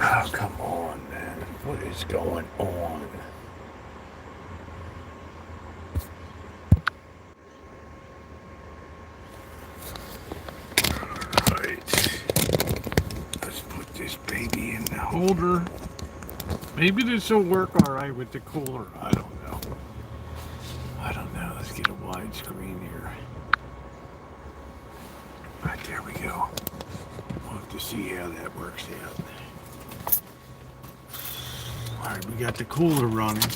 Oh, come on, man. What is going on? Let's put this baby in the holder. Maybe this will work all right with the cooler. I don't know. Let's get a wide screen here. Right, there we go. We'll have to see how that works out. All right, we got the cooler running.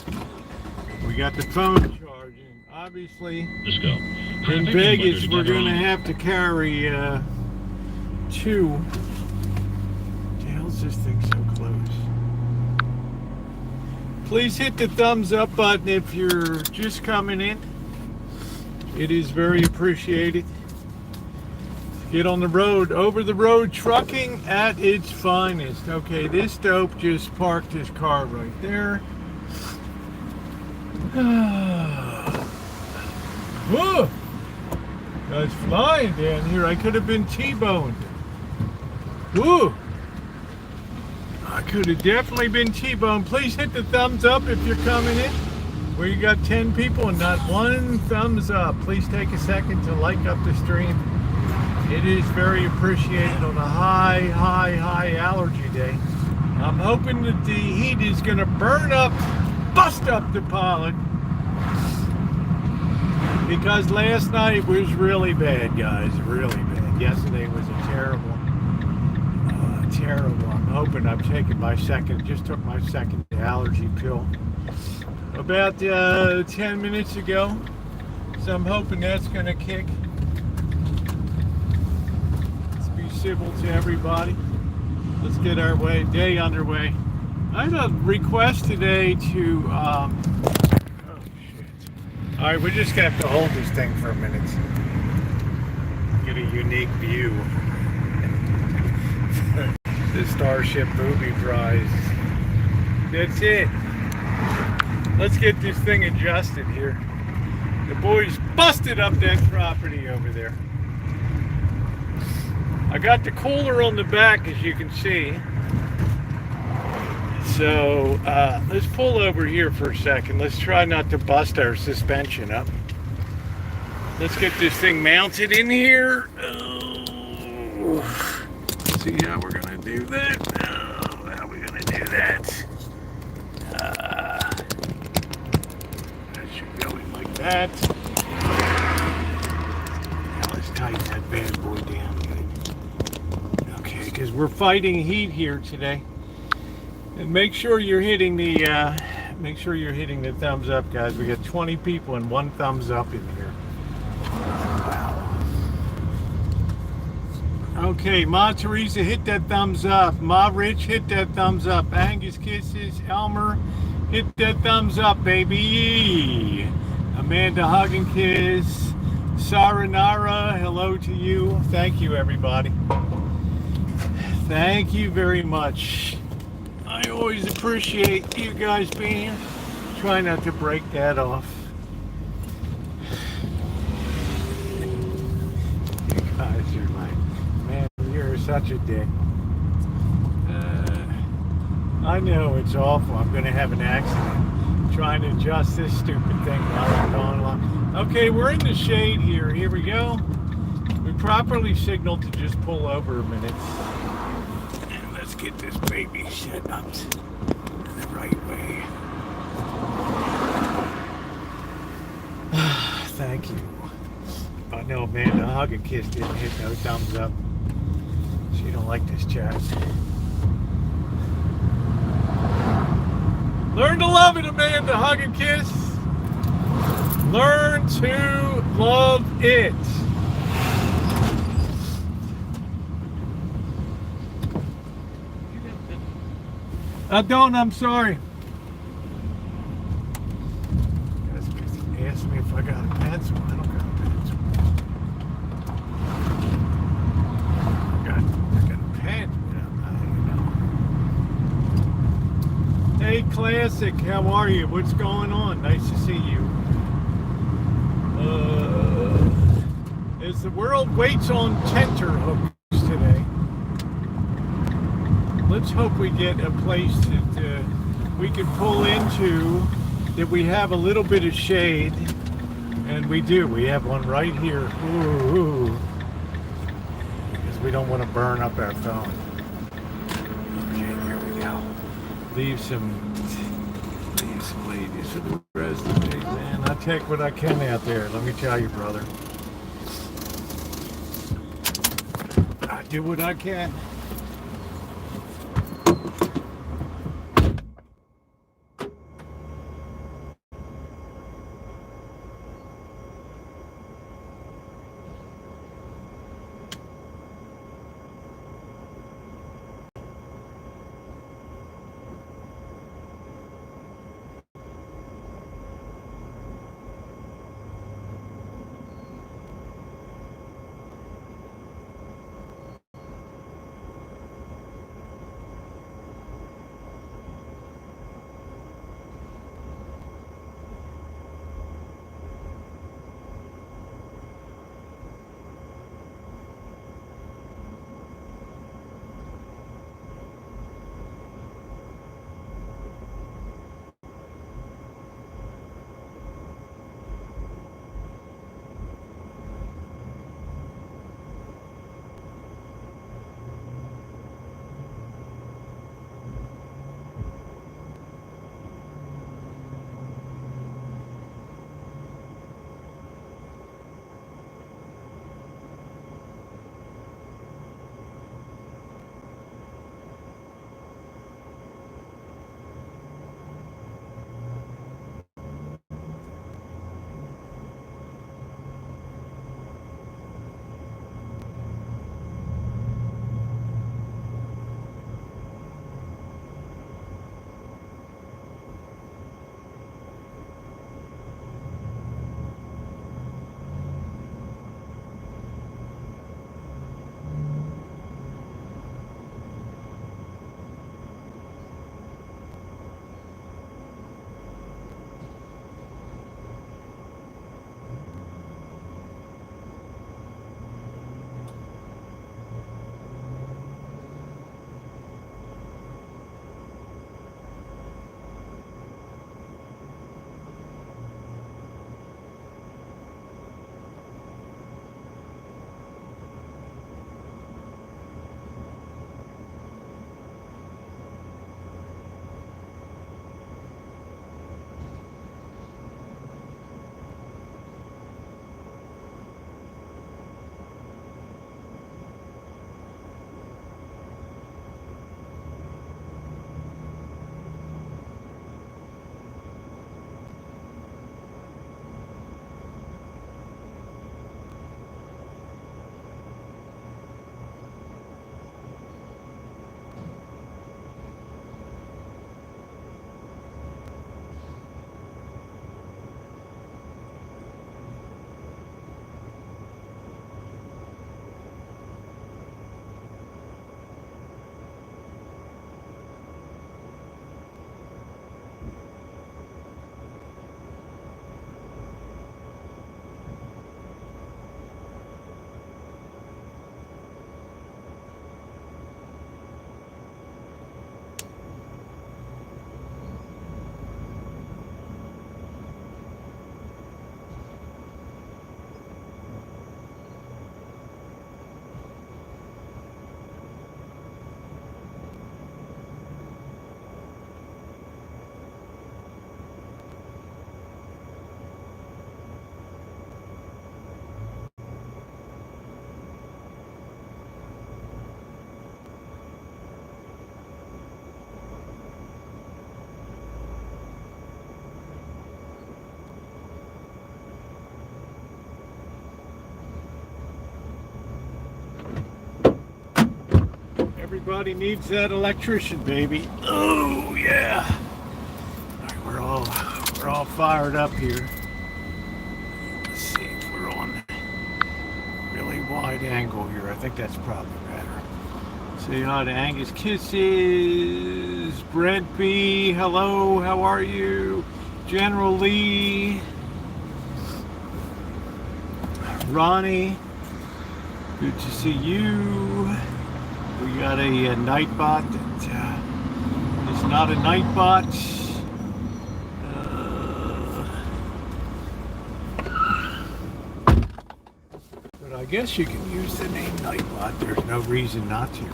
We got the phone charging. Obviously, Let's go. In Vegas, we're going to have to carry 2. What the hell's this thing so close? Please hit the thumbs up button if you're just coming in. It is very appreciated. Get on the road, over the road trucking at its finest. Okay, this dope just parked his car right there. Whoa! Guys flying down here. I could have been T-boned. Whoa! I could have definitely been T-boned. Please hit the thumbs up if you're coming in. Where you got 10 people and not one thumbs up. Please take a second to like up the stream. It is very appreciated on a high allergy day. I'm hoping that the heat is going to bust up the pollen. Because last night was really bad, guys. Really bad. Yesterday was a terrible. I'm hoping I'm taking my second. Just took my second allergy pill about 10 minutes ago. So I'm hoping that's going to kick. Let's be civil to everybody. Let's get our day underway. I had a request today to... oh, shit. All right, we're just going to have to hold this thing for a minute. Get a unique view. The Starship booby prize. That's it. Let's get this thing adjusted here. The boys busted up that property over there. I got the cooler on the back, as you can see. So let's pull over here for a second. Let's try not to bust our suspension up. Let's get this thing mounted in here. See how we're gonna do that. How are we gonna do that? That should go in like that. Now let's tighten that bad boy down. Okay, because we're fighting heat here today. And make sure you're hitting the thumbs up, guys. We got 20 people and 1 thumbs up in here. Okay, Ma Teresa, hit that thumbs up. Ma Rich, hit that thumbs up. Angus Kisses, Elmer, hit that thumbs up, baby. Amanda Hug and Kiss, Saranara, hello to you. Thank you, everybody. Thank you very much. I always appreciate you guys being here. Try not to break that off. You guys are like, man, you're such a dick. I know it's awful. I'm going to have an accident trying to adjust this stupid thing while I'm going along. Okay, we're in the shade here. Here we go. We properly signaled to just pull over a minute. And let's get this baby set up the right way. Thank you. I know Amanda Hug and Kiss didn't hit no thumbs up. She don't like this chat. Learn to love it, Amanda Hug and Kiss. Learn to love it. I don't, I'm sorry. Ask me if I got a pencil. I don't got a pencil. I got a pen. Hey, Classic, how are you? What's going on? Nice to see you. As the world waits on tenterhooks today, let's hope we get a place that we can pull into, that we have a little bit of shade. And we do. We have one right here. Ooh. Because we don't want to burn up our phone. Okay, here we go. Leave some ladies for the rest of the day, man. I take what I can out there. Let me tell you, brother. I do what I can. Everybody needs that electrician, baby. Oh yeah. All right, we're all fired up here. Let's see if we're on really wide angle here. I think that's probably better. Say hi to Angus. Kisses. Brent B. Hello. How are you? General Lee. Ronnie. Good to see you. We got a Nightbot that is not a Nightbot. But I guess you can use the name Nightbot. There's no reason not to.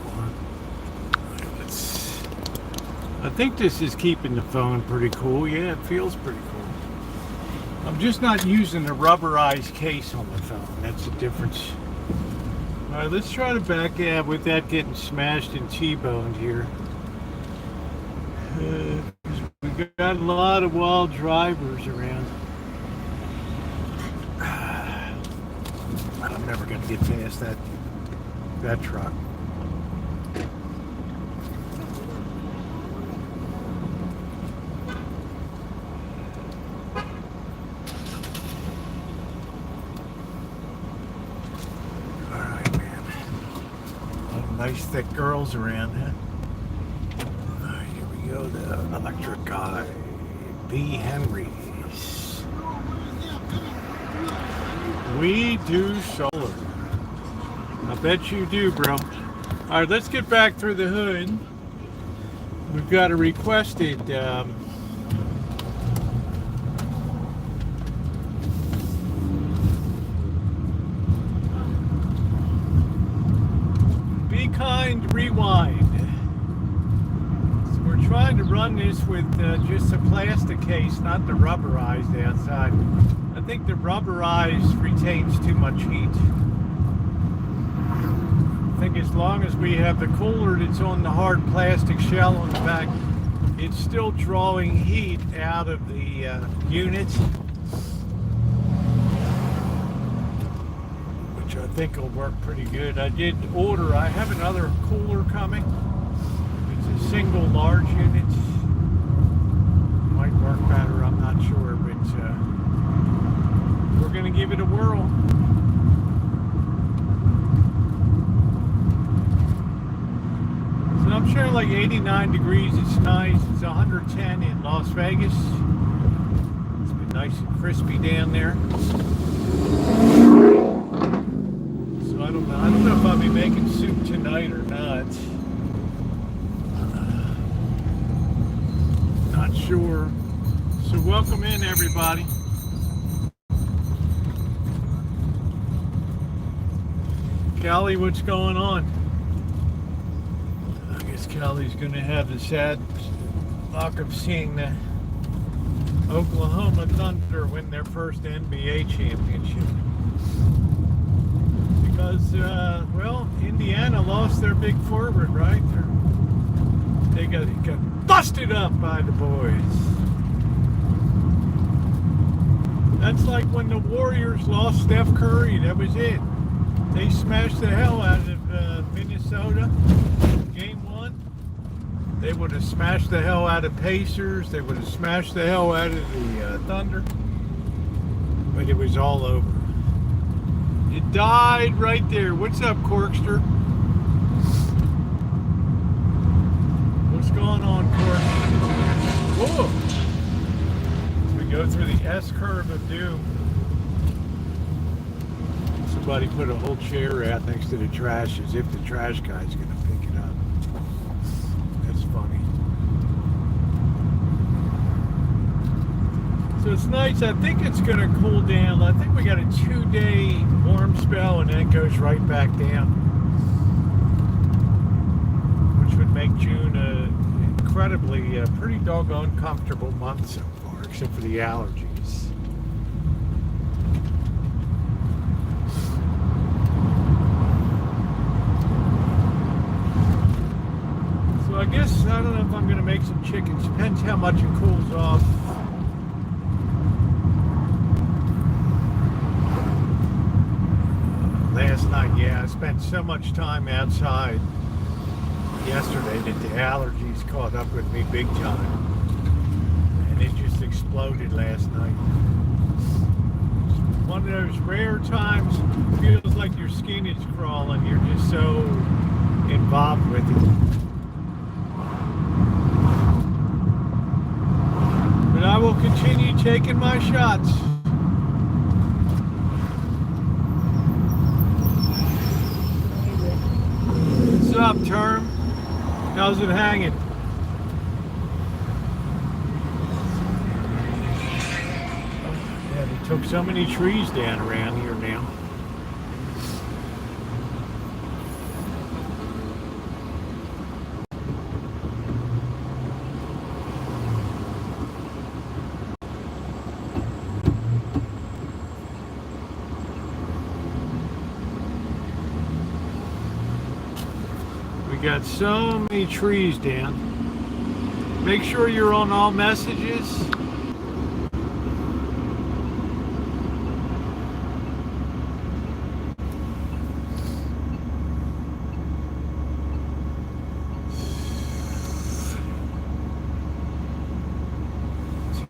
I think this is keeping the phone pretty cool. Yeah, it feels pretty cool. I'm just not using the rubberized case on the phone. That's the difference. All right, let's try to back out without getting smashed and T-boned here. We've got a lot of wild drivers around. I'm never going to get past that truck. Nice thick girls around, huh? Here we go, the electric guy, B. Henry's. We do solar. I bet you do, bro. All right, let's get back through the hood. We've got a requested rewind. So we're trying to run this with just a plastic case, not the rubberized outside. I think the rubberized retains too much heat. I think as long as we have the cooler that's on the hard plastic shell on the back, it's still drawing heat out of the units. I think will work pretty good. I have another cooler coming. It's a single large unit. Might work better, I'm not sure, but we're going to give it a whirl. So I'm sure like 89 degrees, it's nice. It's 110 in Las Vegas. It's been nice and crispy down there. I don't know if I'll be making soup tonight or not. Not sure. So welcome in, everybody. Callie, what's going on? I guess Callie's going to have the sad luck of seeing the Oklahoma Thunder win their first NBA championship. Because, well, Indiana lost their big forward, right? They got busted up by the boys. That's like when the Warriors lost Steph Curry. That was it. They smashed the hell out of Minnesota. Game 1. They would have smashed the hell out of Pacers. They would have smashed the hell out of the Thunder. But it was all over. It died right there. What's up, Corkster? What's going on, Corkster? Whoa! As we go through the S-curve of doom. Somebody put a whole chair out next to the trash as if the trash guy's going to pick it up. That's funny. So it's nice. I think it's going to cool down. I think we got a 2-day warm spell and then it goes right back down, which would make June a incredibly, pretty doggone comfortable month so far, except for the allergies. So I guess, I don't know if I'm going to make some chickens. Depends how much it cools off. Last night, yeah, I spent so much time outside yesterday that the allergies caught up with me big time. And it just exploded last night. It's one of those rare times it feels like your skin is crawling. You're just so involved with it. But I will continue taking my shots. What's up, Turtle? How's it hanging? Yeah, they took so many trees down around here now. We got so many trees down. Make sure you're on all messages.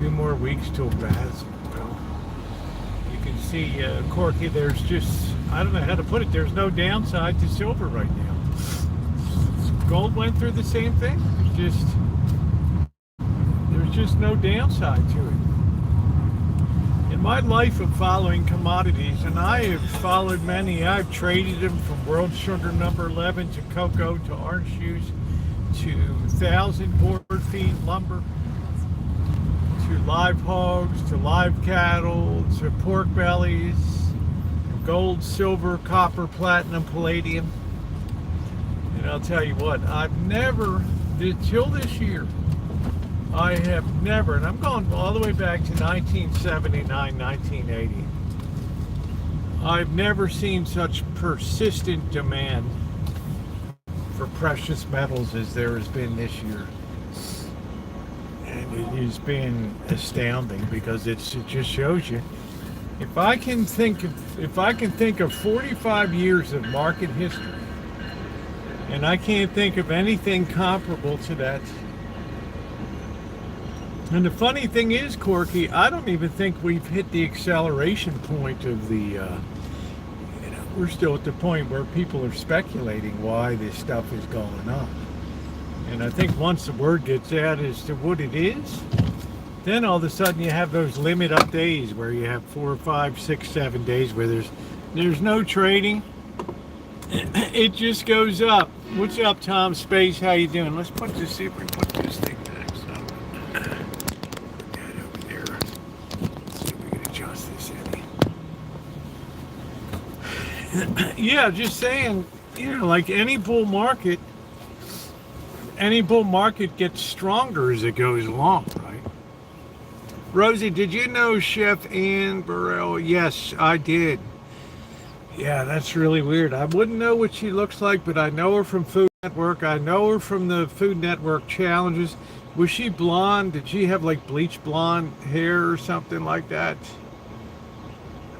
More weeks till Basil. Well, you can see, Corky, there's just, I don't know how to put it, there's no downside to silver right now. Gold went through the same thing. There's just no downside to it. In my life of following commodities, and I have followed many, I've traded them from world sugar number 11 to cocoa to orange juice to 1,000 board feet lumber, to live hogs, to live cattle, to pork bellies, gold, silver, copper, platinum, palladium. And I'll tell you what, I've never, till this year, I have never, and I'm going all the way back to 1979, 1980, I've never seen such persistent demand for precious metals as there has been this year. And it has been astounding because it just shows you, if I can think of 45 years of market history, and I can't think of anything comparable to that. And the funny thing is, Corky, I don't even think we've hit the acceleration point of the, we're still at the point where people are speculating why this stuff is going on. And I think once the word gets out as to what it is, then all of a sudden you have those limit up days where you have 4, 5, 6, 7 days where there's no trading. It just goes up. What's up, Tom Space? How you doing? Let's see if we can put this thing back. So, put that over there. Let's see if we can adjust this in. Yeah, just saying, like any bull market gets stronger as it goes along, right? Rosie, did you know Chef Ann Burrell? Yes, I did. Yeah, that's really weird. I wouldn't know what she looks like, but I know her from Food Network. I know her from the Food Network challenges. Was she blonde? Did she have like bleach blonde hair or something like that?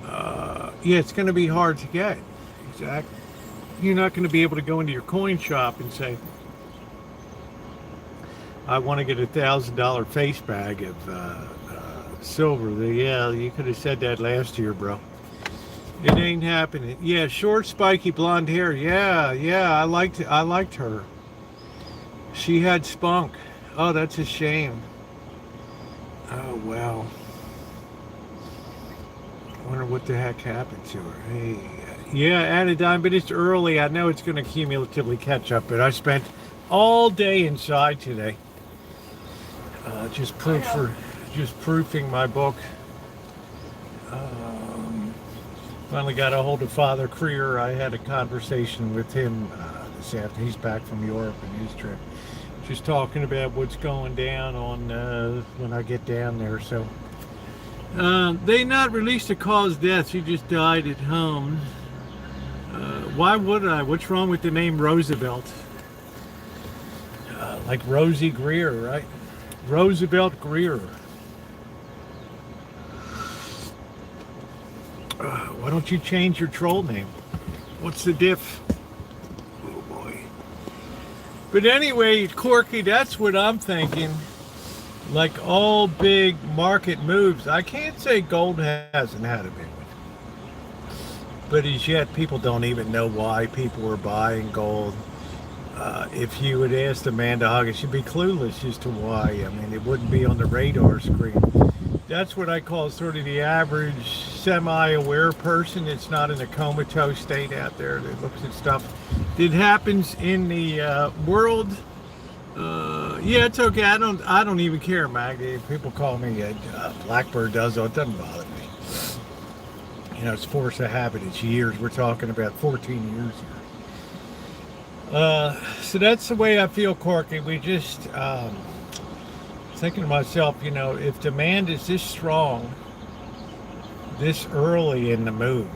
Yeah, it's going to be hard to get. Exactly. You're not going to be able to go into your coin shop and say, I want to get $1,000 face bag of silver. Yeah, you could have said that last year, bro. It ain't happening. Yeah, short, spiky blonde hair. Yeah, I liked her. She had spunk. Oh, that's a shame. Oh, well. I wonder what the heck happened to her. Hey, yeah, anodyne, but it's early. I know it's going to cumulatively catch up, but I spent all day inside today. Just proofing my book. Finally got a hold of Father Creer. I had a conversation with him this afternoon. He's back from Europe and his trip. Just talking about what's going down on when I get down there. So they not released a cause of death. She just died at home. Why would I? What's wrong with the name Roosevelt? Like Rosie Greer, right? Roosevelt Greer. Why don't you change your troll name? What's the diff? Oh boy. But anyway, Corky, that's what I'm thinking. Like all big market moves, I can't say gold hasn't had a big one. But as yet, people don't even know why people are buying gold. If you would ask Amanda Huggins, she'd be clueless as to why. I mean, it wouldn't be on the radar screen. That's what I call sort of the average semi-aware person. It's not in a comatose state out there that looks at stuff that happens in the world Yeah, it's okay. I don't even care, Maggie. People call me a Blackbird does, so it doesn't bother me. You know, it's force of habit. It's years. We're talking about 14 years here. So that's the way I feel, Corky. We just thinking to myself, you know, if demand is this strong, this early in the move,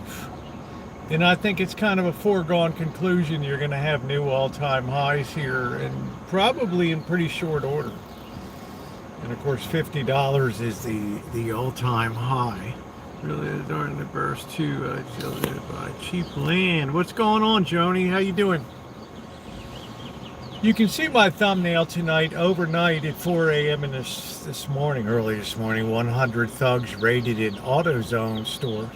then I think it's kind of a foregone conclusion you're going to have new all-time highs here, and probably in pretty short order. And of course, $50 is the all-time high. Really, during the burst too, by cheap land. What's going on, Joni? How you doing? You can see my thumbnail tonight, overnight at 4 a.m. in early this morning, 100 thugs raided an AutoZone store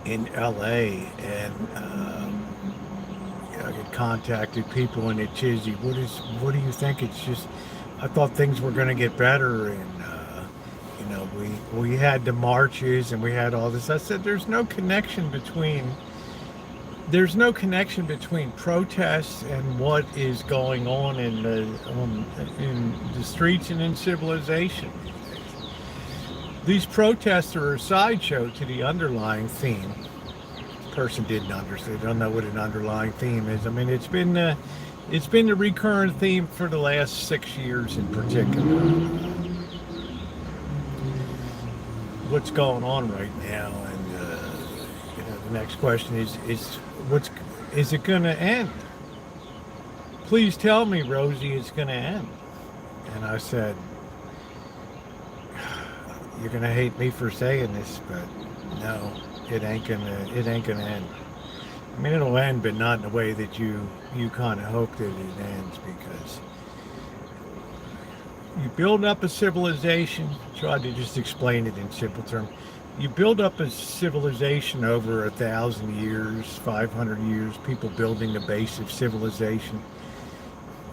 in LA, and I get contacted people in a tizzy. What do you think? It's just, I thought things were going to get better, and you know, we had the marches and we had all this. I said there's no connection between protests and what is going on in the streets and in civilization. These protests are a sideshow to the underlying theme. This person didn't understand. They don't know what an underlying theme is. I mean, it's been the recurrent theme for the last 6 years in particular. What's going on right now, and you know, the next question is it going to end? Please tell me, Rosie, it's going to end. And I said, you're gonna hate me for saying this, but no, it ain't gonna end. I mean, it'll end, but not in the way that you kind of hope that it ends, because you build up a civilization. Try to just explain it in simple terms. You build up a civilization over 1,000 years, 500 years, people building the base of civilization.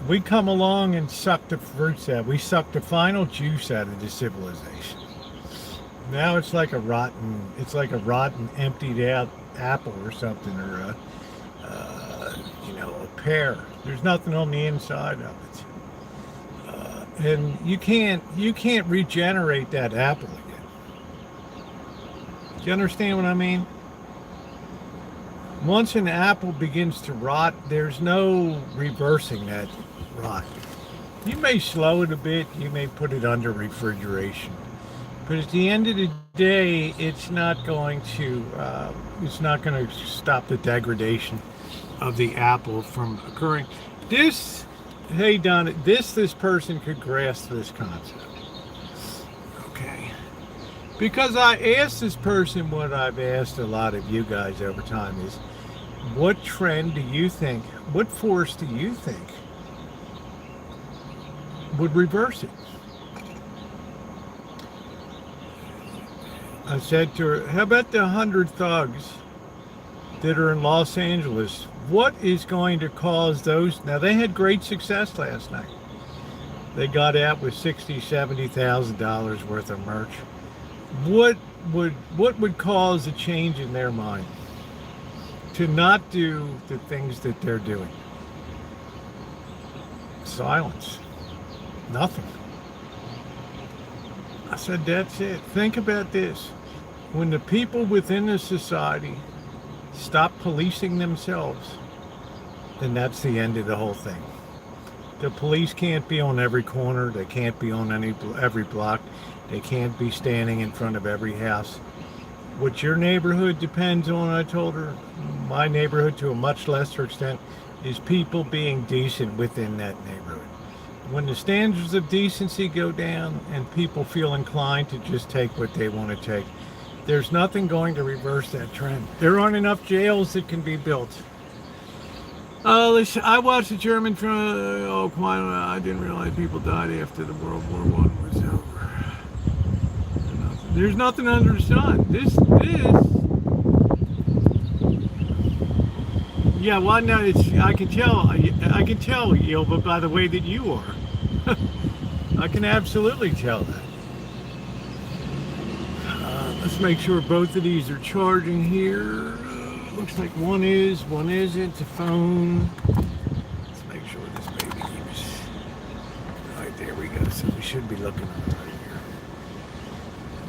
We come along and suck the fruits out. We suck the final juice out of the civilization. Now it's like a rotten, emptied out apple or something, or a pear. There's nothing on the inside of it, and you can't regenerate that apple again. Do you understand what I mean? Once an apple begins to rot, there's no reversing that rot. You may slow it a bit. You may put it under refrigeration. But at the end of the day, it's not going to stop the degradation of the apple from occurring. This person could grasp this concept. Okay. Because I asked this person what I've asked a lot of you guys over time is, what trend do you think, what force do you think would reverse it? I said to her, how about the 100 thugs that are in Los Angeles? What is going to cause those? Now, they had great success last night. They got out with $60,000, $70,000 worth of merch. What would cause a change in their mind to not do the things that they're doing? Silence. Nothing. I said, that's it. Think about this. When the people within the society stop policing themselves, then that's the end of the whole thing. The police can't be on every corner. They can't be on every block. They can't be standing in front of every house. What your neighborhood depends on, I told her, my neighborhood to a much lesser extent, is people being decent within that neighborhood. When the standards of decency go down and people feel inclined to just take what they want to take, there's nothing going to reverse that trend. There aren't enough jails that can be built. I watched the German film. I didn't realize people died after the World War I was over. There's nothing under the sun. Yeah, well, no, I can tell, Yilva, by the way that you are. I can absolutely tell that. Let's make sure both of these are charging here. Looks like one isn't. The phone. Let's make sure this baby go. So we should be looking right here.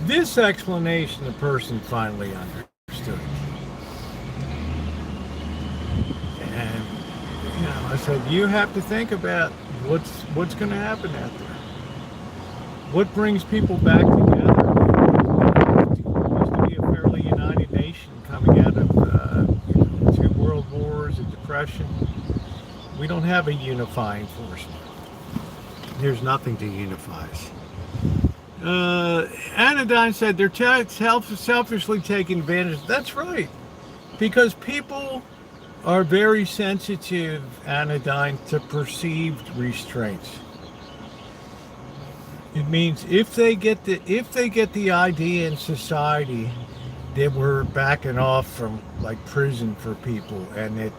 This explanation the person finally understood. And, I said, you have to think about what's going to happen out there. What brings people back together? It used to be a fairly united nation coming out of 2 world wars, a depression. We don't have a unifying force now. There's nothing to unify us. Anodyne said they're selfishly taking advantage. That's right. Because people are very sensitive, Anodyne, to perceived restraints. It means if they get the idea in society that we're backing off from like prison for people, and that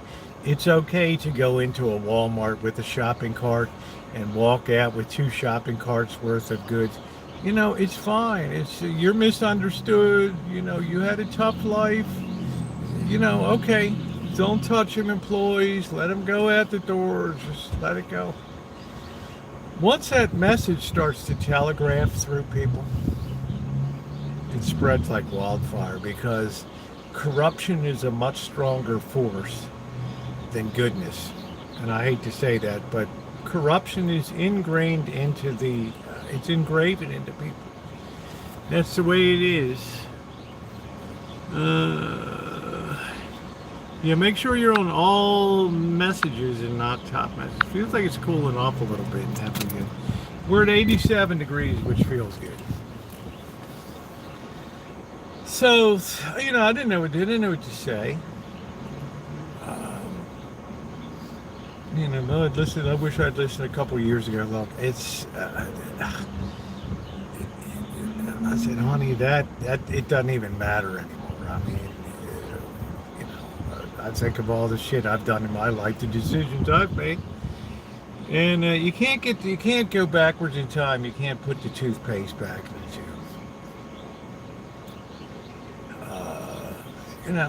it's okay to go into a Walmart with a shopping cart and walk out with 2 shopping carts worth of goods, it's fine. You're misunderstood. You had a tough life. Okay, don't touch them employees. Let them go out the door. Just let it go. Once that message starts to telegraph through people, it spreads like wildfire, because corruption is a much stronger force than goodness. And I hate to say that, but corruption is ingrained into it's engraven into people. That's the way it is. Yeah, make sure you're on all messages and not top messages. Feels like it's cooling off a little bit. And that's good. We're at 87 degrees, which feels good. So, I didn't know what to say. I wish I'd listened a couple of years ago. Look, it's. I said, honey, that it doesn't even matter anymore. I mean, I think of all the shit I've done in my life, the decisions I've made, and you can't go backwards in time. You can't put the toothpaste back in the tube.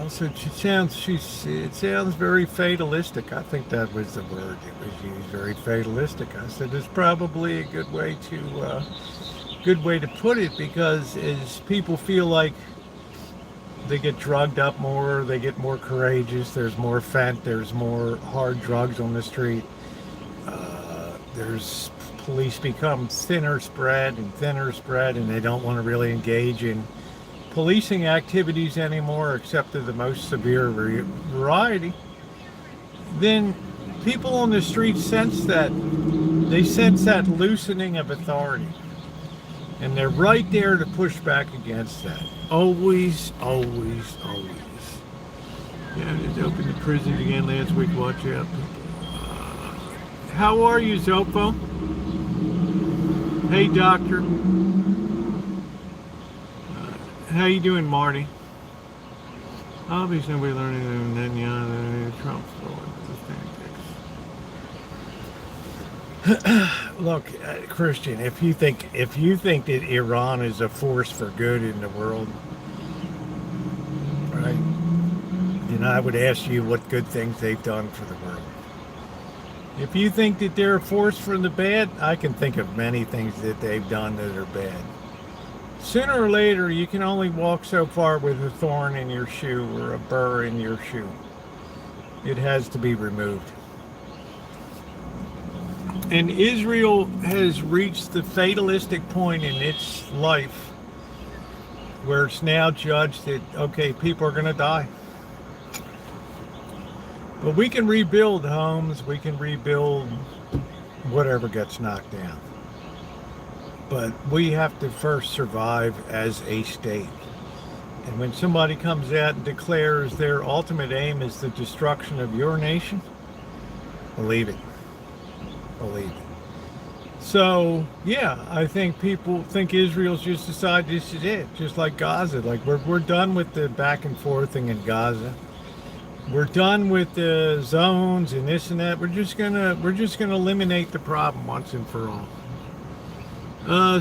So it sounds very fatalistic. I think that was the word that was used, very fatalistic. I said it's probably a good way to put it, because as people feel like they get drugged up more, they get more courageous, there's more fent, there's more hard drugs on the street, there's police become thinner spread, and they don't want to really engage in policing activities anymore, except of the most severe variety. Then people on the street sense that loosening of authority, and they're right there to push back against that. Always, always, always. Yeah, I just opened the prison again last week. Watch out. How are you, Zopo? Hey, doctor. How you doing, Marty? Obviously, nobody learning and then Trump's Look, Christian, if you think that Iran is a force for good in the world, right? Then I would ask you what good things they've done for the world. If you think that they're a force for the bad, I can think of many things that they've done that are bad. Sooner or later, you can only walk so far with a thorn in your shoe or a burr in your shoe. It has to be removed. And Israel has reached the fatalistic point in its life where it's now judged that, okay, people are going to die. But we can rebuild homes, we can rebuild whatever gets knocked down. But we have to first survive as a state. And when somebody comes out and declares their ultimate aim is the destruction of your nation, believe it. Believe it. So, yeah, I think people think Israel's just decided this is it. Just like Gaza. Like, we're done with the back and forthing in Gaza. We're done with the zones and this and that. We're just gonna eliminate the problem once and for all.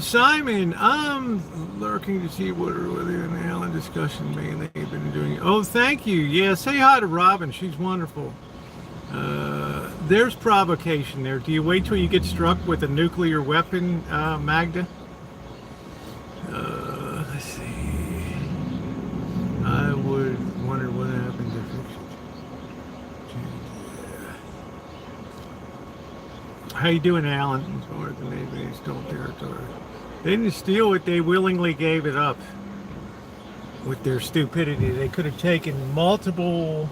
Simon, I'm lurking to see whether the Allen discussion they've been doing. Oh, thank you. Yeah, say hi to Robin. She's wonderful. There's provocation there. Do you wait till you get struck with a nuclear weapon, Magda? Let's see. I would wonder what happened to How you doing, Alan? They stole territory. They didn't steal it. They willingly gave it up. With their stupidity, they could have taken multiple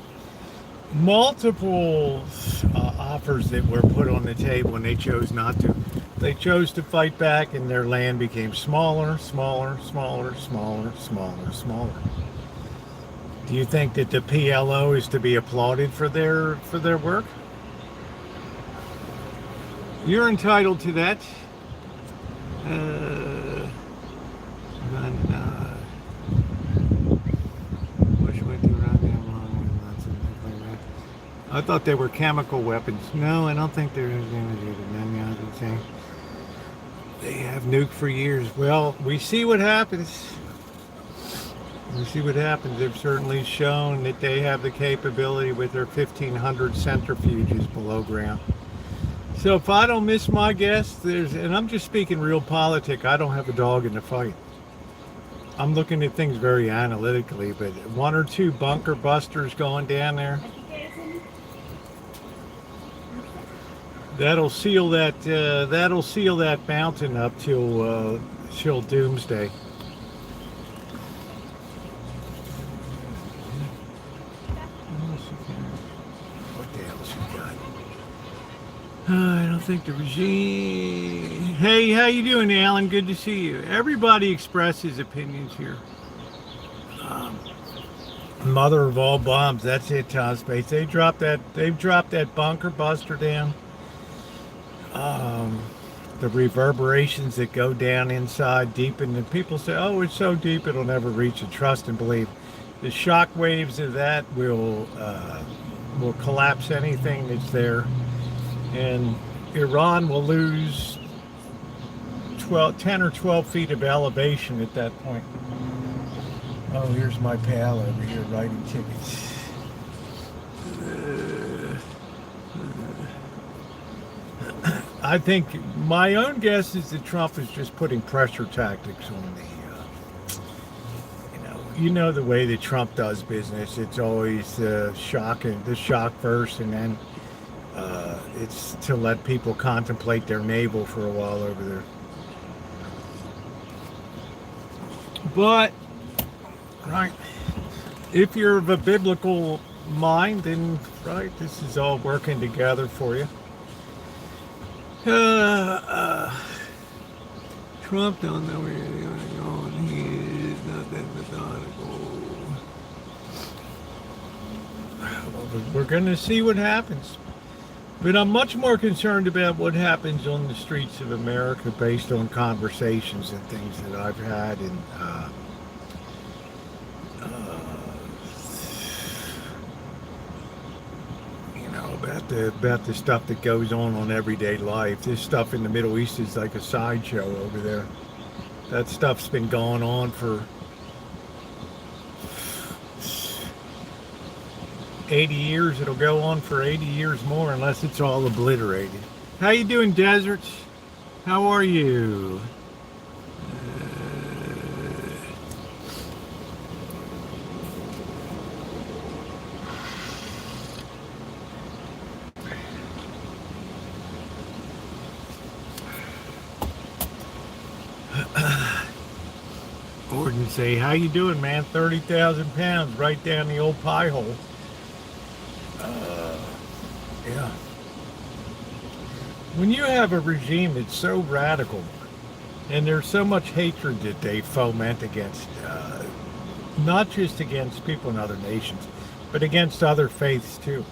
offers that were put on the table, and they chose not to. They chose to fight back, and their land became smaller. Do you think that the PLO is to be applauded for their work? You're entitled to that. I thought they were chemical weapons. No, I don't think they're as damaging as them. They have nuked for years. Well, we see what happens. They've certainly shown that they have the capability with their 1,500 centrifuges below ground. So if I don't miss my guess, and I'm just speaking real politic, I don't have a dog in the fight. I'm looking at things very analytically, but one or two bunker busters going down there, that'll seal that mountain up till doomsday. What the hell she got? I don't think the regime. Hey, how you doing, Alan? Good to see you. Everybody expresses opinions here. Mother of all bombs. That's it, Tom Space. They've dropped that bunker buster down. The reverberations that go down inside deep, and people say, oh, it's so deep it'll never reach it. Trust and believe. The shock waves of that will collapse anything that's there, and Iran will lose 10 or 12 feet of elevation at that point. Oh, here's my pal over here writing tickets. I think my own guess is that Trump is just putting pressure tactics on the, the way that Trump does business. It's always the shock first, and then it's to let people contemplate their navel for a while over there. But, right, if you're of a biblical mind, then, right, this is all working together for you. Trump don't know where he's going. He is not that methodical. We're going to see what happens. But I'm much more concerned about what happens on the streets of America based on conversations and things that I've had, and about the stuff that goes on everyday life. This stuff in the Middle East is like a sideshow over there. That stuff's been going on for 80 years. It'll go on for 80 years more unless it's all obliterated. How you doing, Deserts? How are you? Gordon say, how you doing, man? 30,000 pounds right down the old pie hole. Yeah. When you have a regime that's so radical, and there's so much hatred that they foment against, not just against people in other nations, but against other faiths too.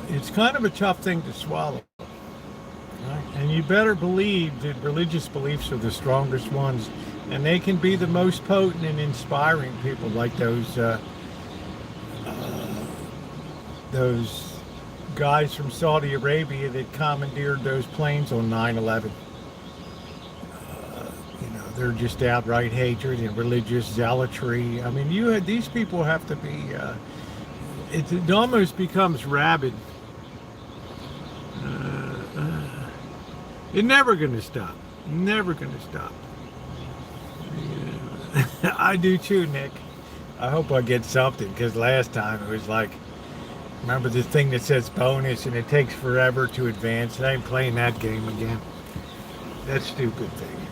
It's kind of a tough thing to swallow. Right? And you better believe that religious beliefs are the strongest ones, and they can be the most potent and inspiring people, like those guys from Saudi Arabia that commandeered those planes on 9/11. They're just outright hatred and religious zealotry. I mean, these people have to be. It almost becomes rabid It's never going to stop. Never going to stop. Yeah. I do too, Nick. I hope I get something, because last time it was like, remember the thing that says bonus and it takes forever to advance? I ain't playing that game again. That stupid thing.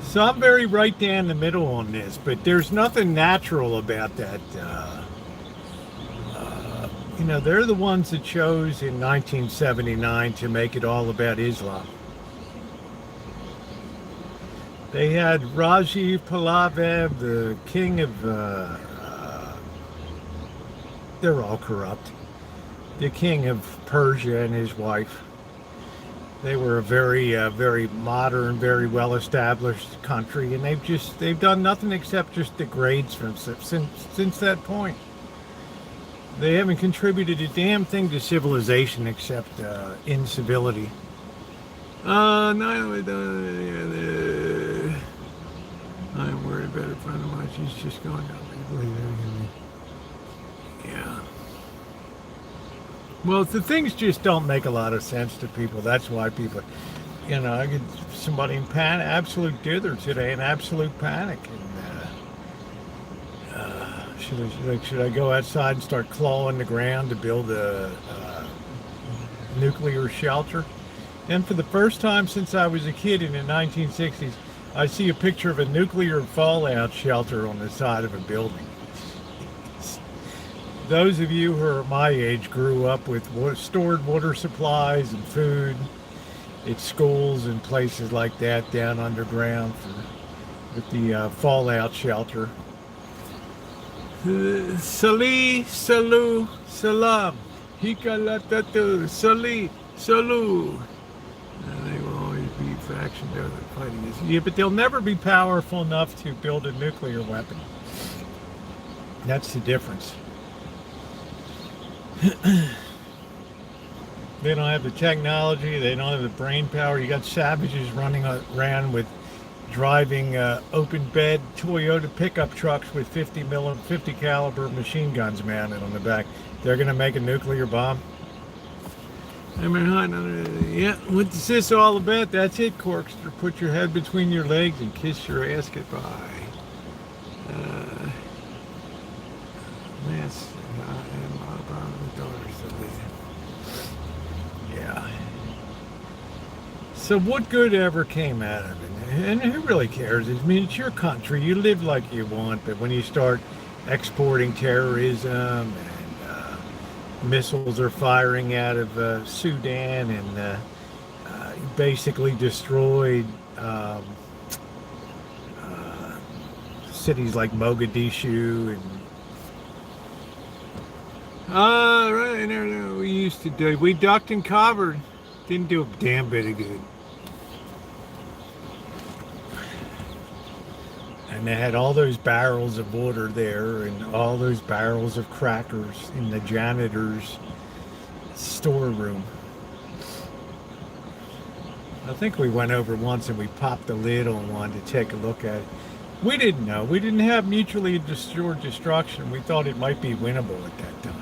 So I'm very right down the middle on this, but there's nothing natural about that. They're the ones that chose in 1979 to make it all about Islam. They had Rosie Pahlavi, the king of, they're all corrupt, the king of Persia and his wife. They were a very modern, very well-established country, and they've done nothing except just degrade since that point. They haven't contributed a damn thing to civilization except incivility. I'm worried about a friend of mine. She's just going down. Yeah. Well, the things just don't make a lot of sense to people. That's why people, I get somebody in panic, absolute dither today, in absolute panic. And should I go outside and start clawing the ground to build a nuclear shelter? And for the first time since I was a kid in the 1960s, I see a picture of a nuclear fallout shelter on the side of a building. Those of you who are my age grew up with stored water supplies and food at schools and places like that down underground with the fallout shelter. Sali, salu, salam, hikalatatu, sali, salu. They will always be faction fighting this. Yeah, but they'll never be powerful enough to build a nuclear weapon. That's the difference. They don't have the technology, they don't have the brain power. You got savages running around with driving open bed Toyota pickup trucks with 50 caliber machine guns mounted on the back. They're going to make a nuclear bomb. Yeah, what's this all about? That's it, Corkster. Put your head between your legs and kiss your ass goodbye. Yes. Yeah. So what good ever came out of it? And who really cares? I mean, it's your country. You live like you want, but when you start exporting terrorism and missiles are firing out of Sudan and basically destroyed cities like Mogadishu and right there we used to do. We ducked and covered. Didn't do a damn bit of good. And they had all those barrels of water there and all those barrels of crackers in the janitor's storeroom. I think we went over once and we popped the lid on one to take a look at it. We didn't know. We didn't have mutually assured destruction. We thought it might be winnable at that time.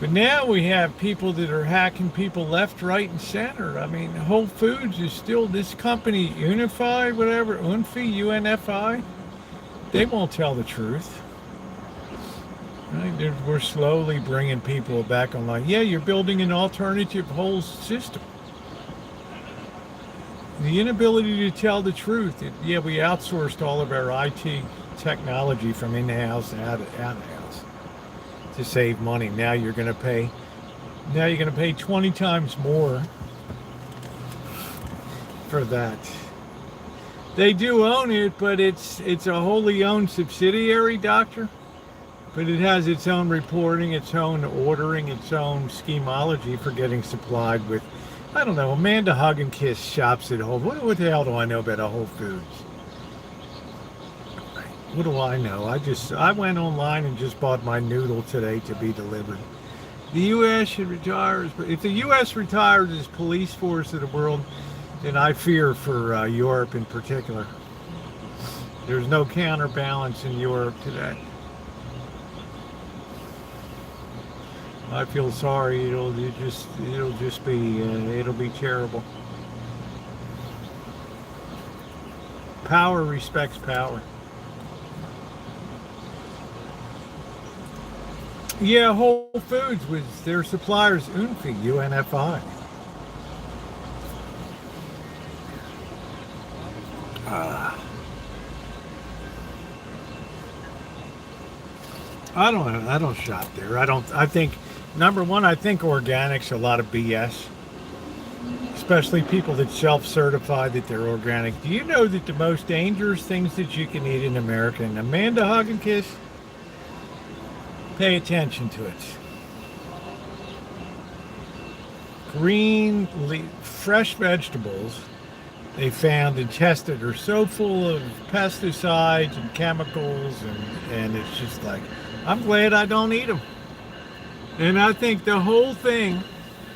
But now we have people that are hacking people left, right, and center. I mean, Whole Foods is still this company, Unify, whatever, UNFI. They won't tell the truth. Right? We're slowly bringing people back online. Yeah, you're building an alternative whole system. The inability to tell the truth. Yeah, we outsourced all of our IT technology from in-house to out-of-house to save money. Now you're going to pay 20 times more for that. They do own it, but it's a wholly owned subsidiary, Doctor. But it has its own reporting, its own ordering, its own schemology for getting supplied with, I don't know, Amanda Hug and Kiss shops at Whole Foods. What the hell do I know about a Whole Foods? What do I know? I went online and just bought my noodle today to be delivered. The U.S. should retire. If the U.S. retires as police force of the world, then I fear for Europe in particular. There's no counterbalance in Europe to that. I feel sorry. It'll be terrible. Power respects power. Yeah, Whole Foods was their suppliers, UNFI. I don't know. I don't shop there. I think, number one, I think organic's a lot of BS. Especially people that self-certify that they're organic. Do you know that the most dangerous things that you can eat in America, and Amanda Hug and Kiss, pay attention to it. Green, fresh vegetables they found and tested are so full of pesticides and chemicals, and it's just like, I'm glad I don't eat them. And I think the whole thing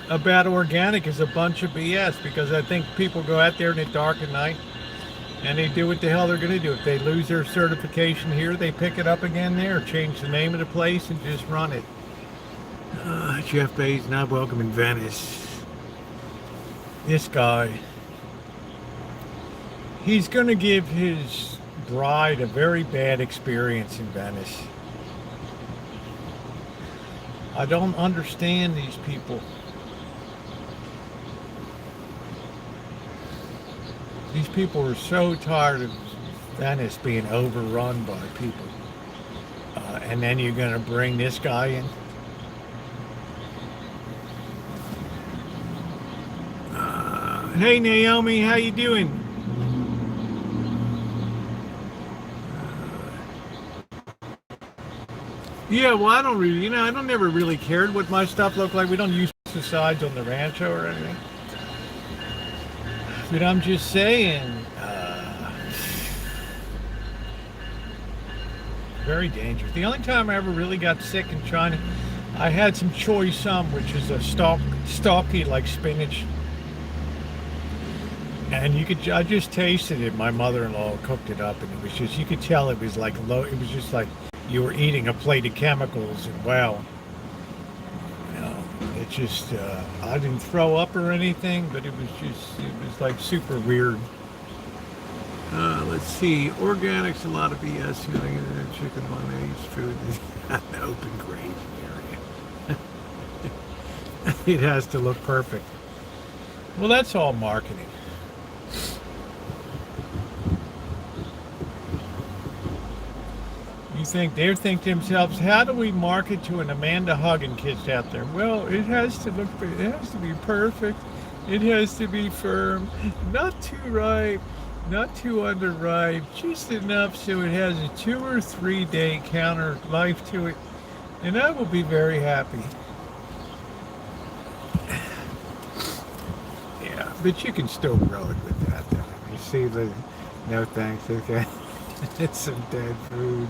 about organic is a bunch of BS, because I think people go out there in the dark at night and they do what the hell they're going to do. If they lose their certification here, they pick it up again there, change the name of the place, and just run it. Jeff Bezos not welcome in Venice. This guy, he's going to give his bride a very bad experience in Venice. I don't understand these people. These people are so tired of Venice being overrun by people. And then you're going to bring this guy in? Hey Naomi, how you doing? Yeah, well, I don't really, I don't never really cared what my stuff looked like. We don't use pesticides on the Rancho or anything. But I'm just saying, very dangerous. The only time I ever really got sick in China, I had some choy sum, which is a stalky like spinach. And I just tasted it. My mother-in-law cooked it up, and it was just, you could tell it was like low, it was just like you were eating a plate of chemicals, and wow. It just, I didn't throw up or anything, but it was like super weird. Let's see, organics, a lot of BS, chicken, mayonnaise, food, an open grazing area. It has to look perfect. Well, that's all marketing. They think to themselves, how do we market to an Amanda Huggin kids out there? Well, it has to be perfect. It has to be firm, not too ripe, not too underripe, just enough so it has a 2 or 3 day counter life to it, and I will be very happy. Yeah, but you can still grow it with that though. You see the, no thanks, okay. It's some dead food.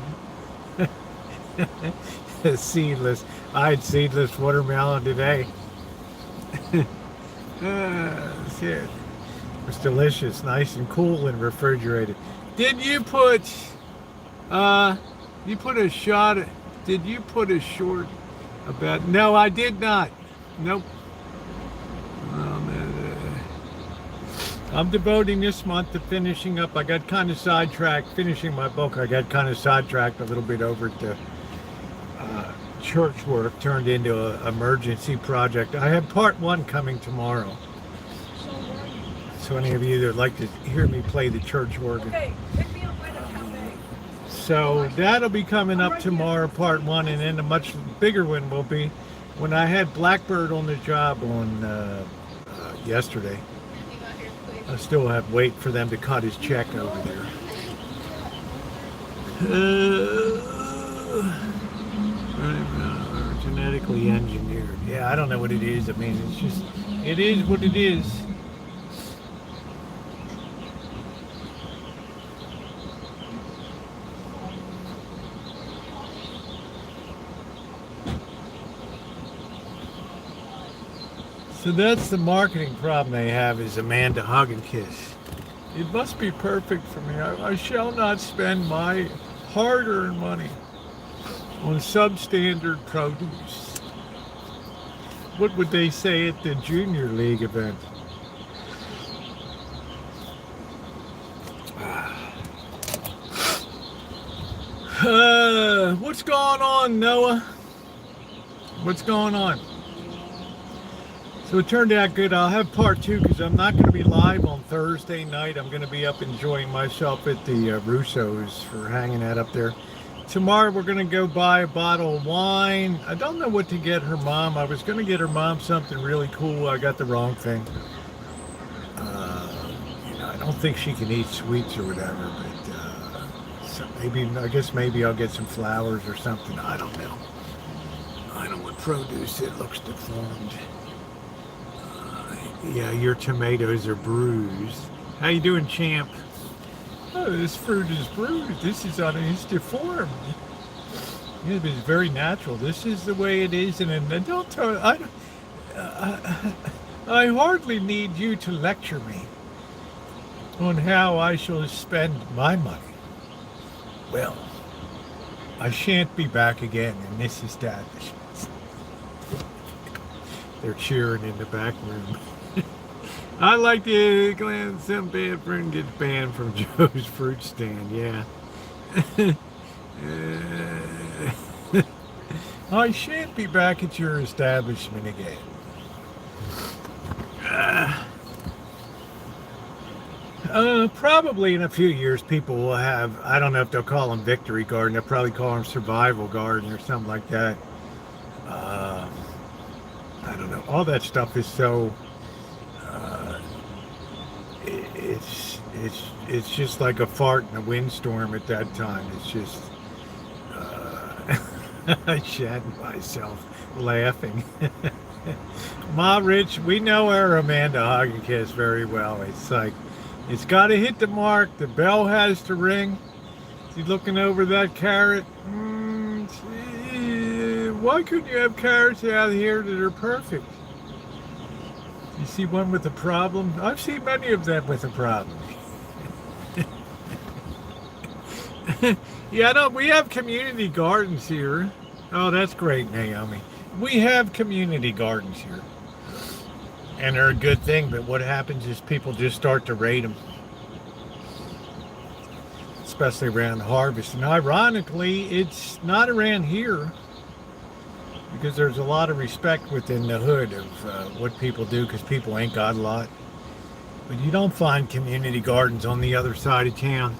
Seedless. I had seedless watermelon today. Shit. It was delicious, nice and cool and refrigerated. Did you put a shot? Did you put a short about? No, I did not. Nope. I'm devoting this month to finishing up. I got kind of sidetracked finishing my book. I got kind of sidetracked a little bit over to church work, turned into an emergency project. I have part 1 coming tomorrow. So any of you that would like to hear me play the church organ. Okay, pick me up by the cafe. So that'll be coming up tomorrow, part 1, and then a much bigger one will be when I had Blackbird on the job on yesterday. I still have to wait for them to cut his check over there. Genetically engineered. Yeah, I don't know what it is. I mean, it's just, it is what it is. So that's the marketing problem they have, is Amanda Hug and Kiss. It must be perfect for me. I shall not spend my hard-earned money on substandard produce. what would they say at the junior league event? What's going on, Noah? What's going on? So it turned out good. I'll have part 2 because I'm not going to be live on Thursday night. I'm going to be up enjoying myself at the Russo's for hanging out up there. Tomorrow we're going to go buy a bottle of wine. I don't know what to get her mom. I was going to get her mom something really cool. I got the wrong thing. I don't think she can eat sweets or whatever, but so I guess maybe I'll get some flowers or something. I don't know. I don't want produce. It looks deformed. Yeah, your tomatoes are bruised. How you doing, champ? Oh, this fruit is bruised. This is it's deformed. Yeah, but it's very natural. This is the way it is in an adult. I hardly need you to lecture me on how I shall spend my money. Well, I shan't be back again in this establishment. They're cheering in the back room. I like to glance some bad friend gets banned from Joe's fruit stand, yeah. I shan't be back at your establishment again. Probably in a few years people will have, I don't know if they'll call them Victory Garden, they'll probably call them Survival Garden or something like that. I don't know. All that stuff is so it's just like a fart in a windstorm at that time. It's just I shat myself laughing. Ma Rich, we know our Amanda Hoggenkiss very well. It's like it's got to hit the mark. The bell has to ring. She's looking over that carrot. Why couldn't you have carrots out here that are perfect? You see one with a problem? I've seen many of them with a problem. Yeah, no, we have community gardens here. Oh, that's great, Naomi. We have community gardens here. And they're a good thing, but what happens is people just start to raid them. Especially around harvest. And ironically, it's not around here. Because there's a lot of respect within the hood of what people do, because people ain't got a lot. But you don't find community gardens on the other side of town.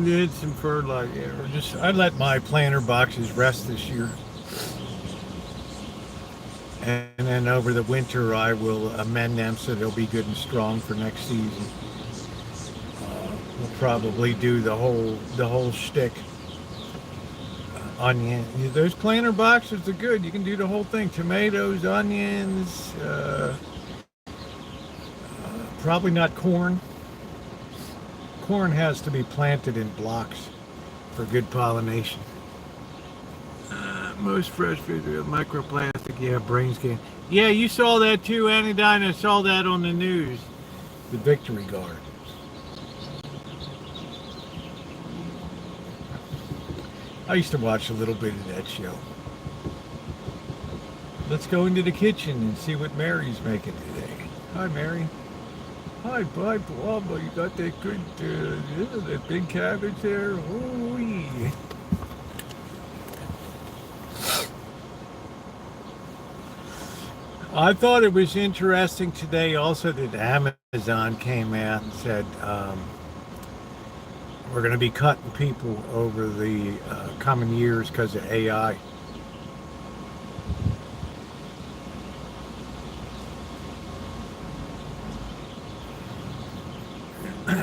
Did some fertilizer. I let my planter boxes rest this year. And then over the winter I will amend them so they'll be good and strong for next season. We'll probably do the whole shtick. Onion. Those planter boxes are good. You can do the whole thing. Tomatoes, onions, probably not corn. Corn has to be planted in blocks for good pollination. Most fresh food have microplastic. Yeah, brain scan. Yeah, you saw that too, Anodyne. I saw that on the news. The Victory Guard. I used to watch a little bit of that show. Let's go into the kitchen and see what Mary's making today. Hi, Mary. Hi, Bud. You got that good, that big cabbage there? Ooh-wee. I thought it was interesting today also that Amazon came out and said, we're going to be cutting people over the coming years because of AI.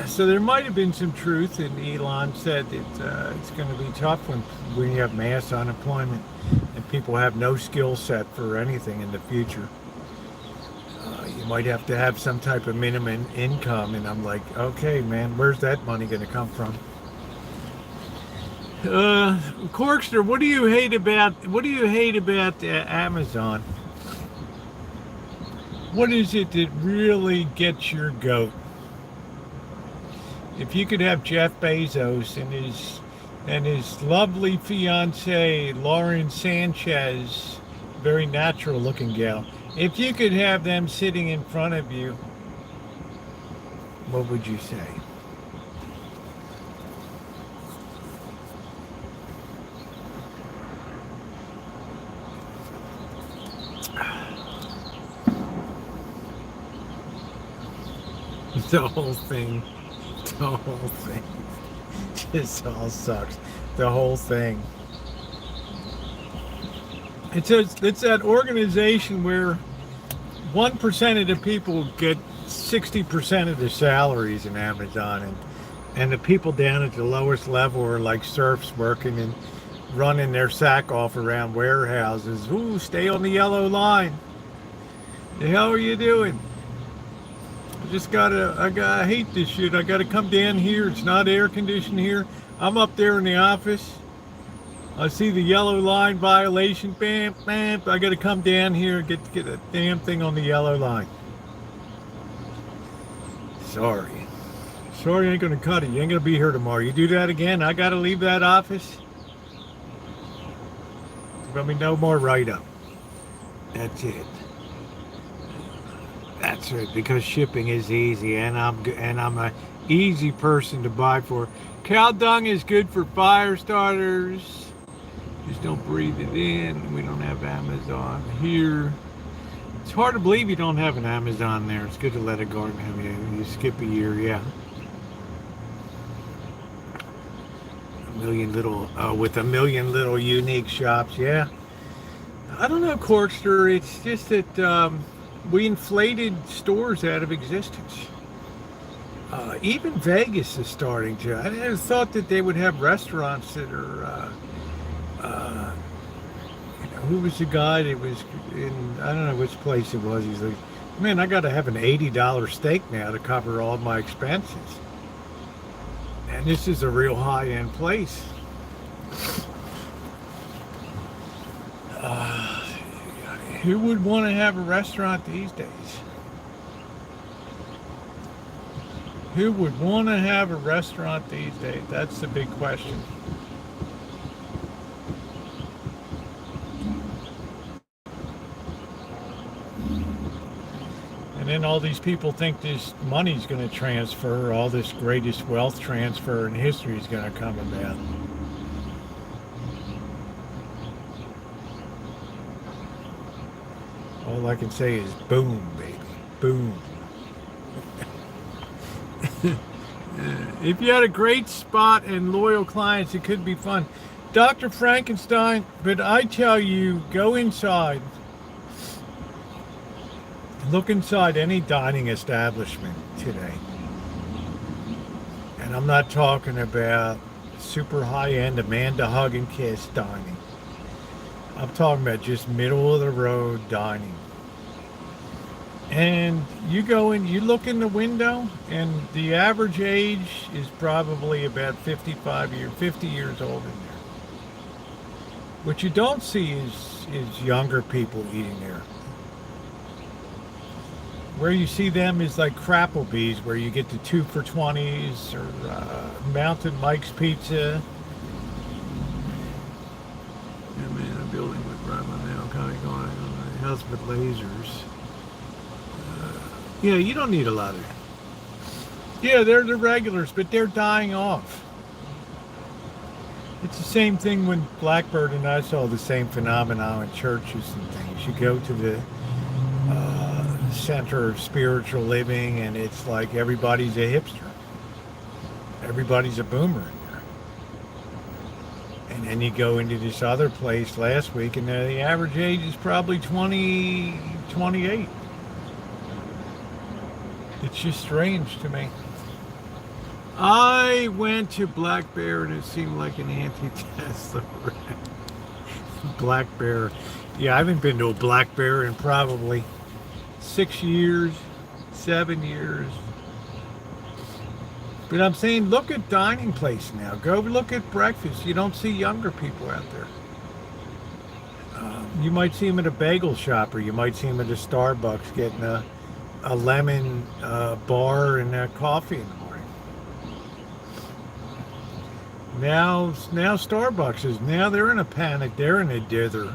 So there might have been some truth, and Elon said that it's going to be tough when you have mass unemployment and people have no skill set for anything in the future. You might have to have some type of minimum income, and I'm like, okay, man, where's that money going to come from? Corkster, what do you hate about Amazon? What is it that really gets your goat? If you could have Jeff Bezos and and his lovely fiancee, Lauren Sanchez, very natural looking gal. If you could have them sitting in front of you, what would you say? The whole thing just all sucks. The whole thing. It's that organization where 1% of the people get 60% of the salaries in Amazon, and the people down at the lowest level are like serfs working and running their sack off around warehouses. Ooh, stay on the yellow line. The hell are you doing? I hate this shit. I gotta come down here. It's not air conditioned here. I'm up there in the office. I see the yellow line violation. Bam, bam. I gotta come down here and get a damn thing on the yellow line. Sorry, I ain't gonna cut it. You ain't gonna be here tomorrow. You do that again, I gotta leave that office. There'll be no more write-up. That's it. That's it, because shipping is easy, and I'm a easy person to buy for. Cow dung is good for fire starters. Just don't breathe it in. We don't have Amazon here. It's hard to believe you don't have an Amazon there. It's good to let a garden have you skip a year, yeah. With a million little unique shops, yeah. I don't know, Corkster. It's just that we inflated stores out of existence. Even Vegas is starting to. I never thought that they would have restaurants that are. Who was the guy that was in? I don't know which place it was. He's like, man, I got to have an $80 steak now to cover all my expenses. And this is a real high-end place. Who would want to have a restaurant these days? Who would want to have a restaurant these days? That's the big question. And then all these people think this money's going to transfer, all this greatest wealth transfer in history is going to come about. All I can say is boom, baby, boom. If you had a great spot and loyal clients, it could be fun. Dr. Frankenstein, but I tell you, go inside. Look inside any dining establishment today. And I'm not talking about super high-end Amanda hug and kiss dining. I'm talking about just middle of the road dining. And you go in, you look in the window, and the average age is probably about 50 years old in there. What you don't see is younger people eating there. Where you see them is like Crapplebee's, where you get the 2 for $20s, or Mountain Mike's Pizza. Yeah, man, I'm building with right now, kind of going on the house with lasers. Yeah, you don't need a lot of. Yeah, they're the regulars, but they're dying off. It's the same thing when Blackbird and I saw the same phenomenon in churches and things. You go to the center of spiritual living, and it's like everybody's a hipster. Everybody's a boomer in there. And then you go into this other place last week, and the average age is probably 28. It's just strange to me. I went to Black Bear, and it seemed like an anti-Tesla. Black Bear. Yeah, I haven't been to a Black Bear in probably 6 years, 7 years. But I'm saying, look at dining place now. Go look at breakfast. You don't see younger people out there. You might see them at a bagel shop, or you might see them at a Starbucks getting a lemon bar and a coffee in the morning. Now Starbucks is, now they're in a panic. They're in a dither.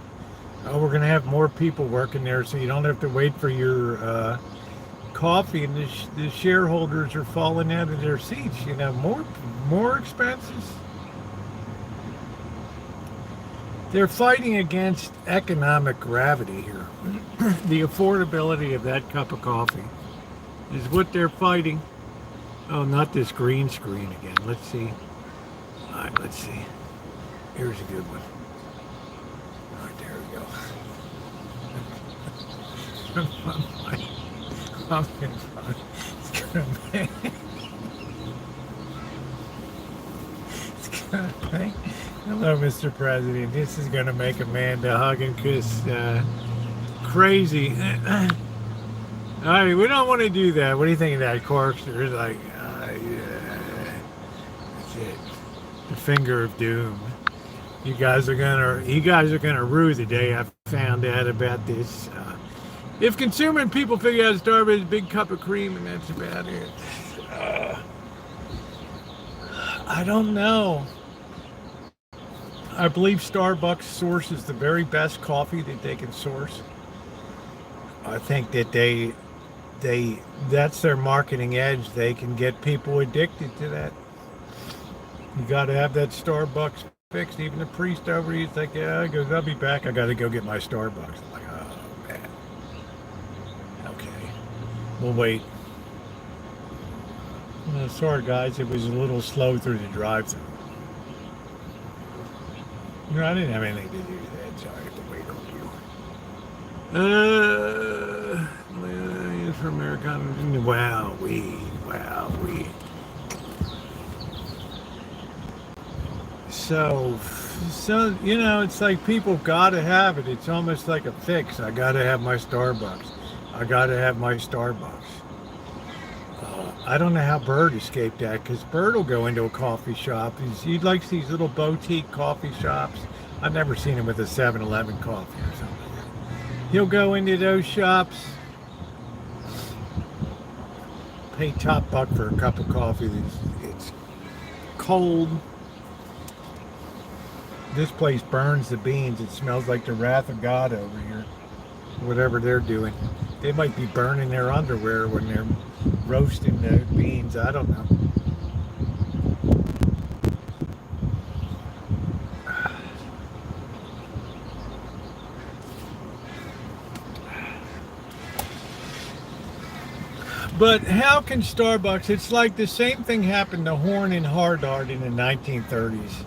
Oh, we're going to have more people working there so you don't have to wait for your coffee, and the shareholders are falling out of their seats. You know, more expenses. They're fighting against economic gravity here. The affordability of that cup of coffee is what they're fighting. Oh, not this green screen again. Let's see. All right, let's see. Here's a good one. All right, there we go. It's gonna make. Hello, Mr. President. This is gonna make Amanda hug and kiss crazy. All right, we don't want to do that. What do you think of that, Corkster? Like, yeah, that's it. The finger of doom. You guys are gonna rue the day I found out about this. If consuming people figure out Starbucks is a big cup of cream and that's about it. I don't know. I believe Starbucks sources the very best coffee that they can source. I think that that's their marketing edge. They can get people addicted to that. You got to have that Starbucks fixed. Even the priest over here, he's like, yeah, I goes, I'll be back. I got to go get my Starbucks. I'm like, oh, man. Okay. We'll wait. Sorry, guys. It was a little slow through the drive-thru. No, I didn't have anything to do with that. Sorry, I have to wait on you. For Americana. Wow, we. So, you know, it's like people got to have it. It's almost like a fix. I got to have my Starbucks. I don't know how Bird escaped that, because Bird will go into a coffee shop. He likes these little boutique coffee shops. I've never seen him with a 7-Eleven coffee or something. He'll go into those shops, pay top buck for a cup of coffee. It's cold. This place burns the beans. It smells like the wrath of God over here. Whatever they're doing. They might be burning their underwear when they're roasting the beans. I don't know. But how can Starbucks, it's like the same thing happened to Horn and Hardart in the 1930s.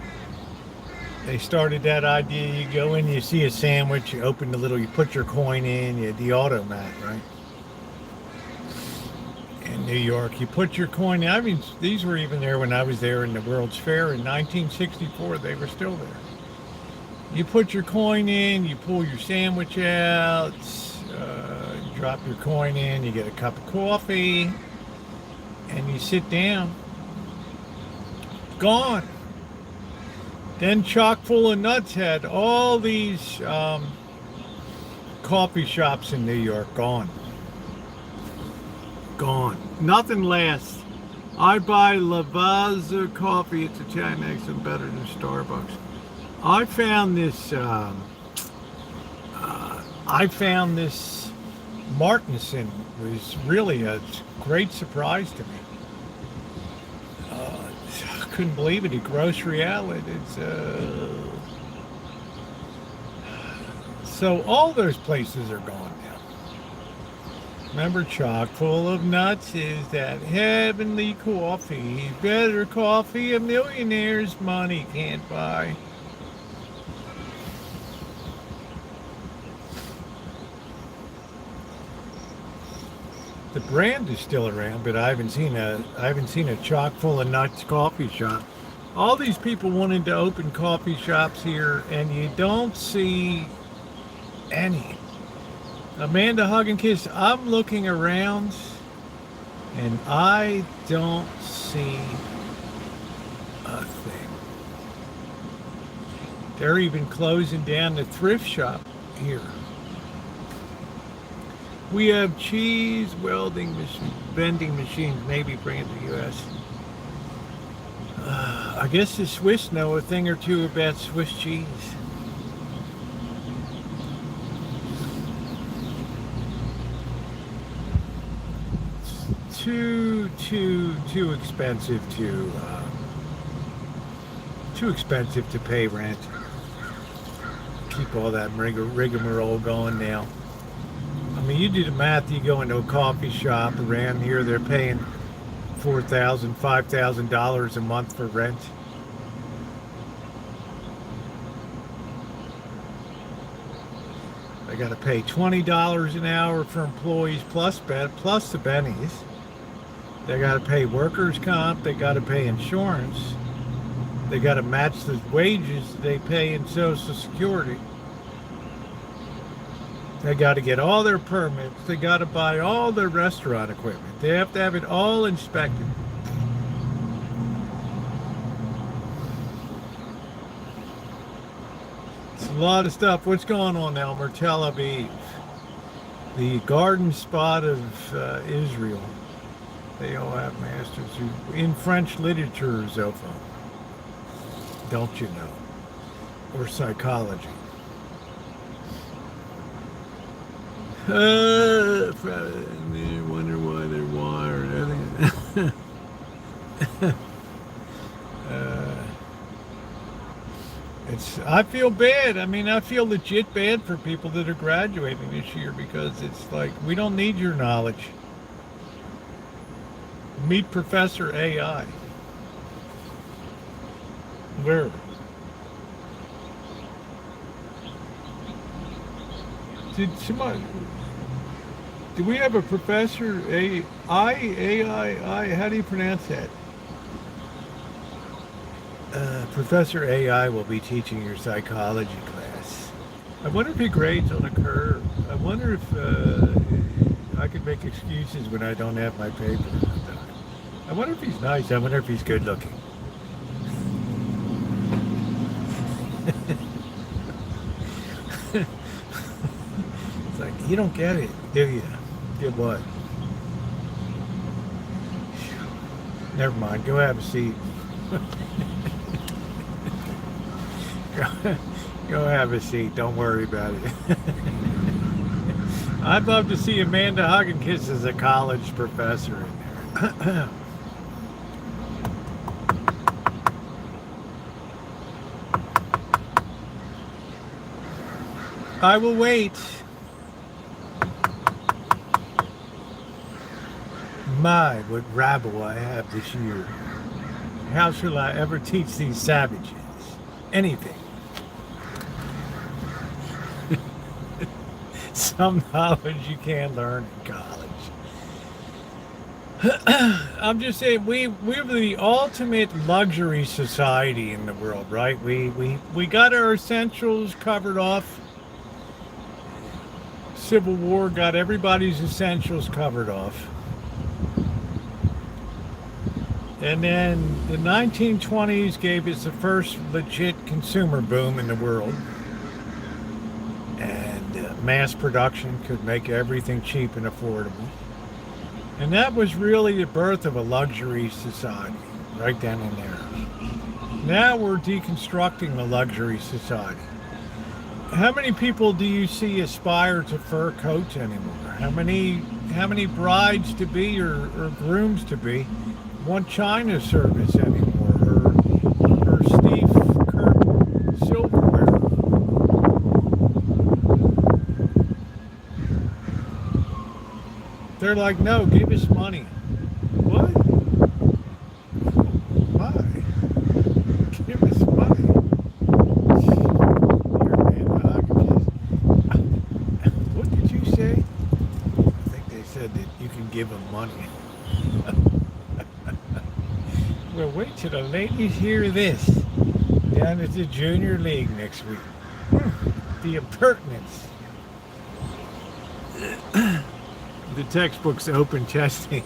They started that idea, you go in, you see a sandwich, you open the little, you put your coin in, the automat, right? In New York, you put your coin in. I mean, these were even there when I was there in the World's Fair in 1964, they were still there. You put your coin in, you pull your sandwich out, you drop your coin in, you get a cup of coffee, and you sit down. Gone. Then Chock full of Nuts had all these coffee shops in New York. Gone. Nothing lasts. I buy Lavazza coffee. It's Italian accent, better than Starbucks. I found this Martinson was really a great surprise to me. Couldn't believe it. A grocery outlet. So all those places are gone now. Remember, Chock full of Nuts is that heavenly coffee, better coffee a millionaire's money can't buy. The brand is still around, but I haven't seen a Chock full of Nuts coffee shop. All these people wanted to open coffee shops here, and you don't see any. Amanda Hug and Kiss, I'm looking around, and I don't see a thing. They're even closing down the thrift shop here. We have cheese vending machines, maybe bring it to the U.S. I guess the Swiss know a thing or two about Swiss cheese. Too expensive to pay rent. Keep all that rigmarole going now. I mean, you do the math. You go into a coffee shop around here, they're paying $4,000, $5,000 a month for rent. They got to pay $20 an hour for employees plus the bennies. They got to pay workers' comp. They got to pay insurance. They got to match the wages they pay in Social Security. They got to get all their permits. They got to buy all their restaurant equipment. They have to have it all inspected. It's a lot of stuff. What's going on, Elmer? Tel Aviv, the garden spot of Israel. They all have masters in French literature, Zofa. Don't you know? Or psychology. I wonder why they're wired. I feel bad. I mean, I feel legit bad for people that are graduating this year because it's like, we don't need your knowledge. Meet Professor AI. Where? Did we have a Professor AI? How do you pronounce that? Professor AI will be teaching your psychology class. I wonder if he grades on a curve. I wonder if I could make excuses when I don't have my paper. I wonder if he's nice. I wonder if he's good looking. It's like, you don't get it, do you? Get what? Never mind. Go have a seat. Go have a seat. Don't worry about it. I'd love to see Amanda Hugginkiss as a college professor in there. I will wait. My, what rabble I have this year. How shall I ever teach these savages anything? Some knowledge you can't learn in college. I'm just saying, we're the ultimate luxury society in the world, right? We got our essentials covered off. Civil War got everybody's essentials covered off. And then the 1920s gave us the first legit consumer boom in the world. And mass production could make everything cheap and affordable. And that was really the birth of a luxury society, right then and there. Now we're deconstructing the luxury society. How many people do you see aspire to fur coats anymore? How many brides-to-be or grooms to be want China service anymore, or Steve Kerr silverware? They're like, no, give us money. What? Why? Give us money. What did you say? I think they said that you can give them money. Well, wait till the ladies hear this down at the junior league next week. The impertinence. The textbook's open testing.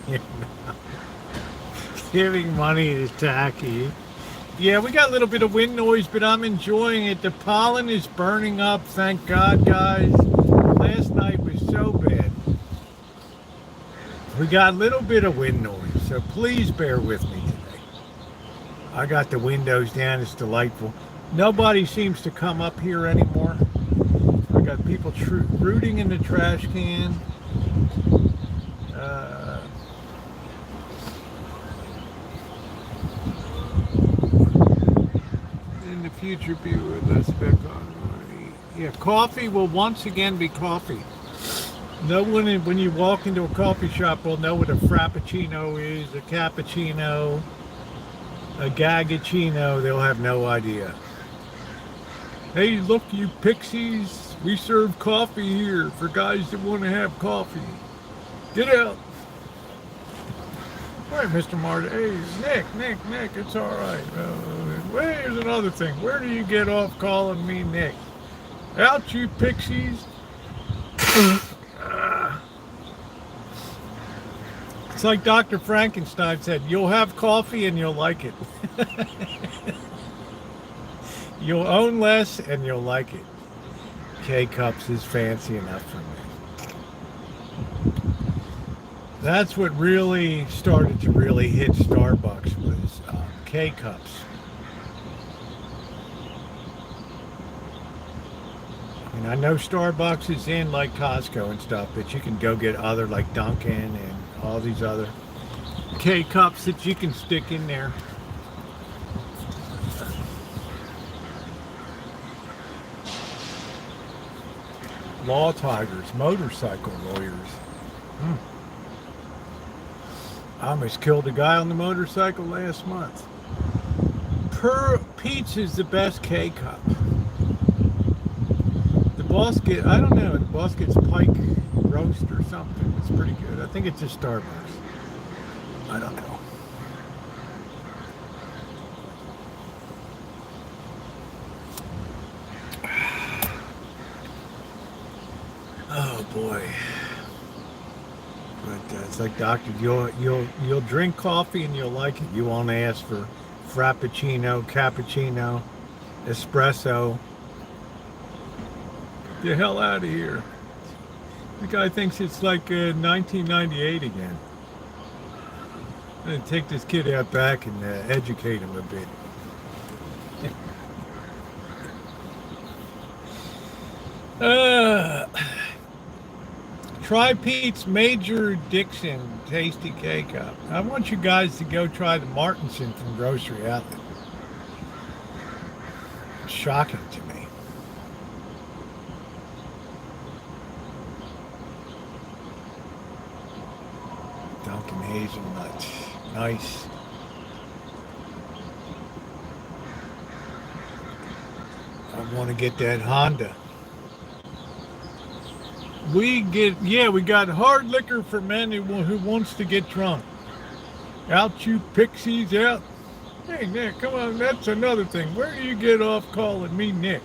Giving money is tacky. Yeah, we got a little bit of wind noise, but I'm enjoying it. The pollen is burning up, thank God, guys. Last night was so bad. We got a little bit of wind noise, so please bear with me today. I got the windows down. It's delightful. Nobody seems to come up here anymore. I got people rooting in the trash can. In the future, be with us back on. Yeah, coffee will once again be coffee. No one, when you walk into a coffee shop, will know what a frappuccino is, a cappuccino, a gagachino. They'll have no idea. Hey, look, you pixies, we serve coffee here for guys that want to have coffee. Get out. All right, Mr. Martin. Hey, Nick, it's all right. Here's another thing. Where do you get off calling me Nick? Out, you pixies. It's like Dr. Frankenstein said, you'll have coffee and you'll like it. You'll own less and you'll like it. K-Cups is fancy enough for me. That's what really started to really hit Starbucks was K-Cups. And I know Starbucks is in like Costco and stuff, but you can go get other like Dunkin' and all these other K-Cups that you can stick in there. Law tigers, motorcycle lawyers. I almost killed a guy on the motorcycle last month. Pete's is the best K-Cup. The boss I don't know, the boss gets Pike roast or something. It's pretty good. I think it's just Starbucks. I don't know. Oh boy. But it's like, doctor, you'll drink coffee and you'll like it. You won't ask for frappuccino, cappuccino, espresso. Get the hell out of here. The guy thinks it's like 1998 again. I'm gonna take this kid out back and educate him a bit. Try Pete's Major Dixon Tasty K-Cup. I want you guys to go try the Martinson from Grocery Outlet. It's shocking to me. Dunkin' hazelnut. Nice. I want to get that Honda. We got hard liquor for men who wants to get drunk. Out, you pixies, out. Hey, Nick, come on, that's another thing. Where do you get off calling me Nick?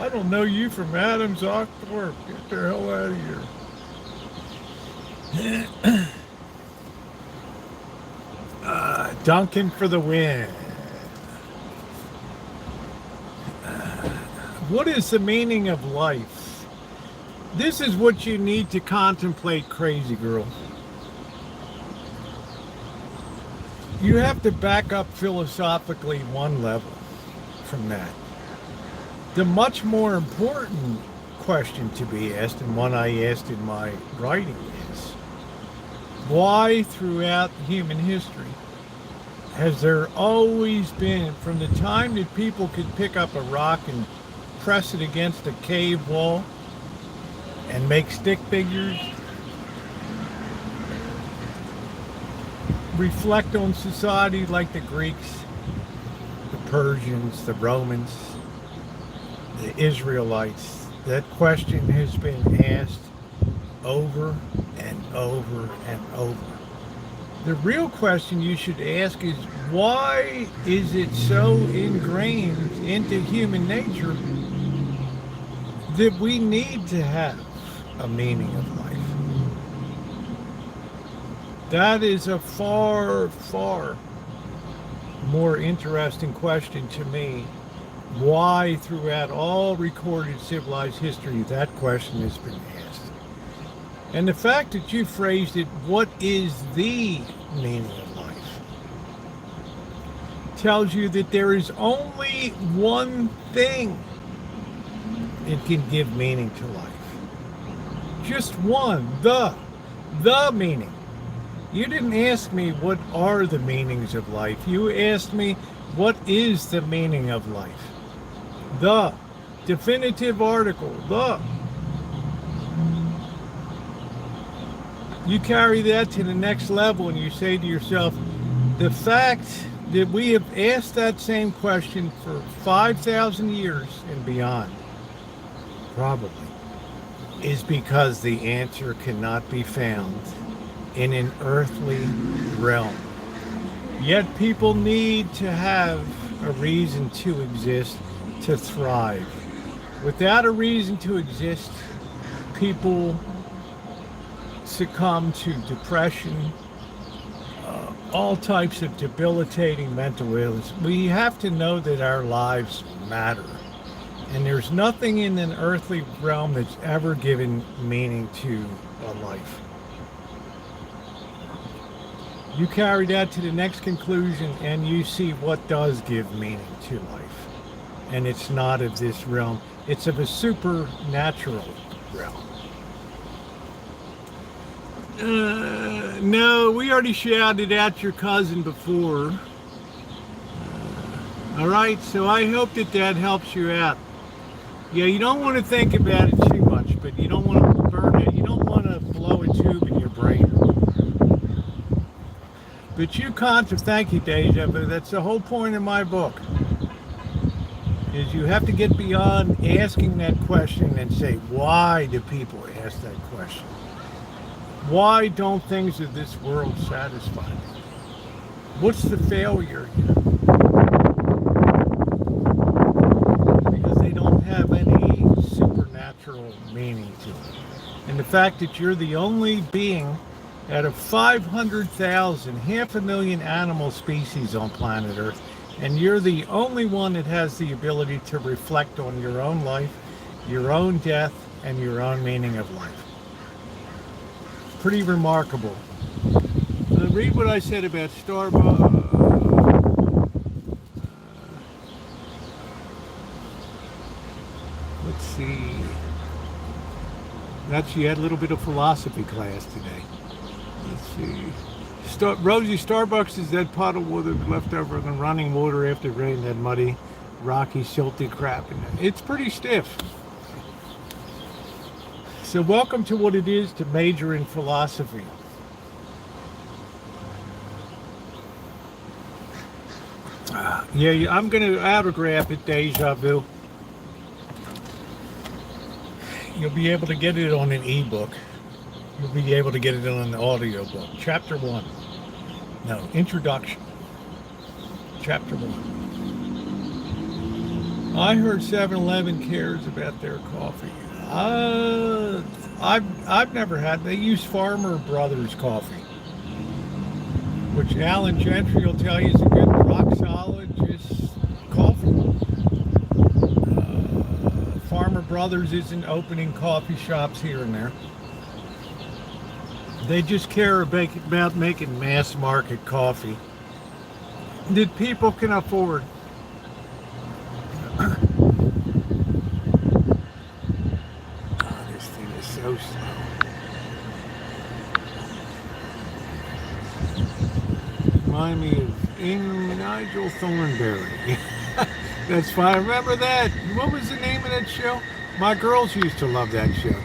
I don't know you from Adam's off to work. Get the hell out of here. Duncan for the win. What is the meaning of life? This is what you need to contemplate, crazy girl. You have to back up philosophically one level from that. The much more important question to be asked, and one I asked in my writing, is why throughout human history has there always been, from the time that people could pick up a rock and press it against a cave wall and make stick figures, reflect on society like the Greeks, the Persians, the Romans, the Israelites, that question has been asked over and over and over. The real question you should ask is, why is it so ingrained into human nature that we need to have a meaning of life? That is a far, far more interesting question to me. Why throughout all recorded civilized history that question has been asked. And the fact that you phrased it, what is the meaning of life? tells you that there is only one thing it can give meaning to life. Just one, the meaning. You didn't ask me what are the meanings of life. You asked me what is the meaning of life. The definitive article, the. You carry that to the next level and you say to yourself, the fact that we have asked that same question for 5,000 years and beyond, probably, is because the answer cannot be found in an earthly realm. Yet people need to have a reason to exist, to thrive. Without a reason to exist, people succumb to depression, all types of debilitating mental illness. We have to know that our lives matter. And there's nothing in an earthly realm that's ever given meaning to a life. You carry that to the next conclusion and you see what does give meaning to life. And it's not of this realm. It's of a supernatural realm. No, we already shouted at your cousin before. All right, so I hope that helps you out. Yeah, you don't want to think about it too much, but you don't want to burn it. You don't want to blow a tube in your brain. But you thank you, Deja, but that's the whole point of my book. Is you have to get beyond asking that question and say, why do people ask that question? Why don't things of this world satisfy me? What's the failure here? Because they don't have any supernatural meaning to it. And the fact that you're the only being out of 500,000, 500,000 animal species on planet Earth, and you're the only one that has the ability to reflect on your own life, your own death, and your own meaning of life. Pretty remarkable. Read what I said about Starbucks. Let's see. Actually, had a little bit of philosophy class today. Let's see. Rosie, Starbucks is that pot of water left over in the running water after rain, that muddy, rocky, silty crap. It's pretty stiff. So welcome to what it is to major in philosophy. Yeah, I'm going to autograph it, Deja Vu. You'll be able to get it on an ebook. You'll be able to get it on an audio book. Chapter 1. No, introduction. Chapter 1. I heard 7-Eleven cares about their coffee. I've never had. They use Farmer Brothers coffee, which Alan Gentry will tell you is a good rock solid just coffee. Farmer Brothers isn't opening coffee shops here and there. They just care about making mass market coffee that people can afford. So slow. Remind me of Nigel Thornberry. That's fine. Remember that? What was the name of that show? My girls used to love that show.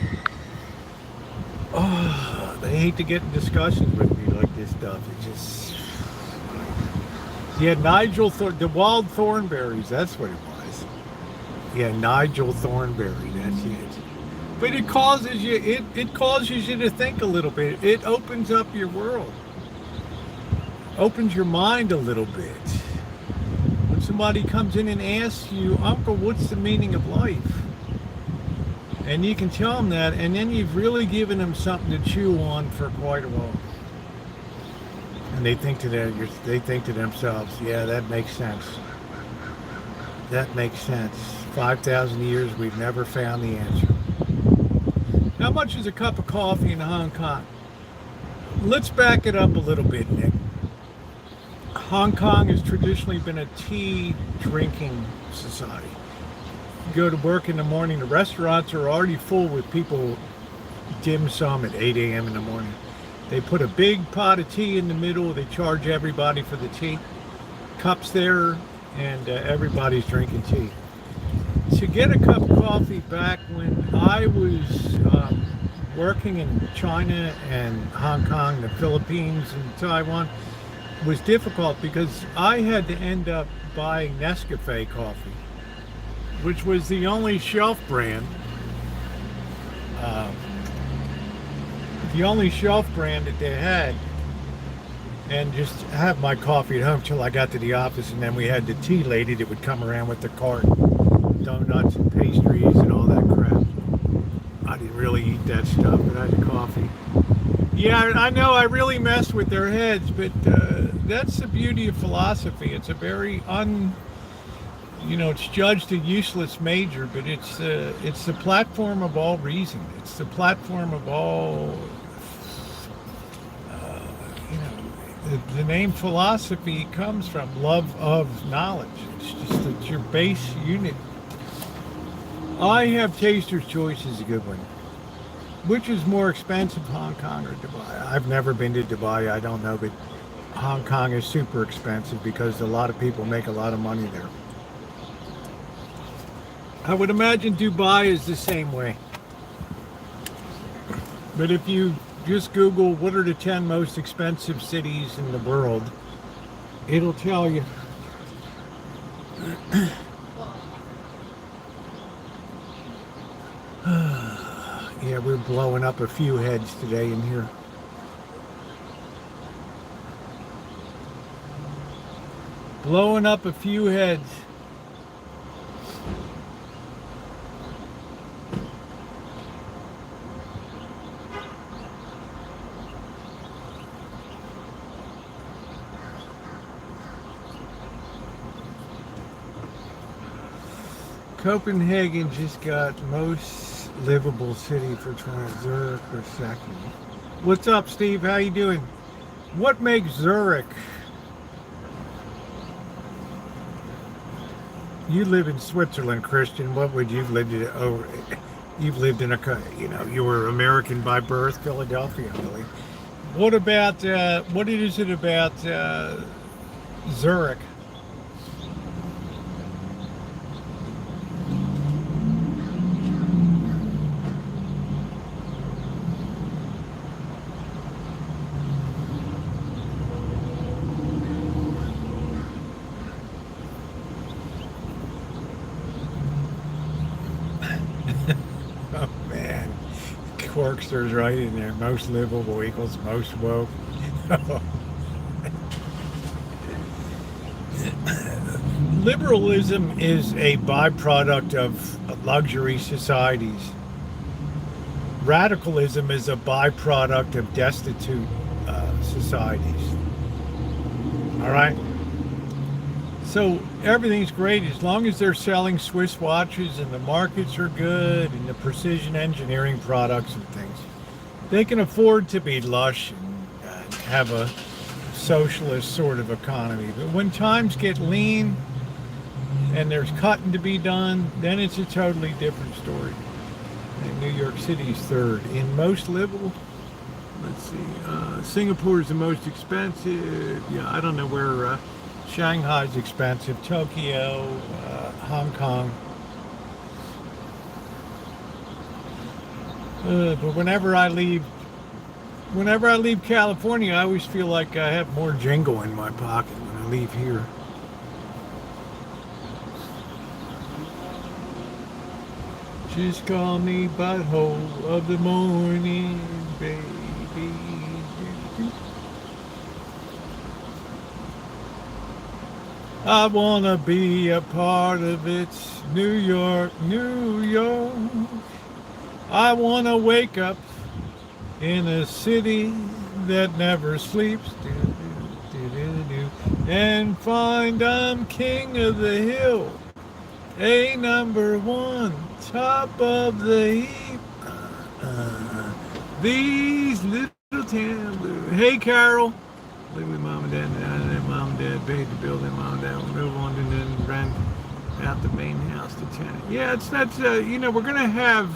Oh, they hate to get in discussions with me like this stuff. It just... Yeah, the Wild Thornberries, that's what it was. Yeah, Nigel Thornberry, that's it. But it causes you to think a little bit. It opens up your world. Opens your mind a little bit. When somebody comes in and asks you, Uncle, what's the meaning of life? And you can tell them that, and then you've really given them something to chew on for quite a while. And they think to themselves, yeah, that makes sense. That makes sense. 5,000 years, we've never found the answer. How much is a cup of coffee in Hong Kong? Let's back it up a little bit, Nick. Hong Kong has traditionally been a tea drinking society. You go to work in the morning, the restaurants are already full with people dim sum at 8 a.m. in the morning. They put a big pot of tea in the middle. They charge everybody for the tea. Cups there, and everybody's drinking tea. To get a cup of coffee back when I was working in China and Hong Kong, the Philippines, and Taiwan was difficult because I had to end up buying Nescafe coffee, which was the only shelf brand. The only shelf brand that they had, and just have my coffee at home till I got to the office, and then we had the tea lady that would come around with the cart, donuts and pastries and all that crap. I didn't really eat that stuff, but I had coffee. Yeah, I know I really messed with their heads, but that's the beauty of philosophy. It's a very it's judged a useless major, but it's the platform of all reason. It's the platform of all, the name philosophy comes from love of knowledge. It's just that your base unit. I have Taster's Choice is a good one. Which is more expensive, Hong Kong or Dubai? I've never been to Dubai, I don't know, but Hong Kong is super expensive because a lot of people make a lot of money there. I would imagine Dubai is the same way. But if you just Google what are the 10 most expensive cities in the world, it'll tell you. Yeah, we're blowing up a few heads today in here. Blowing up a few heads. Copenhagen just got most livable city for Zurich or second. What's up, Steve? How you doing? What makes Zurich? You live in Switzerland, Christian. What would you live in? Oh, you've lived in you were American by birth, Philadelphia, I believe. What about, what is it about Zurich? Quarkster's right in there. Most livable equals most woke. Liberalism is a byproduct of luxury societies. Radicalism is a byproduct of destitute societies. All right? So everything's great as long as they're selling Swiss watches and the markets are good and the precision engineering products and things. They can afford to be lush and have a socialist sort of economy. But when times get lean and there's cutting to be done, then it's a totally different story. And New York City's third. In most livable, let's see, Singapore's the most expensive. Yeah, I don't know where... Shanghai's expensive, Tokyo, Hong Kong. But whenever I leave California, I always feel like I have more jingle in my pocket when I leave here. Just call me butthole of the morning, baby. I wanna be a part of it, New York, New York. I wanna wake up in a city that never sleeps, and find I'm king of the hill, a number one, top of the heap. These little town blues. Hey, Carol. Live with mom and dad. Mom and paid the building loan down, move on, and then rent out the main house to tenant. Yeah, that's we're gonna have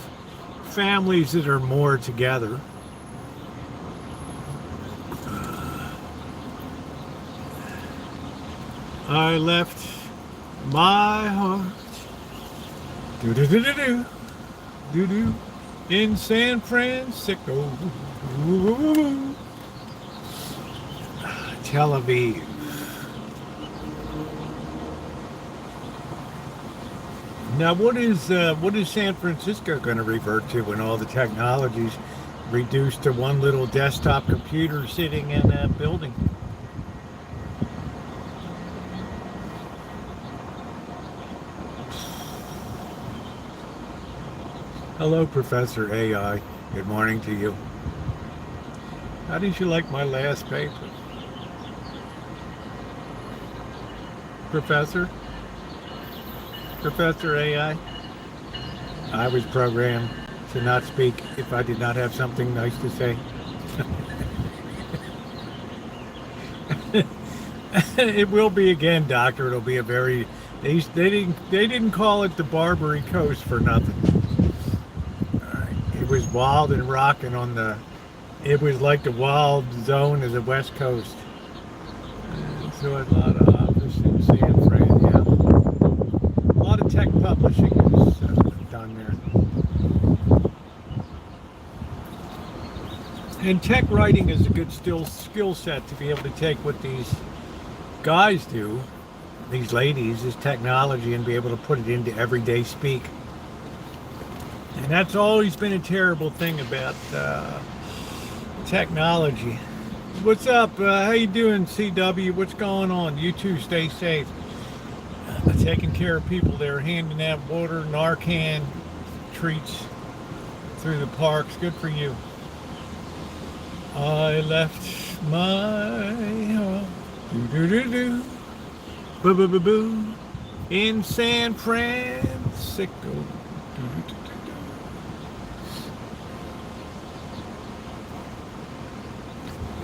families that are more together. I left my heart in San Francisco, Tel Aviv. Now, what is San Francisco going to revert to when all the technology's reduced to one little desktop computer sitting in a building? Hello, Professor AI. Good morning to you. How did you like my last paper? Professor AI? I was programmed to not speak if I did not have something nice to say. It will be again, Doctor. It'll be a very... They didn't call it the Barbary Coast for nothing. It was wild and rocking on the... It was like the wild zone of the West Coast. So a lot of office in San Fran, yeah. A lot of tech publishing is done there. And tech writing is a good skill set to be able to take what these guys do, these ladies, is technology, and be able to put it into everyday speak. And that's always been a terrible thing about technology. What's up? How you doing, CW? What's going on? You two stay safe. Taking care of people there, handing out water, Narcan, treats through the parks. Good for you. I left my home in San Francisco.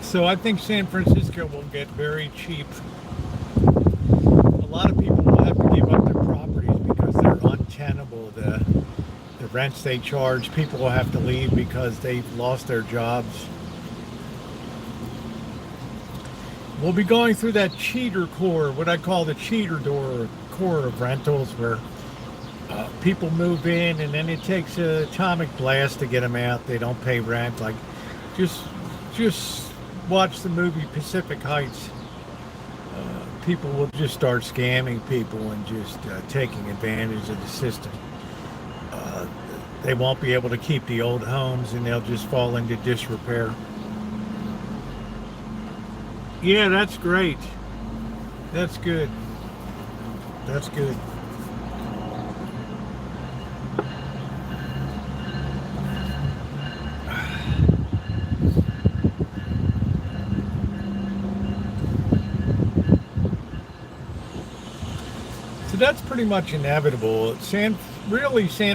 So I think San Francisco will get very cheap. A lot of people will have to give up their properties because they're untenable. The rents they charge, people will have to leave because they've lost their jobs. We'll be going through that cheater core, what I call the cheater core of rentals, where people move in and then it takes an atomic blast to get them out. They don't pay rent. Like, just watch the movie Pacific Heights. People will just start scamming people and just taking advantage of the system. They won't be able to keep the old homes and they'll just fall into disrepair. Yeah, that's great. That's good. That's good. So that's pretty much inevitable. San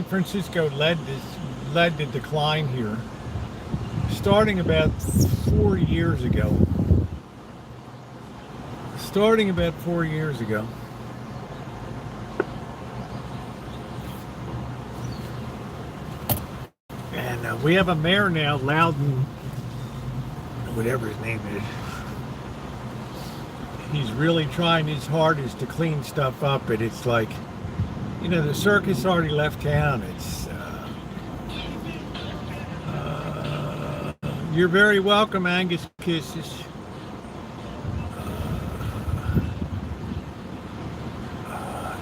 Francisco led the decline here, starting about 4 years ago. And we have a mayor now, Loudon, whatever his name is. He's really trying his hardest to clean stuff up, but it's like, the circus already left town. It's you're very welcome, Angus Kisses.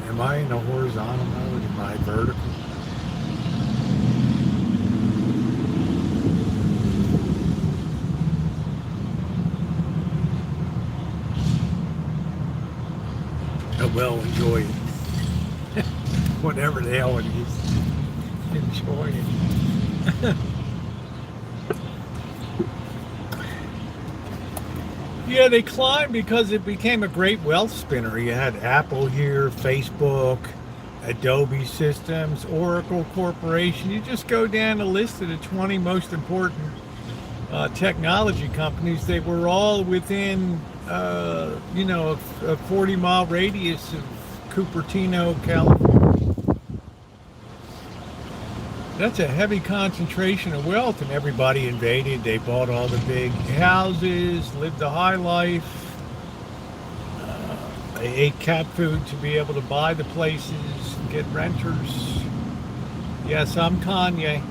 Am I in a horizontal mode? Am I vertical? Well, enjoy it. Whatever the hell it is. Enjoy it. Yeah, they climbed because it became a great wealth spinner. You had Apple here, Facebook, Adobe Systems, Oracle Corporation. You just go down the list of the 20 most important technology companies. They were all within you know, a 40-mile radius of Cupertino, California. That's a heavy concentration of wealth, and everybody invaded. They bought all the big houses, lived the high life. They ate cat food to be able to buy the places, get renters. Yes, I'm Kanye.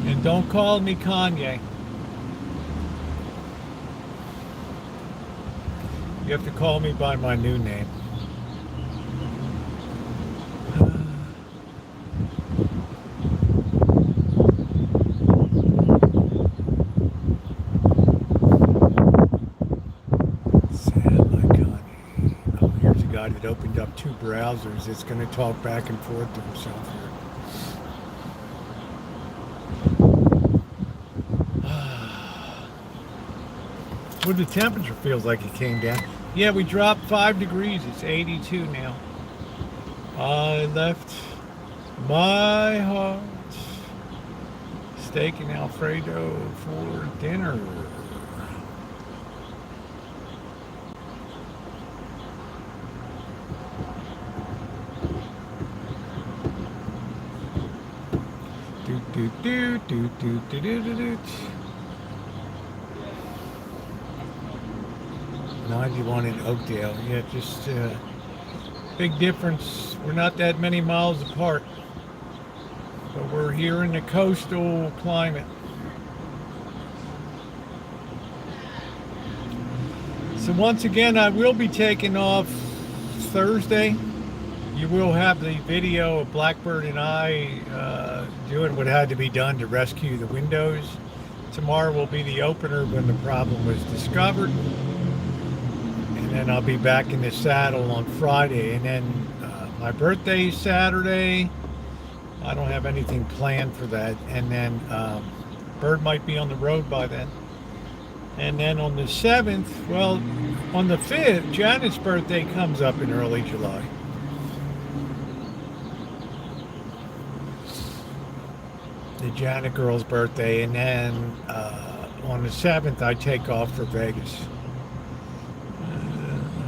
And don't call me Kanye. You have to call me by my new name. That opened up two browsers. It's going to talk back and forth to himself here. Well, the temperature feels like it came down. Yeah, we dropped 5 degrees. It's 82 now. I left my heart steak and Alfredo for dinner. Do. 91 in Oakdale. Yeah, just big difference. We're not that many miles apart, but we're here in the coastal climate. So once again, I will be taking off Thursday. You will have the video of Blackbird and I doing what had to be done to rescue the windows. Tomorrow will be the opener when the problem was discovered. And then I'll be back in the saddle on Friday. And then my birthday is Saturday. I don't have anything planned for that. And then Bird might be on the road by then. And then on the 7th, well, on the 5th, Janet's birthday comes up in early July. The Janet girl's birthday, and then on the 7th I take off for Vegas.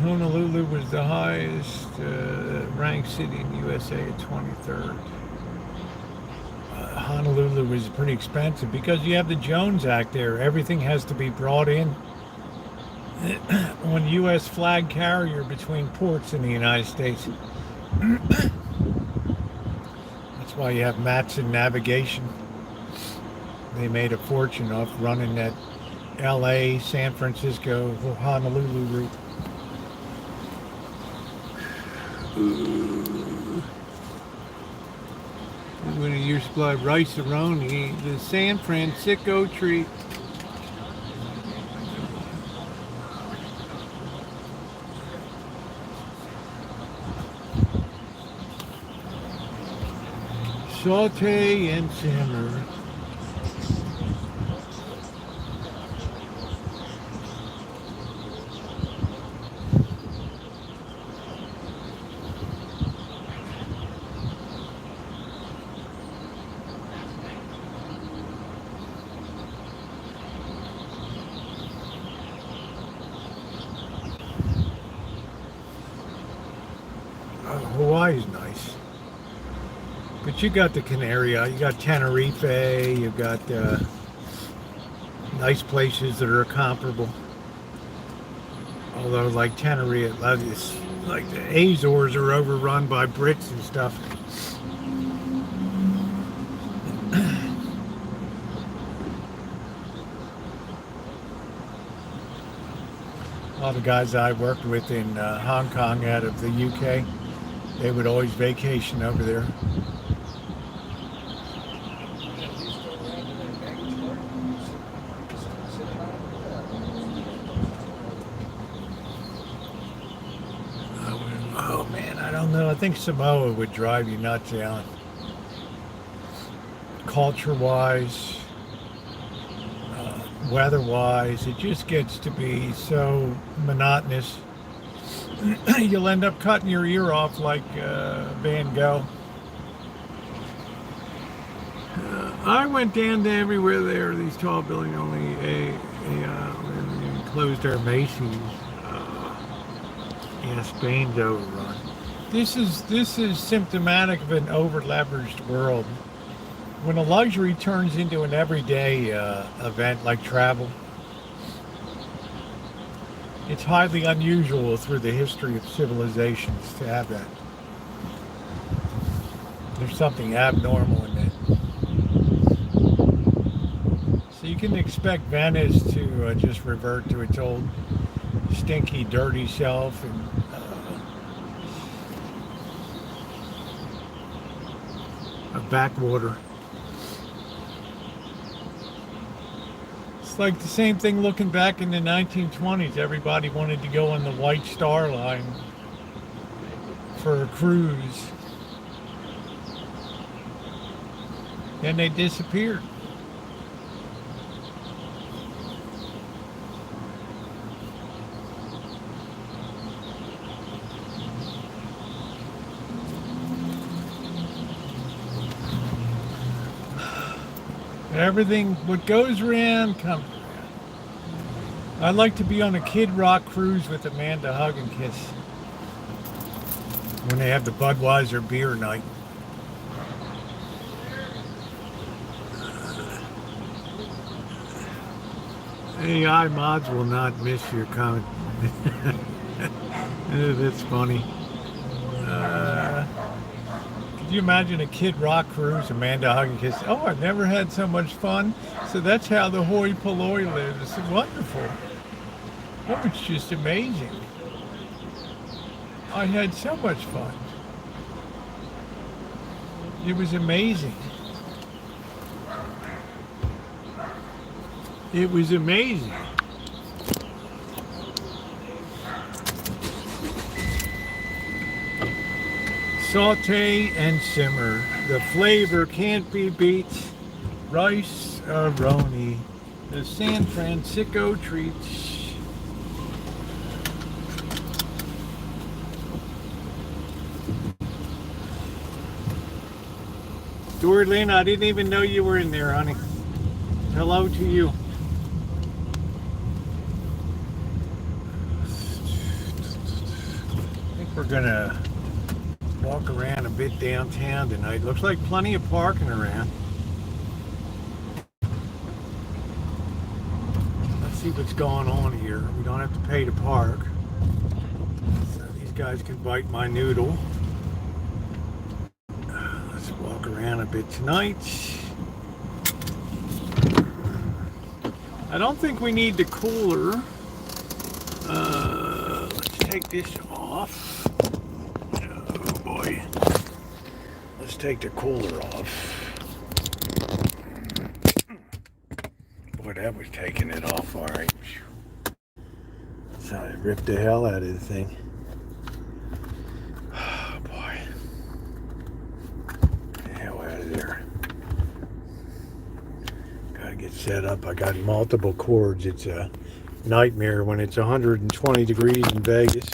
Honolulu was the highest ranked city in the USA at 23rd. Honolulu was pretty expensive because you have the Jones Act there. Everything has to be brought in on U.S. flag carrier between ports in the United States. That's why you have Matson Navigation. They made a fortune off running that L.A., San Francisco, Honolulu route. I'm going to use supply rice-a-roni, the San Francisco treat. Saute and simmer. Hawaii's nice, but you got the Canary, you got Tenerife, you got nice places that are comparable. Although, like Tenerife, like the Azores are overrun by Brits and stuff. A lot of guys I worked with in Hong Kong out of the UK, they would always vacation over there. Oh man, I don't know. I think Samoa would drive you nuts, Alan. Culture-wise, weather-wise, it just gets to be so monotonous. You'll end up cutting your ear off like Van Gogh. I went down to everywhere there. These tall buildings only a closed our Macy's. Yeah, Spain's overrun. This is symptomatic of an over-leveraged world. When a luxury turns into an everyday event like travel, it's highly unusual through the history of civilizations to have that. There's something abnormal in it. So you can expect Venice to just revert to its old stinky, dirty self and a backwater. It's like the same thing looking back in the 1920s. Everybody wanted to go on the White Star Line for a cruise. Then they disappeared. Everything, what goes around, comes around. I'd like to be on a Kid Rock cruise with Amanda Hug and Kiss when they have the Budweiser beer night. AI mods will not miss your comment. That's funny. Could you imagine a Kid Rock cruise, Amanda Hug and Kiss? Oh, I've never had so much fun. So that's how the hoi polloi lives. It's wonderful. Oh, it's just amazing. I had so much fun. It was amazing. It was amazing. Saute and simmer. The flavor can't be beat. Rice-A-Roni. The San Francisco treats. Dorlin, I didn't even know you were in there, honey. Hello to you. I think we're gonna walk around a bit downtown tonight. Looks like plenty of parking around. Let's see what's going on here. We don't have to pay to park. So these guys can bite my noodle. Let's walk around a bit tonight. I don't think we need the cooler. Let's take this off. Let's take the cooler off. Boy, that was taking it off, all right. So I ripped the hell out of the thing. Oh, boy. Get the hell out of there. Gotta get set up. I got multiple cords. It's a nightmare when it's 120 degrees in Vegas.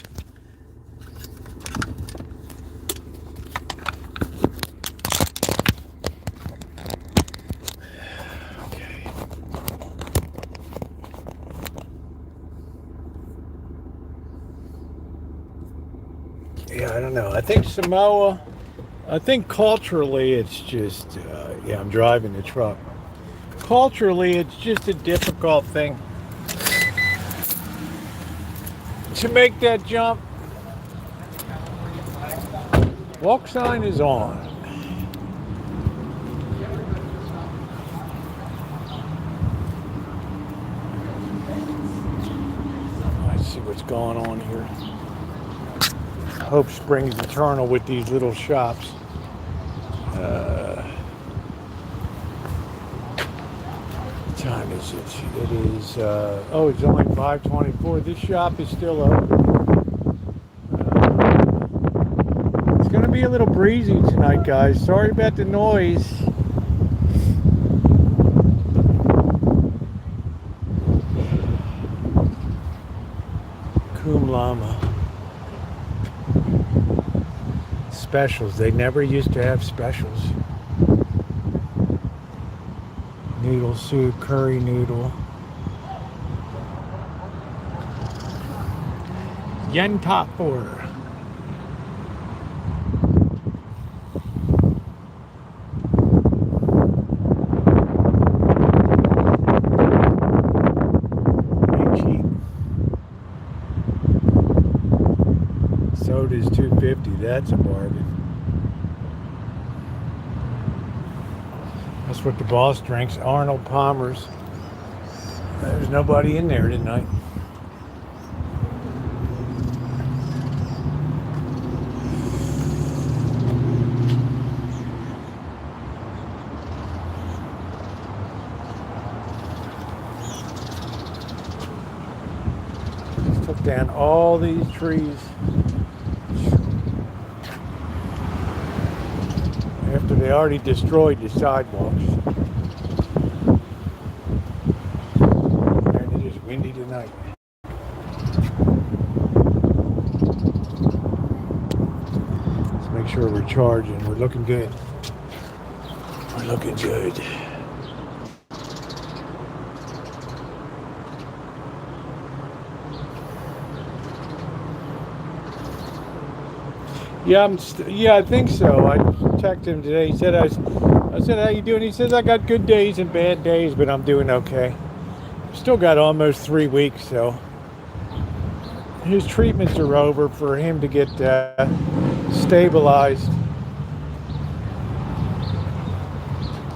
Yeah, I don't know. I think Samoa, I think culturally it's just, yeah, I'm driving the truck. Culturally, it's just a difficult thing to make that jump. Walk sign is on. Let's see what's going on here. Hope springs eternal with these little shops. What time is it? It is, oh, it's only 5:24. This shop is still open. It's going to be a little breezy tonight, guys. Sorry about the noise. Kum Lama. Specials. They never used to have specials. Noodle soup, curry noodle. Yen top 4. Soda's $2.50. That's a bargain. That's what the boss drinks. Arnold Palmer's. There's nobody in there tonight. Just took down all these trees. After they already destroyed the sidewalks. And it is windy tonight. Let's make sure we're charging. We're looking good. We're looking good. Yeah, I think so. I texted him today. He said, I said, how you doing? He says, I got good days and bad days, but I'm doing okay. Still got almost 3 weeks, so his treatments are over for him to get stabilized.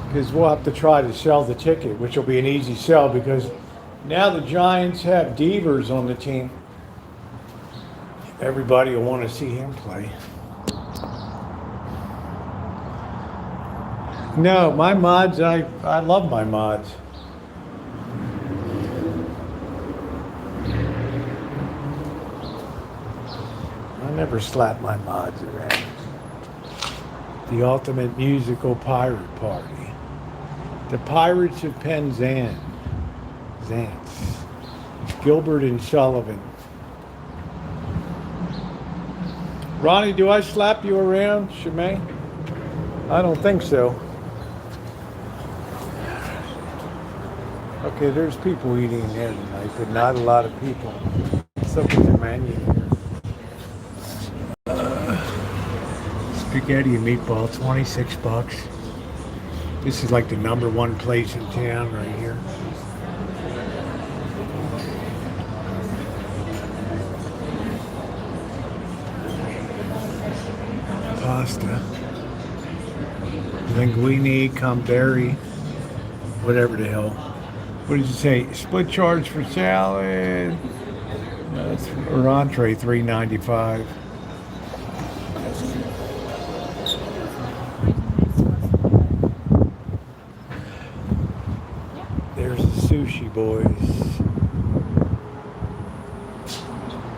Because we'll have to try to sell the ticket, which will be an easy sell because now the Giants have Devers on the team. Everybody will want to see him play. No, my mods, I love my mods. I never slap my mods around. The ultimate musical pirate party. The Pirates of Penzance. Gilbert and Sullivan. Ronnie, do I slap you around, Shemay? I don't think so. Okay, there's people eating there tonight, but not a lot of people. Let's look at the menu here. Spaghetti and meatball, $26. This is like the #1 place in town right here. Pasta. Linguine, Camberi, whatever the hell. What did you say? Split charge for salad. That's or entree, $3.95. There's the sushi, boys.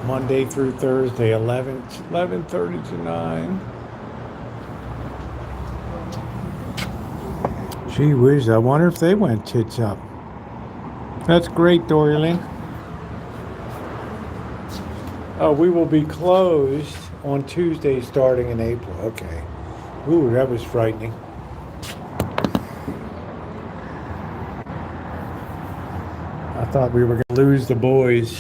Monday through Thursday, 11:30 to 9. Gee whiz, I wonder if they went tits up. That's great, Doreen. Oh, we will be closed on Tuesday starting in April. Okay. Ooh, that was frightening. I thought we were going to lose the boys.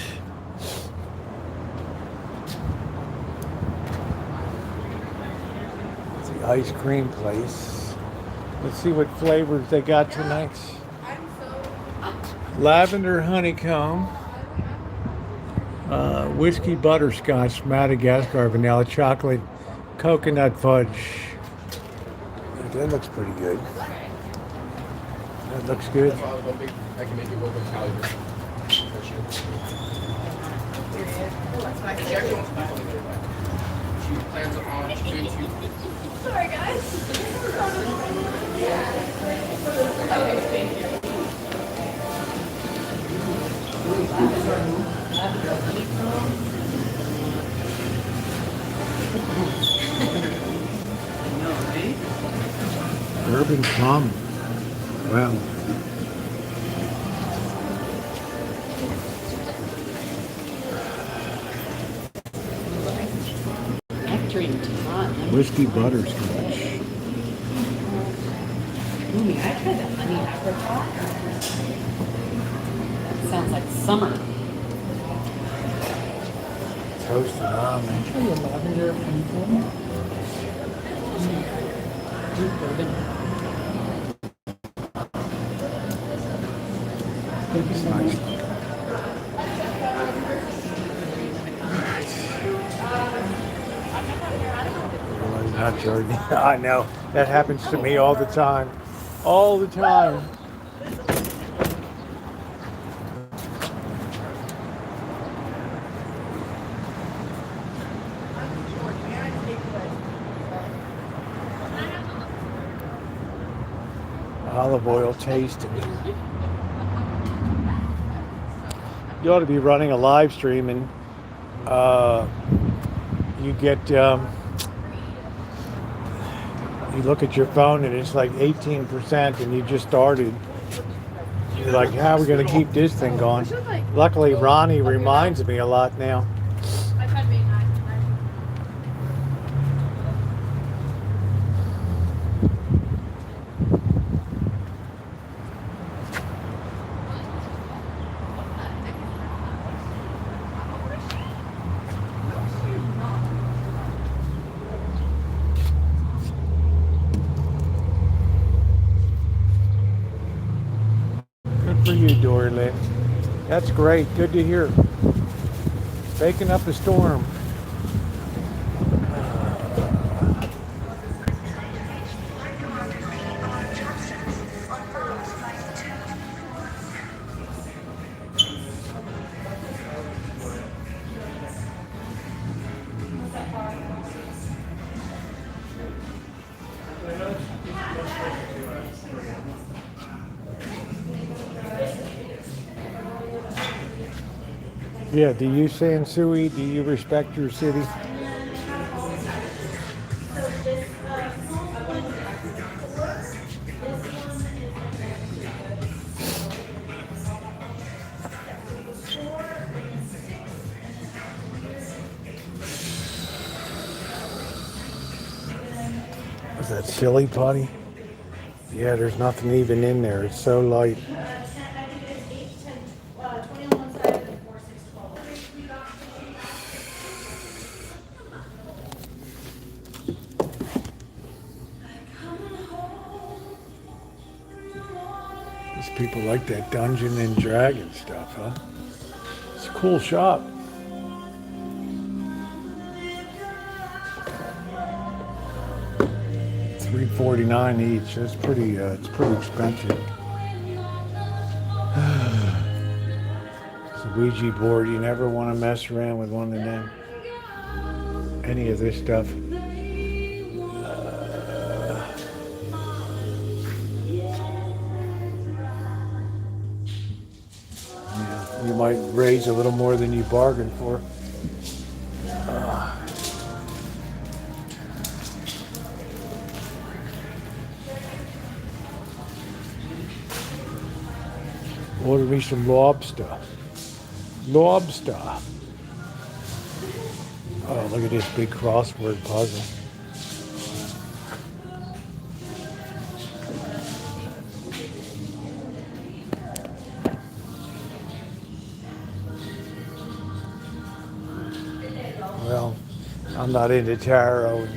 It's the ice cream place. Let's see what flavors they got tonight. Lavender honeycomb, whiskey butterscotch, Madagascar vanilla chocolate, coconut fudge. That looks pretty good. That looks good. I can make you welcome calendar. She plans on YouTube. Sorry, guys. Okay, thank you. Urban plum. Wow. Whiskey butterscotch. Ooh, I tried the honey apricot. That sounds like summer. toasted almond. Show you lavender honeycomb. Thank you so much. Not Jordan. I know. That happens to me all the time. All the time. Olive oil tasting. You ought to be running a live stream and you get you look at your phone and it's like 18% and you just started. You're like, how are we going to keep this thing going? Luckily, Ronnie reminds me a lot now. For you, Dory Lynn. That's great. Good to hear. Baking up a storm. Yeah, do you, Sansui, do you respect your city? Is that silly putty? Yeah, there's nothing even in there. It's so light. People like that Dungeon and Dragon stuff, huh? It's a cool shop. $3.49 each. That's pretty. It's pretty expensive. It's a Ouija board. You never want to mess around with one of them. Any of this stuff. You might raise a little more than you bargained for. Order me some lobster. Lobster. Oh, look at this big crossword puzzle. Well, I'm not into tarot.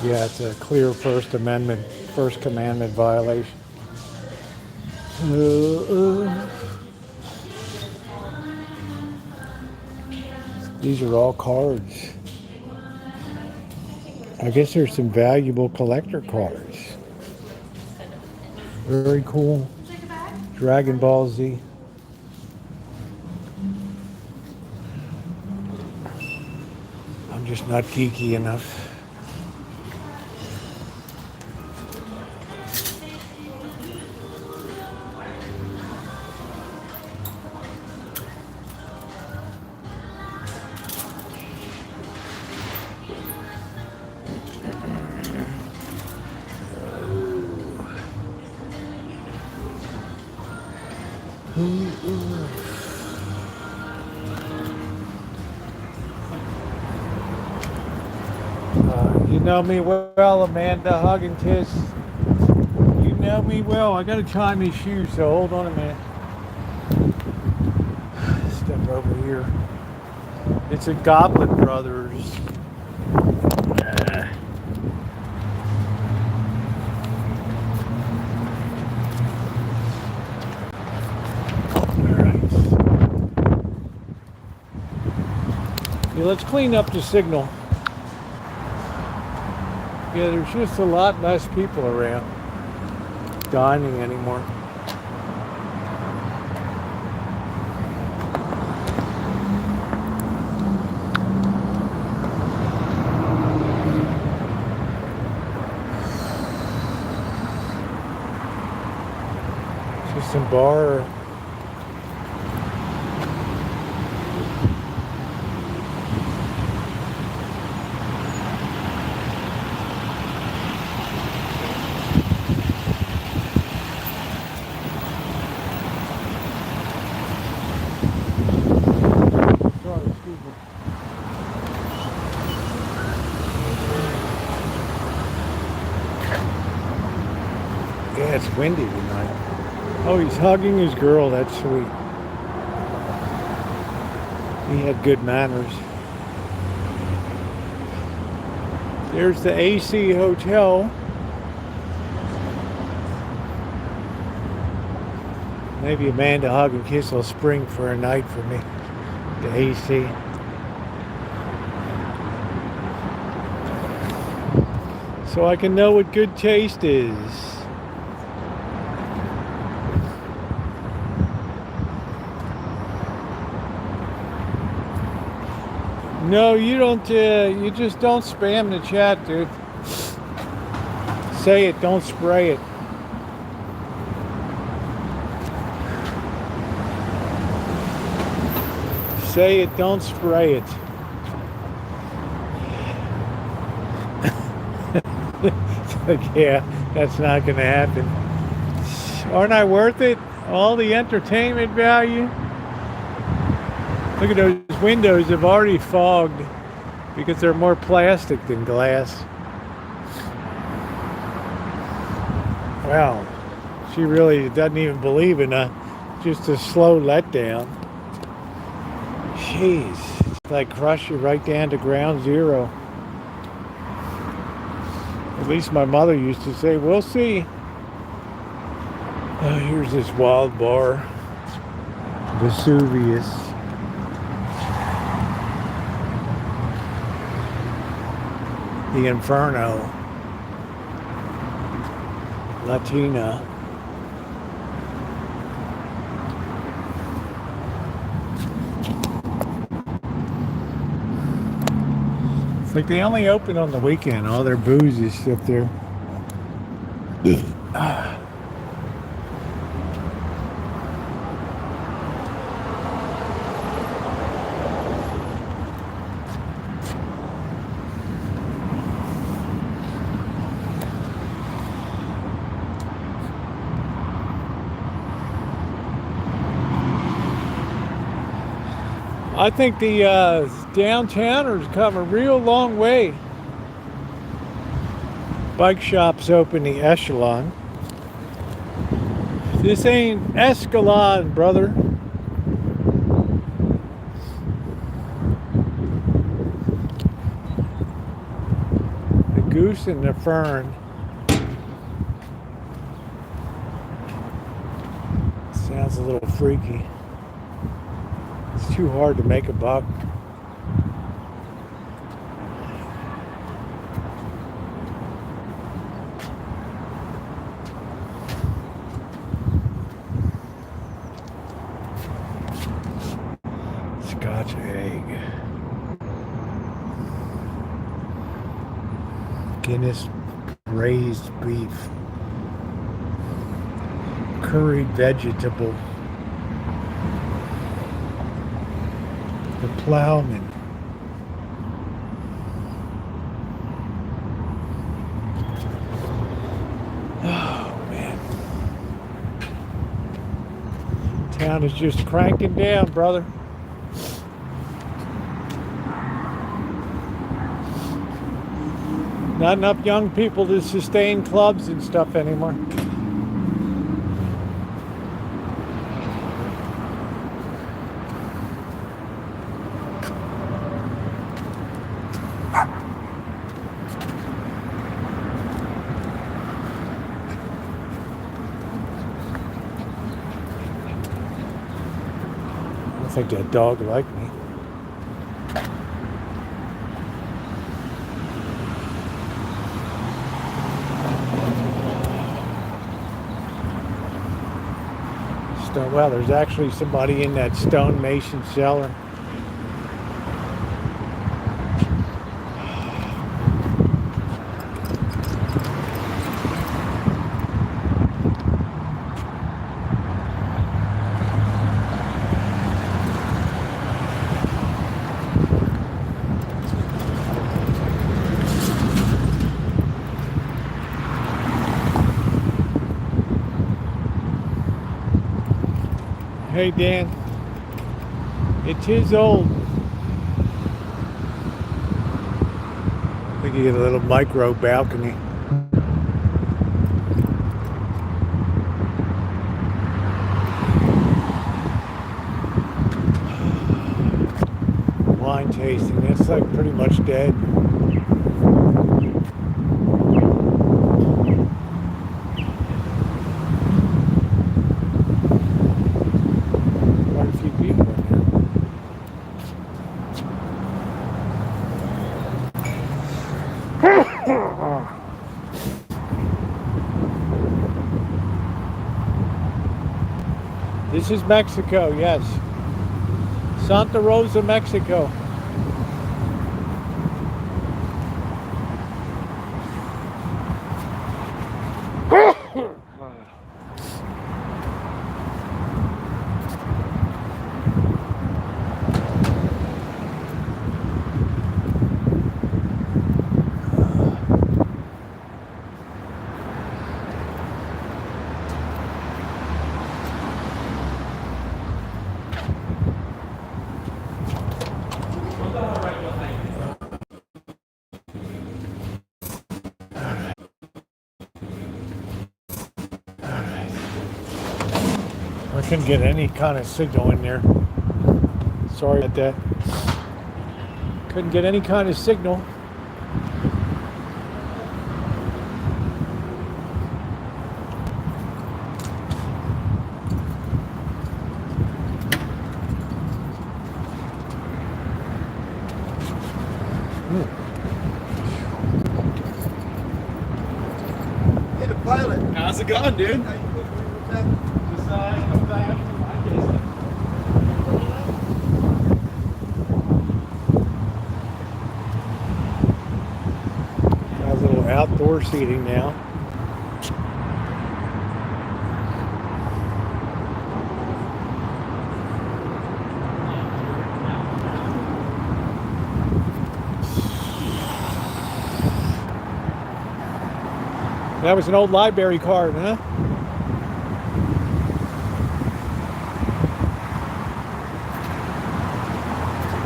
Yeah, it's a clear First Commandment violation. These are all cards. I guess there's some valuable collector cards. Very cool. Dragon Ball Z. I'm just not geeky enough. You know me well, Amanda Hug and Kiss. You know me well. I gotta tie my shoes, so hold on a minute. Step over here. It's a Goblet Brothers. Alright. Yeah, let's clean up the signal. Yeah, there's just a lot less people around dining anymore. Just some bar. Yeah, it's windy tonight. Oh, he's hugging his girl. That's sweet. He had good manners. There's the AC Hotel. Maybe Amanda Hug and Kiss will spring for a night for me. The AC. So I can know what good taste is. No, you don't, you just don't spam the chat, dude. Say it, don't spray it. Say it, don't spray it. Yeah, that's not going to happen. Aren't I worth it? All the entertainment value? Look at those windows have already fogged because they're more plastic than glass. Wow, she really doesn't even believe in just a slow letdown. Jeez, it's like crush you right down to ground zero. At least my mother used to say, we'll see. Oh, here's this wild bar. Vesuvius. The Inferno. Latina. It's like they only open on the weekend. All their booze is up there. I think the downtowners come a real long way. Bike shops open the Echelon. This ain't Escalon, brother. The Goose and the Fern. Sounds a little freaky. It's too hard to make a buck. Scotch egg. Guinness raised beef. Curried vegetable. The Plowman. Oh, man. Town is just cranking down, brother. Not enough young people to sustain clubs and stuff anymore. think that dog liked me. Well, there's actually somebody in that stonemason cellar. Hey Dan, it is old. We can get a little micro balcony. Wine tasting, that's like pretty much dead. This is Mexico, yes. Santa Rosa, Mexico. I couldn't get any kind of signal in there. Sorry about that. Couldn't get any kind of signal. Hey, the pilot. How's it going, dude? Has a little outdoor seating now. That was an old library card, huh?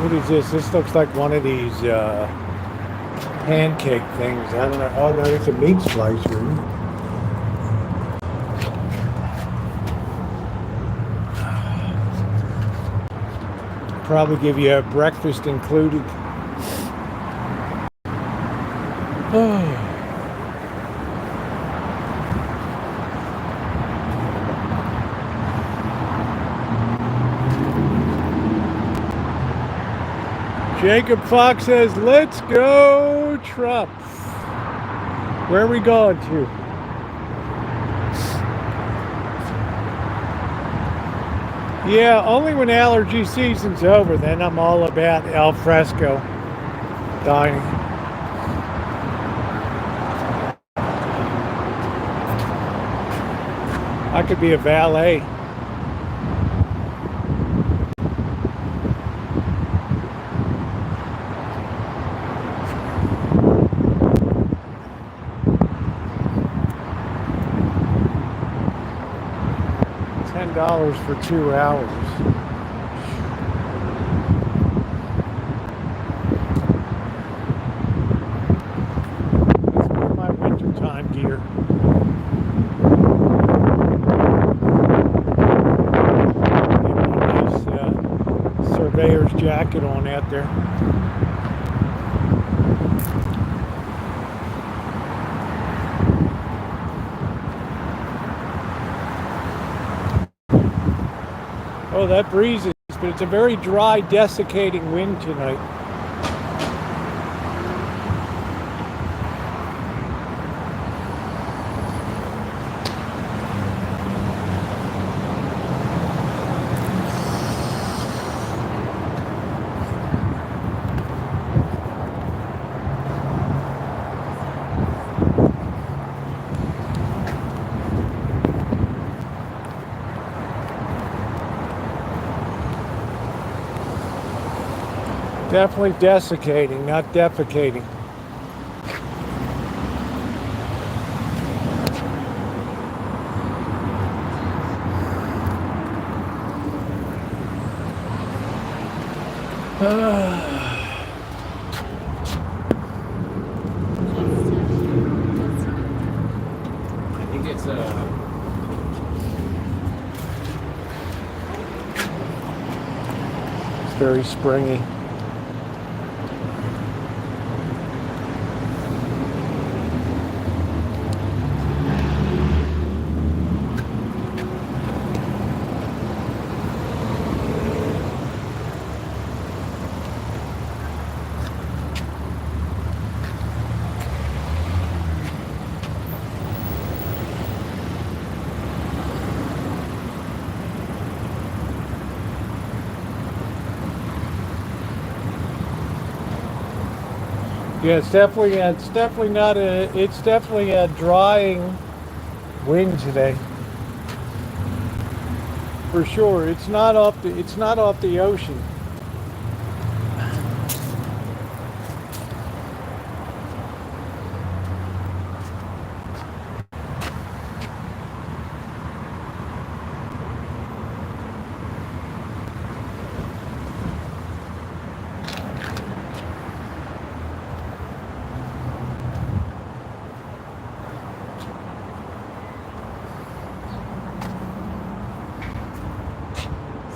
What is this? This looks like one of these pancake things. I don't know. Oh no, it's a meat slicer. Probably give you a breakfast included. Oh. Jacob Fox says, let's go Trump. Where are we going to? Yeah, only when allergy season's over, then I'm all about al fresco dining. I could be a valet. $10 for 2 hours. That's my wintertime gear. Nice surveyor's jacket on out there. Oh, that breeze is but it's a very dry, desiccating wind tonight. Definitely desiccating, not defecating. I think it's It's very springy. Yeah, it's definitely a drying wind today. For sure. It's not off the ocean.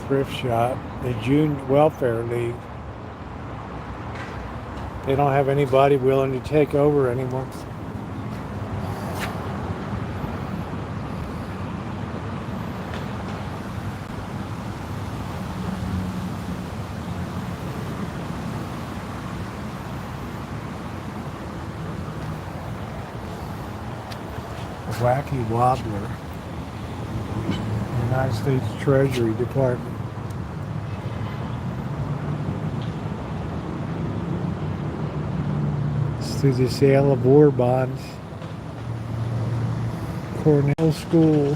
Thrift shop, the June Welfare League. They don't have anybody willing to take over anymore. Wacky Wobbler, United States Treasury Department. It's through the sale of war bonds. Cornell School.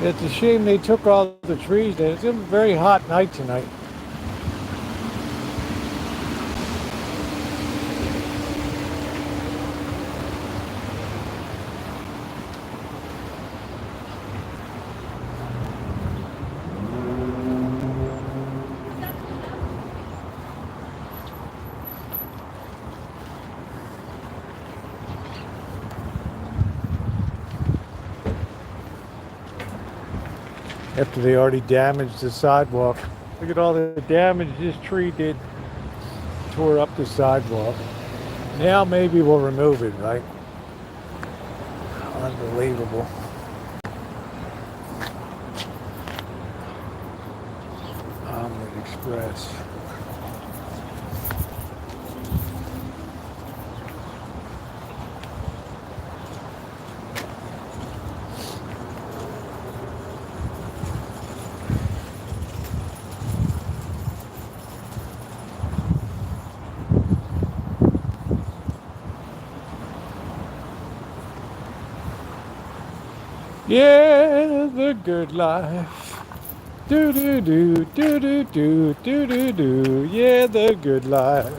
It's a shame they took all the trees down. It's a very hot night tonight. After they already damaged the sidewalk. Look at all the damage this tree did. Tore up the sidewalk. Now maybe we'll remove it, right? Unbelievable. Omelet Express. Yeah, the good life. Do do do do do do do do do. Yeah, the good life.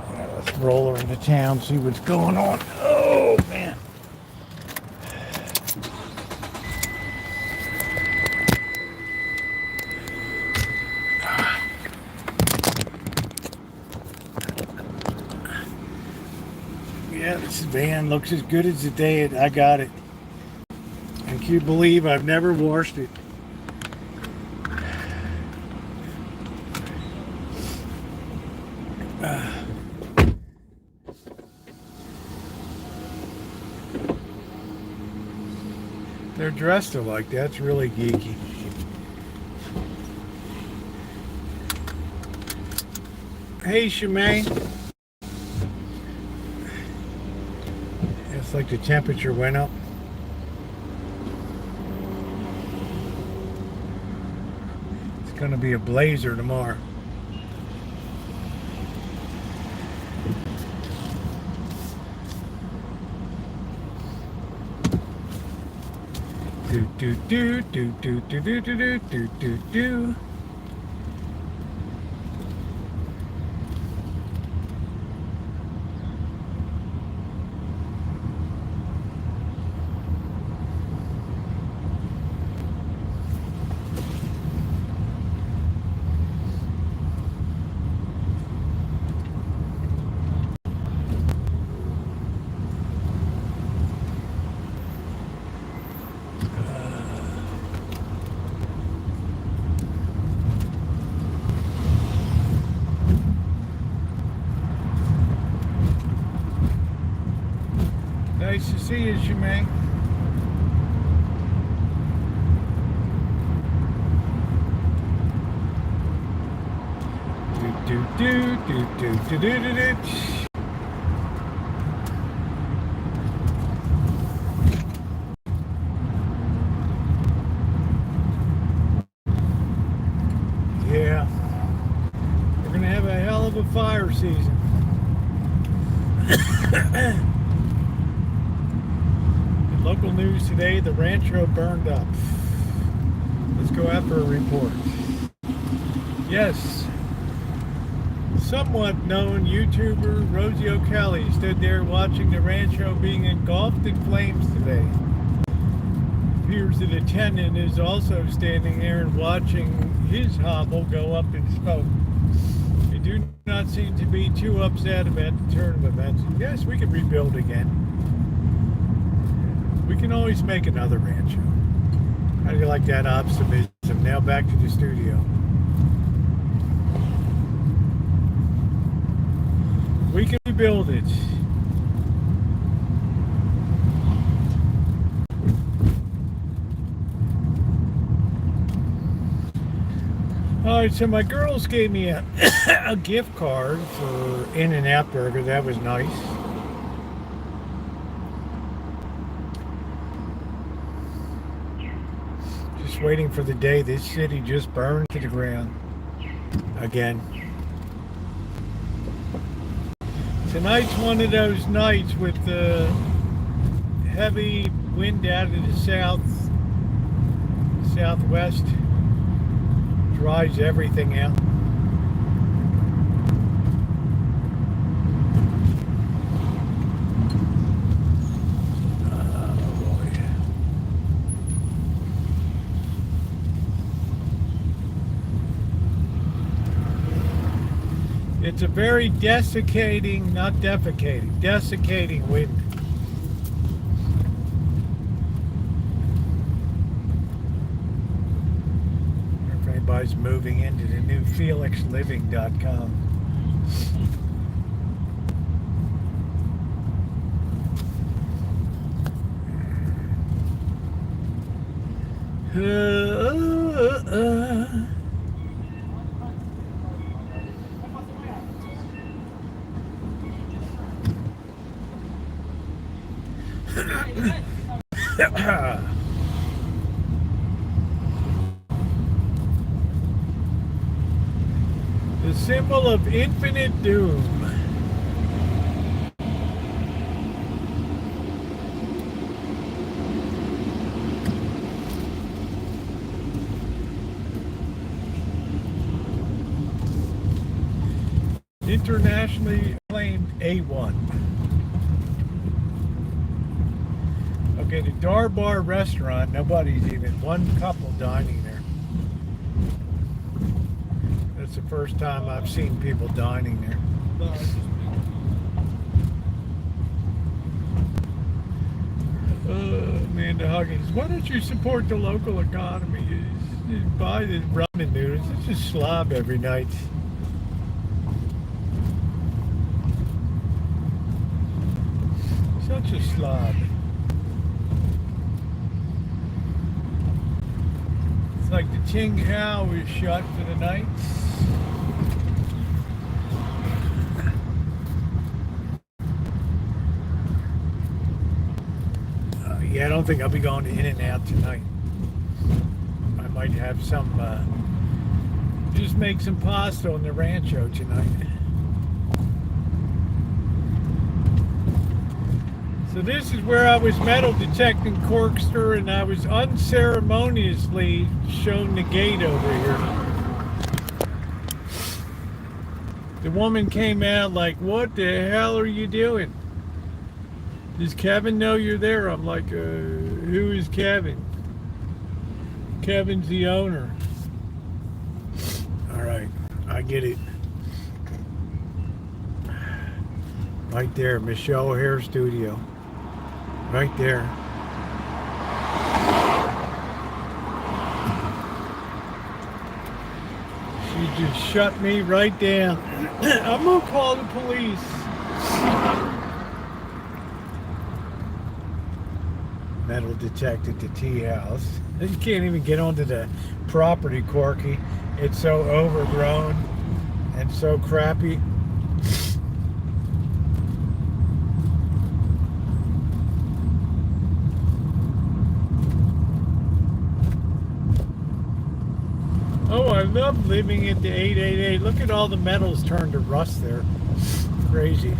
Yeah, let's roll her into town, see what's going on. Oh man. Yeah, this van looks as good as the day I got it. And can you believe I've never washed it? They're dressed alike. That's really geeky. Hey, Shemaine. It's like the temperature went up. It's going to be a blazer tomorrow. Do do do do do do do do do do do. Nice to see you, Shemaine. Do do do do do do do do. Yeah, we're gonna have a hell of a fire season. Local news today, the Rancho burned up. Let's go out for a report. Yes, somewhat known YouTuber Rosieokelly stood there watching the Rancho being engulfed in flames today. Appears that a tenant is also standing there and watching his hovel go up in smoke. They do not seem to be too upset about the turn of events. Yes, we can rebuild again. We can always make another Rancho. How do you like that optimism? Now back to the studio. We can rebuild it. Alright, so my girls gave me a gift card for In-N-Out Burger. That was nice. Waiting for the day this city just burned to the ground again. Tonight's one of those nights with the heavy wind out of the southwest, dries everything out. It's a very desiccating, not defecating, desiccating wind. If anybody's moving into the new FelixLiving.com. The symbol of infinite doom. Internationally acclaimed A1. Okay, the Dar Bar restaurant, nobody's even, one couple dining there. That's the first time I've seen people dining there. Amanda Huggins, why don't you support the local economy? You buy the ramen noodles, it's just slob every night. Such a slob. Ting Hao is shut for the night. Yeah, I don't think I'll be going to In-N-Out tonight. I might have some, just make some pasta on the Rancho tonight. So this is where I was metal detecting Corkster, and I was unceremoniously shown the gate over here. The woman came out like, "What the hell are you doing? Does Kevin know you're there?" I'm like, who is Kevin? Kevin's the owner. All right, I get it. Right there, Michelle Hair Studio. Right there. She just shut me right down. I'm gonna call the police. Metal detected the tea house. You can't even get onto the property, Corky. It's so overgrown and so crappy. Oh, I love living at the 888. Look at all the metals turned to rust there. Crazy.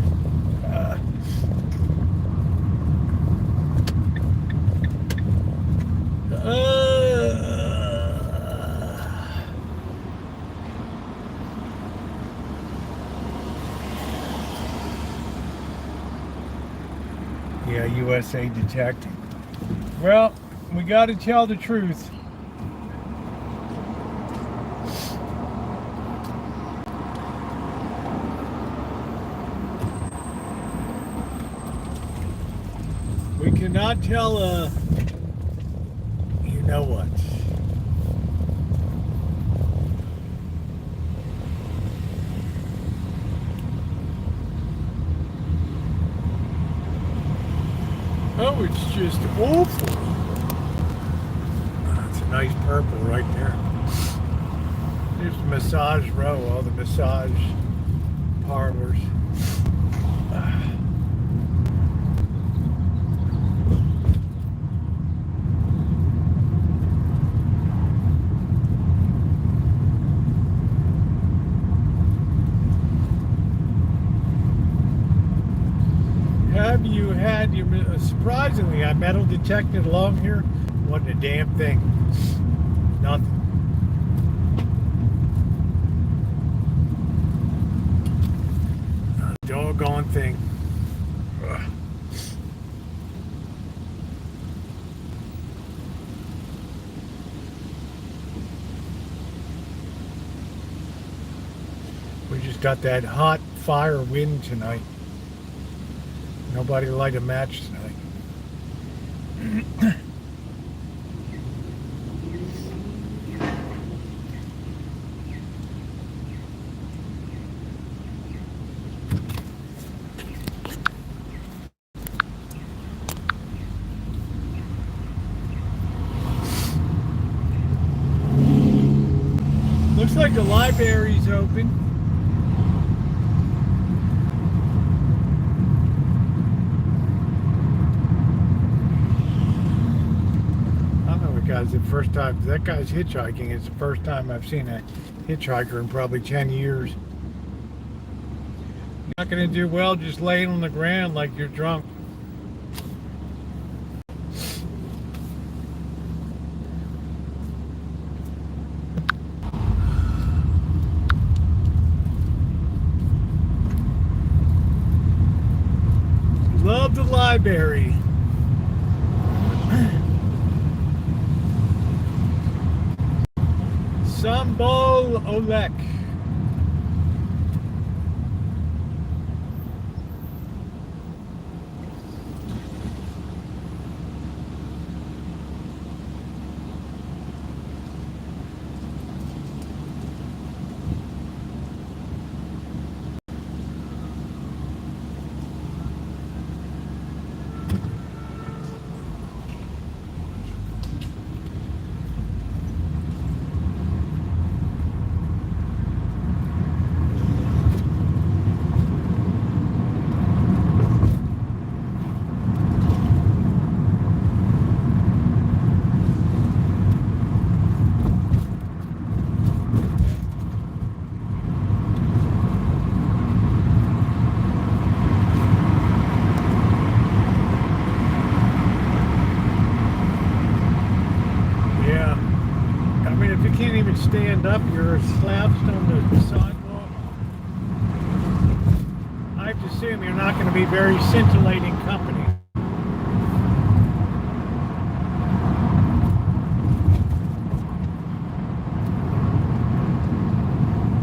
Yeah, USA detecting. Well, we got to tell the truth. We cannot tell you know what. Oh, it's just awful. It's a nice purple right there. There's the massage row, all the massage parlors. Have you had your, surprisingly, I metal detected along here? Wasn't a damn thing. Nothing. Not a doggone thing. Ugh. We just got that hot fire wind tonight. Nobody light a match tonight. Looks like the library's open. It's the first time that guy's hitchhiking. It's the first time I've seen a hitchhiker in probably 10 years. You're not going to do well just laying on the ground like you're drunk. Love the library. Sambol Olek. stand up, you're slouched on the sidewalk. I have to assume you're not going to be very scintillating company.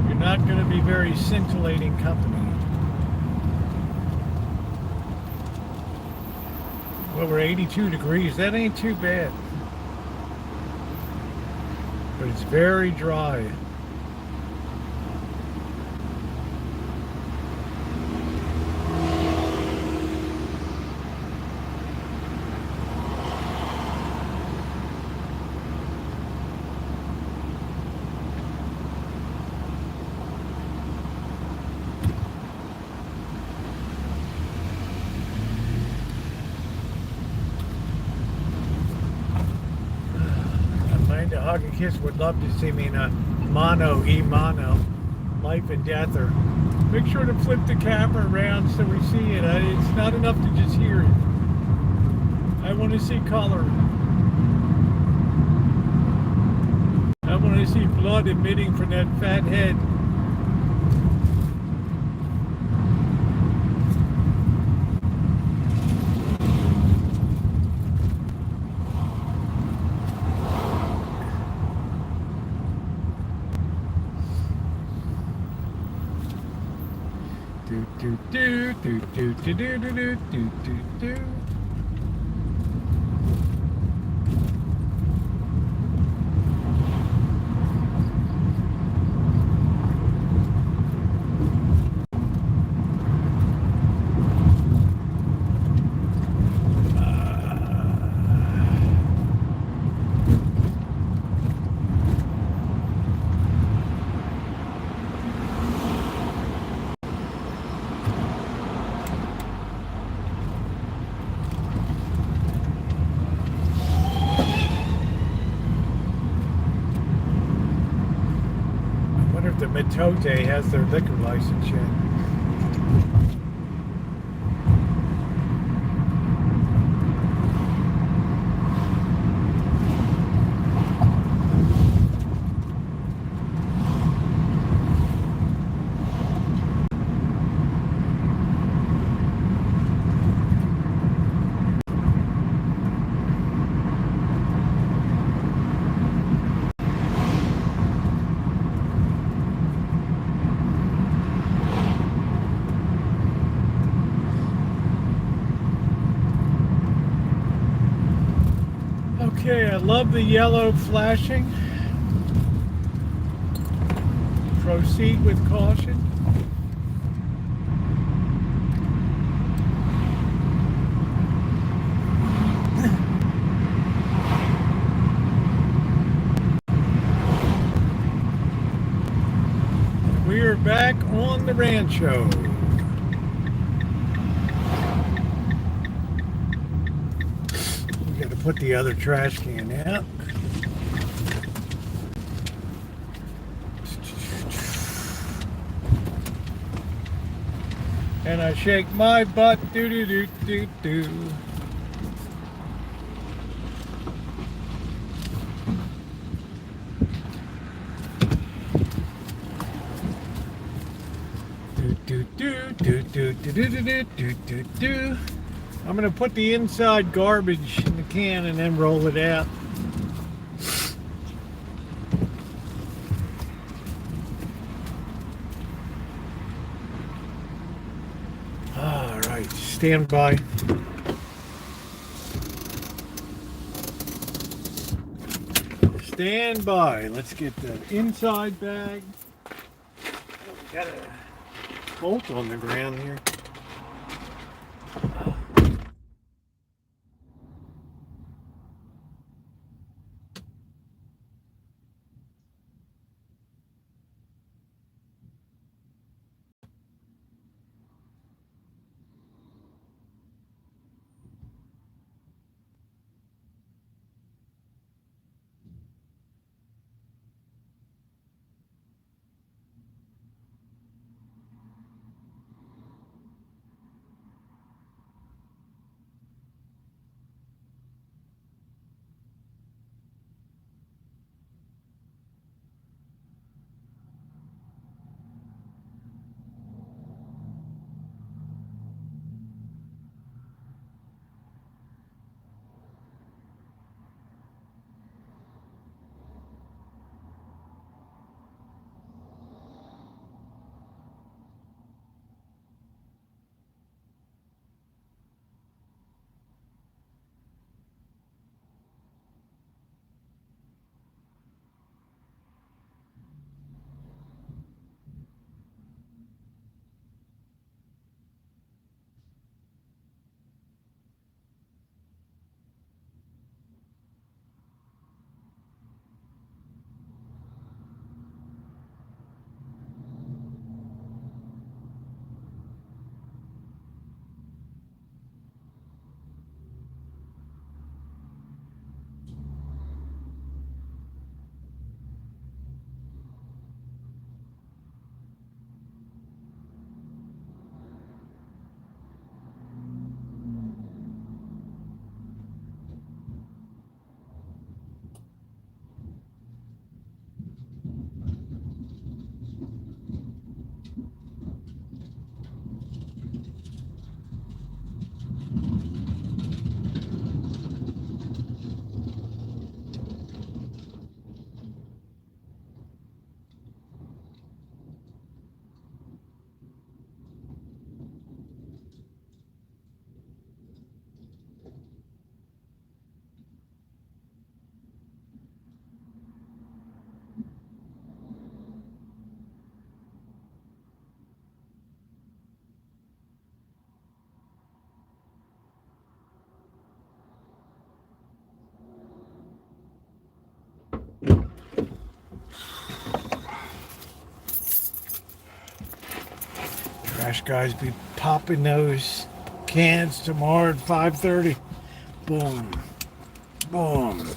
You're not going to be very scintillating company. Well, we're 82 degrees. That ain't too bad. But it's very dry. Hug and Kiss would love to see me in a mono, life and death, or make sure to flip the camera around so we see it. It's not enough to just hear it. I want to see color. I want to see blood emitting from that fat head. Do. The Matote has their liquor license yet. Okay, I love the yellow flashing. Proceed with caution. We are back on the Rancho. Put the other trash can out. And I shake my butt. Do do do do do. Do do do do do do do do do do do. I'm going to put the inside garbage in the can and then roll it out. All right, stand by. Stand by. Let's get the inside bag. Oh, we got a bolt on the ground here. guys. Be popping those cans tomorrow at 5:30. Boom. Boom.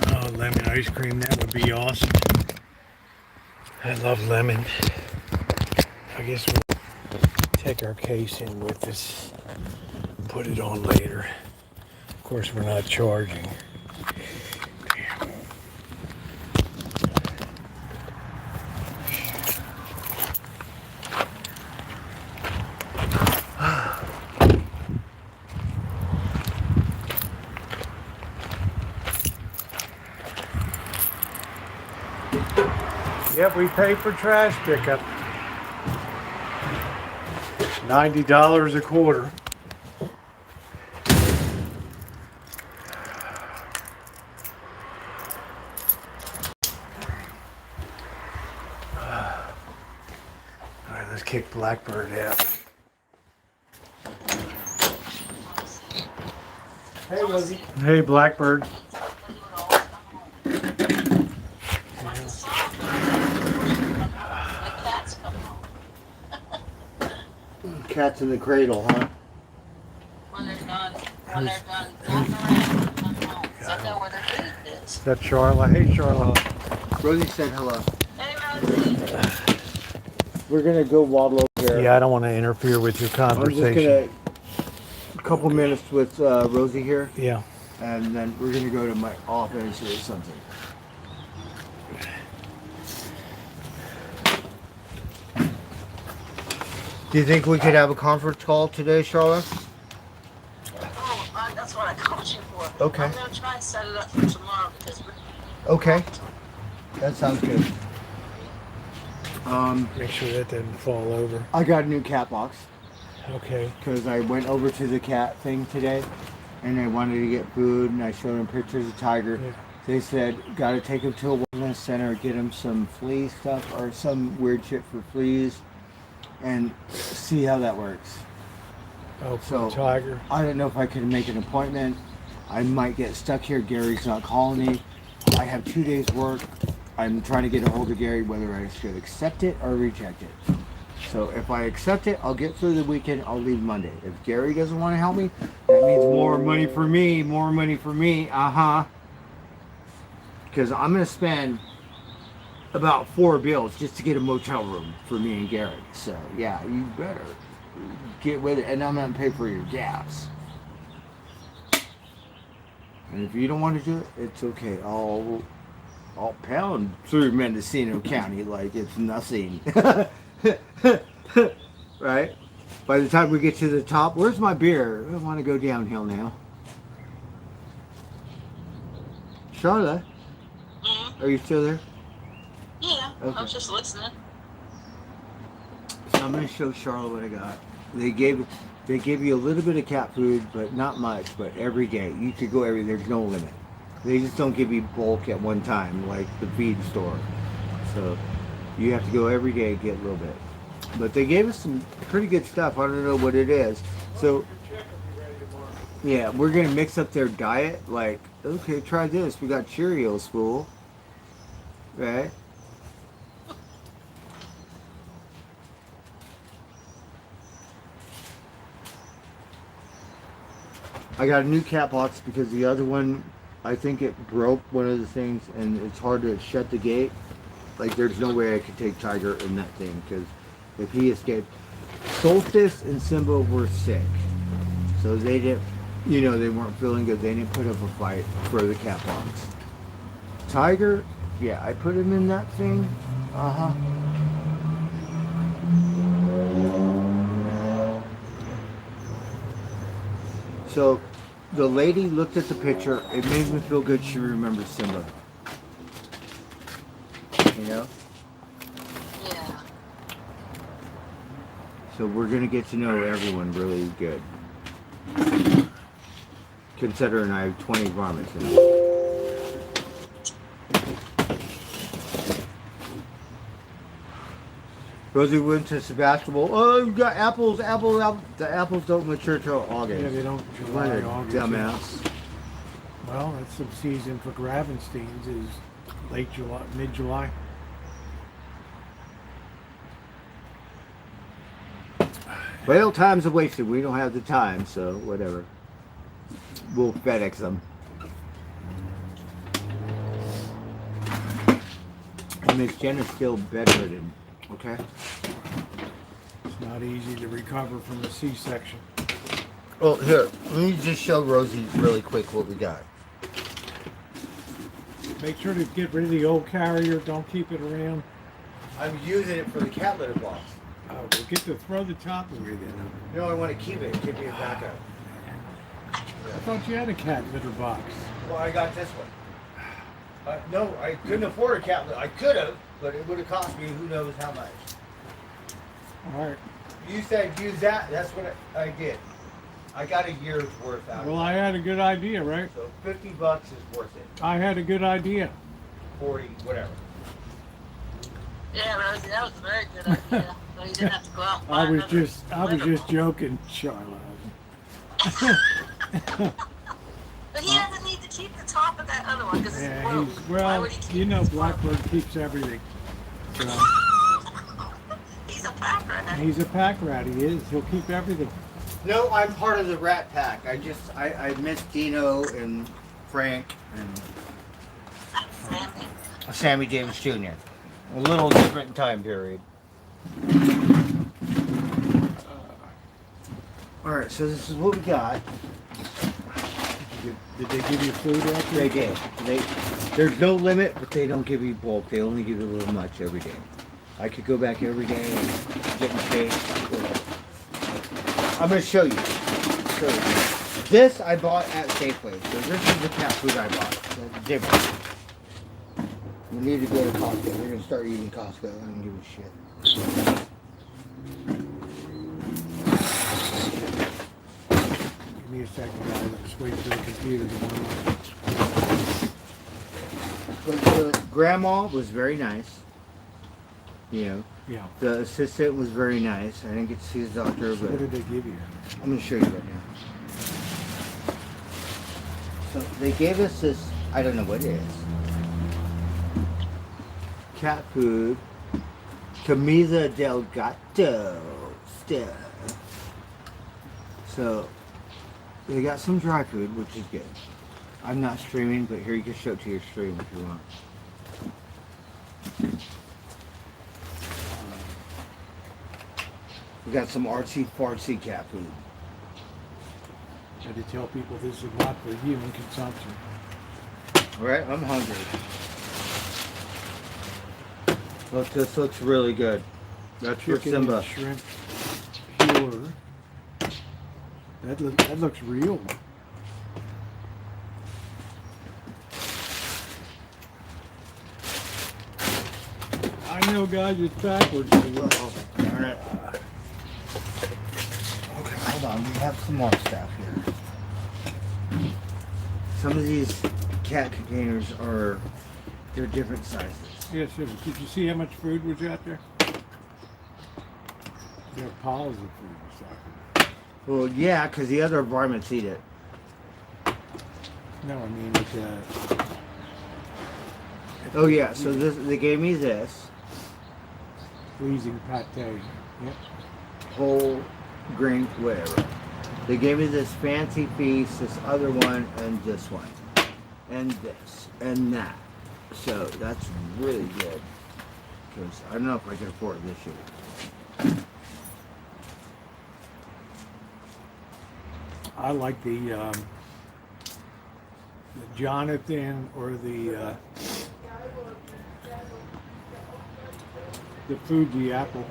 Oh, lemon ice cream. That would be awesome. I love lemon. I guess we'll take our case in with us. Put it on later. Of course, we're not charging. Yep, we pay for trash pickup. $90 a quarter. All right, let's kick Blackbird out. Hey, Rosie. Hey, Blackbird. Cat's in the cradle, huh? When they're done walking around, come home. So I know where their food is. Is that Charla? Hey, Charla. Rosie said hello. Hey, Rosie. We're gonna go waddle over there. Yeah, I don't want to interfere with your I'm just conversation. gonna a couple minutes with Rosie here, Yeah. and then we're gonna go to my office or something. Do you think we could have a conference call today, Charlotte? Oh, that's what I called you for. Okay. I'm gonna try and set it up for tomorrow because we're Okay, that sounds good. Make sure that doesn't fall over. I got a new cat box Okay. because I went over to the cat thing today, and I wanted to get food, and I showed them pictures of Tiger. Yeah. They said, got to take him to a wellness center, get him some flea stuff or some weird shit for fleas, and see how that works. Oh, for So- the tiger. I don't know if I can make an appointment. I might get stuck here. Gary's not calling me. I have 2 days work. I'm trying to get a hold of Gary whether I should accept it or reject it. So if I accept it, I'll get through the weekend. I'll leave Monday. If Gary doesn't want to help me, that means more money for me. More money for me. Because I'm going to spend about 4 bills just to get a motel room for me and Gary. So yeah, you better get with it. And I'm going to pay for your gas. And if you don't want to do it, it's okay. I'll pound through Mendocino County like it's nothing. Right? By the time we get to the top, where's my beer? I want to go downhill now. Charlotte, are you still there? yeah. Okay. I was just listening. So I'm going to show Charlotte what I got. They gave you a little bit of cat food, but not much. But every day, you could go every. There's no limit. They just don't give you bulk at one time like the feed store. So you have to go every day and get a little bit. But they gave us some pretty good stuff. I don't know what it is. So yeah, we're gonna mix up their diet. Like, okay, try this. We got Cheerios, fool. Right? I got a new cat box because the other one, I think it broke one of the things, and it's hard to shut the gate. Like, there's no way I could take Tiger in that thing because if he escaped, Solstice and Simba were sick, so they didn't, they weren't feeling good. They didn't put up a fight for the cat box. Tiger, yeah, I put him in that thing. So the lady looked at the picture. It made me feel good she remembered Simba. Yeah. So we're going to get to know everyone really good. Considering I have 20 varmints in it. Rosie went to Sebastopol. Oh, you got apples. The apples don't mature till August. Yeah, they don't. What July, a August. dumbass. Well, that's the season for Gravensteins is late July, mid-July. Well, time's a wasted. We don't have the time, so whatever. We'll FedEx them. And Miss Jenna's still bedridden. Okay. It's not easy to recover from a C-section. Oh, here. Let me just show Rosie really quick what we got. Make sure to get rid of the old carrier. Don't keep it around. I'm using it for the cat litter box. Oh, we'll get to throw the top away then. No, I want to keep it. Give me a backup. I thought you had a cat litter box. Well, I got this one. No, I couldn't afford a cat litter. I could have, but it would have cost me who knows how much. All right. You said use that. That's what I did. I got a year's worth out Well, of it. I had a good idea, right? So $50 is worth it. I had a good idea. 40, whatever. Yeah, Rosie, that was a very good idea. So you didn't have to go out and buy I was another just litter joking, Charlotte. But he doesn't need to keep the top of that other one because it's Yeah, blue. he's Why well. would he keep You know, his top? Blackbird keeps everything. So, He's a pack rat. he's a pack rat. He is. He'll keep everything. No, I'm part of the Rat Pack. I miss Dino and Frank and Sammy. Sammy Davis Jr. A little different time period. All right, so this is what we got. Did they give you food after? They did. There's no limit, but they don't give you bulk. They only give you a little much every day. I could go back every day and get my steak. I'm going to show you. So, this I bought at Safeway. So this is the cat food I bought. So it's different. We need to go to Costco. We're going to start eating Costco. I don't give a shit. Give me a second, guys. I'm just waiting for the computer to warm up. But the grandma was very nice. You know, Yeah. the assistant was very nice. I didn't get to see the doctor, So but what did they give you? I'm going to show you right now. So they gave us this, I don't know what it is. Cat food. Camisa del Gato stuff. So they got some dry food, which is good. I'm not streaming, but here you can show it to your stream if you want. We got some artsy fartsy cat food. Had to tell people this is not for human consumption. Alright, I'm hungry. Look, this looks really good. That's for Chicken Simba. and shrimp pure. That looks real. I know, guys, it's backwards. Oh, darn it. Okay, hold on. We have some more stuff here. Some of these cat containers they're different sizes. Yes, sir. Did you see how much food was out there? There are piles of food. Well, yeah, because the other varmints eat it. No, I mean, it's, Oh yeah, so they gave me this freezing pate. Yep. whole grain, whatever. They gave me this fancy feast, this other one, and this one, and this, and that. So that's really good. Because I don't know if I can afford this year. I like the Jonathan or the Fuji apple.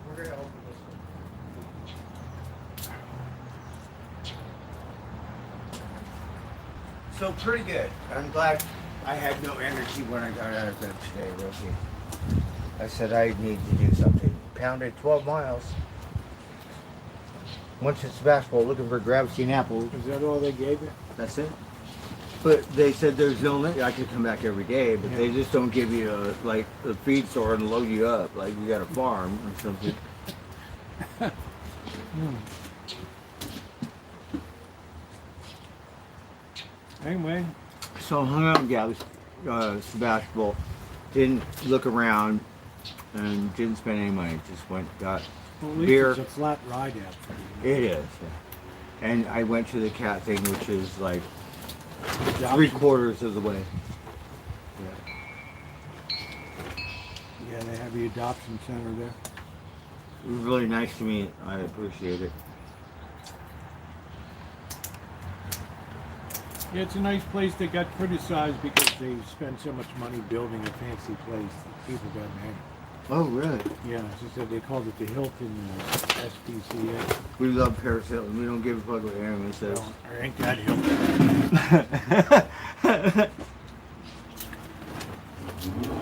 We're gonna open this one. So pretty good. I'm glad I had no energy when I got out of bed today, Rosie. I said I need to do something. Pounded 12 miles. Once it's basketball, looking for Gravity and Apple. Is that all they gave you? That's it. But they said there's no limit. I could come back every day, but they Yeah. just don't give you a feed store and load you up like you got a farm or something. Anyway, So I hung out with Gabby, basketball. Didn't look around and didn't spend any money. Just went, got Well, at least beer. it's a flat ride out for you. It is. Yeah. And I went to the cat thing, which is like Adoption. 3/4 of the way. Yeah. Yeah, they have the adoption center there. It was really nice to me. I appreciate it. Yeah, it's a nice place. They got criticized because they spent so much money building a fancy place. People got mad. Oh, really? Yeah, she said they called it the Hilton SPCA. We love Paris Hilton. We don't give a fuck what anyone says. Well, or ain't that Hilton?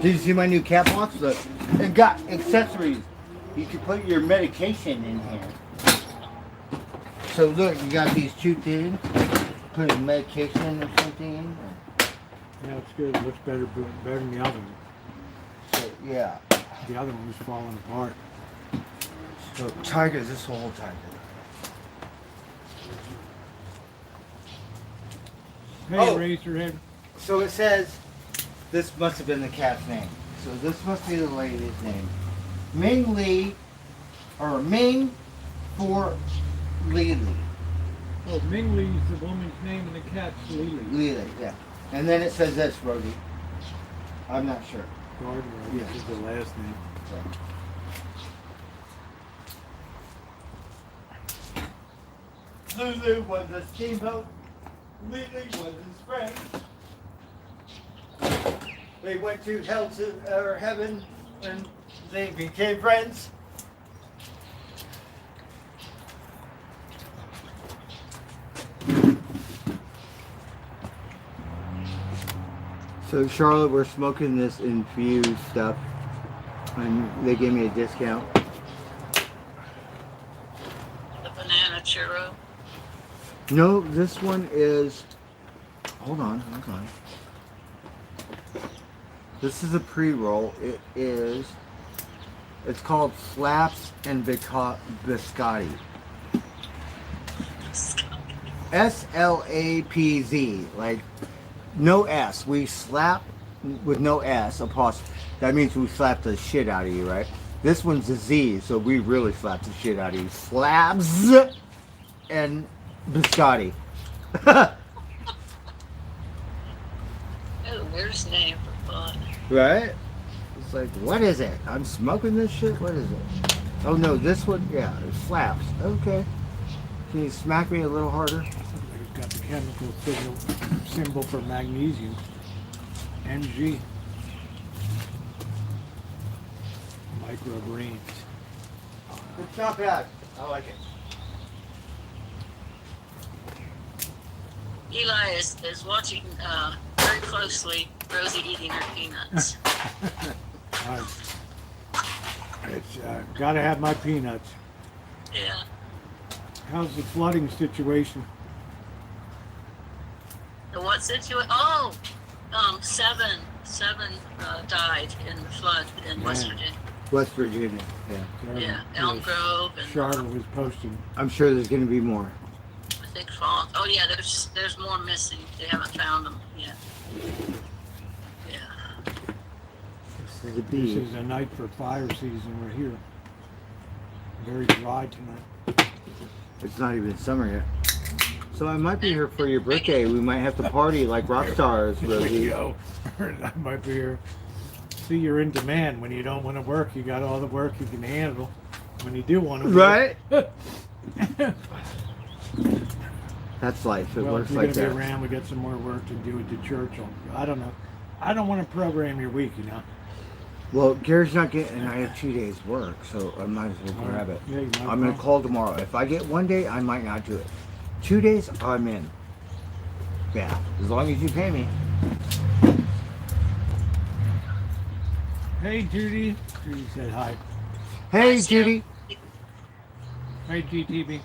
Did you see my new cat box? Look, it got accessories. You can put your medication in here. So look, you got these two things. Put your medication or something in. Yeah, it's good. It looks better than the other one. So, yeah. The other one was falling apart. So Tiger, this whole Tiger. Hey, Oh. Razorhead. So it says this must have been the cat's name. So this must be the lady's name. Ming Lee, or Ming for Lily. Oh, Ming Lee's the woman's name and the cat's Lily. Lily, yeah. And then it says this, Rosie. I'm not sure. Gardner, I guess, is the last name. Lulu was a steamboat. Lily was his friend. They went to hell or heaven and they became friends. So Charlotte, we're smoking this infused stuff and they gave me a discount. The banana churro. No, this one is, hold on. This is a pre-roll. It's called Slaps and Biscotti. SLAPZ, like no S. We slap with no S, apostrophe. That means we slap the shit out of you, right? This one's a Z, so we really slap the shit out of you. Slabs and Biscotti. Oh, there's name for fun. Right? It's like, what is it? I'm smoking this shit? What is it? Oh no, this one, yeah, it slaps. Okay. Can you smack me a little harder? It's got the chemical symbol for magnesium. Mg. Microgreens. It's not bad. I like it. Eli is watching very closely Rosie eating her peanuts. It's gotta have my peanuts. Yeah. How's the flooding situation? The what situation? Oh, seven died in the flood in West Yeah. Virginia. West Virginia, yeah. Yeah, Elm Grove and Charlotte was posting. I'm sure there's going to be more. I think Falls. Oh yeah, there's more missing. They haven't found them yet. Yeah. This is a This bee. is a night for fire season. We're here. Very dry tonight. It's not even summer yet. So I might be here for your birthday. We might have to party like rock stars, There Rosie. you go. I might be here. See, you're in demand. When you don't want to work, you got all the work you can handle. When you do want to work. Right? That's life. It Well, if works you're like gonna be that. around, we got some more work to do at the church. I don't know. I don't want to program your week, you know. Well, Gary's not getting, and I have 2 days work, so I might as well grab it. Yeah, you might I'm going to well. call tomorrow. If I get 1 day, I might not do it. 2 days, I'm in. Yeah, as long as you pay me. Hey, Judy. Judy said hi. Hey, Hi, Sam. Judy. Hey, GTV.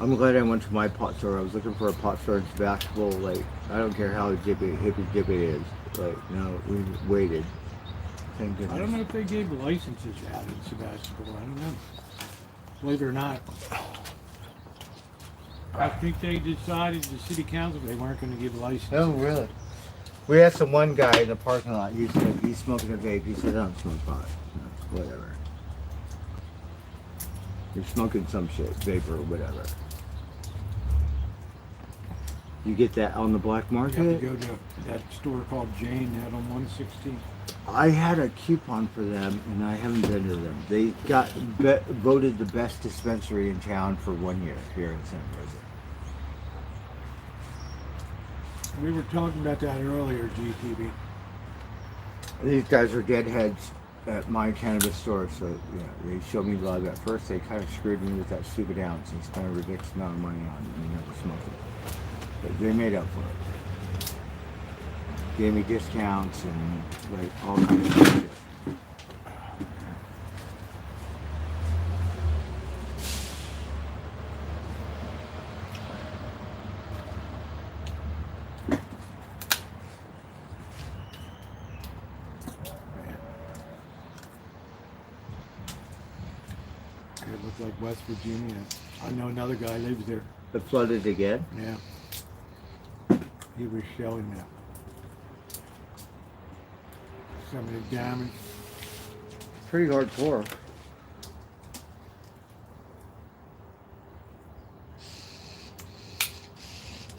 I'm glad I went to my pot store. I was looking for a pot store in Sebastopol. Like, I don't care how hippy it is. Like, no, we waited. Thank goodness. I don't know if they gave licenses out in Sebastopol. I don't know. Believe it or not. I think they decided, the city council, they weren't going to give licenses. Oh, really? We asked the one guy in the parking lot. He said he's smoking a vape. He said, "I don't smoke pot." No, whatever. You're smoking some shit, vapor or whatever. You get that on the black You have to market? go to that store called Jane out on 116. I had a coupon for them, and I haven't been to them. They got voted the best dispensary in town for 1 year here in San Jose. We were talking about that earlier, GTV. These guys are deadheads at my cannabis store, so yeah, they showed me love. At first, they kind of screwed me with that stupid ounce and spent a ridiculous amount of money on me never smoking. But they made up for it. Gave me discounts and like all kinds of shit. It looked like West Virginia. I know another guy lives there. It flooded again. Yeah. He was showing that. Some of the damage. Pretty hardcore.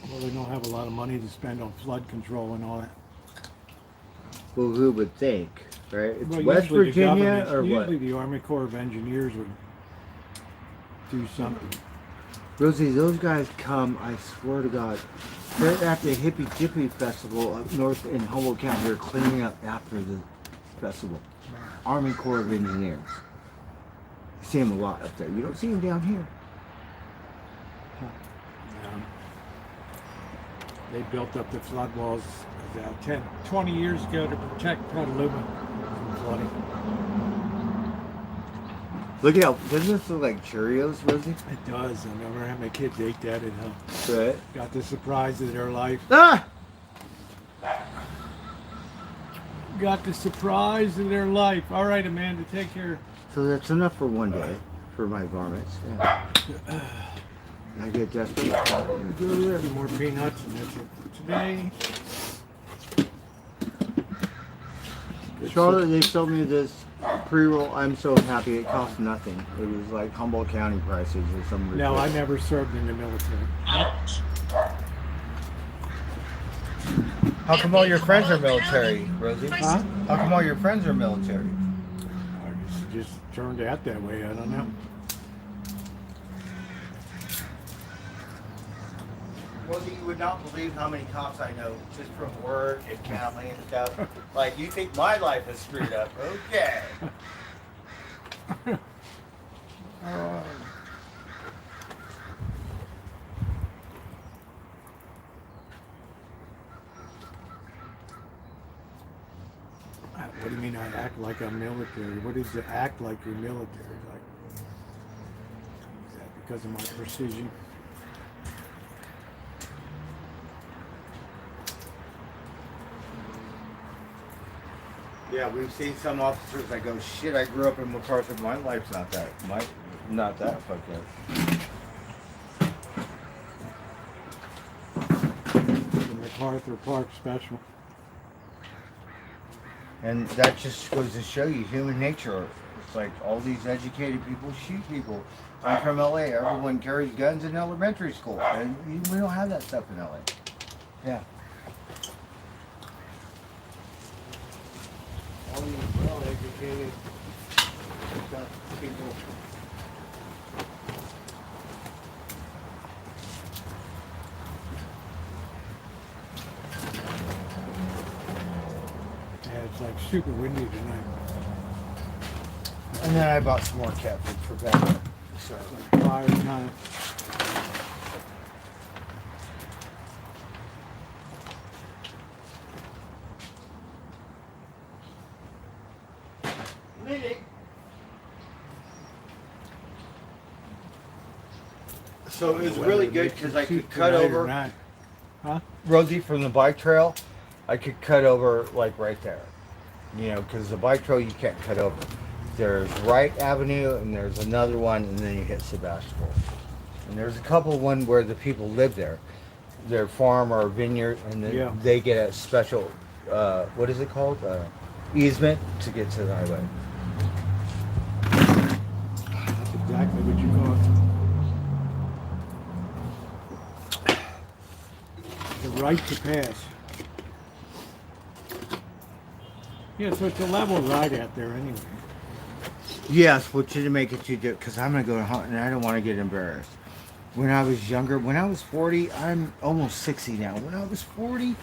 Well, they don't have a lot of money to spend on flood control and all that. Well, who would think, right? It's Well, West usually the Virginia government- or what? Usually the Army Corps of Engineers would do something. Rosie, those guys come, I swear to God, they're at the Hippie Jippy Festival up north in Humboldt County. They're cleaning up after the festival. Army Corps of Engineers. You see them a lot up there. You don't see them down here. They built up the flood walls 10, 20 years ago to protect Petaluma from flooding. Look at how, doesn't this look like Cheerios, Rosie? It does. I never had my kids ate that at home. Right. Got the surprise of their life. Ah! Got the surprise of their life. All right, Amanda, take care. So that's enough for one day for my varmints. Yeah. I get desperate. Some more peanuts, and that's it for today. Charlotte, they sold me this pre-roll. I'm so happy. It cost nothing. It was like Humboldt County prices or something. No, I never served in the military. How come all your friends are military, Rosie? Huh? How come all your friends are military? I guess it just turned out that way. I don't know. Rosie, you would not believe how many cops I know just from work and family and stuff. Like, you think my life is screwed up? Okay. What do you mean I act like I'm military? What is to act like you're military? Like, is that because of my precision? Yeah, we've seen some officers that go, shit, I grew up in MacArthur. My life's not that fucked up. The MacArthur Park Special. And that just goes to show you human nature. It's like all these educated people shoot people. I'm from LA. Everyone carries guns in elementary school. And we don't have that stuff in LA. Yeah. All these well-educated people. Yeah, it's like super windy tonight. And then I bought some more cat food for Becca. So It's like fire time. So it was really good because I could cut Tonight or over not. Huh? Rosie from the bike trail. I could cut over like right there, you know, because the bike trail you can't cut over. There's Wright Avenue and there's another one, and then you hit Sebastopol. And there's a couple one where the people live there. their farm or vineyard, and then Yeah. they get a special, what is it called? Easement to get to the highway. That's exactly what you call it. The right to pass. Yeah, so it's a level ride out there anyway. Yes, what you to make it to do, because I'm going to go hunting and I don't want to get embarrassed. When I was younger, when I was 40, I'm almost 60 now. When I was 40,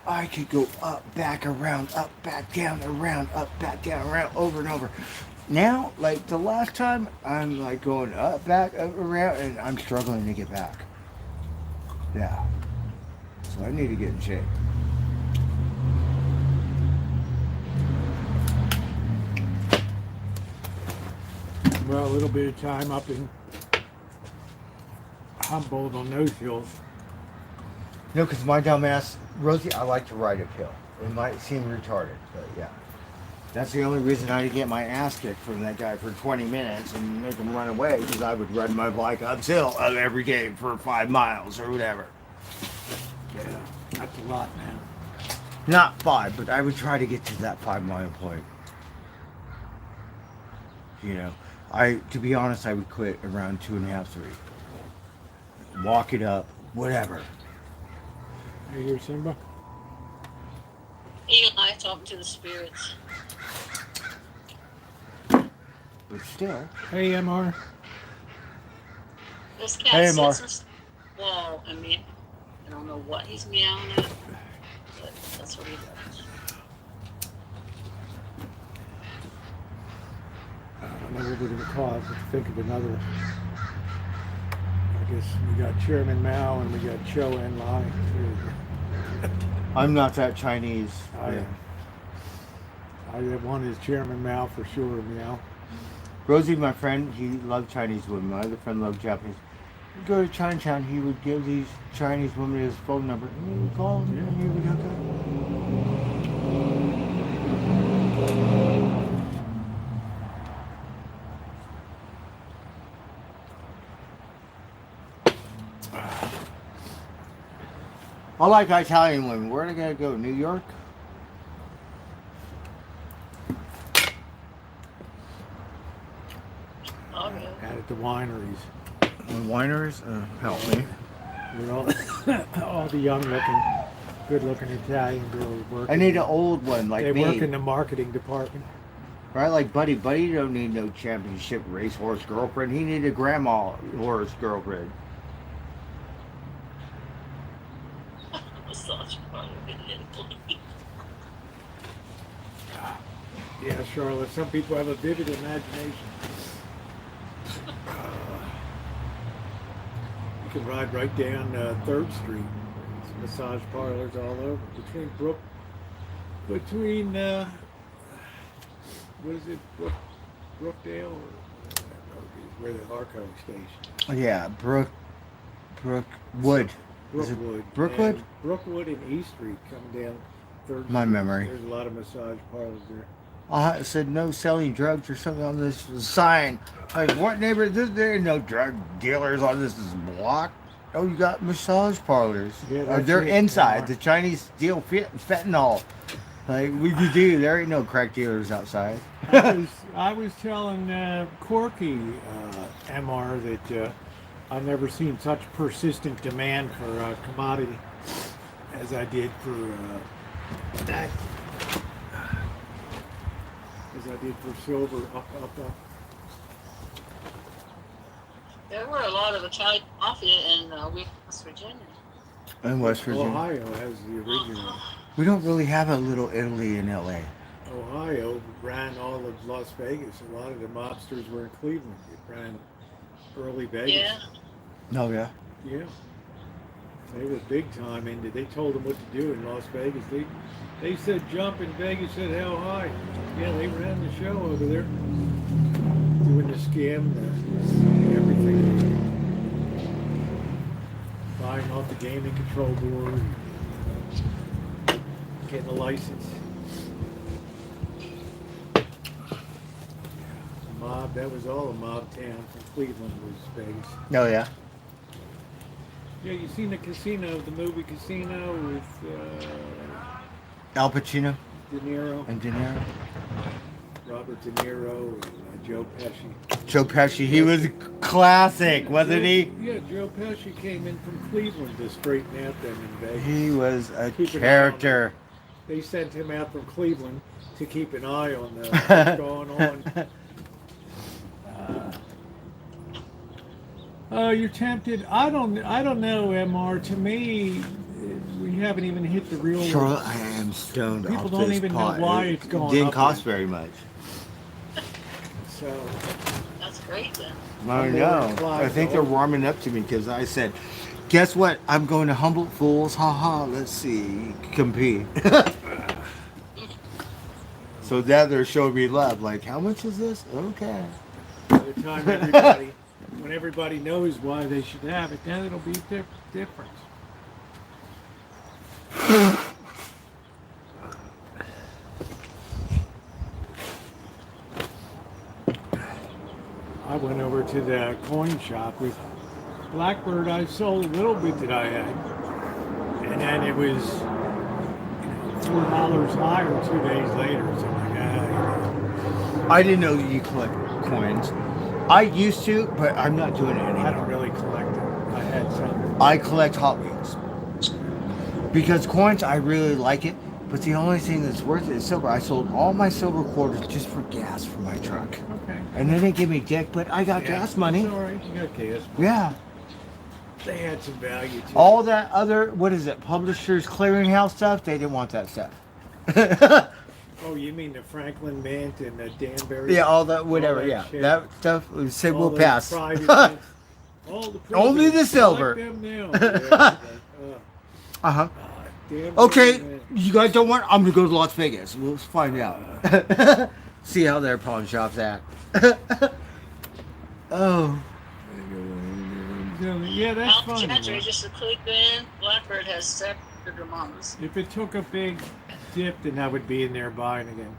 I could go up, back, around, up, back, down, around, up, back, down, around, over and over. Now, like the last time, I'm like going up, back, up, around, and I'm struggling to get back. Yeah. So I need to get in shape. Well, a little bit of time up in Humboldt on those hills. No, because my dumbass, Rosie, I like to ride uphill. It might seem retarded, but yeah. That's the only reason I didn't get my ass kicked from that guy for 20 minutes and make him run away, because I would ride my bike uphill every day for 5 miles or whatever. Yeah, that's a lot, man. Not 5, but I would try to get to that 5-mile point. You know, to be honest, I would quit around 2.5, 3. Walk it up, whatever. You hear Simba? Eli talking to the spirits. But still. Hey, MR. This cat Hey, sits Mark. on the wall and I don't know what he's meowing at, but that's what he does. I don't know what we're going to call it. Let's think of another. I guess we got Chairman Mao and we got Cho and Lai. I'm not that Chinese. One is Chairman Mao for sure, Meow. Rosie, my friend, he loved Chinese women. My other friend loved Japanese. He'd go to Chinatown, he would give these Chinese women his phone number, and he would call them, and he would hook up. I like Italian women. Where are they going to go? New York? Okay. Out at the wineries. Wineries? Help me. We're all the young-looking, good-looking Italian girls working. I need an old one like They me. work in the marketing department. Right, like Buddy. Buddy don't need no championship racehorse girlfriend. He need a grandma horse girlfriend. Massage parlor in Italy. Yeah, Charlotte, some people have a vivid imagination. You can ride right down 3rd Street. There's massage parlors all over. Between what is it, Brookdale? Or where the Arco station. Yeah, Brookwood. Is it Brookwood. Brookwood? And Brookwood and East Street coming down 3rd My Street. memory. There's a lot of massage parlors there. It said no selling drugs or something on this sign. Like, what neighborhood? There ain't no drug dealers on this block. Oh, you got massage parlors. Yeah, that's They're it. inside. Yeah. The Chinese deal fentanyl. Like, we could do. There ain't no crack dealers outside. I was telling Corky MR that I've never seen such persistent demand for commodity as I did for silver up. There were a lot of Italian mafia in West Virginia. In West Virginia. Ohio has the original. We don't really have a little Italy in LA. Ohio ran all of Las Vegas. A lot of the mobsters were in Cleveland. It ran early Vegas. Yeah. Oh, yeah. Yeah. They were big time into. They told them what to do in Las Vegas. They said jump, and Vegas said how high. Yeah, they ran the show over there, doing the scam, everything, buying off the gaming control board, getting a license. Mob. That was all a mob town from Cleveland was Vegas. Oh, yeah. Yeah, you seen the Casino, the movie Casino with Al Pacino De Niro, and De Niro. Robert De Niro, and Joe Pesci. Joe Pesci, he was classic, wasn't he? Yeah, Joe Pesci came in from Cleveland to straighten out them in Vegas. He was a Keep an eye on character. They sent him out from Cleveland to keep an eye on what's going on. You're tempted. I don't know, Mr. To me, we haven't even hit the real. Charlotte, I am stoned People off don't this even know pot. why It it's going didn't up cost yet. very much. So That's great then. I I'm know. more I think they're inclined to- warming up to me because I said, guess what? I'm going to Humboldt Fools. Haha, let's see. Compete. So now they're showing me love. Like, how much is this? Okay. by the time when everybody knows why they should have it, then it'll be different. I went over to the coin shop with Blackbird. I sold a little bit that I had, and then it was $4 higher 2 days later. So I'm like, I didn't know that you collect coins. I used to, but I'm not doing it I don't anymore. really collect them. I had some. I collect Hot Wheels. Because coins, I really like it, but the only thing that's worth it is silver. I sold all my silver quarters just for gas for my truck. Okay. And they didn't give me dick, but I got gas money. It's all right. You got gas. Yeah. They had some value to All that other, what is it, Publishers Clearinghouse stuff, they didn't want that stuff. Oh, you mean the Franklin Mint and the Danbury? Yeah, all that, whatever, that yeah. shit. That stuff, we said All we'll those pass. private mints. All the Only the presidents, silver. collect them now. Uh-huh. Danbury Okay, Mint. you guys don't want, I'm gonna go to Las Vegas. We'll find out. See how their pawn shop's at. Oh. Yeah, that's Out fun. country, just a click in. Blackbird has separate mamas. If it took a big dip, then I would be in there buying again.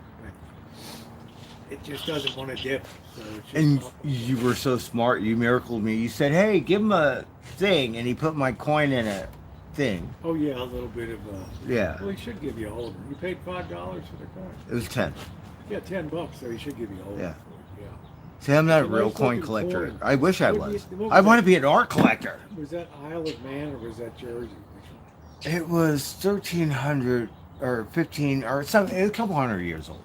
It just doesn't want to dip. So it's just And you were so smart, you miracled me. You said, hey, give him a thing, and he put my coin in a thing. Oh yeah, a little bit of Yeah, well, he should give you a holder. You paid $5 for the coin. it was 10. Yeah, $10, so he should give you a holder. Yeah. For it, yeah. See, I'm not a It's a real nice coin looking collector. coin. I wish I What was. do you- what I was want to that? be an art collector. Was that Isle of Man or was that Jersey? Which one? It was 1,300 or 15 or some, a couple hundred years old.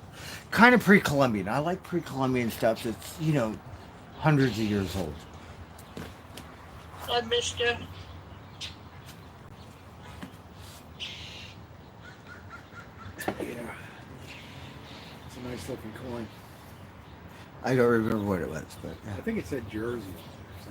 Kind of pre-Columbian. I like pre-Columbian stuff that's, you know, hundreds of years old. I missed you. Yeah. It's a nice looking coin. I don't remember what it was, but I yeah. think it said Jersey.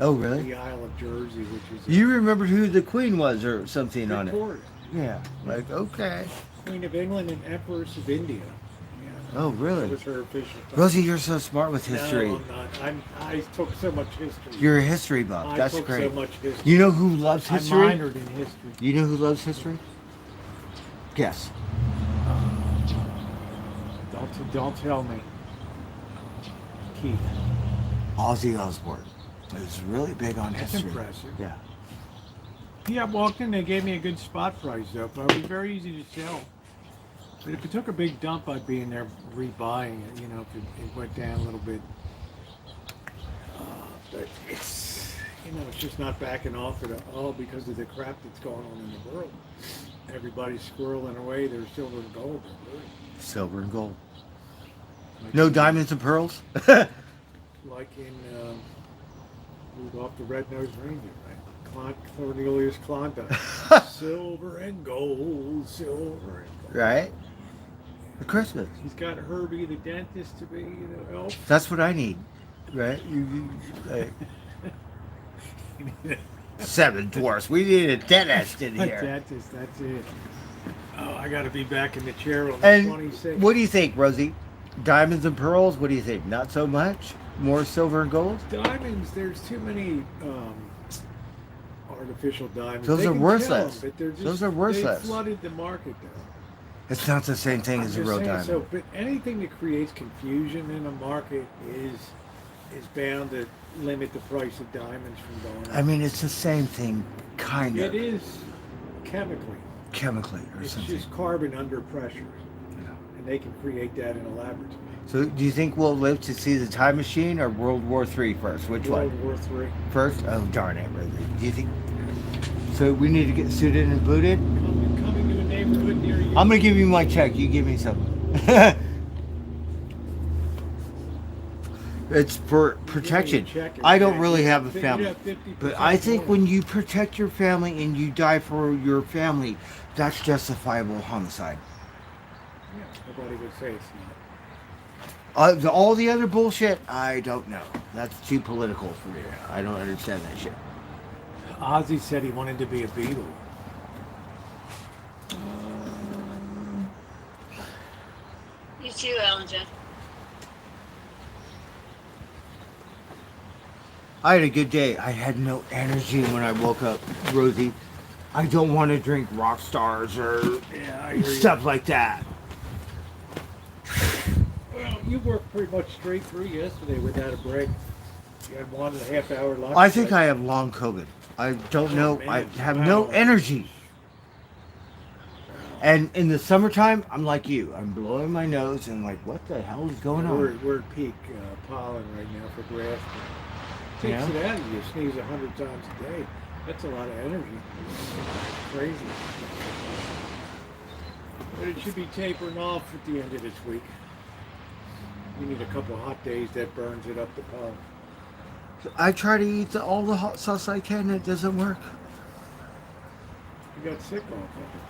Oh, really? The Isle of Jersey, which is You remembered who the queen was or something on it? Victoria, Yeah. Like, okay. Queen of England and Empress of India. Yeah. Oh, That really? was her official title. Rosie, you're so smart with history. No, I'm not. I took so much history. You're a history buff. I That's took great. so much history. You know who loves I history? minored in history. You know who loves history? Guess. Don't tell me. Keith. Ozzy Osbourne. Is really big on That's history. impressive. Yeah. Yeah, I walked in. They gave me a good spot price though. But it was very easy to sell. But if it took a big dump, I'd be in there rebuying it. You know, if it went down a little bit. But it's, you know, it's just not backing off at all because of the crap that's going on in the world. Everybody's squirreling away their silver and gold. Silver and gold. Like No in- diamonds and pearls? Like in Rudolph the Red-Nosed Reindeer, right? Cornelius Klondike. Silver and gold, silver and gold. Right? For Christmas. He's got Herbie the dentist to be, you know, elf. That's what I need. Right? Like, 7 dwarfs. We need a dentist in here. Dentist, that's it. Oh, I got to be back in the chair on the And 26th. what do you think, Rosie? Diamonds and pearls? What do you think? Not so much? More silver and gold? Diamonds, there's too many artificial diamonds. Those They are can worthless. kill 'em, but they're just, Those are worthless. They flooded the market, though. It's not the same thing I'm as a just real saying, diamond. So, but anything that creates confusion in a market is is bound to limit the price of diamonds from going up. I mean, it's the same thing, kind of. It is chemically. Chemically or It's something. just carbon under pressure, Yeah. and they can create that in a laboratory. So, do you think we'll live to see the time machine or World War III first? Which World one? War III. First? Oh, darn it, Rosie. Do you think? So, we need to get suited and booted? Coming to a neighborhood near you. I'm going to give you my check. You give me something. It's for protection. I don't really have a family. But I think when you protect your family and you die for your family, that's justifiable homicide. Yeah, nobody would say it's not. All the other bullshit, I don't know. That's too political for me. I don't understand that shit. Ozzy said he wanted to be a Beatle. You too, Alan Jeff. I had a good day. I had no energy when I woke up, Rosie. I don't want to drink rock stars or stuff like that. Well, you worked pretty much straight through yesterday without a break. You had 1.5 hour lunch. I think I have long COVID. I don't know. man. I have no Wow. energy. And in the summertime, I'm like you. I'm blowing my nose and like, what the hell is going on? We're at peak pollen right now for grass. Takes Yeah. it out of you. Sneeze 100 times a day. That's a lot of energy. Crazy. But it should be tapering off at the end of this week. We need a couple of hot days that burns it up to pollen. I try to eat all the hot sauce I can. It doesn't work. You got sick off of it.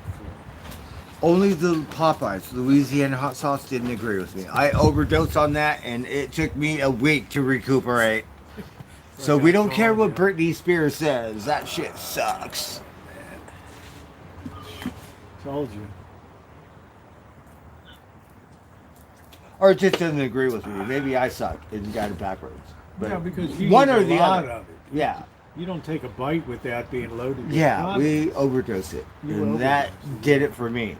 Only the Popeyes, Louisiana hot sauce, didn't agree with me. I overdosed on that, and it took me a week to recuperate. So we don't care what Britney Spears says. That shit sucks. Told you. Or it just doesn't agree with me. Maybe I suck and got it backwards. But Yeah, because you one eat or a the lot other. of it. Yeah, You don't take a bite without being loaded with yeah, cotton. we overdosed it, You and that overdosed it. did it for me.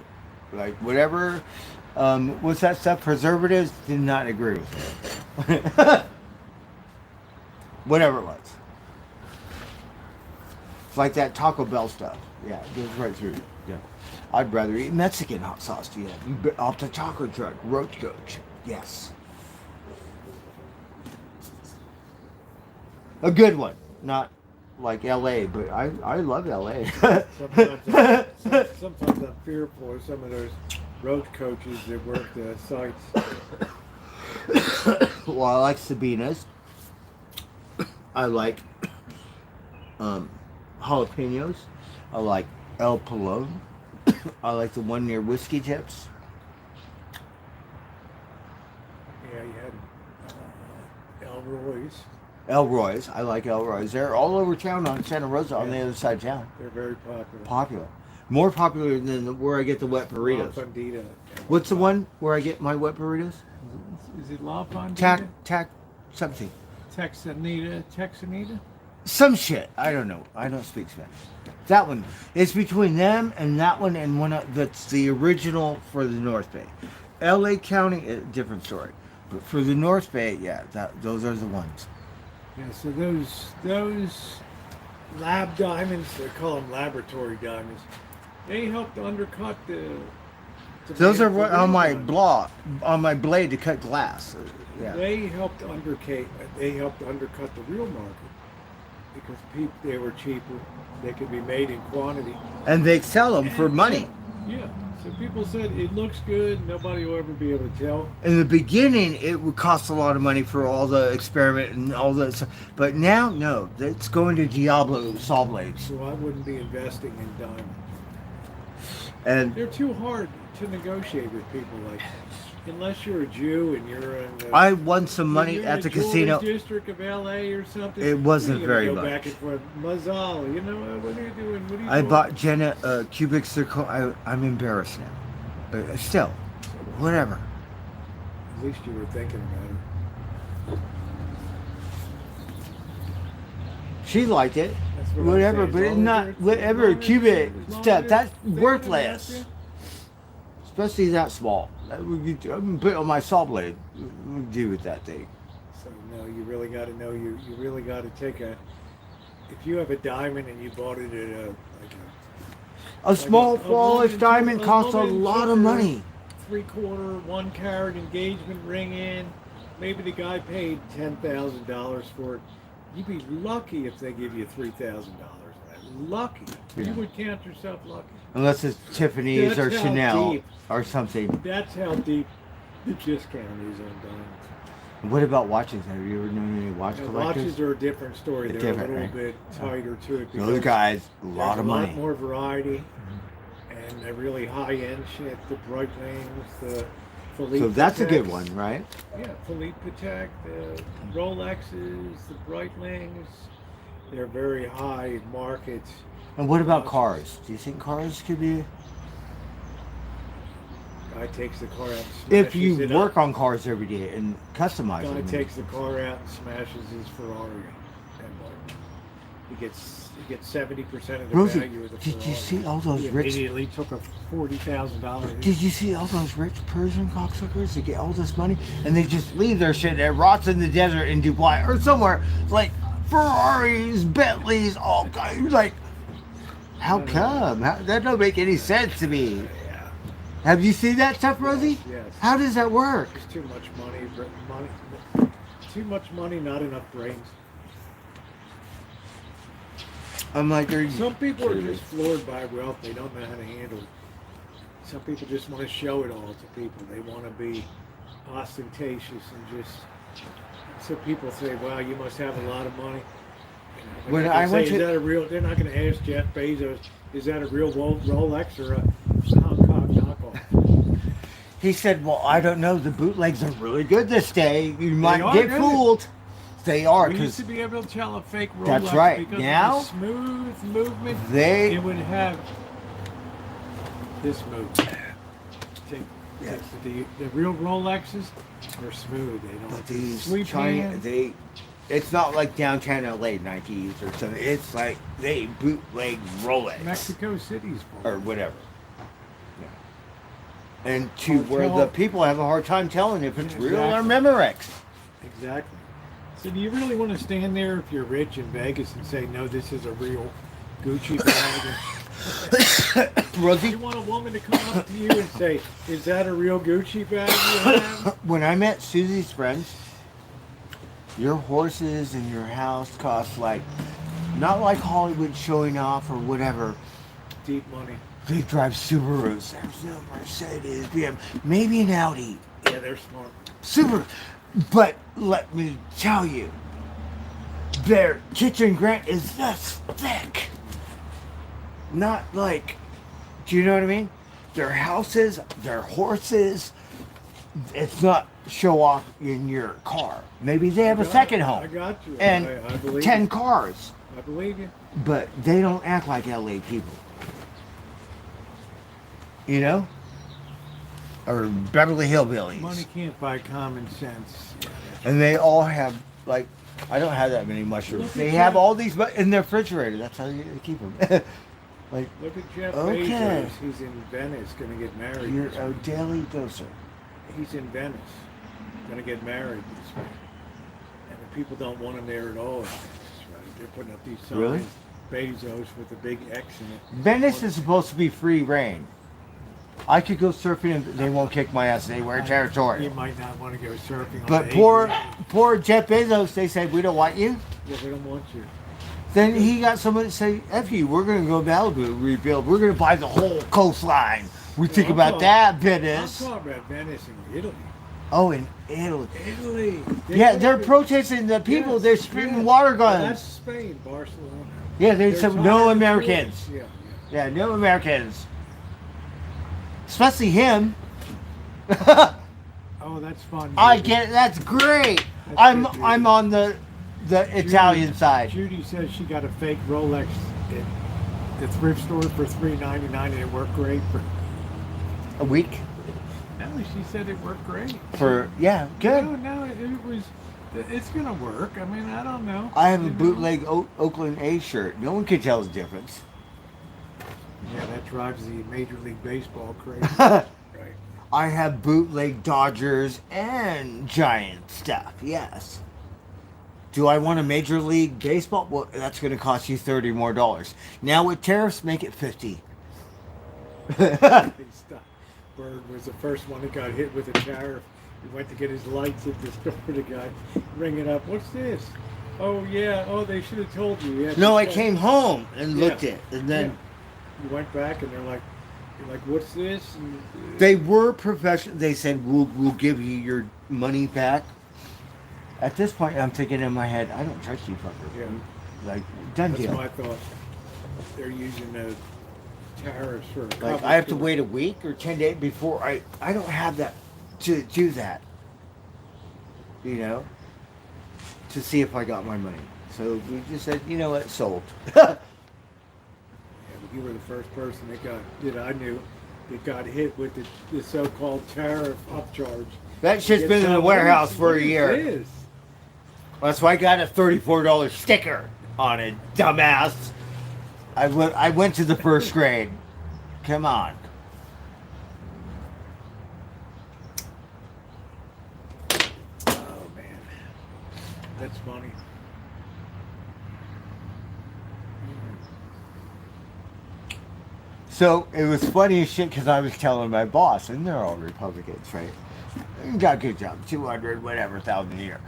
Like whatever, what's that stuff? Preservatives did not agree with me. Whatever it was. It's like that Taco Bell stuff. Yeah, it goes right through. Yeah. I'd rather eat Mexican hot sauce. Yeah. Off the taco truck. Roach coach. Yes. A good one. Not like LA, but I love LA. Sometimes I'm fearful of some of those road coaches that work the sites. Well, I like Sabina's. I like jalapenos. I like El Pelon. I like the one near Whiskey Tips. Yeah, you had Elroy's. Elroy's. I like Elroy's. They're all over town on Santa Rosa on the other side of town. They're very popular. Popular. More popular than where I get the wet burritos. La Fondita. What's the one where I get my wet burritos? Is it La Fondita? Tac something. Texanita? Some shit. I don't know. I don't speak Spanish. That one. It's between them and that one and one that's the original for the North Bay. LA County, different story. But for the North Bay, yeah, those are the ones. Yeah, so those lab diamonds, they call them laboratory diamonds, they help to undercut the Those are demand what for on real my diamonds. on my blade to cut glass. Yeah. They helped to undercut the real market because they were cheaper. They could be made in quantity. And they sell them for money. Yeah. So people said it looks good. Nobody will ever be able to tell. In the beginning, it would cost a lot of money for all the experiment and all that stuff. But now, no, it's going to Diablo saw blades. So I wouldn't be investing in diamonds. And They're too hard to negotiate with people like unless you're a Jew and you're in the, I won some you're money in at the jewelry casino. district of LA or something. It wasn't you're gonna very go much. back and forth. Mazal, you know what are you doing? What are you I doing? bought Jenna a cubic circle. I'm embarrassed now. But still, whatever. At least you were thinking about it. She liked it. That's what Whatever, I'm but saying. it's not whatever cubic stuff. That's worthless. Especially that small. I'm gonna put it on my saw blade. What do you do with that thing? So No, you really got to know. You really got to take a. If you have a diamond and you bought it at A small a flawless woman diamond took- costs a woman lot took of her money. 3/4, 1 carat engagement ring in, maybe the guy paid $10,000 for it. You'd be lucky if they give you $3,000. Lucky. Yeah. You would count yourself lucky. Unless it's Tiffany's or That's how Chanel deep. or something. That's how deep the discount is on diamonds. What about watches? Have you ever known any watch Now, collectors? watches are a different story. They're Different, a little right? bit tighter to it. Those because guys, a lot of there's money. A lot more variety, and a really high-end shit. The Breitlings, the Philippe. So that's a good Pateks. one, right? Yeah, Philippe Patek, the Rolexes, the Breitlings. They're very high market. And what about cars? Do you think cars could be? Guy takes the car out and smashes If you it work up. on cars every day and customize Guy them. takes the car out and smashes his Ferrari. He gets 70% of the Rosie, value of the Ferrari. did you see all those He rich? immediately took a $40,000 hit. Did you see all those rich Persian cocksuckers that get all this money and they just leave their shit that rots in the desert in Dubai or somewhere like Ferraris, Bentleys, all kinds. Like, how come? That don't make any sense to me. Yeah, Have you seen that stuff, Rosie? yes. How does that work? It's too much money. Too much money, not enough brains. I'm like, Some people are just floored by wealth. They don't know how to handle it. Some people just want to show it all to people. They want to be ostentatious and just. So people say, "Wow, you must have a lot of money." You know, When they're I not gonna went say, to- is that a real? They're not going to ask Jeff Bezos, "Is that a real Rolex or a Hong Kong knockoff?" he said, well, I don't know. The bootlegs are really good this day. You might are get good. fooled. They are, We used because to be able to tell a fake Rolex That's right. because Now, of the smooth movement. they- It would have this movement. Yeah. The real Rolexes are smooth. They don't. but these sweep China, hands. it's not like downtown LA Nikes or something. It's like they bootleg Rolex Mexico City's full. or whatever. And to where Hotel- the people have a hard time telling if it's real or Exactly. Memorex. Exactly. So do you really want to stand there if you're rich in Vegas and say, no, this is a real Gucci bag? Rosie, You want a woman to come up to you and say, is that a real Gucci bag you have? when I met Susie's friends, your horses and your house cost like, not like Hollywood showing off or whatever. Deep money. They drive Subarus. There's no Mercedes, BMW, maybe an Audi. Yeah, they're smart. Subaru. But let me tell you, their kitchen grant is this thick. Not like, do you know what I mean? Their houses, their horses, it's not show off in your car. Maybe they have a second home I got you. and I believe 10 you. cars, I believe you. but they don't act like LA people. You know? Or Beverly Hillbillies. Money can't buy common sense. And they all have, like, I don't have that many mushrooms. Look at They have Jeff. all these in their refrigerator. That's how you keep them. Like, Look at Jeff Okay. Bezos. He's in Venice, going to get married. you're this a week. daily doser. He's in Venice, going to get married this week. And the people don't want him there at all. in Venice, right? They're putting up these signs. Really? Bezos with a big X in it. Venice is supposed to be free reign. I could go surfing and they won't kick my ass anywhere You territorial. might not want to go surfing on But the poor Jeff Bezos, they said, we don't want you. Yeah, they don't want you. Then he got someone to say, F you, we're going to go Malibu, rebuild. We're going to buy the whole coastline. We think I'm about talking- that I'm business. talking about Venice and Italy. Oh, in Italy. Italy. Yeah, they're protesting the people. Yes, They're spitting yes. water Well, guns. that's Spain, Barcelona. Yeah, they They're said tired no of Americans. tourists. Yeah, no Americans. Especially him. Oh, that's fun. I Judy. get it. That's great. That's I'm good, Judy. I'm on the Italian side. Judy says she got a fake Rolex at the thrift store for $3.99 and it worked great for. A week No, she said it worked great. for good. No, it was. It's gonna work. I mean, I don't know. I have a You know? bootleg Oakland A shirt. No one can tell the difference. Yeah, that drives the Major League Baseball crazy. Right. I have bootleg Dodgers and Giant stuff. Yes. Do I want a Major League Baseball? Well, that's going to cost you $30 more. Now with tariffs, make it 50. They stopped. Bird was the first one that got hit with a tariff. He went to get his lights at the store. The guy ringing up, "What's this?" "Oh yeah, oh they should have told you." Yeah. No, I came home and looked at it, and then You went back and you're like, "What's this?" And, they were professional. They said, we'll give you your money back. At this point, I'm thinking in my head, I don't trust you, fucker. Yeah. Like, done That's deal. my thought. They're using the tariffs for. Like, I have to wait a week or 10 days before I don't have that to do that. You know? To see if I got my money. So we just said, you know what, sold. Yeah, but you were the first person I knew that got hit with the so-called tariff upcharge. That shit's been in the warehouse for a year. It is. That's why I got a $34 sticker on it, dumbass. I went to the first grade. Come on. Oh man, that's funny. So it was funny as shit because I was telling my boss, and they're all Republicans, right? You got a good job, 200 whatever thousand a year.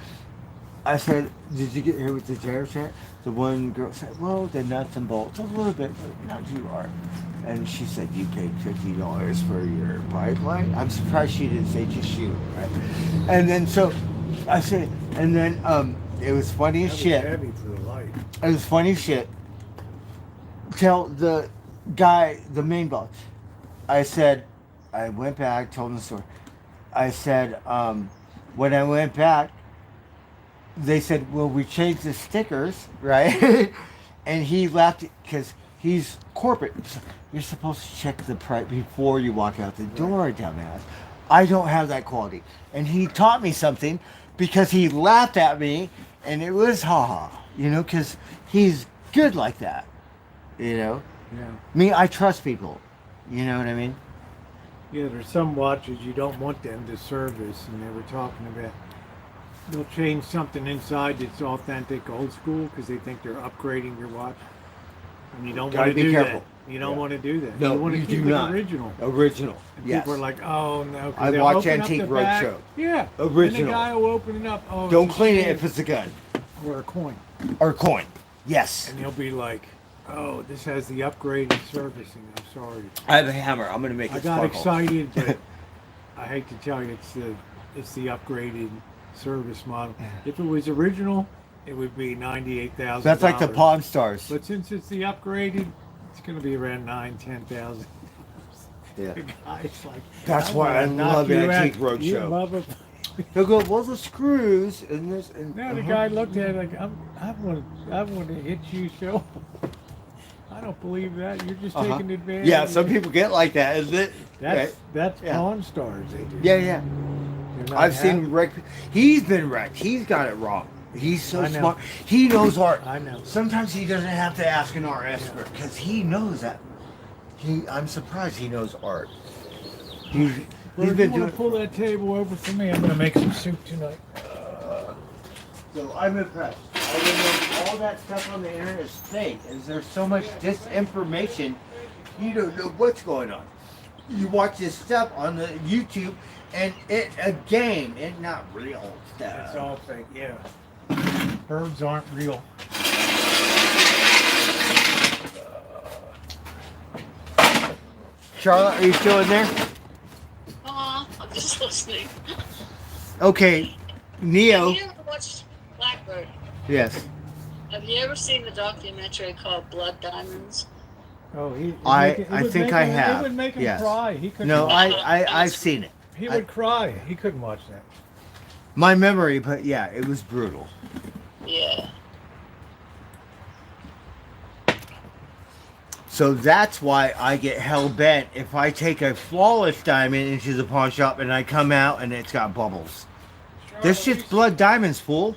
I said, "Did you get here with the tariff check?" The one girl said, "Well, the nuts and bolts a little bit, but not too hard." And she said, "You paid $50 for your pipeline." I'm surprised she didn't say just you, right? And then so I said, and then it was funny as That was shit. heavy for the light. It was funny as shit. Tell the guy, the main boss. I said, I went back, told him the story. I said, when I went back, they said, "Well, we changed the stickers, right?" And he laughed because he's corporate. You're supposed to check the price before you walk out the door, dumbass. I don't have that quality. And he taught me something because he laughed at me, and it was haha, you know, because he's good like that, you know. Yeah. Me, I trust people. You know what I mean? Yeah, there's some watches you don't want them to service, and they were talking about they'll change something inside that's authentic old school because they think they're upgrading your watch. And you don't Gotta want to be do careful. that. You don't Yeah. want to do that. No, you want to you keep do it not. original. Original. And Yes. people are like, "Oh no." 'cause I they'll watch open up Antique the back. Roadshow. Yeah. Original. And the guy will open it up. "Oh, Don't it's a clean it shame," if it's a gun or a coin. or coin. Yes. And he'll be like, "Oh, this has the upgraded servicing. I'm sorry." I have a hammer. I'm gonna make it I got sparkle. excited, but I hate to tell you, it's the upgraded service model. If it was original, it would be $98,000. That's like the Pawn Stars. But since it's the upgraded, it's going to be around $9,000-10,000. Yeah. The guy's like, That's "I'm why I gonna knock love you Antique out, you Roadshow. mother-" He'll go, "Well, the screws and this and." No, the guy looked at it like, I want to hit you so. I don't believe that. You're just taking advantage. Yeah, of some it." people get like that, isn't it? That's Yeah. Pawn Stars. They do. Yeah, yeah. They're not I've seen happy. wrecked. He's been wrecked. He's got it wrong. He's so I know. smart. He knows art. I know. Sometimes he doesn't have to ask an art expert because he knows that. I'm surprised he knows art. He's Well, if been you want doing. to pull that table over for me, I'm going to make some soup tonight. So I'm impressed. I didn't know all that stuff on the internet is fake. And there's so much disinformation. You don't know what's going on. You watch this stuff on the YouTube, and it's a game. It's not real stuff. It's all fake, yeah. Birds aren't real. Charlotte, are you still in there? Oh, I'm just listening. Okay, Neo. Have you ever watched Blackbird? Yes. Have you ever seen the documentary called Blood Diamonds? Oh, I think I have. It would make him Yes. cry. He couldn't. No, watch I've seen it. He would cry. He couldn't watch that. My memory, but yeah, it was brutal. Yeah. So that's why I get hell bent if I take a flawless diamond into the pawn shop and I come out and it's got bubbles. This shit's blood diamonds, fool.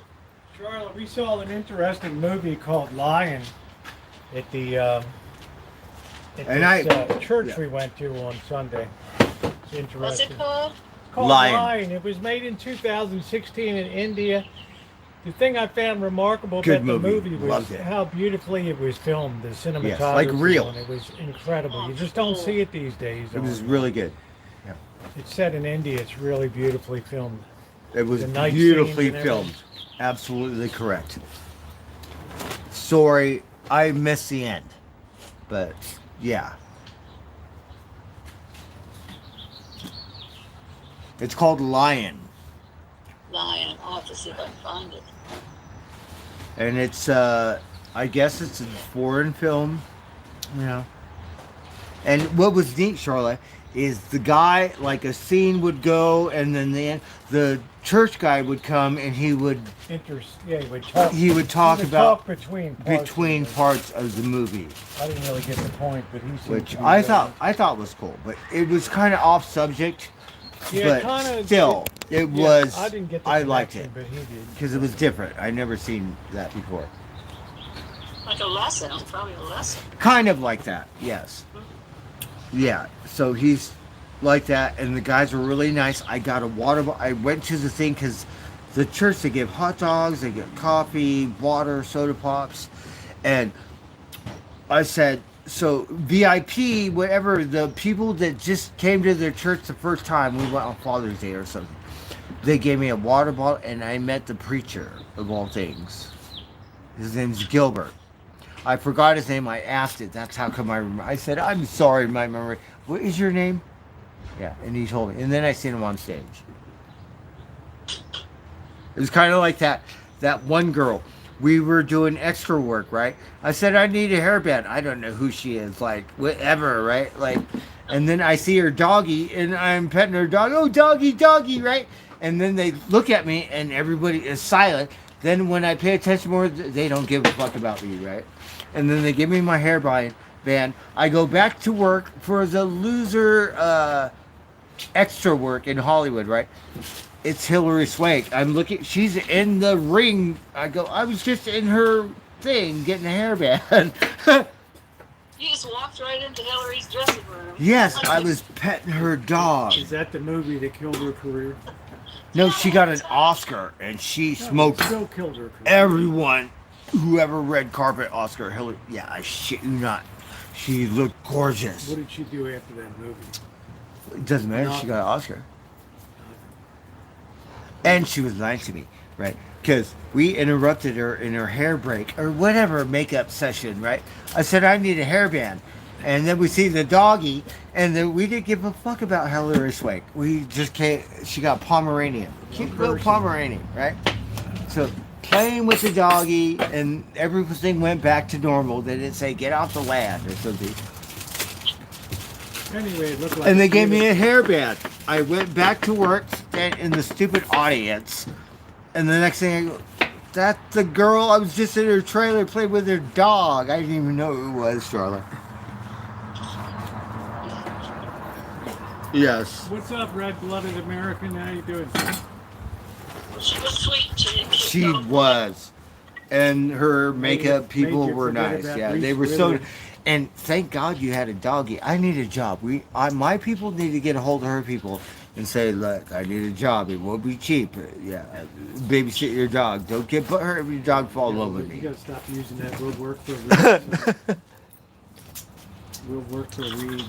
Charlotte, we saw an interesting movie called Lion at the at And this, church yeah. we went to on Sunday. It's interesting. What's it called? Called Lion. Lion. It was made in 2016 in India. The thing I found remarkable Good about the movie. movie was Loved it. how beautifully it was filmed. The cinematography, like real. on it was incredible. You just don't see it these days. It was on- really good. It's set in India. It's really beautifully filmed. It was The night beautifully scenes and filmed. Absolutely correct. Sorry, I missed the end. But, yeah. It's called Lion. Lion. I'll have to see if I can find it. And it's, I guess it's a foreign film. Yeah. And what was neat, Charlotte, is the guy, like a scene would go, and then the church guy would come, and he would Yeah, he would talk. he would talk about talk between parts of the movie, I didn't really get the point, but he seemed which to be I very- thought was cool, but it was kind of off subject. Yeah, but kinda, still, it yeah, was. I didn't get the I liked it connection, but he did. because it was different. I never seen that before. Like a lesson. It's probably a lesson. Kind of like that, yes. Yeah, so he's like that, and the guys were really nice. I got a water bottle. I went to the thing because the church, they give hot dogs, they get coffee, water, soda pops, and I said, so VIP, whatever, the people that just came to their church the first time, we went on Father's Day or something, they gave me a water bottle, and I met the preacher, of all things. His name's Gilbert. I forgot his name. I asked it. That's how come I remember. I said, I'm sorry, my memory. What is your name? Yeah, and he told me. And then I seen him on stage. It was kind of like that one girl. We were doing extra work, right? I said, I need a hairband. I don't know who she is. Like, whatever, right? Like, and then I see her doggy, and I'm petting her dog. Oh, doggy, doggy, right? And then they look at me, and everybody is silent. Then when I pay attention more, they don't give a fuck about me, right? And then they give me my hairband. I go back to work for the loser extra work in Hollywood, right? It's Hillary Swank. I'm looking. She's in the ring. I go. I was just in her thing getting a hairband. You just walked right into Hillary's dressing room. Yes, I was petting her dog. Is that the movie that killed her career? No, she got an Oscar, and she smoked Still killed her career. everyone. Whoever red carpet Oscar, Hillary. Yeah, I shit you not. She looked gorgeous. What did she do after that movie? It doesn't matter. She got an Oscar. And she was nice to me, right? Because we interrupted her in her hair break or whatever makeup session, right? I said, I need a hairband. And then we see the doggy, and then we didn't give a fuck about Hillary Swank. We just came, she got Pomeranian. Cute little Pomeranian, right? So playing with the doggy, and everything went back to normal. They didn't say, get off the land or something. Anyway, it looked like. And they gave me a hairband. I went back to work, stand in the stupid audience, and the next thing I go, that's the girl I was just in her trailer playing with her dog. I didn't even know who it was, Charlotte. Yes. What's up, red-blooded American? How you doing? She was sweet. She go. was. And her makeup Made people you were forget nice. about Yeah, Reese they were so. Witherspoon. And thank God you had a doggy. I need a job. My people need to get a hold of her people and say, look, I need a job. It won't be cheap. Yeah, babysit your dog. Don't get butthurt if your dog falls in love with You me. gotta stop using that. We'll work for a read. We'll work for a read.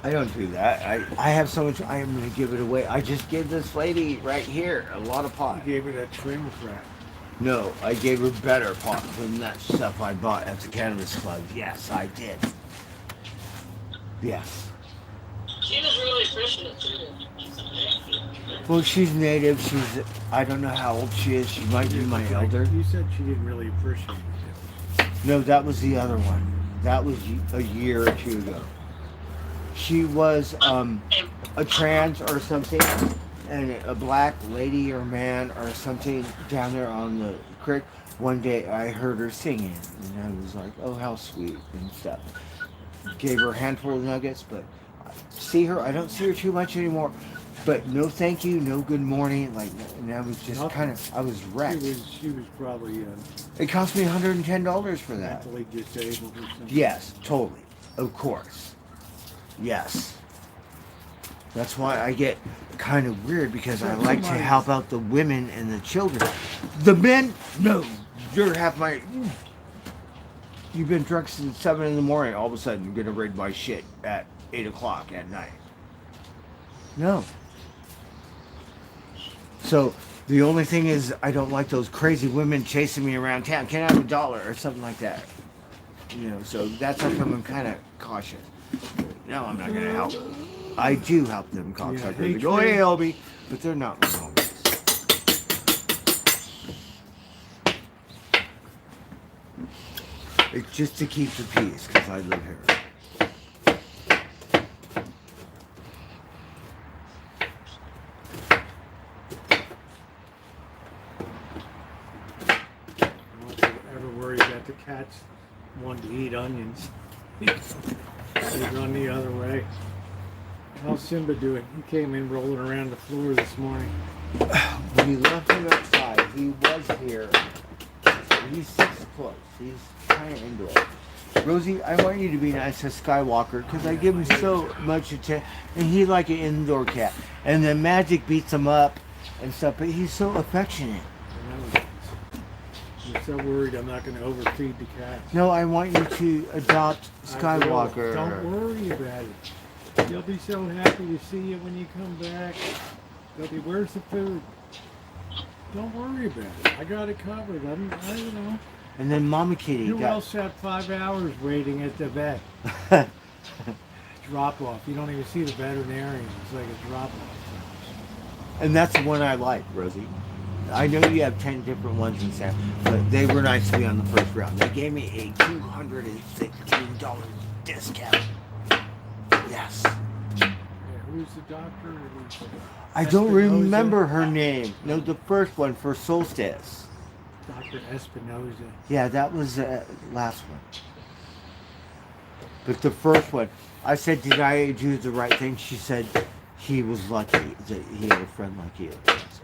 I don't do that. I have so much. I am going to give it away. I just gave this lady right here a lot of pot. You gave her that trim crap. No, I gave her better pot than that stuff I bought at the Cannabis Club. Yes, I did. Yes. She was really appreciative too. Well, she's native. I don't know how old she is. She might be my elder. You said she didn't really appreciate it. No, that was the other one. That was a year or two ago. She was a trans or something, and a black lady or man or something down there on the creek. One day I heard her singing, and I was like, oh, how sweet and stuff. Gave her a handful of nuggets, but I don't see her too much anymore. But no thank you, no good morning, like, and I was just I was wrecked. She was probably It cost me $110 for that. mentally disabled or something. Yes, totally. Of course. Yes. That's why I get kind of weird because I So like to somebody- help out the women and the children. The men, no, you're half my. You've been drunk since 7 in the morning. All of a sudden, you're gonna raid my shit at 8 o'clock at night. No. So the only thing is, I don't like those crazy women chasing me around town. Can I have $1 or something like that? You know, so that's how come I'm kind of cautious. No, I'm not gonna help. I do help them cocksuckers. They go, hey, Elby, but they're not my homies. It's just to keep the peace, because I live here. Don't ever worry about the cats wanting to eat onions. They run the other way. How's Simba doing? He came in rolling around the floor this morning. We left him outside. He was here. He's 6 foot. He's kind of into it. Rosie, I want you to be nice to Skywalker because I give him so much attention. And he's like an indoor cat. And the magic beats him up and stuff, but he's so affectionate. I'm so worried I'm not going to overfeed the cats. No, I want you to adopt I will. Skywalker. Don't worry about it. They'll be so happy to see you when you come back. They'll be, where's the food? Don't worry about it. I got it covered. I don't know. And then Mama Kitty Who got... else sat 5 hours waiting at the vet? Drop off. You don't even see the veterinarian. It's like a drop off. And that's the one I like, Rosie. I know you have 10 different ones in San, but they were nice to me on the first round. They gave me a $216 discount. Yes. Yeah, who's the doctor? I don't Espinoza? remember her name. No, the first one for Solstice. Dr. Espinoza. Yeah, that was the last one. But the first one, I said, did I do the right thing? She said he was lucky that he had a friend like you.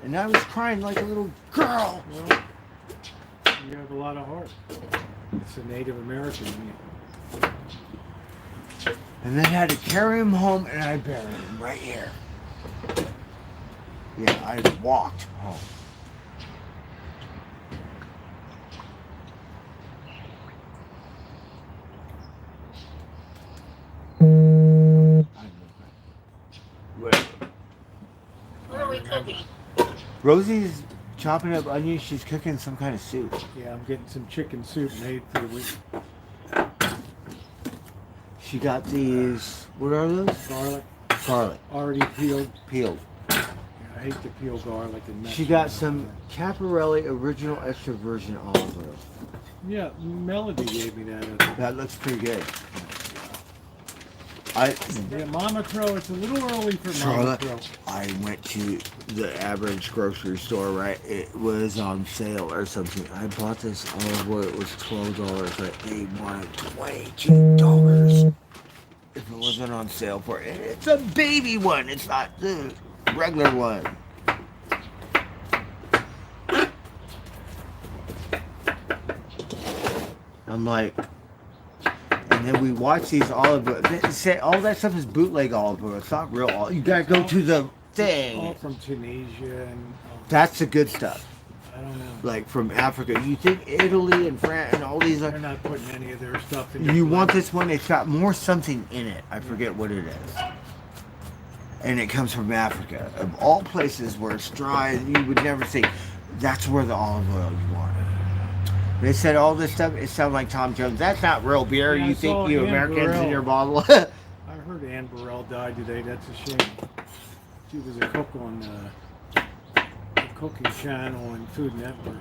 And I was crying like a little girl. Well, you have a lot of heart. It's a Native American in you. And then I had to carry him home and I buried him right here. Yeah, I walked home. What are we cooking? Rosie's chopping up onions. She's cooking some kind of soup. Yeah, I'm getting some chicken soup made for the week. She got these, what are those? Garlic, Garlic. already peeled. Peeled. Yeah, I hate to peel garlic and mess She it got up. some Caparelli original extra virgin olive oil. Yeah, Melody gave me that. I think. That looks pretty good. Yeah, Mama Crow. It's a little early for Mama Charlotte, Crow. I went to the average grocery store, right? It was on sale or something. I bought this olive oil. It was $12. Like they wanted $22 if it wasn't on sale for it. It's a baby one. It's not the regular one. I'm like, and then we watch these olive oil. They say all that stuff is bootleg olive oil. It's not real olive. You gotta go to the All thing. from Tunisia and That's the good stuff. I don't know. Like from Africa. You think Italy and France and all these They're are. not putting any of their stuff in. You want this one? It's got more something in it. I forget what it is. And it comes from Africa. Of all places where it's dry, you would never think. That's where the olive oil you want. They said all this stuff. It sounded like Tom Jones. That's not real beer. Yeah, I You saw think you Ann Americans in Burrell. your bottle? I heard Ann Burrell died today. That's a shame. She was a cook on the cooking channel and Food Network,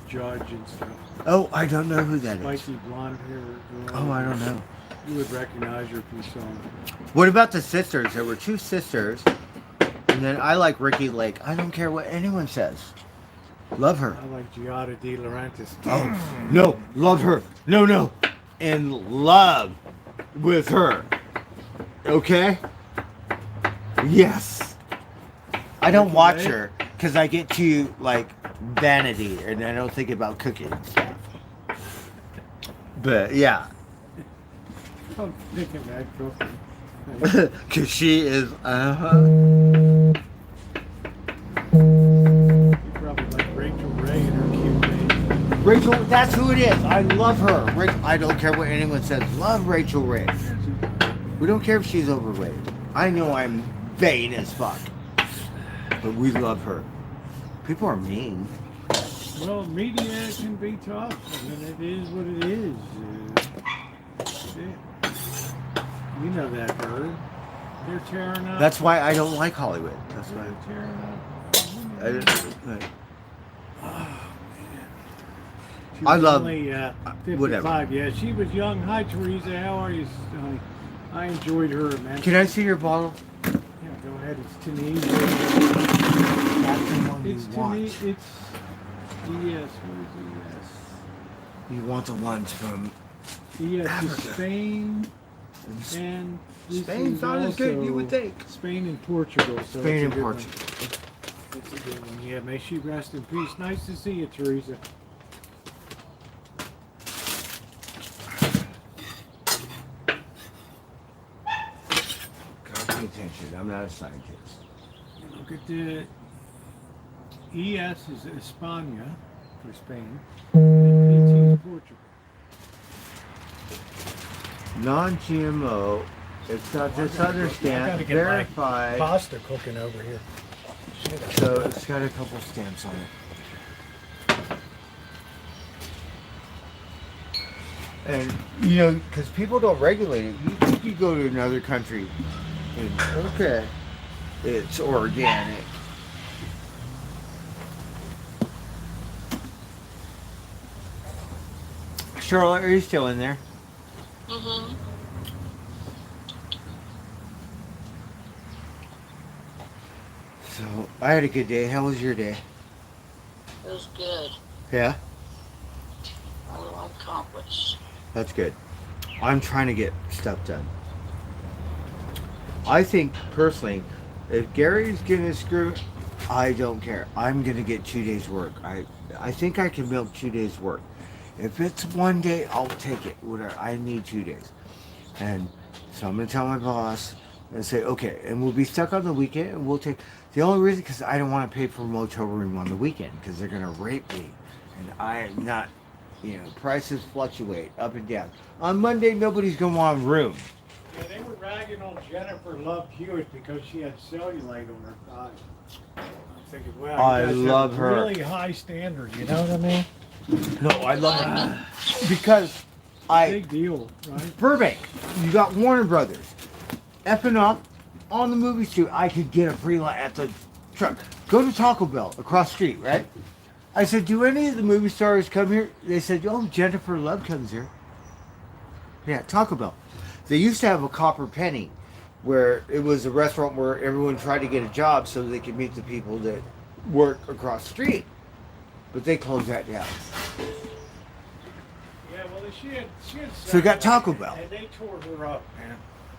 judge and stuff. Oh, I don't know who that is. Spicy blonde hair girl. Oh, I don't know. You would recognize her if you saw her. What about the sisters? There were two sisters, and then I like Ricky Lake. I don't care what anyone says. Love her. I like Giada De Laurentiis. Oh, no, love her. No. In love with her. Okay? Yes. I don't watch her because I get too, like, vanity and I don't think about cooking and stuff. But, yeah. I'm thinking that cooking. Because she is, You probably like Rachel Ray and her cute name. Rachel, that's who it is. I love her. I don't care what anyone says. Love Rachel Ray. We don't care if she's overweight. I know I'm vain as fuck. But we love her. People are mean. Well, media can be tough. I mean, it is what it is. Yeah. You know that, bird. They're tearing up. That's why I don't like Hollywood. That's why. They're tearing up. I didn't. She I was love- only, 55. whatever. Yeah, she was young. Hi, Teresa. How are you? I enjoyed her immensely. Can I see your bottle? Yeah, go ahead. It's Tunisia. That's the one It's you want. Tunisia. It's ES. What is ES? You want the ones from ES Africa. is Spain and this Spain's is not as good, you would also think. Spain and Portugal. So Spain it's a and good one. Portugal. It's a good one. Yeah, may she rest in peace. Nice to see you, Teresa. God, pay attention. I'm not a scientist. Look at the ES is España for Spain, and PT is Portugal. Non-GMO. It's not just I understand. gotta get my Verified. pasta cooking over here. So it's got a couple stamps on it. And, you know, because people don't regulate it. You go to another country and, okay, it's organic. Charlotte, are you still in there? Mm-hmm. So, I had a good day. How was your day? It was good. Yeah? A little accomplished. That's good. I'm trying to get stuff done. I think, personally, if Gary's gonna screw, I don't care. I'm gonna get 2 days work. I think I can milk 2 days work. If it's 1 day, I'll take it. Whatever. I need 2 days. And so I'm gonna tell my boss and say, okay, and we'll be stuck on the weekend and we'll take, the only reason, because I don't want to pay for a motel room on the weekend because they're gonna rape me. And I am not, you know, prices fluctuate up and down. On Monday, nobody's gonna want a room. Yeah, they were ragging on Jennifer Love Hewitt because she had cellulite on her thighs. I'm thinking, wow, I you guys love have her. really high standards, you know what I mean? No, I love it because Big deal, right? Burbank, you got Warner Brothers, effing up on the movie shoot. I could get a free line at the truck. Go to Taco Bell across the street, right? I said, do any of the movie stars come here? They said, oh, Jennifer Love comes here. Yeah, Taco Bell. They used to have a Copper Penny, where it was a restaurant where everyone tried to get a job so they could meet the people that work across the street. But they closed that down. Yeah, well, she had So we got Taco cellulite, Bell. and they tore her up, man.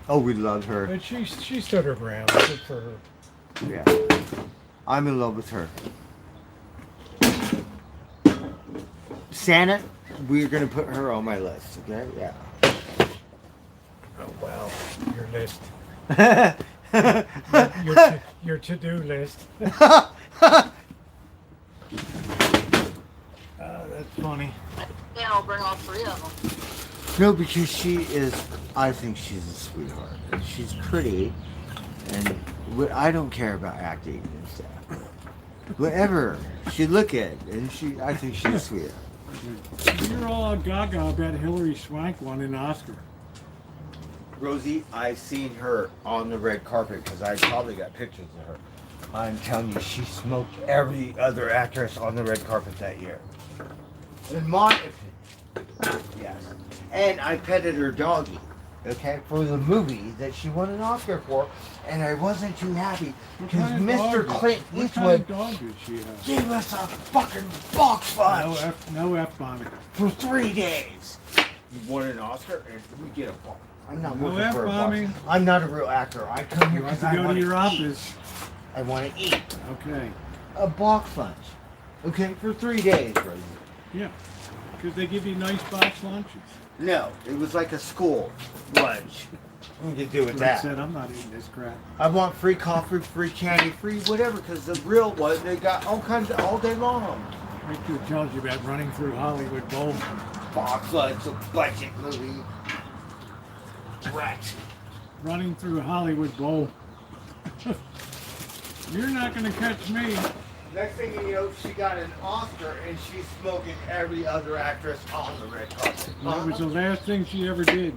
Oh, we love her. But she stood her ground. Good for her. Yeah. I'm in love with her. Santa, we're going to put her on my list, okay? Yeah. Oh wow, your list, no, your to-do list. That's funny. Yeah, I'll bring all three of them. because she is, I think she's a sweetheart. And she's pretty. And I don't care about acting and stuff. Whatever. She look at it, and I think she's a sweetheart. You're all gaga about Hillary Swank winning an Oscar. Rosie, I seen her on the red carpet because I probably got pictures of her. I'm telling you, she smoked every other actress on the red carpet that year. In my opinion, yes. And I petted her doggy, okay, for the movie that she won an Oscar for, and I wasn't too happy because Mr. Clint What kind of Eastwood dog did she have? gave us a fucking box lunch No F-bombing. for 3 days. You won an Oscar, and we get a box. I'm not No looking for a box. F-bombing. I'm not a real actor. I come here You have because to I go want to your eat. office. I want to eat Okay. a box lunch, okay, for 3 days, Rosie. Yeah. Because they give you nice box lunches. No, it was like a school lunch. What do you do with Like I that? said, I'm not eating this crap. I want free coffee, free candy, free whatever, because the real one, they got all kinds of all day long. Right through tells you about running through Hollywood Bowl. Box lunch, a budget movie. Rat. Running through Hollywood Bowl. You're not going to catch me. Next thing you know, she got an Oscar and she's smoking every other actress on the red carpet. That was the last thing she ever did.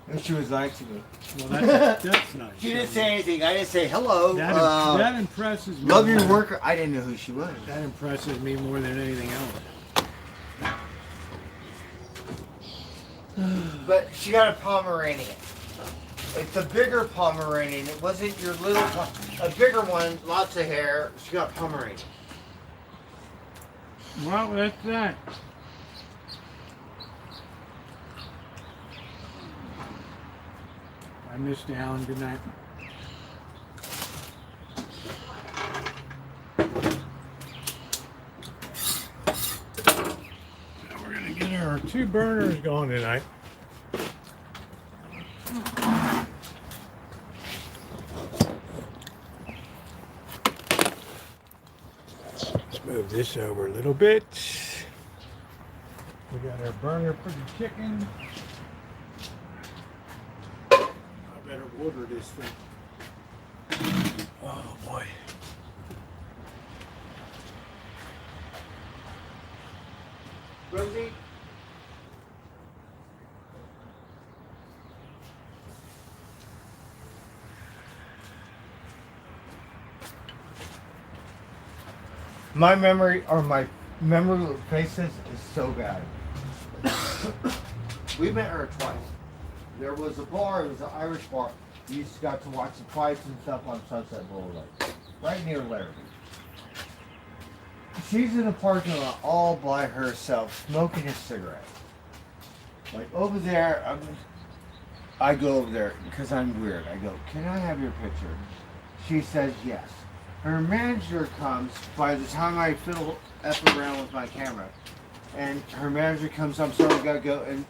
And she was nice to me. Well, that's nice. She didn't say anything. I didn't say hello. That impresses me. Love your worker. I didn't know who she was. That impresses me more than anything else. But she got a Pomeranian. It's a bigger Pomeranian. It wasn't your little, a bigger one, lots of hair. She got Pomeranian. Well, that's that. I missed Alan. Good night. Now we're gonna get our 2 burners going tonight. Let's move this over a little bit. We got our burner for the chicken. I better water this thing. Oh boy. Rosie? My memory of faces is so bad. We met her twice. There was a bar, it was an Irish bar. You just got to watch the fights and stuff on Sunset Boulevard. Right near Larry. She's in a parking lot all by herself, smoking a cigarette. Like over there, I go over there because I'm weird. I go, can I have your picture? She says yes. Her manager comes by the time I fiddle F around with my camera. And her manager comes, I'm sorry, I gotta go, and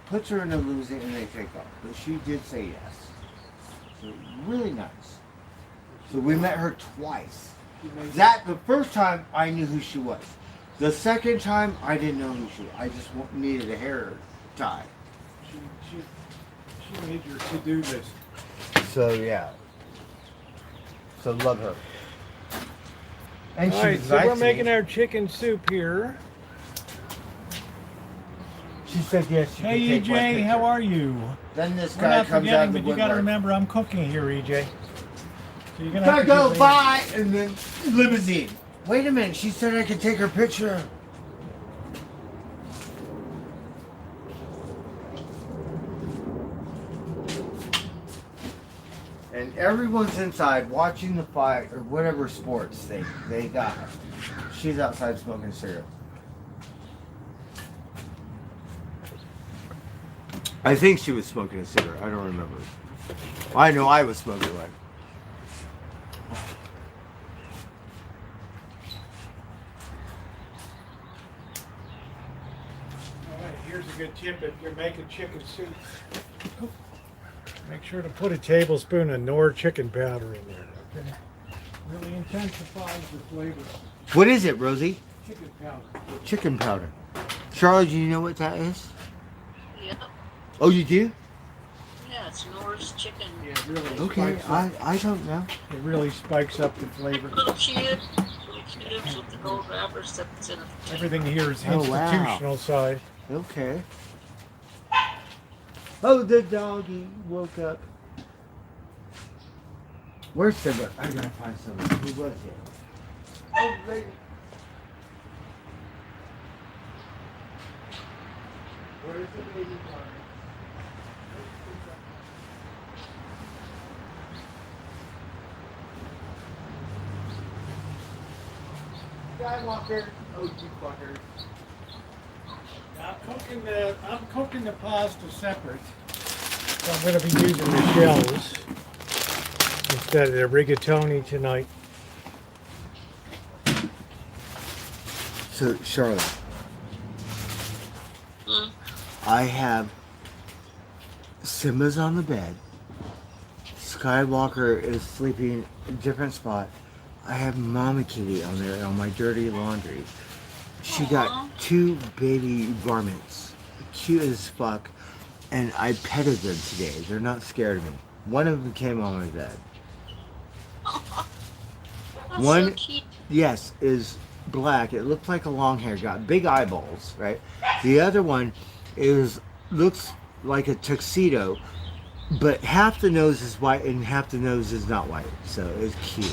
puts her in a limousine and they take off. But she did say yes. So really nice. So we met her twice. The first time I knew who she was. The second time I didn't know who she was. I just needed a hair tie. She made your to-do list. So yeah. So love her. And All she right, was so nice we're to making me. our chicken soup here. She said yes. She Hey could take my EJ, picture. how are you? Then this We're guy not comes out forgetting, of the but you got to woodwork. remember I'm cooking here, EJ. So you're gonna Gotta have to go give me- by and then limousine. Wait a minute, she said I could take her picture. And everyone's inside watching the fight or whatever sports they got. She's outside smoking a cigarette. I think she was smoking a cigarette. I don't remember. I know I was smoking one. All right, here's a good tip if you're making chicken soup. Make sure to put a tablespoon of Knorr chicken powder in there. Okay? Really intensifies the flavor. What is it, Rosie? Chicken powder. Chicken powder. Charlotte, do you know what that is? Yep. Oh, you do? Yeah, it's Norris chicken. Yeah, it really Okay, spikes up. I don't know. It really spikes up the flavor. Little cubes with the gold wrappers that's in it. Everything here is Oh, wow. institutional size. Okay. Oh, the doggy woke up. Where's Simba? I gotta find Simba. Who was it? Oh, baby. Where's the baby? Skywalker. Oh, you fucker. I'm cooking the pasta separate. So I'm going to be using the shells instead of the rigatoni tonight. So, Charlotte, Mm. I have Simba's on the bed. Skywalker is sleeping in a different spot. I have Mama Kitty on there on my dirty laundry. She Aw. got 2 baby varmints, cute as fuck, and I petted them today. They're not scared of me. One of them came on my bed. That's One, so cute. yes, is black. It looks like a long hair, got big eyeballs, right? The other one looks like a tuxedo, but half the nose is white and half the nose is not white. So it's cute.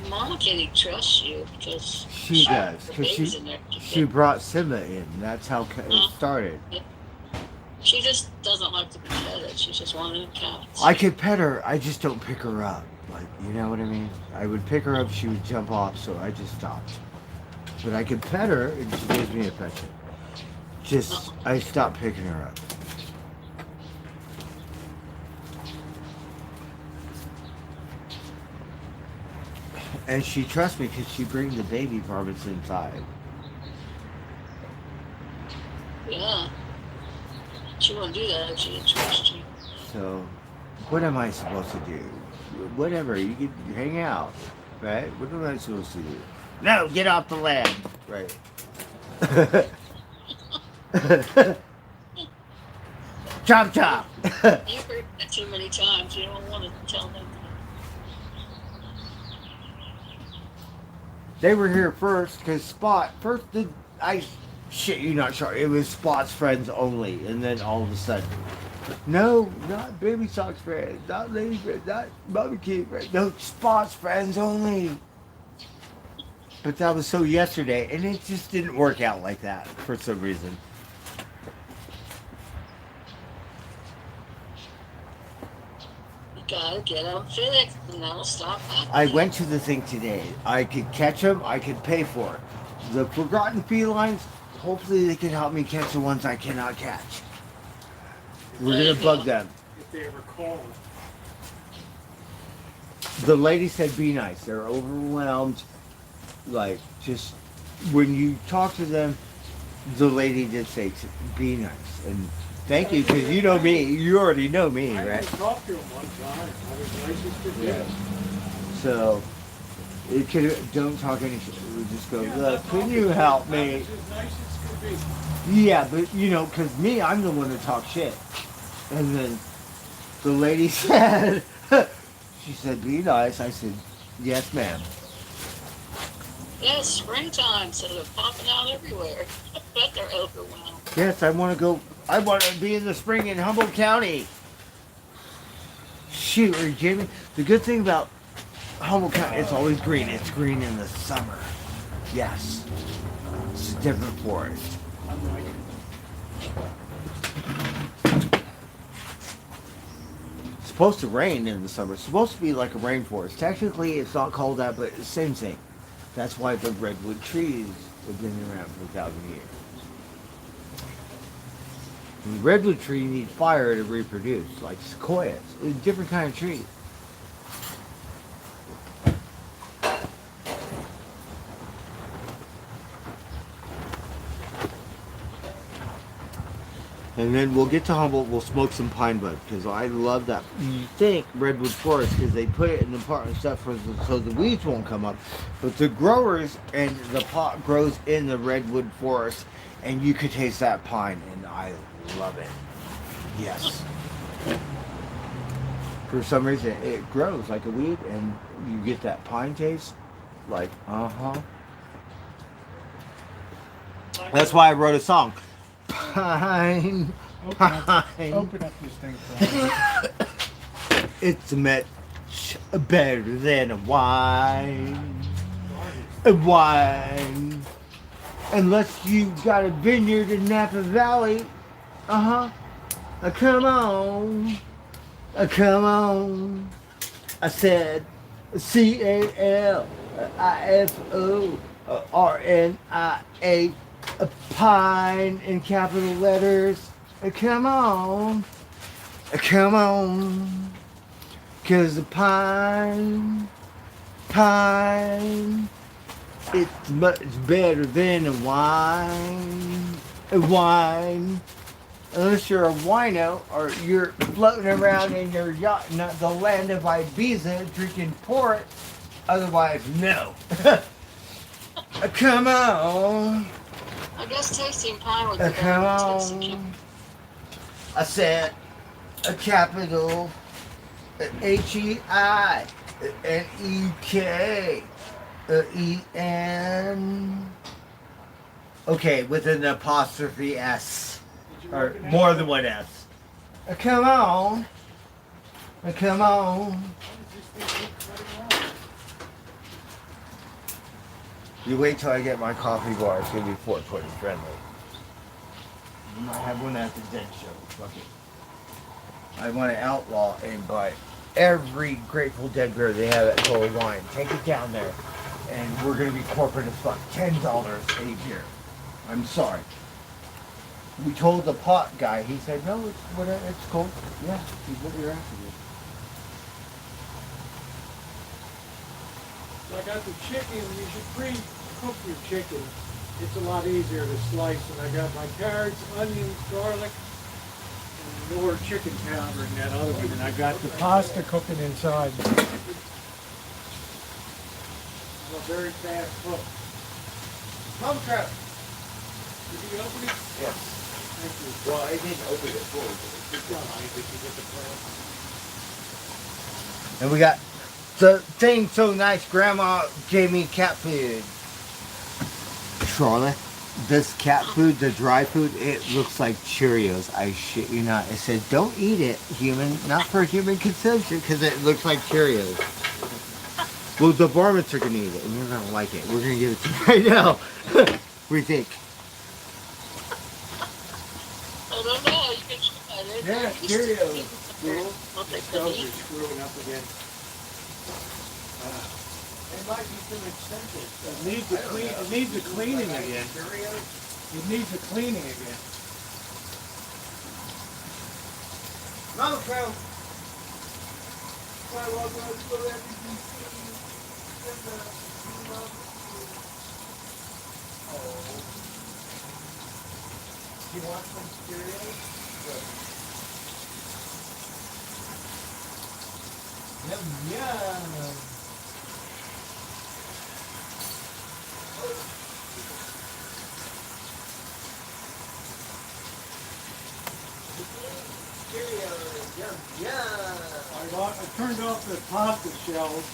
Mama Kitty trusts you because She does, the because baby's in there. she brought Simba in. That's how it started. She just doesn't like to be petted. She's just one of the cats. I could pet her, I just don't pick her up. Like, you know what I mean? I would pick her up, she would jump off, so I just stopped. But I could pet her, and she gives me affection. Just, I stopped picking her up. And she trusts me because she brings the baby varmints inside. Yeah. She wouldn't do that if she didn't trust you. So, what am I supposed to do? Whatever, you can hang out, right? What am I supposed to do? No, get off the land, right? Chop chop. You've heard that too many times. You don't want to tell them. They were here first because shit you not sure, it was Spot's friends only, and then all of a sudden, no, not Baby Sock's friends, not Lady friends, not Bobby Key friends, no, Spot's friends only. But that was so yesterday, and it just didn't work out like that for some reason. You gotta get them fixed, and that'll stop happening. I went to the thing today. I could catch them, I could pay for it. The forgotten felines, hopefully they can help me catch the ones I cannot catch. We're There you gonna bug go. them. If they ever call. The lady said be nice. They're overwhelmed. Like, just when you talk to them, the lady did say be nice. And thank you, because you know me. You already know me, I right? talked to him one time. I was nicest to do. Yeah. So, it could don't talk any shit. We just go, look, can you help I me? was as nice as could be. Yeah, but you know, because me, I'm the one that talks shit. And then the lady said, she said, be nice. I said, yes, ma'am. Yeah, it's springtime, so they're popping out everywhere. But they're overwhelmed. Yes, I want to go. I want to be in the spring in Humboldt County. Shoot, are you kidding me? The good thing about Humboldt County, it's always green. It's green in the summer. Yes. It's a different forest. I'm like, It's supposed to rain in the summer. It's supposed to be like a rainforest. Technically, it's not called that, but it's the same thing. That's why the redwood trees have been around for 1,000 years. And the redwood tree needs fire to reproduce, like sequoias. It's a different kind of tree. And then we'll get to Humboldt, we'll smoke some pine bud, because I love that. You think redwood forest, because they put it in the pot and stuff so the weeds won't come up. But the growers, and the pot grows in the redwood forest, and you could taste that pine, and I love it. Yes. For some reason, it grows like a weed, and you get that pine taste. Like, That's why I wrote a song. Pine, pine. Open up this thing for me. It's much better than a wine. A wine. Unless you got a vineyard in Napa Valley. Come on. Come on. I said CALIFORNIA. A pine in capital letters. Come on. Come on. 'Cause the pine It's much better than a wine. A wine. Unless you're a wino or you're floating around in your yacht in the land of Ibiza drinking port. Otherwise, no. Come on. I guess tasting pine would be better Come than tasting on. I said a capital H-E-I-N-E-K E-N. Okay, with an apostrophe S. Or more than one S. Come on. Come on. You wait till I get my coffee bar. It's going to be 420 friendly. You might have one at the Dead Show. Fuck it. I want to outlaw and buy every Grateful Dead beer they have at Total Wine. Take it down there. And we're going to be corporate as fuck. $10 a beer. I'm sorry. We told the pot guy. He said, no, it's whatever. It's cool. Yeah, he's what you're after. So I got the chicken. You should pre-cook your chicken. It's a lot easier to slice. And I got my carrots, onions, garlic, and more chicken powder in that other one. And I got the pasta cooking inside. I'm a very fast cook. Come, Trev. Did you open it? Yes. Thank you. Well, I didn't open it for you. It's done. Did you get the plan? And we got the thing so nice. Grandma gave me cat food. Charlotte, this cat food, the dry food, it looks like Cheerios. I shit you not. It said, don't eat it, human. Not for human consumption, because it looks like Cheerios. Well, the varmints are going to eat it, and you're going to like it. We're going to give it to you right now. What do you think? I don't know. You can try it. Yeah, Cheerios. What they could Stoves eat. are screwing up again. It might be too expensive. It needs a clean. It needs a cleaning again. It needs a cleaning again. Mama Crow. You want some Cheerios? Yum, yum. Cheerios, yum, yum. I turned off the pasta shells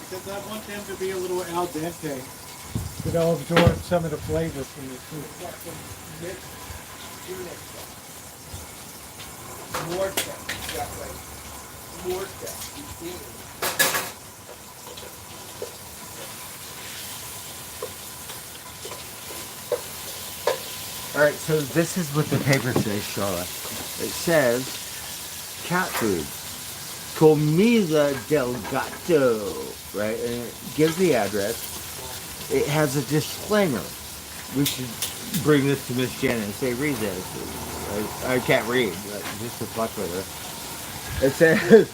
because I want them to be a little al dente. So they'll absorb some of the flavor from the soup. More stuff. Yeah, like more stuff. Alright, so this is what the paper says, Charlotte. It says cat food. Comida del gato. Right? And it gives the address. It has a disclaimer. We should bring this to Miss Jenna and say, read this. I can't read, but just to fuck with her. It says,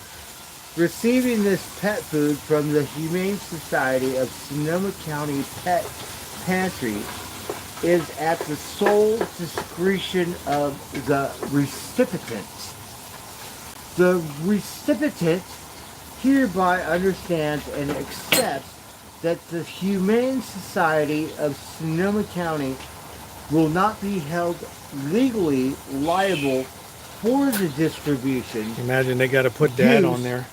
receiving this pet food from the Humane Society of Sonoma County Pet Pantry is at the sole discretion of the recipient. The recipient hereby understands and accepts that the Humane Society of Sonoma County will not be held legally liable for the distribution, Imagine they got to put that on there.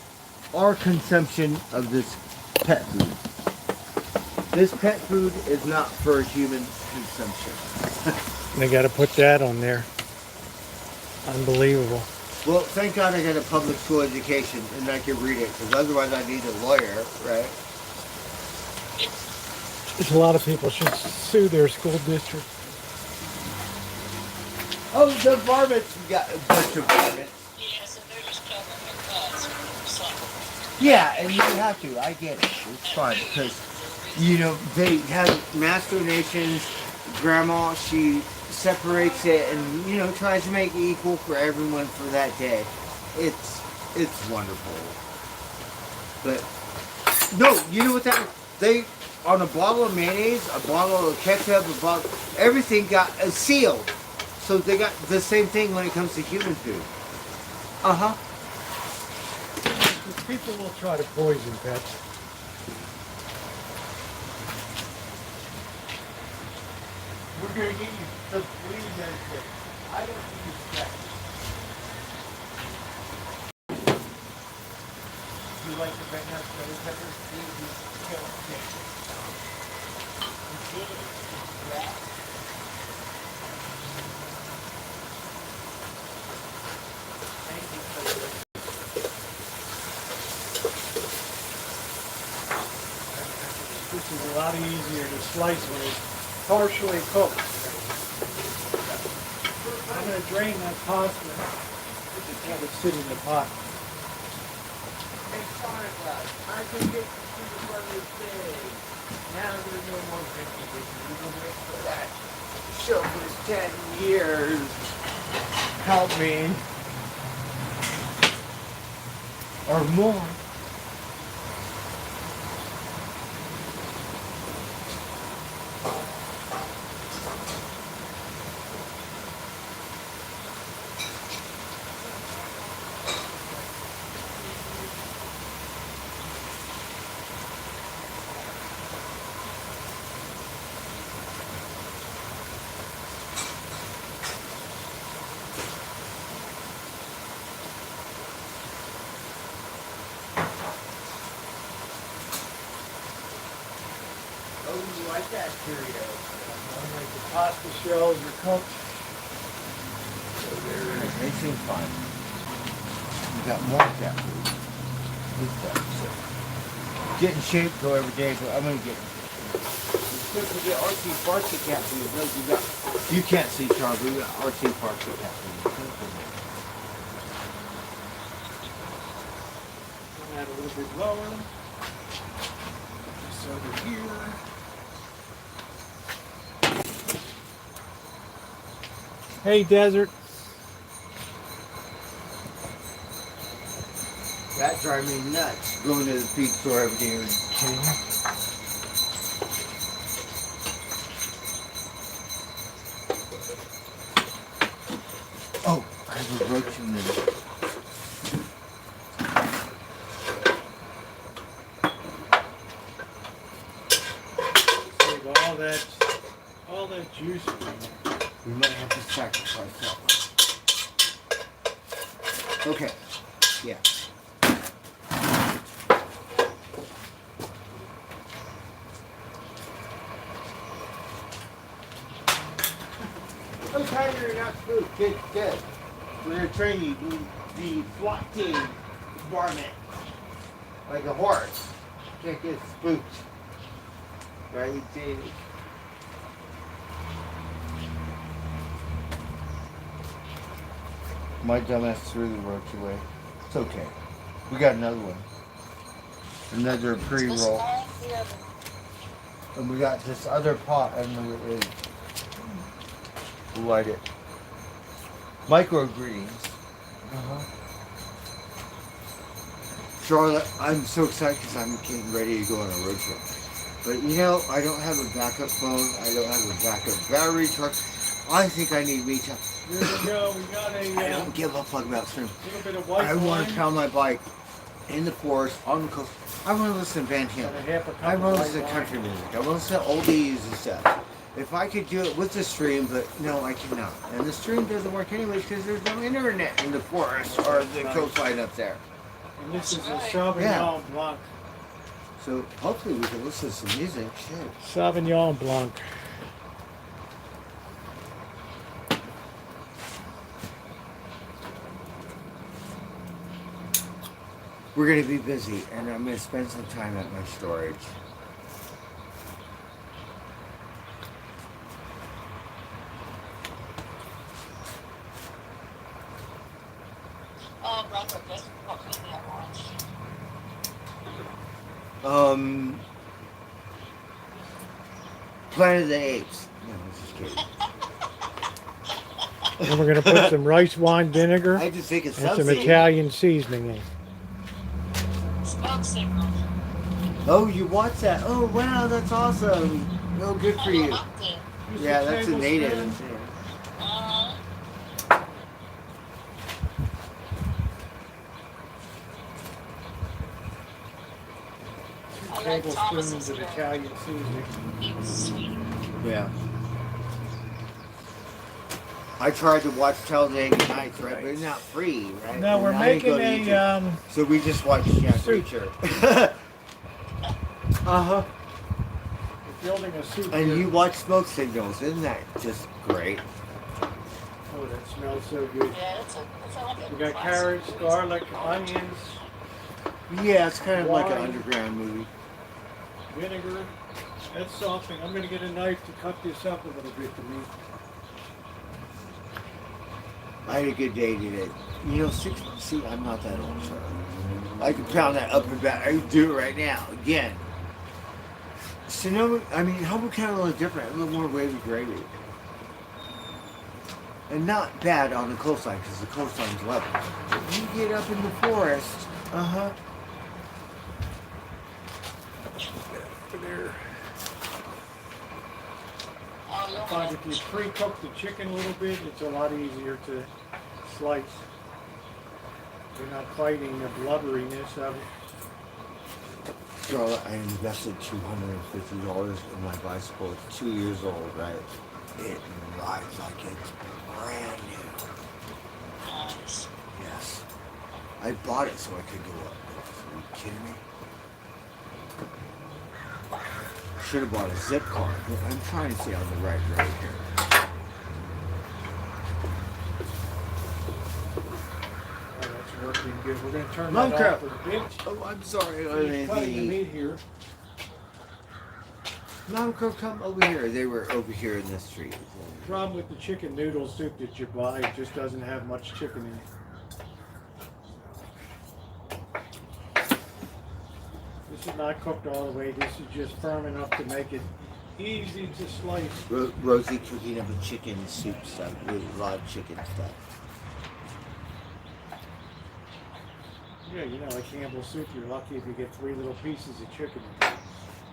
or consumption of this pet food. This pet food is not for human consumption. They got to put that on there. Unbelievable. Well, thank God I got a public school education and I can read it, because otherwise I need a lawyer, right? There's a lot of people should sue their school district. Oh, the varmints, we got a bunch of varmints. Yeah, so they're just covering their cause for something. Yeah, and you have to. I get it. It's fine because, you know, they have mass donations. Grandma, she separates it and, you know, tries to make it equal for everyone for that day. It's wonderful. But, no, you know what that, They on a bottle of mayonnaise, a bottle of ketchup, a bottle, everything got sealed. So they got the same thing when it comes to human food. People will try to poison pets. We're gonna get you some please and I don't think you check. You like the red hot chili peppers? You kill it. This is a lot easier to slice when it's partially cooked. I'm going to drain that pasta. Just have it sit in the pot. I can get to the Mother's Day. Now there's no more drinking. We're going to wait for that. Show was 10 years. Help me. Or more. Oh, you like that Cheerio? Like the pasta shells are cooked. They seem fine. You got more cat food. Get in shape, go every day, but I'm gonna get in shape. It's good to get RC Farsi cat food. Look, you can't see Charles, we got RC Farsi cat food. Come out a little bit lower. Just over here. Hey, Desert. That drives me nuts, going to the feed store every day. Are you kidding me? Oh, I have a roach in there. Save all that juice from there. We might have to sacrifice that one. Okay, yeah. Sometimes you're not spooked, kid, good. We're gonna train you to be the SWAT team varmint. Like a horse. Can't get spooked. Right, David? My dumbass threw the roach away. It's okay. We got another one. Another pre-roll. And we got this other pot. I don't know what it is. We'll light it. Microgreens. Charlotte, I'm so excited because I'm getting ready to go on a road trip. But you know, I don't have a backup phone. I don't have a backup battery truck. I think I need me time. Here we go. We got I a don't give a fuck about stream. little bit of white I want wine. to pound my bike in the forest, on the coast. I want to listen to Van Got Halen. a half a cup I of want to white listen to wine. country music. I want to listen to oldies and stuff. If I could do it with the stream, but no, I cannot. And the stream doesn't work anyways because there's no internet in the forest or the coastline up there. And this is a Right. Sauvignon Yeah. Blanc. So hopefully we can listen to some music. Shit. Sauvignon Blanc. We're going to be busy and I'm going to spend some time at my storage. Oh, Rancho, guess what we had lunch? Planet of the Apes. No, I was just kidding. And we're going to put some rice wine vinegar I just think it's and some something. Italian seasoning in. Smoke signal. Oh, you watch that? Oh, wow, that's awesome. Oh, good for you. Loved it. Just Yeah, that's a tablespoon. native. Uh, I like Tablespoons Thomas's of here. Italian seasoning. He was sweet. Yeah. I tried to watch Talladega Nights, right? But it's not free, right? No, we're And I didn't making go to YouTube. a So we just watched Jack soup. Reacher. uh-huh. We're building a soup. And here. you watch Smoke Signals. Isn't that just great? Oh, that smells so good. Yeah, it's like a We got classic carrots, movie. garlic, onions, Yeah, it's kind of like an Wine. underground movie. vinegar. That's something. I'm gonna get a knife to cut this up a little bit for me. I had a good day today. You know, see, I'm not that old, so I can pound that up and back. I can do it right now, again. Sonoma, I mean, Humboldt County a little different, a little more wavy gravy. And not bad on the coastline, because the coastline's level. But you get up in the forest, uh-huh. Oh, you'll But have if you pre-cook the chicken a little bit, it's a lot easier to slice. You're not fighting the blubberiness of it. Charlotte, I invested $250 in my bicycle. It's 2 years old, right? It rides like it's brand new. nice. Yes. I bought it so I could go up. Are you kidding me? Should have bought a zip car. I'm trying to stay on the right road here. Oh, that's working good. We're gonna turn Mom that crap. off for a bit. Oh, I'm sorry. Keep cutting the meat here. Mom Crow, come over here. They were over here in this street. Problem with the chicken noodle soup that you buy, it just doesn't have much chicken in it. This is not cooked all the way. This is just firm enough to make it easy to slice. Rosie cooking up a chicken soup stuff with a lot of chicken stuff. Yeah, you know, like Campbell's soup, you're lucky if you get 3 little pieces of chicken in it.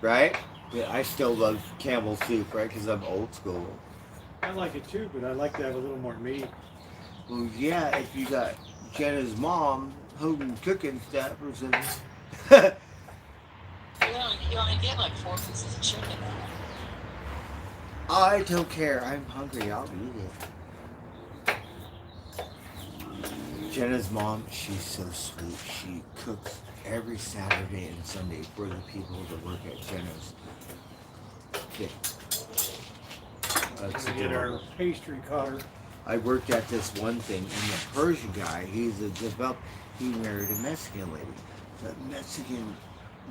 Right? Yeah, I still love Campbell soup, right? Because I'm old school. I like it too, but I like to have a little more meat. Well, yeah, if you got Jenna's mom home cooking stuff or something. You only get like 4 pieces of chicken. I don't care. I'm hungry. I'll eat it. Jenna's mom, she's so sweet. She cooks every Saturday and Sunday for the people that work at Jenna's. Okay. That's We get our adorable. pastry cutter. I worked at this one thing, and the Persian guy, he married a Mexican lady. The Mexican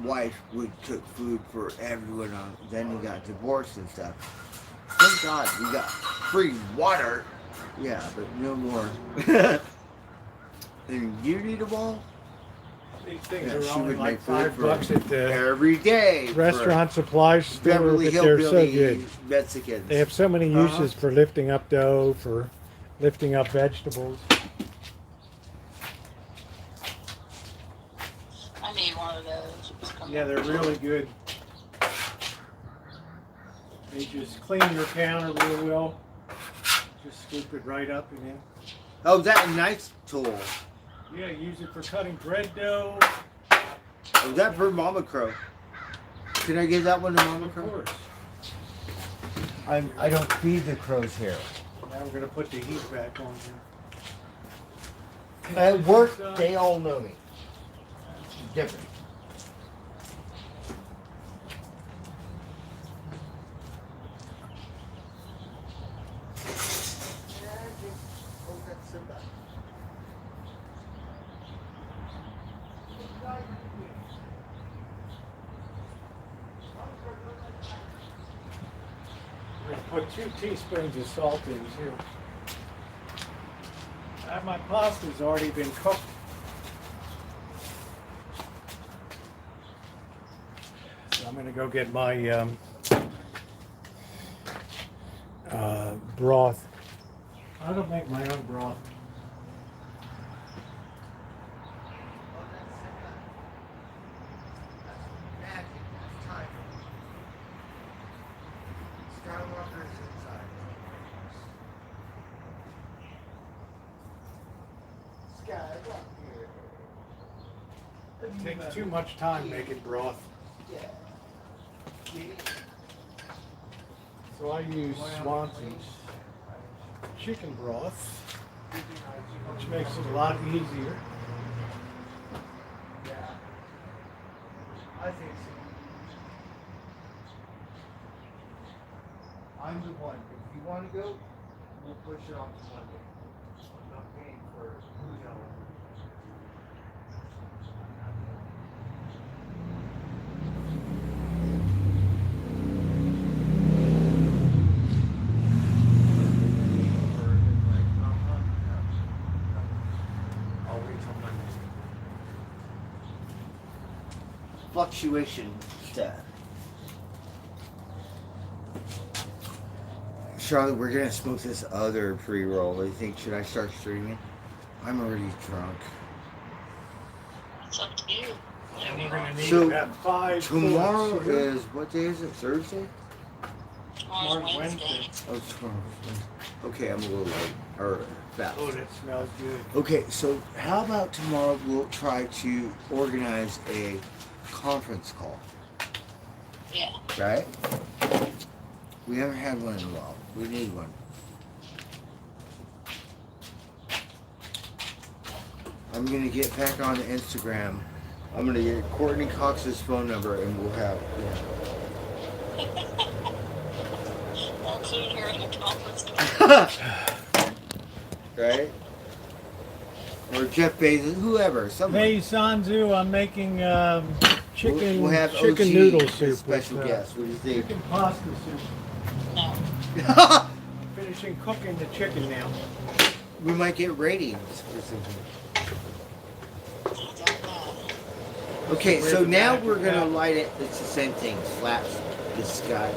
wife would cook food for everyone on, then he got divorced and stuff. Thank God we got free water. Yeah, but no more. And you need a ball? These things Yeah, are she only would like make food $5 at the every day. for restaurant supply store, Beverly but they're so Hillbilly good. Mexicans. They have so many uses for lifting up dough, for lifting up vegetables. I need one of those. Just come Yeah, up. they're really good. They just clean your counter real well. Just scoop it right up and in. Oh, that's a nice tool. Yeah, use it for cutting bread dough. Oh, that for Mama Crow. Can I give that one to Mama Of Crow? course. I don't feed the crows here. Now we're gonna put the heat back on here. At work, they all know me. It's different. We're gonna put 2 teaspoons of salt in here. My pasta's already been cooked. So I'm gonna go get my broth. I don't make my own broth. Magic. Skywalker's inside. Skywalker. It takes too much time making broth. So I use Swanson's chicken broth, which makes it a lot easier. I think so. I'm the one. If you want to go, we'll push it off to Monday. I'm not paying for hotel. I'll wait till Monday. Fluctuation stuff. Charlotte, we're gonna smoke this other pre-roll. I think, should I start streaming? I'm already drunk. It's up to you. Whatever you We're want. gonna need So, about 5 Tomorrow quarts here. is, what day is it? Thursday? Tomorrow's Wednesday. Oh, tomorrow. Okay, I'm a little late. Or fast. Oh, that smells good. Okay, so how about tomorrow we'll try to organize a conference call, Yeah. right? We haven't had one in a while. We need one. I'm gonna get back on Instagram. I'm gonna get Courtney Cox's phone number and we'll have, I'll include her in the conference call. right? Or Jeff Bezos, whoever, someone. Hey Sanzu, I'm making chicken We'll have chicken OG noodle as soup special with guest. What do you think? chicken pasta soup. No. Finishing cooking the chicken now. We might get ratings or something. I don't know. Okay, Where's so the now magic we're gonna hat? light it. It's the same thing. Slaps the sky.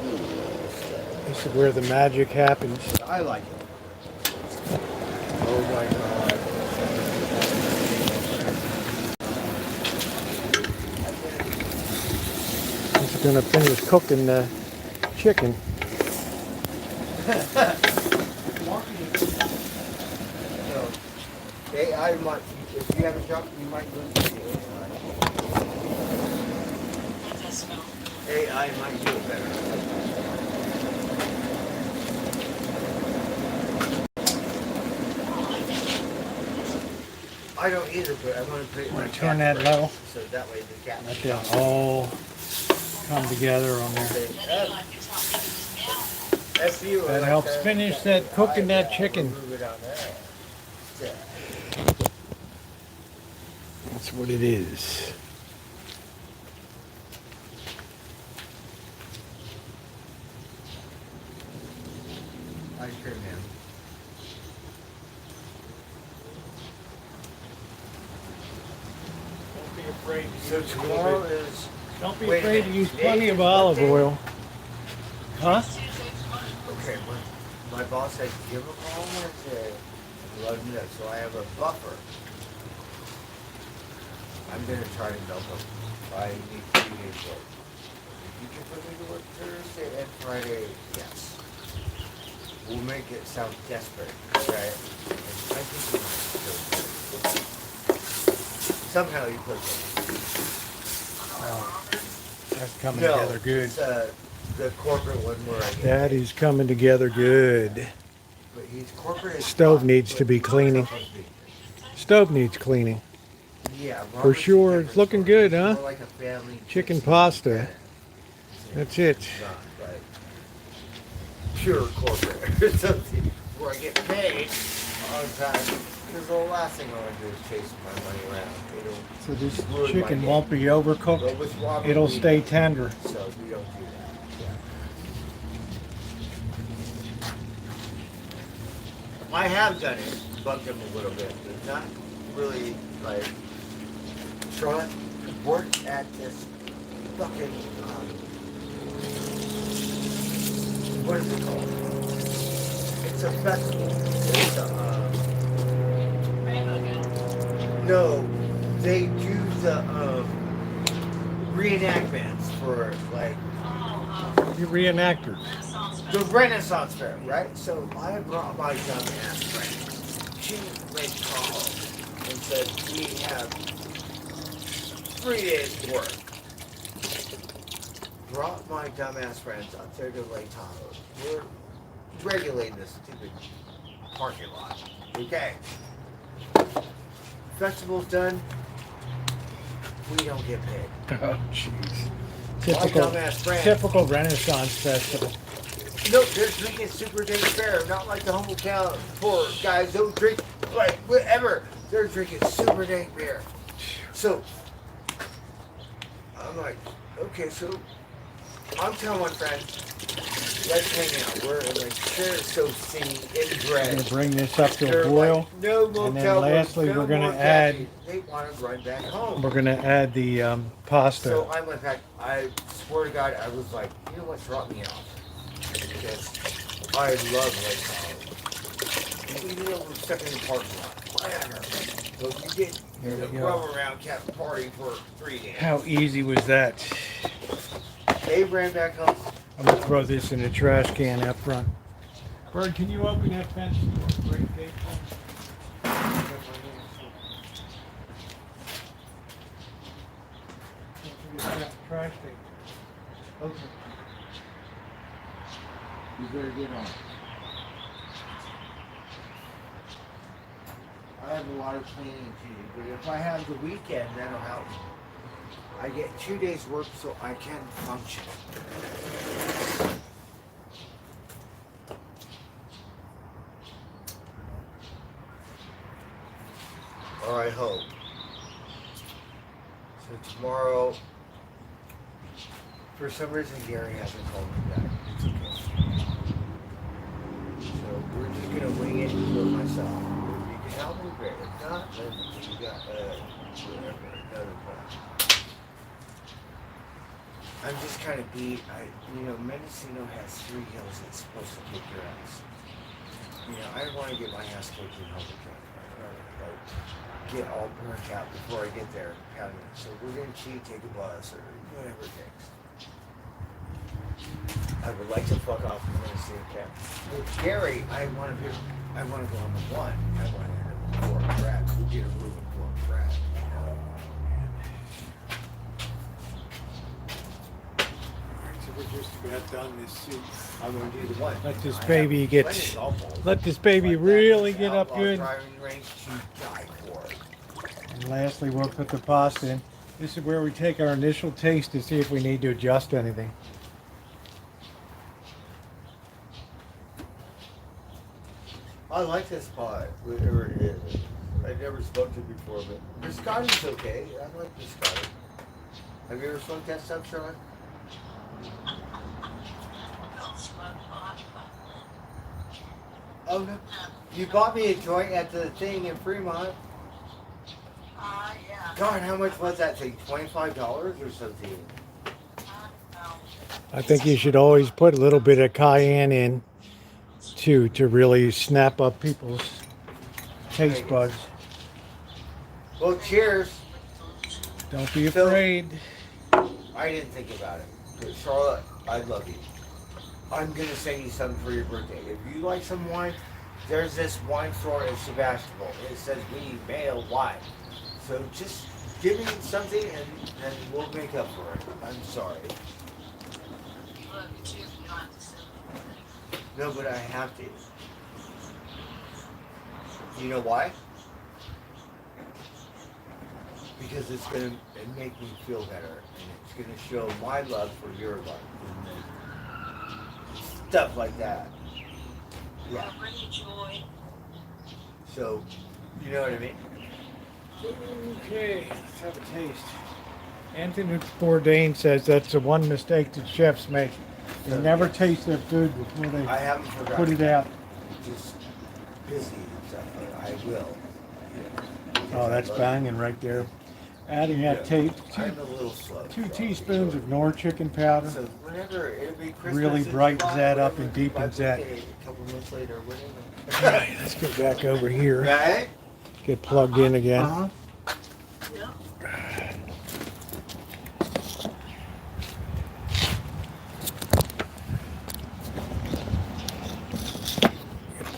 This is where the magic happens. I like it. Oh my god. He's gonna finish cooking the chicken. So, AI might, if you have a job, you might listen to AI. What does smell? AI might do it better. I don't either, but I want to put it in I'm my gonna turn cat that first, low. so that way the cat. Let them all come together on there. Then you like it's not giving me out. That's you. That helps finish that cooking that chicken. Move it on there. Yeah. That's what it is. Ice cream man. Don't be afraid to So use a tomorrow little bit. is. Don't be Wait a afraid to minute. use Today plenty is of what olive day? oil. Huh? Okay, my boss said give a call Wednesday and let me know. So I have a buffer. I'm gonna try to milk them. I need 3 days work. If you can put me to work Thursday and Friday, yes. We'll make it sound desperate, right? And I think we might do it. Somehow you put it. That's coming No, together good. it's, the corporate one where I get That paid. is coming together good. But he's corporate. is Stove fine, needs but to be it's cleaning. supposed to be. Stove needs cleaning. Yeah, For Robert's a sure. different It's looking story. good, It's huh? more like a family Chicken fixing pasta. event. That's it. It's not like pure corporate. Something where I get paid all the time. Because the last thing I want to do is chase my money around. It'll So this ruin my chicken day. won't be But overcooked. with Robert, It'll we- stay tender. So we don't do that. Yeah. I have done it, bugged him a little bit, but not really like Charlotte worked at this fucking what is it called? It's a festival. It's a no, they do the reenactments for like You reenactors. Renaissance The Renaissance Fair, right? So I brought my dumb ass friend to Lake Tahoe and said, we have 3 days work. Brought my dumb ass friends up there to Lake Tahoe. We're regulating this stupid parking lot. Okay. Festival's done. We don't get paid. Oh, jeez. My dumbass friend. Typical Renaissance festival. No, they're drinking super dank beer, not like the humble town poor guys don't drink like whatever. They're drinking super dank beer. So I'm like, okay, so I'm telling my friend, let's hang out. We're like, they're so singing We're inbred. going to bring this up to They're a boil. like, no motel and then rooms, lastly, no we're going more to add, caffeine. They want to run back home. we're going to add the pasta. So I went back. I swear to God, I was like, you know what, drop me off. Because I love Lake Tahoe. You know, we're stuck in the parking lot. Whatever. So you get Here the we go. rubber around cat party for 3 days. How easy was that? They ran back home. I'm going to throw this in the trash can up front. Bird, can you open that fence door? Break gate for me? Don't forget that trash thing. Okay. You better get on. I have a lot of cleaning to do, but if I have the weekend, that'll help. I get 2 days work so I can function. Or I hope. So tomorrow, for some reason Gary hasn't called me back. It's okay. So we're just gonna wing it and do it myself. If you can help me, great. If not, then you got whatever, another plan. I'm just kind of beat. Mendocino has 3 hills that's supposed to kick your ass. I don't want to get my ass kicked in Hoboken. Get all burnt out before I get there. So we're going to cheat, take a bus, or whatever it takes. I would like to fuck off from Mendocino Camp. With Gary, I want to go on the 1. I want to end up with 4 Brad. We'll get a room with 4 Brad. So we're just about done this soup. I'm going to do the 1. Let this I baby have get- plenty of golf balls. Let this baby Like that. really It's get an up outlaw good. driving range to die for. And lastly, we'll put the pasta in. This is where we take our initial taste to see if we need to adjust anything. I like this spot, whatever it is. I never smoked it before, but biscotti's okay. I like biscotti. Have you ever smoked that stuff, Charlotte? Don't smoke pot. Oh no. You bought me a joint at the thing in Fremont. Yeah. God, how much was that thing? $25 or something? I think you should always put a little bit of cayenne in to really snap up people's taste buds. Well, cheers. Don't be So- afraid. I didn't think about it. But Charlotte, I love you. I'm going to send you something for your birthday. If you like some wine, there's this wine store in Sebastopol. It says we mail wine. So just give me something and we'll make up for it. I'm sorry. Look at you, you don't have to send me. No, but I have to. You know why? Because it's going to make me feel better. And it's going to show my love for your love. And then stuff like that. Yeah. It'll bring you joy. So, you know what I mean? Okay, let's have a taste. Anthony Bourdain says that's the one mistake that chefs make. They never taste their food before they I haven't forgotten. put it out. Just busy and stuff. But I will. Oh, that's banging right there. Adding that tape, I'm a little slow. 2 teaspoons of Knorr chicken powder. So whenever it'll be Christmas, Really in brightens July, that up whatever, and deepens my that. birthday, a couple months later, whatever. All right, let's get back over here. Right? Get plugged in again. Uh-huh. Yeah.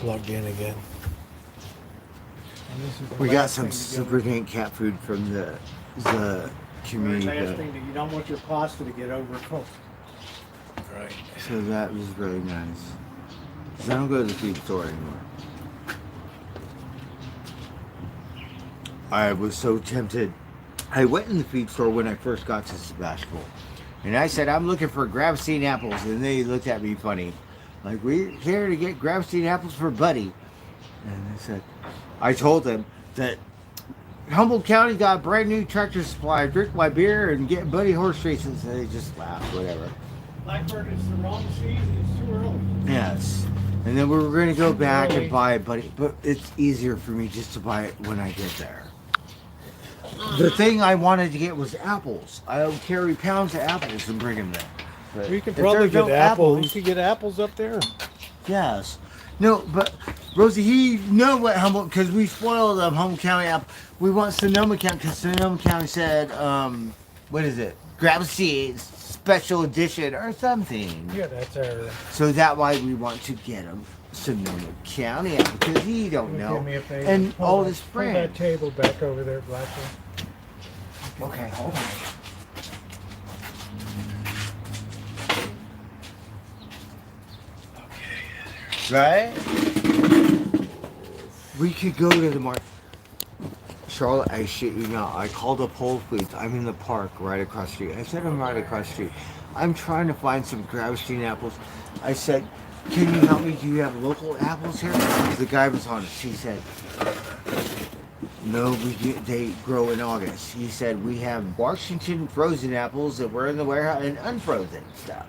plugged in again. And this is the We got last some thing to super go- dank cat food from the community. Last Club. thing that you don't want your pasta to get overcooked. Right. So that was really nice. 'Cause I don't go to the feed store anymore. I was so tempted. I went in the feed store when I first got to Sebastopol. And I said, I'm looking for Gravstein apples. And they looked at me funny. Like, we're here to get Gravstein apples for Buddy. And I said, I told them that Humboldt County got a brand new tractor supply. Drink my beer and get Buddy horse races. And they just laughed, whatever. Blackbird, it's the wrong season. It's too early. Yes. And then we were going to go back and buy it, but it's easier for me just to buy it when I get there. The thing I wanted to get was apples. I'll carry pounds of apples and bring them there. But We can if probably there's get no apples. You could get apples up there. Yes. No, but Rosie, he know what Humboldt, because we spoiled Humboldt County apple. We want Sonoma County, because Sonoma County said, what is it? Grab seeds, special edition or something. Yeah, that's our. So that's why we want to get him Sonoma County apple, because he don't Give know. me a favor. And Pull all that- his pull that friends. table back over there, Blackbird. Okay, hold on. Right? We could go to the market. Charlotte, I shit you not. I called up Whole Foods. I'm in the park right across the street. I said I'm right across the street. I'm trying to find some Gravstein apples. I said, can you help me? Do you have local apples here? The guy was honest. He said, no, they grow in August. He said, we have Washington frozen apples that were in the warehouse and unfrozen stuff.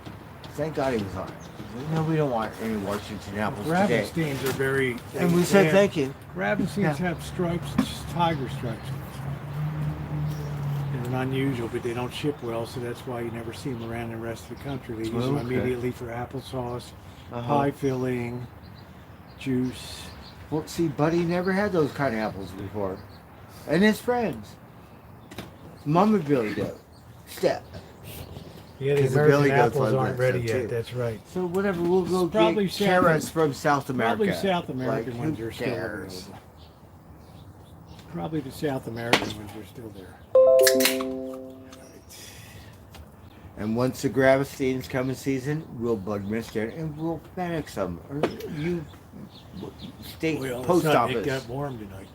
Thank God he was honest. He said, no, we don't want any Washington apples today. Ravensteins are very. And we said, thank you. Ravensteins Yeah. have stripes, just tiger stripes. They're unusual, but they don't ship well, so that's why you never see them around the rest of the country. They use them Okay. immediately for applesauce, Uh-huh. pie filling, juice. Well, see, Buddy never had those kind of apples before. And his friends. Mama Billy does. Step. Yeah, the 'Cause the American Billy Goats apples love aren't that ready stuff, yet. too. That's right. So whatever, we'll go Probably get South- carrots from South America. Probably South American Like, ones who are still cares? available. Probably the South American ones are still there. And once the Gravesteins come in season, we'll bug Mister and we'll FedEx them. Or you state Well, post it office. got warm tonight.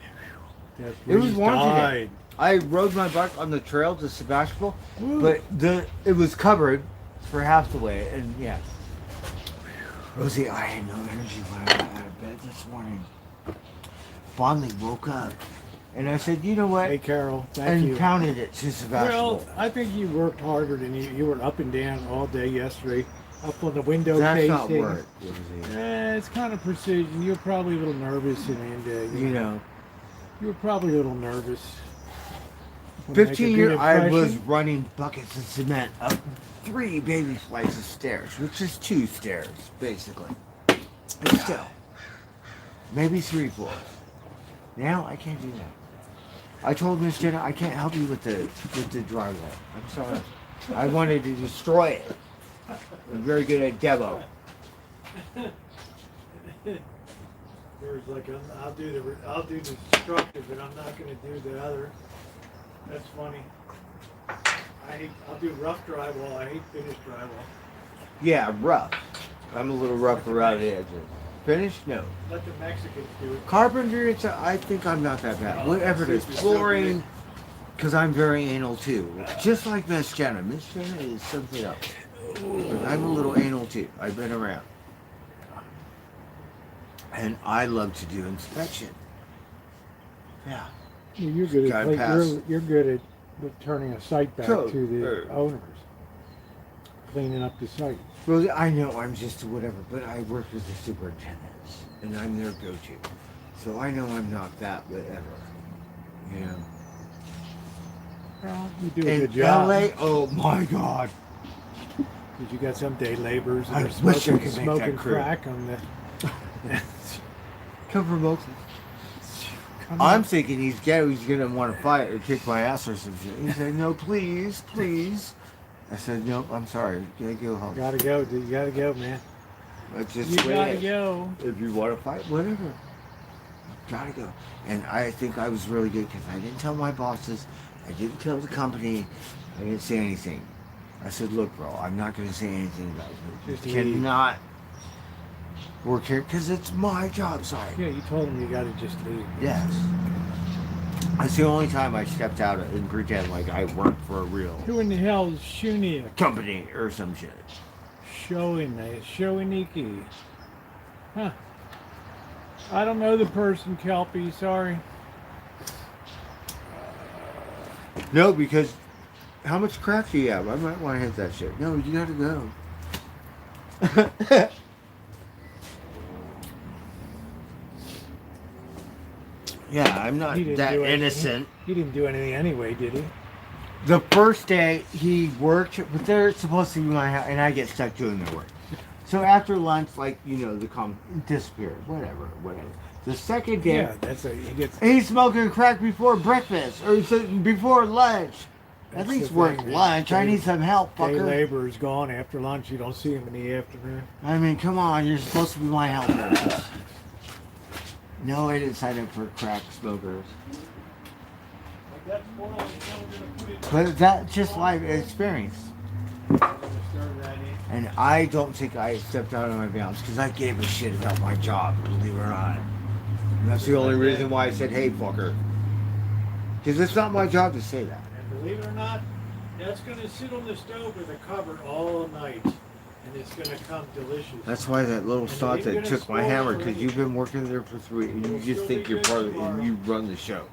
That It was breeze warm today. died. I rode my bike on the trail to Sebastopol, Woo. but it was covered for half the way, and yeah. Rosie, I had no energy when I got out of bed this morning. Finally woke up, and I said, you know what? Hey, Carol, thank and you. pounded it to Sebastopol. Well, I think you worked harder than you were up and down all day yesterday, up on the window That's casing. not work, Rosie. It's kind of precision. You're probably a little nervous, and You know, you were probably a little nervous. Wanna make a 15 good years, I was impression? running buckets of cement up 3 baby flights of stairs, which is 2 stairs, basically. But still, maybe 3 floors. Now I can't do that. I told Miss Jenna I can't help you with the drywall. I'm sorry. I wanted to destroy it. I'm very good at demo. There's like I'll do the structure, but I'm not going to do the other. That's funny. I'll do rough drywall. I hate finished drywall. Yeah, rough. I'm a little rough around the edges. Finished? No. Let the Mexicans do it. Carpentry, I think I'm not that bad. Whatever it is. Flooring, because I'm very anal too. Just like Miss Jenna. Miss Jenna is something else. But I'm a little anal too. I've been around. And I love to do inspection. Yeah. You're good Gotta at pass. you're good at turning a site back Code. to the owners, cleaning up the site. Rosie, I know I'm just whatever, but I work with the superintendents, and I'm their go-to. So I know I'm not that whatever. You know. Well, you do a In good job. LA, oh my God. Because you got some day laborers that I are wish I smoking, could make smoking that crew. crack on the. Come from Oakland. Come I'm on. thinking he's gonna want to fight or kick my ass or some shit. He said, no, please, please. I said, nope, I'm sorry. Gotta go home. Gotta go. You gotta go, man. That's just You the way gotta it is. go. If you want to fight, whatever. Gotta go. And I think I was really good because I didn't tell my bosses. I didn't tell the company. I didn't say anything. I said, look, bro, I'm not going to say anything about it. Just You leave. cannot work here because it's my job site. Yeah, you told him you got to just leave. Yes. That's the only time I stepped out and pretend like I worked for a real Who in the hell is Shunia? company or some shit. Shoiniki. Huh. I don't know the person, Kelpie, sorry. No, because how much crack do you have? I might want to hit that shit. No, you gotta go. Yeah, I'm not He didn't that do anything. innocent. He didn't do anything anyway, did he? The first day he worked, but they're supposed to be my house, and I get stuck doing their work. So after lunch, like, you know, the disappeared. Whatever. The second day, Yeah, that's a he gets. he's smoking crack before breakfast or before lunch. At That's least the work thing, lunch. I day- need some help, Day fucker. laborer's gone after lunch. You don't see him in the afternoon. I mean, come on, you're supposed to be my helper. No, I didn't sign up for crack smokers. But that's just life experience. And I don't think I stepped out of my bounds because I gave a shit about my job, believe it or not. And that's the only reason why I said, hey, fucker. Because it's not my job to say that. And believe it or not, that's going to sit on the stove with a cover all night. And it's going to come delicious. That's why that little And sot it that ain't took gonna my spoil hammer, already. because you've been working there for 3, and you just think you're part of it, and you run the show.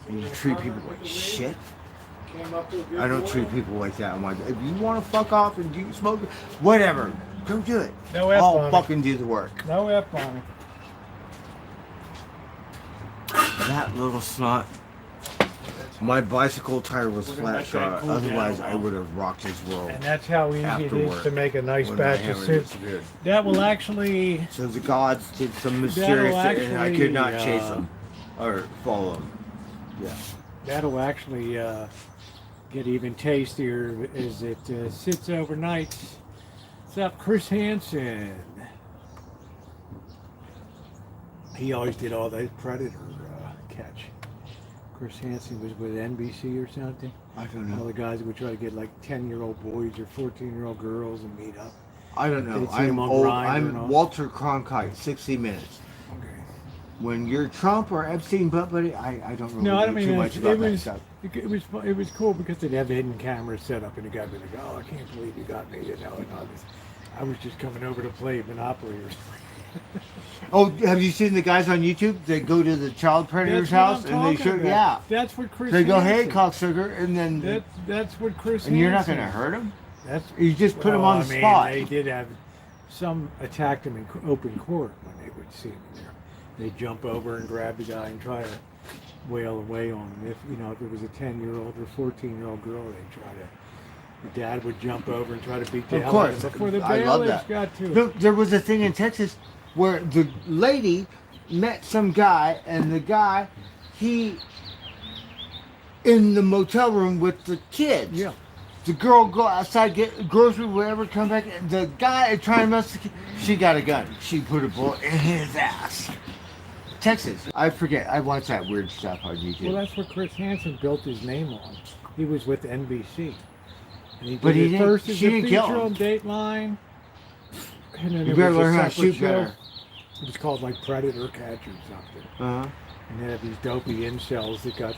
And you treat people like shit. Came up to a good I don't boil. treat people like that. I'm like, if you want to fuck off and do smoke, whatever, go do it. No F I'll on it. fucking do the work. No F on it. That little snot. My bicycle tire was We're gonna flat let that shot. cool down Otherwise, now. I would have rocked his world. And that's how easy it After is work, to make a nice when my batch of hammer soup. disappeared. That will actually. So the gods did some mysterious thing, and I could not actually, chase them or follow them. Yeah. That'll actually get even tastier as it sits overnight. What's up, Chris Hansen? He always did all those Predator catch. Chris Hansen was with NBC or something. I don't All know. the guys would try to get like 10-year-old boys or 14-year-old girls and meet up. I don't know. Did you see him I'm on old. Grindr and all? I'm Walter Cronkite, 60 Minutes. Okay. When you're Trump or Epstein butt buddy, I don't really No, I know don't mean too it, much it about that was stuff. it was cool because they'd have hidden cameras set up and the guy would be like, "Oh, I can't believe you got me," you know, and all this. I was just coming over to play Monopoly or something. Oh, have you seen the guys on YouTube that go to the child predator's house That's what I'm and they show? talking Yeah, about. That's what Chris. they go, "Hey, Hansen- cocksucker," and then That's what Chris. and you're not Hansen- going to hurt him. That's You just put him well, on the I mean, spot. They did have some attacked him in open court when they would see him there. They'd jump over and grab the guy and try to wail away on him. If if it was a 10-year-old or 14-year-old girl, they'd try to. The dad would jump over and try to beat the Of hell out course, of him before the I love bailiffs that. got to. No, there was a thing in Texas where the lady met some guy, and the guy, he in the motel room with the kids. Yeah. The girl go outside, get grocery, whatever, come back. The guy trying to mess the kid. She got a gun. She put a bullet in his ass. Texas. I forget. I watch that weird stuff on YouTube. Well, that's what Chris Hansen built his name on. He was with NBC. And he But did he it didn't- first as she a didn't kill feature him. on Dateline. And then You there better was a learn how to separate shoot show. better. It was called like Predator Catch or something. Uh-huh. And they had these dopey incels that got.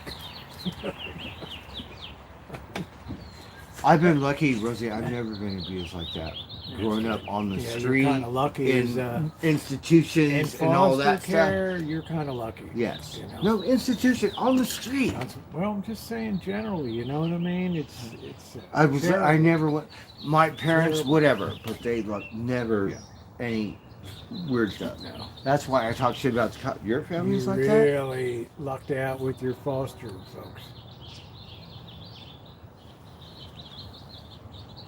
I've been lucky, Rosie. I've never been abused like that. Growing up on the Yeah, you're street, kinda lucky in as, institutions In and all foster that stuff. care, you're kind of lucky. Yes. You know? No, institution on the street. Well, I'm just saying generally. You know what I mean? It's. I never went. My parents, Terrible. whatever, but they never Yeah. any weird stuff. No. That's why I talk shit about your families You like that. really lucked out with your foster folks.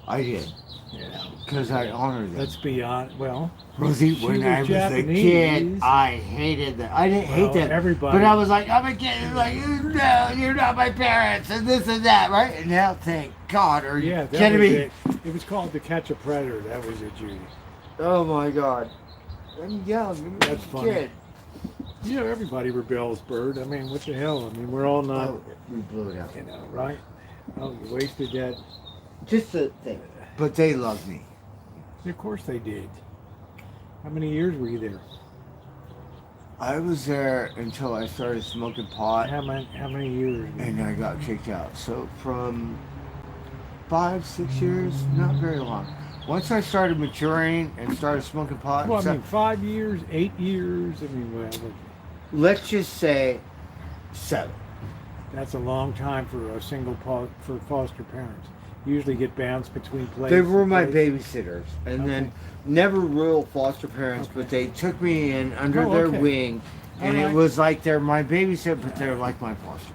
I did You know. because I honored them. Let's be honest. Well, Rosie, she when I was a Japanese. kid, I hated them. I didn't hate Well, them, everybody- but I was like, I'm a kid. Like, no, you're not my parents, and this and that, right? And now, thank God, are you Yeah, that kidding was me? it. It was called To Catch a Predator. That was it, Judy. Oh my God. I'm young. I'm That's a funny. kid. Yeah, everybody rebels, Bird. I mean, what the hell? I mean, we're all not, Oh, we blew it out. you know, right? Oh, you wasted that. Just the thing. But they love me. Of course they did. How many years were you there? I was there until I started smoking pot How many years? and I got kicked out. So from 5, 6 years, not very long. Once I started maturing and started smoking pot, Well, I mean, 5 years, 8 years. I mean, well, let's just say 7. that's a long time for a for foster parents. You usually get bounced between places. They were my right? babysitters, and then never real foster parents, but they took me in under Oh, their okay. wing, and All it right. was like they're my babysitter, but they're like my foster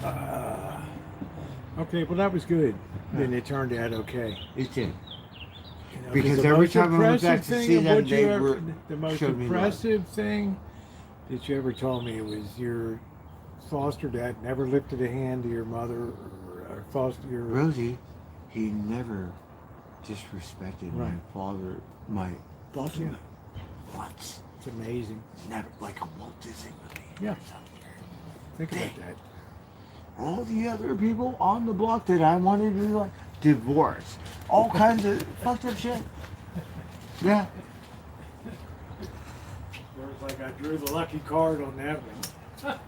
parents. Okay, well, that was good. Then it turned out okay. It did. You know, Because the every most time I went back impressive to thing see of them, what you they ever- were the most showed me love. impressive thing that you ever told me was your foster dad never lifted a hand to your mother or foster your Rosie, he never disrespected Right. my father Yeah. once. It's amazing. Never, like a Walt Disney movie. Yeah. Think about that. All the other people on the block that I wanted to like divorce, all kinds of fucked up shit. Yeah. It was like I drew the lucky card on that one.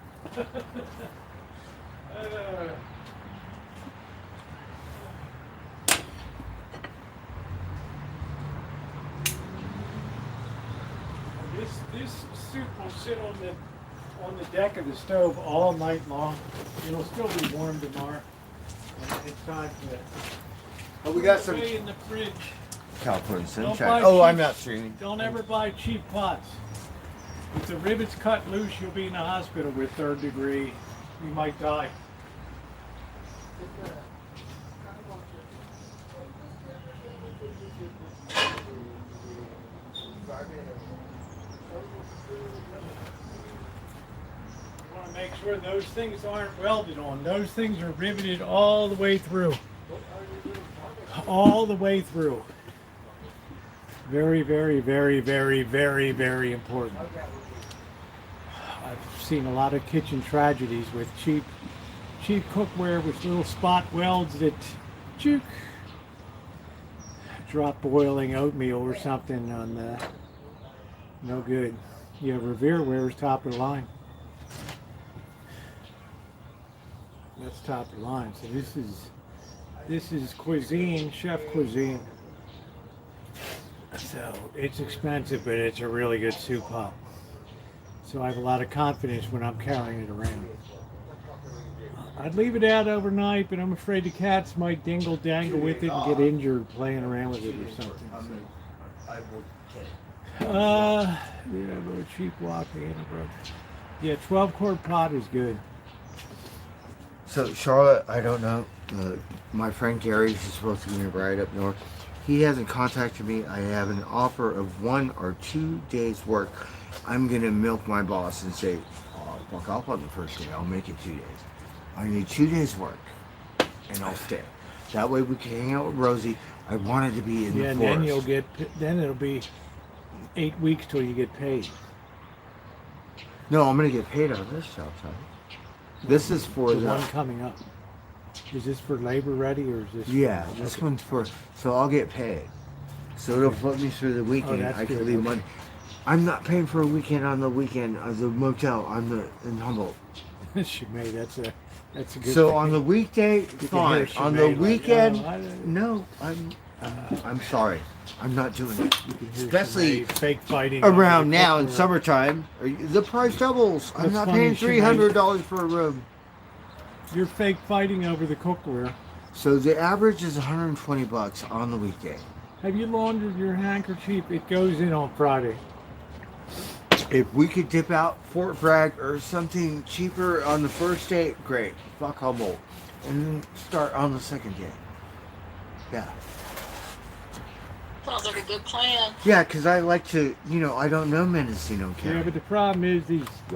This soup will sit on the deck of the stove all night long. It'll still be warm tomorrow. And it's time to Oh, we got put some it away in the fridge. California Don't buy sunshine. Oh, I'm cheap- not streaming. Don't ever buy cheap pots. If the rivets cut loose, you'll be in the hospital with 3rd degree. You might die. I want to make sure those things aren't welded on. Those things are riveted all the way through. All the way through. Very, very, very, very, very, very important. I've seen a lot of kitchen tragedies with cheap cookware with little spot welds that juke. Drop boiling oatmeal or something on no good. Yeah, Revereware is top of the line. That's top of the line. So this is cuisine, chef cuisine. So it's expensive, but it's a really good soup pot. So I have a lot of confidence when I'm carrying it around. I'd leave it out overnight, but I'm afraid the cats might dingle dangle with it and get injured playing around with it or something. Yeah, but cheap block bro. Yeah, 12-quart pot is good. So Charlotte, I don't know. My friend Gary is supposed to be right up north. He hasn't contacted me. I have an offer of 1 or 2 days work. I'm gonna milk my boss and say, "Oh, fuck off on the first day. I'll make it 2 days. I need 2 days work, and I'll stay. That way we can hang out with Rosie. I wanted to be in Yeah, the and forest. then it'll be 8 weeks till you get paid. No, I'm gonna get paid on this job, Tom. This is for The the. one coming up. Is this for labor ready or is this? Yeah, this one's for. So I'll get paid. So it'll put me through the weekend. that's I can good, leave okay. money. I'm not paying for a weekend on the weekend of the motel in Humboldt. Shimei, that's a good So thing. on the weekday, can fine. hear On Shimei the like, weekend, "Oh, I don't-" no. I'm sorry. I'm not doing it. You can hear Especially Shimei fake fighting around under the now in cookware. summertime. The price doubles. I'm What's not funny, paying Shimei- $300 for a room. You're fake fighting over the cookware. So the average is $120 on the weekday. Have you laundered your handkerchief? It goes in on Friday. If we could dip out Fort Bragg or something cheaper on the first day, great. Fuck Humboldt. And then start on the second day. Yeah. Sounds like a good plan. Yeah, because I like to, I don't know Mendocino Yeah, County. but the problem is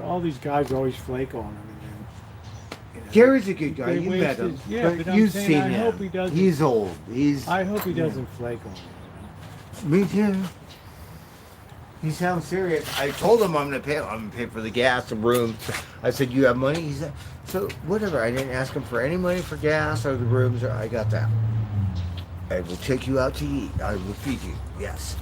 all these guys always flake on them. And then, Gary's a good guy. They You met him. wasted- yeah, but I'm you've saying seen I him. hope he doesn't- He's old. I hope he doesn't flake on me. Me too. He sounds serious. I told him I'm gonna pay for the gas, the rooms. I said, "You have money?" He said, "So whatever." I didn't ask him for any money for gas or the rooms. Or I got that. I will take you out to eat. I will feed you. Yes.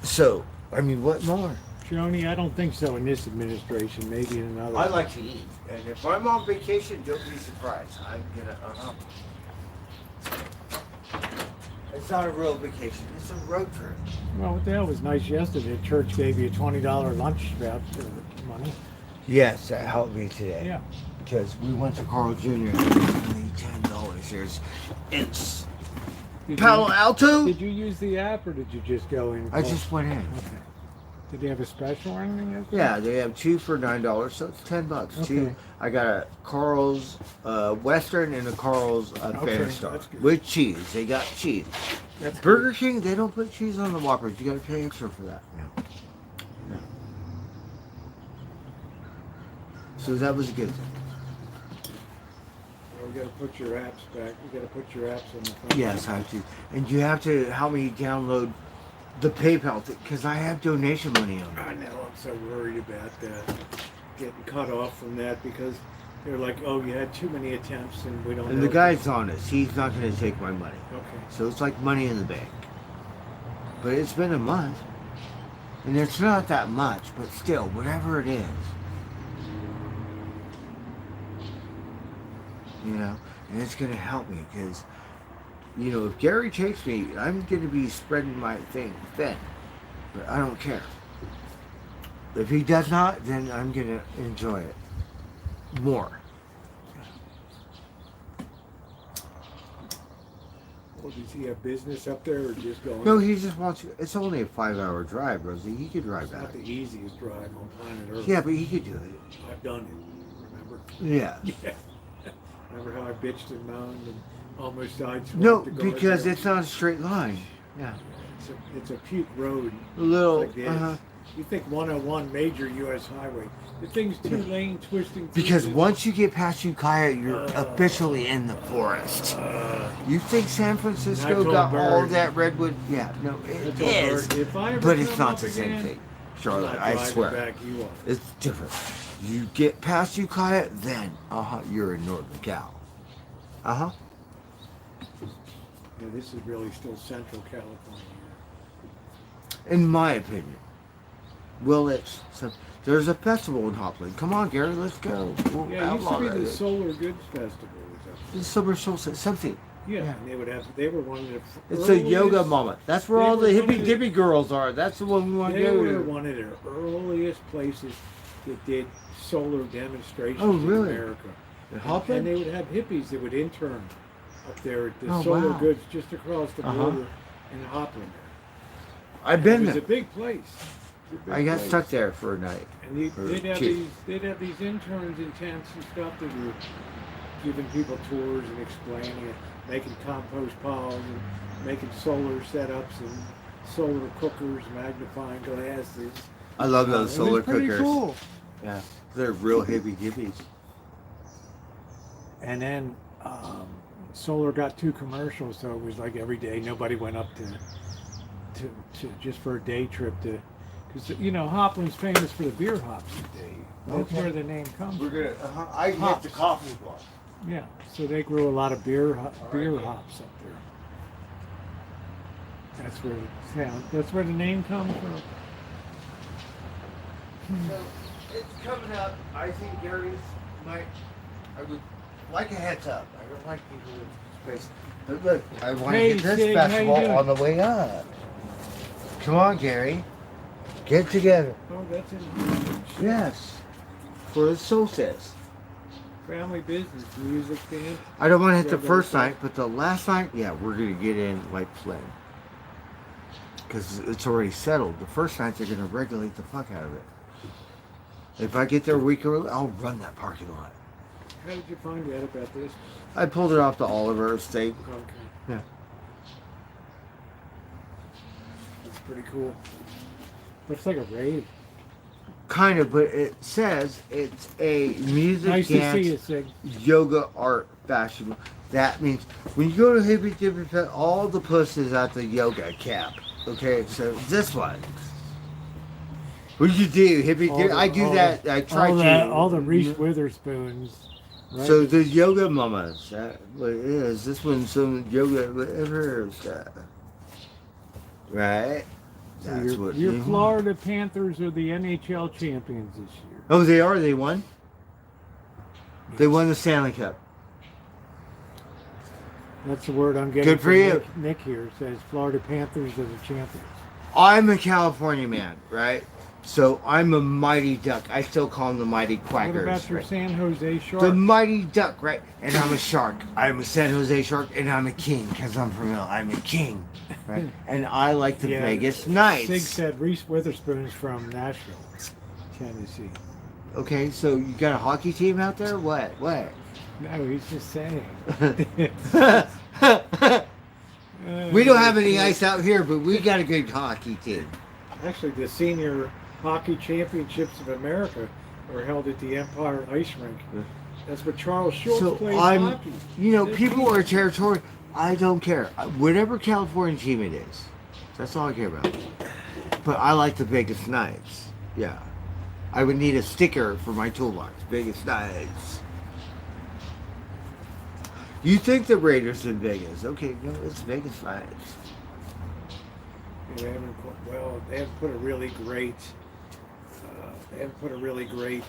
So I mean, what more? Joni, I don't think so in this administration. Maybe in another. I like to eat, and if I'm on vacation, don't be surprised. I'm gonna. It's not a real vacation. It's a road trip. Well, what the hell was nice yesterday? The church gave you a $20 lunch money. Yes, that helped me today. Yeah. Because we went to Carl Jr. and it was only $10. It's Did Palo you, Alto. did you use the app or did you just go in? I just went in. Okay. Did they have a special or anything? Yesterday? Yeah, they have 2 for $9, so it's $10. Okay. 2. I got a Carl's Western and a Carl's Fan Star that's good. with cheese. They got cheese. That's Burger King, they don't put cheese on the Whoppers. You got to pay extra for that. Yeah. So that was a good thing. Well, we got to put your apps back. We got to put your apps on the phone. Yes, I have to. And you have to help me download the PayPal because I have donation money on I it. know. I'm so worried about that. Getting cut off from that because they're like, oh, you had too many attempts and we don't And know. the guy's honest. He's not going to take my money. Okay. So it's like money in the bank. But it's been a month. And it's not that much, but still, whatever it is. You know? And it's going to help me because, you know, if Gary takes me, I'm going to be spreading my thing thin. But I don't care. If he does not, then I'm going to enjoy it more. Well, does he have business up there or just going? No, he just wants to. It's only a 5-hour drive, Rosie. He could drive It's not back. the easiest drive on planet Earth. Yeah, but he could do it. I've done it. Remember? Yeah. Yeah. Remember how I bitched and moaned and almost died? No, because it's not a straight line. Yeah. It's a puke road. A little. Like this. You think 101 major U.S. highway? The thing's 2-lane twisting. Because through once you get past Ukiah, you're officially in the forest. You think San Francisco That's all got all bird. that redwood? Yeah, no, it That's all is. bird. If I ever But it's come not up the same again, thing, I'm Charlotte. not I driving swear. Back you are. It's different. You get past Ukiah, then, you're in Northern Cal. Yeah, this is really still Central California. In my opinion. Well, there's a festival in Hopland. Come on, Gary, let's go. We'll Yeah, it used to outlaw be the that. Solar Goods Festival. Was up The summer solstice, something. Yeah, Yeah. and they were one of the It's a yoga earliest- moment. That's where they all the were one hippie of the- dippy girls are. That's the one we want to They go were to. one of the earliest places that did solar demonstrations Oh, really? in America. In And Hopland? they would have hippies that would intern up there at the Oh, Solar wow. Goods just across the Uh-huh. border in Hopland. I've been It was there. a big place. It was a big I got place. stuck there for a night. And Or they'd have two. these interns in tents and stuff that were giving people tours and explaining it, making compost piles and making solar setups and solar cookers, magnifying glasses. I love those It solar was pretty cookers. cool. Yeah, they're real hippie dippies. And then solar got too commercial, so it was like every day nobody went up to just for a day trip to, because you know Hopland's famous for the beer hops that they. That's Okay. where the name comes from. We're gonna. I get Hops. the coffee block. Yeah, so they grew a lot of beer hops up there. That's where that's where the name comes from. So it's coming up. I think Gary's might. I would like a heads up. I don't like people with space. But look, I want Hey, to get this Sig, how you festival doing? on the way up. Come on, Gary. Get together. Oh, that's in Yes. For the solstice. family business, music, dance. I don't want to hit the Yeah, first that's night, but the last night, yeah, we're going to get in like Flynn. Because it's already settled. The first night, they're going to regulate the fuck out of it. If I get there a week early, I'll run that parking lot. How did you find out about this? I pulled it off the Oliver estate. Okay, Yeah. that's pretty cool. Looks like a rave. Kind of, but it says it's a music, Nice to see dance, you, Sig. yoga, art, fashion. That means when you go to Hippie Dippy Fest, all the pussies at the yoga camp. Okay, so this one. What do you do, Hippie Dippy? I do that. I try to. All the Reese Witherspoons. Right? So the yoga mamas. That what it is. This one's some yoga, whatever. Right? So That's what your you- Florida Panthers are the NHL champions this year. Oh, they are. They won. They won the Stanley Cup. That's the word I'm getting Good for from you. Nick here says Florida Panthers are the champions. I'm a California man, right? So I'm a Mighty Duck. I still call them the Mighty What Quackers. about your right? San Jose Sharks? The Mighty Duck, right? And I'm a shark. I'm a San Jose shark, and I'm a king because I'm from L. I'm a king, right? And I like the Yeah, Vegas Knights. Sig said Reese Witherspoon's from Nashville, Tennessee. Okay, so you got a hockey team out there? What? No, he's just saying. We don't have any ice out here, but we got a good hockey team. Actually, the Senior Hockey Championships of America were held at the Empire Ice Rink. That's where Charles Schultz So played I'm, hockey. you know, people are territorial. I don't care. Whatever California team it is, that's all I care about. But I like the Vegas Knights. Yeah. I would need a sticker for my toolbox. Vegas Knights. You think the Raiders in Vegas? Okay, no, it's Vegas Knights. They haven't they haven't put a really great. They haven't put a really great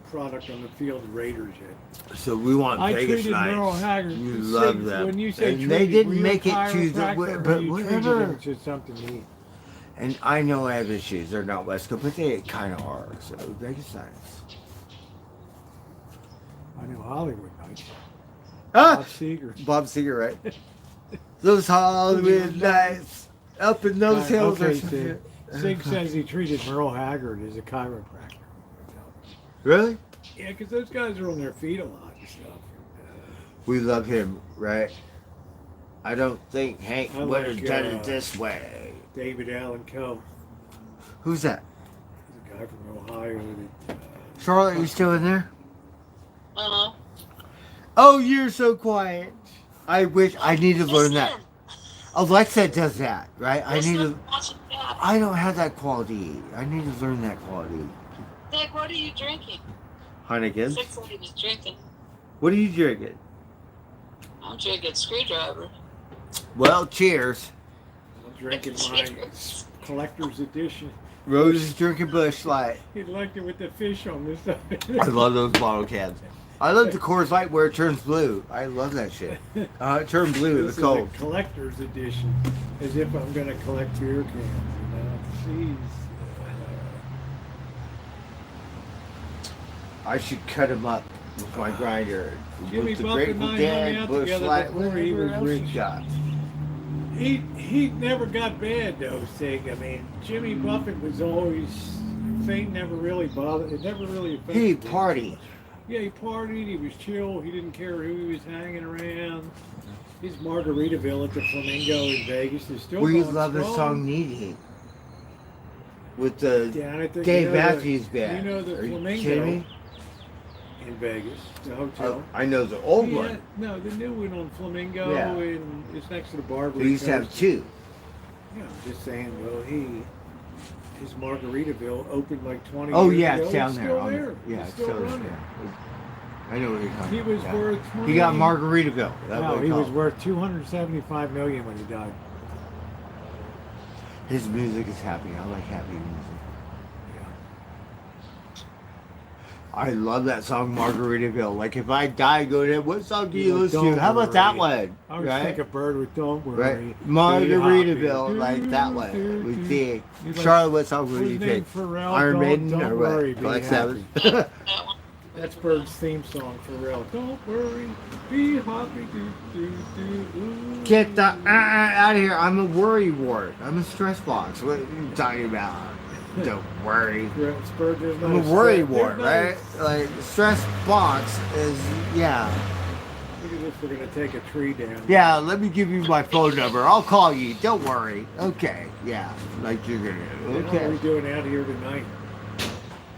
product on the field. The Raiders yet. So we want I Vegas treated Knights. Merle Haggard. You Sig, love them. When you said And treated, they didn't were you make a it to the. chiropractor or But you treated whatever. them to something neat? And I know I have issues. They're not West Coast, but they kind of are. So Vegas Knights. I know Hollywood Nights. Ah! Bob Seger. Bob Seger, right? Those Hollywood nights up in those hills. Okay, Are some Sig. Sig says he treated Merle Haggard as a chiropractor. Really? Yeah, because those guys are on their feet a lot and stuff. We love him, right? I don't think Hank I would have like, done it this way. David Allen Coe. Who's that? He's a guy from Ohio. That, Charlotte, you still in there? Uh-huh. Oh, you're so quiet. I wish I need to learn that. Alexa does that, right? I need to. I don't have that quality. I need to learn that quality. Dick, what are you drinking? Heineken. 6:30 was drinking. What are you drinking? I'm drinking Screwdriver. Well, cheers. I'm drinking my collector's edition. Rose is drinking Busch Light. He liked it with the fish on this side. I love those bottle cans. I love the Coors Light where it turns blue. I love that shit. It turned blue in This the is cold. a collector's edition, as if I'm going to collect beer cans. You know, jeez. I should cut him up with my grinder. Jimmy With the Buffett Grateful and I Dead, hung out Busch together Light, before he whatever was else you rich. got. He never got bad though, Sig. I mean, Jimmy Buffett was always fame never really bothered. It never really affected He him. party. Yeah, he partied. He was chill. He didn't care who he was hanging around. His Margaritaville at the Flamingo in Vegas is still We going love the strong. song Needing. With the Down at the Dave you know Matthews the, Band. You know the Are you Flamingo kidding me? in Vegas, the hotel. I know the old Yeah, one. no, the new one on Flamingo, Yeah. and it's next to the Barbary We used to have Coast. two. Yeah, I'm just saying. Well, his Margaritaville opened like 20 Oh years yeah, ago. it's down It's there. Still on the- there. Yeah, It's it's still still running. there. I know what you're talking He about. was yeah. worth 20. He got Margaritaville. That's No, what he they call was it. worth $275 million when he died. His music is happy. I like happy music. I love that song Margaritaville. Like if I die, go to what song do you Like, listen to? Don't How about that Worry. one? I always Right? think a bird with "Don't Worry." Right. Be Margaritaville, happy. like that one. We think. He's like, Charlotte, what song would what's you his name? pick? Pharrell, Iron don't, Maiden don't or worry, what? be Black happy. Sabbath. That one. That's Bird's theme song, Pharrell. Don't worry, be happy. Do, do, do, ooh. Get the out of here. I'm a worry wart. I'm a stress box. What are you talking about? Don't worry. Bird, there's I'm no a worry stress- wart, there's no- right? Like stress box is yeah. Look at if we're gonna take a tree down. Yeah, let me give you my phone number. I'll call you. Don't worry. Okay. Yeah, like you're gonna. What are we Okay. doing out here tonight?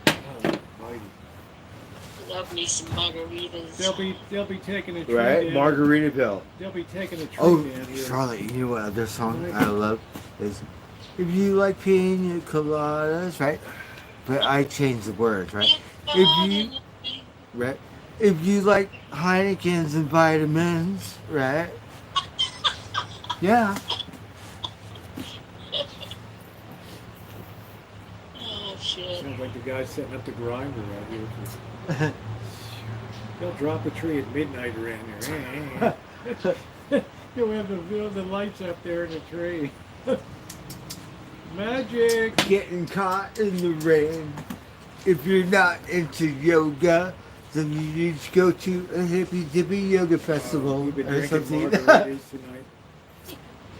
Oh, mighty. Love me some margaritas. They'll be taking a tree Right, down. Margaritaville. They'll be taking a tree Oh, down here. Charlotte, you know what other song I love is "If You Like Pina Coladas," right? But I changed the words, right? If you, right? If you like Heinekens and vitamins, right? Yeah. Oh shit. Sounds like the guy setting up the grinder out here. They'll drop a tree at midnight around here. You'll have the lights up there in the tree. Magic! Getting caught in the rain. If you're not into yoga, then you need to go to a hippy dippy yoga festival We've been or drinking something. margaritas tonight.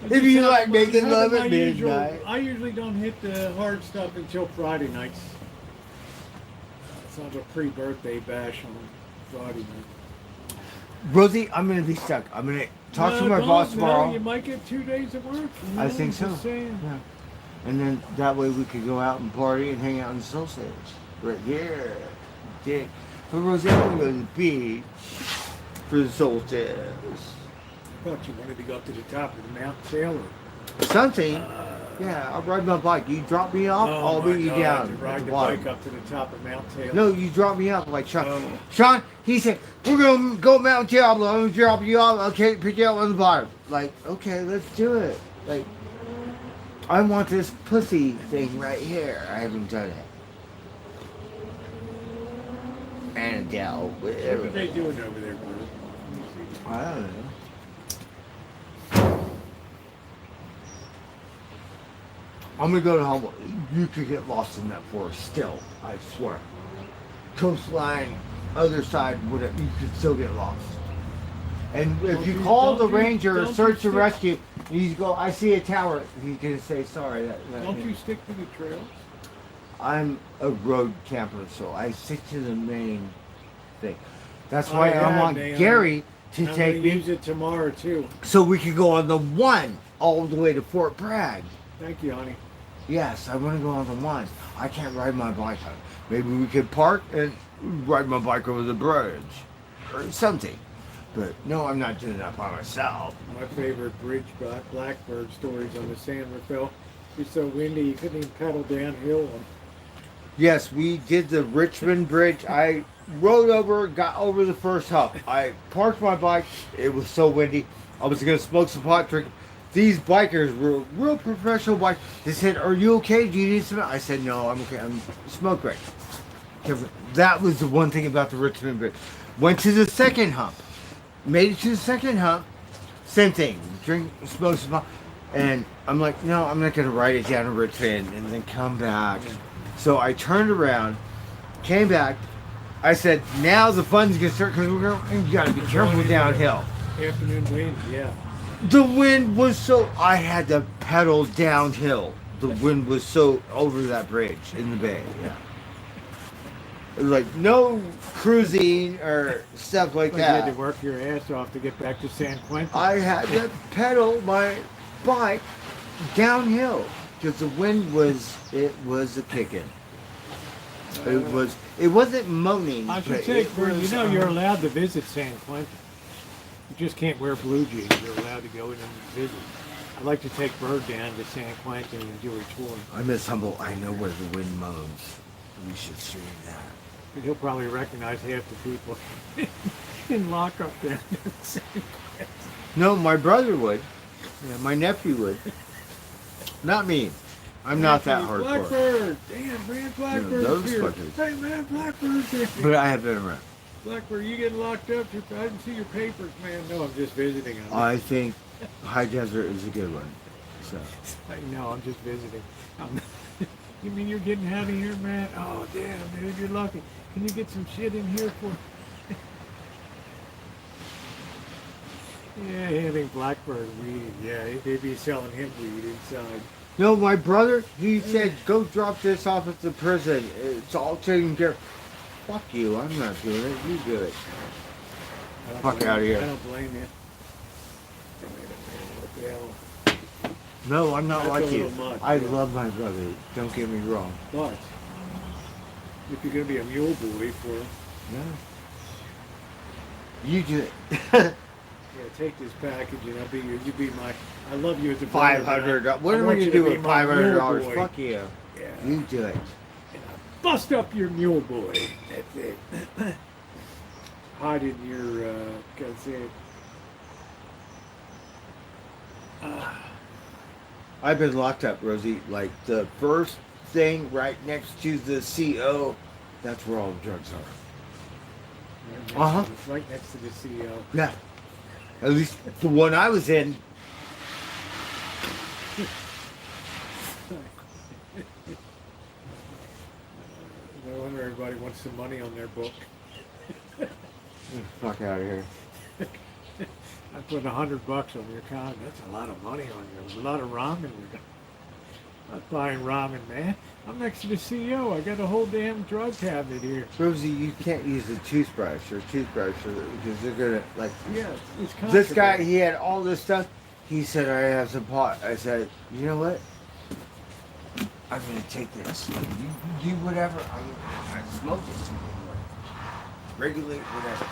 If you like making I'm love having at my usual- midnight. I usually don't hit the hard stuff until Friday nights. So I have a pre-birthday bash on Friday night. Rosie, I'm gonna be stuck. I'm gonna talk to my No, boss no, tomorrow. you might get 2 days of work. You know, I think I'm just so. saying. Yeah. And then that way we could go out and party and hang out in the Soul Stage. Right here. Dick. But Rosie, I want to go to the beach for the solstice. I thought you wanted to go up to the top of the Mount Taylor. Something. Yeah, I'll ride my bike. You drop me off, I'll my meet you God, down. to at ride the the bottom. bike up to the top of Mount Taylor. No, you drop me off like Sean. Oh. Sean, he said, we're going to go Mount Diablo. I'm going to drop you off. Okay, pick you up on the bottom. Like, okay, let's do it. Like, I want this pussy thing right here. I haven't done it. Annandale, What whatever. are they doing over there, Bruce? I don't know. I'm gonna go to Humboldt. You could get lost in that forest still, I swear. Coastline, other side, whatever, you could still get lost. And if Don't you you- call the don't you- ranger, don't you search and stick- rescue, you go, I see a tower, he's gonna say, sorry. Don't you stick to the trails? I'm a road camper, so I stick to the main thing. That's why I have, want Naomi. Gary to I'm take gonna me, use it tomorrow too. so we could go on the one all the way to Fort Bragg. Thank you, honey. Yes, I want to go on the one. I can't ride my bike on it. Maybe we could park and ride my bike over the bridge or something. But no, I'm not doing that by myself. My favorite bridge blackbird stories on the San Rafael. It's so windy you couldn't even pedal downhill on. Yes, we did the Richmond Bridge. I rode over, got over the first hump. I parked my bike. It was so windy. I was going to smoke some pot, drink. These bikers were real professional bikers. They said, "Are you okay? Do you need some?" I said, "No, I'm okay. I'm smoke break." That was the one thing about the Richmond Bridge. Went to the second hump. Made it to the second hump. Same thing. Drink, smoke some pot. And I'm like, no, I'm not going to ride it down to Richmond and then come back. So I turned around, came back. I said, now the fun's going to start because you got to be careful downhill. Afternoon wind, yeah. The wind was so, I had to pedal downhill. The wind was so over that bridge in the bay. Yeah. It was like no cruising or stuff like You had that. to work your ass off to get back to San Quentin. I had to pedal my bike downhill because the wind was, it was a kicking. It wasn't moaning. I should but say, it Bert, you was, know you're allowed to visit San Quentin. You just can't wear blue jeans. You're allowed to go in and visit. I'd like to take Bird down to San Quentin and do a tour. I miss Humboldt. I know where the wind moans. We should stream that. But he'll probably recognize half the people in lockup there. No, my brother would. Yeah, my nephew would. Not me. I'm not that hardcore. Blackbird! Damn, man, Blackbird's those here. fuckers. Hey, man, Blackbird's here. But I have been around. Blackbird, you getting locked up? I didn't see your papers, man. No, I'm just visiting. I think High Desert is a good one. So No, I'm just visiting. You mean you're getting out of here, man? Oh, damn, dude, you're lucky. Can you get some shit in here for... Yeah, I think Blackbird weed. Yeah, they'd be selling him weed inside. no, my brother. He said, "Go drop this off at the prison. It's all taken care of." Fuck you. I'm not doing it. You do it. Fuck outta here. I don't blame you. What the hell? No, I'm not That's like a you. little much, I yeah. love my brother. Don't get me wrong. But if you're gonna be a mule boy for, No. You do it. yeah, take this package and I'll be your. You be my. I love you as a brother, $500. but What I are want we you gonna do be with my $500? mule boy. Fuck you. Yeah. You do it. And I bust up your mule boy. That's it. Hide in your. Gotta say it. I've been locked up, Rosie. Like the first thing right next to the CO, that's where all the drugs are. Uh-huh. Right next to the CEO. Yeah. At least the one I was in. No wonder everybody wants some money on their book. Fuck out of here. I put $100 on your account. That's a lot of money on you. There's a lot of ramen. I'm not buying ramen, man. I'm next to the CEO. I got a whole damn drug cabinet here. Rosie, you can't use a toothbrush because they're gonna like. Yeah, it's This guy, comfortable. he had all this stuff. He said, I have some pot. I said, you know what? I'm gonna take this. You do whatever. I smoke it. Regulate whatever.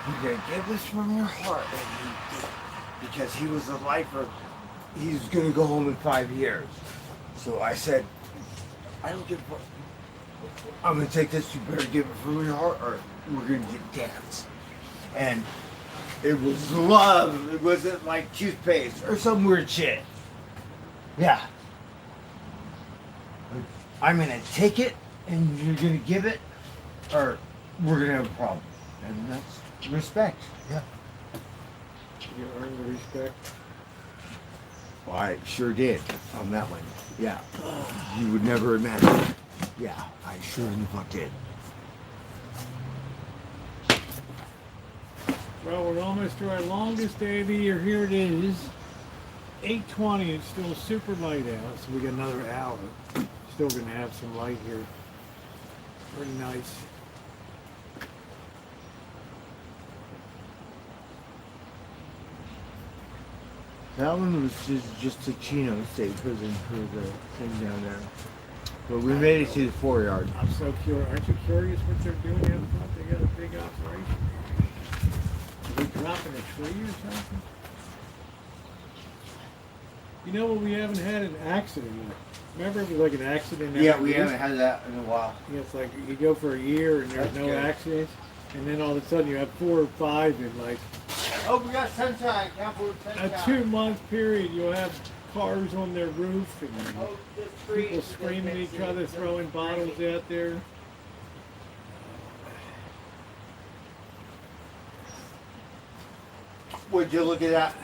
You're gonna give this from your heart. And he did. Because he was a lifer. He's gonna go home in 5 years. So I said, I don't give a fuck. I'm gonna take this. You better give it from your heart, or we're gonna get dance. And it was love. It wasn't like toothpaste or some weird shit. Yeah. I'm gonna take it, and you're gonna give it, or we're gonna have a problem. And that's respect. Yeah. You earn the respect. Well, I sure did on that one. Yeah. You would never imagine. Yeah, I sure in the fuck did. Well, we're almost to our longest day of the year. Here it is. 8:20. It's still super light out, so we got another hour. Still gonna have some light here. Pretty nice. That one was just a Chino State Prison for the thing down there. But we made it to the 4-yard. I'm so curious. Aren't you curious what they're doing out front? They got a big operation. Are they dropping a tree or something? You know what? We haven't had an accident yet. Remember it was like an accident? Yeah, every we year? haven't had that in a while. Yeah, it's like you go for a year and there's That's no good. accidents, and then all of a sudden you have 4 or 5 in like Oh, we got sunshine. Count for a 2-month period. You'll have cars on their roof and Oh, this tree people is screaming at next each to other, the- throwing bottles out there. Would you look at that?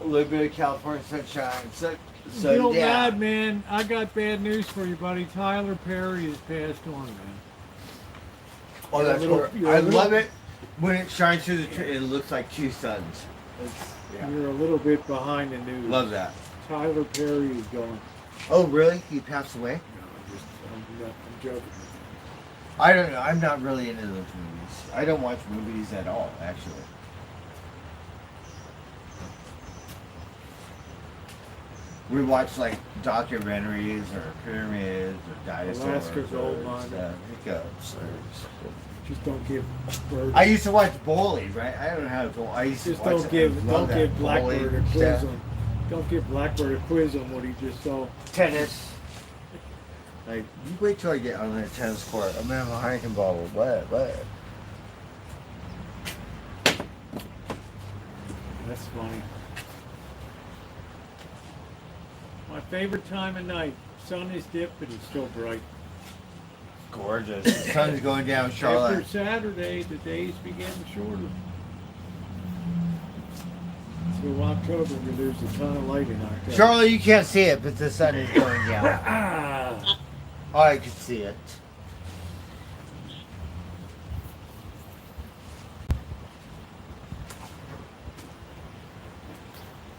A little bit of California sunshine. So Feel yeah. bad, man. I got bad news for you, buddy. Tyler Perry has passed on, man. Oh, that's You're a cool. little- you're a I little- love it when it shines through the tree. It looks like 2 suns. Yeah. You're a little bit behind the news. Love that. Tyler Perry is going. Oh, really? He passed away? No, I'm joking. I don't know. I'm not really into those movies. I don't watch movies at all, actually. We watch like documentaries or pyramids or dinosaurs. Alaska Gold or Mine. stuff. It goes. Just don't give birds. I used to watch bowling, right? I don't know how to bowl. I used to Just watch don't it. give I love that Blackbird a bowling quiz stuff. on. Don't give Blackbird a quiz on what he just saw. Tennis. Like, you wait till I get on that tennis court. I'm gonna have a Heineken bottle. What? That's funny. My favorite time of night. Sun is dipped, but it's still bright. Gorgeous. The sun's going down, After Charlotte. Saturday, the days begin shorter. So October, we lose a ton of light in October. Charlotte, you can't see it, but the sun is going down. Ah, Oh, I can see it.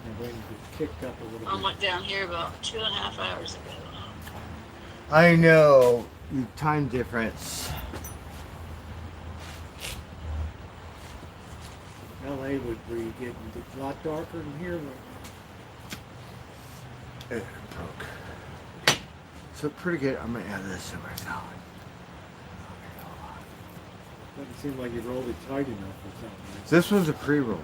I'm waiting to get kicked up a little I bit. went down here about 2.5 hours ago. I know. Time difference. LA would be getting a lot darker than here. It broke. So pretty good. I'm gonna add this to my salad. Doesn't seem like you rolled it tight enough or something. This one's a pre-roll.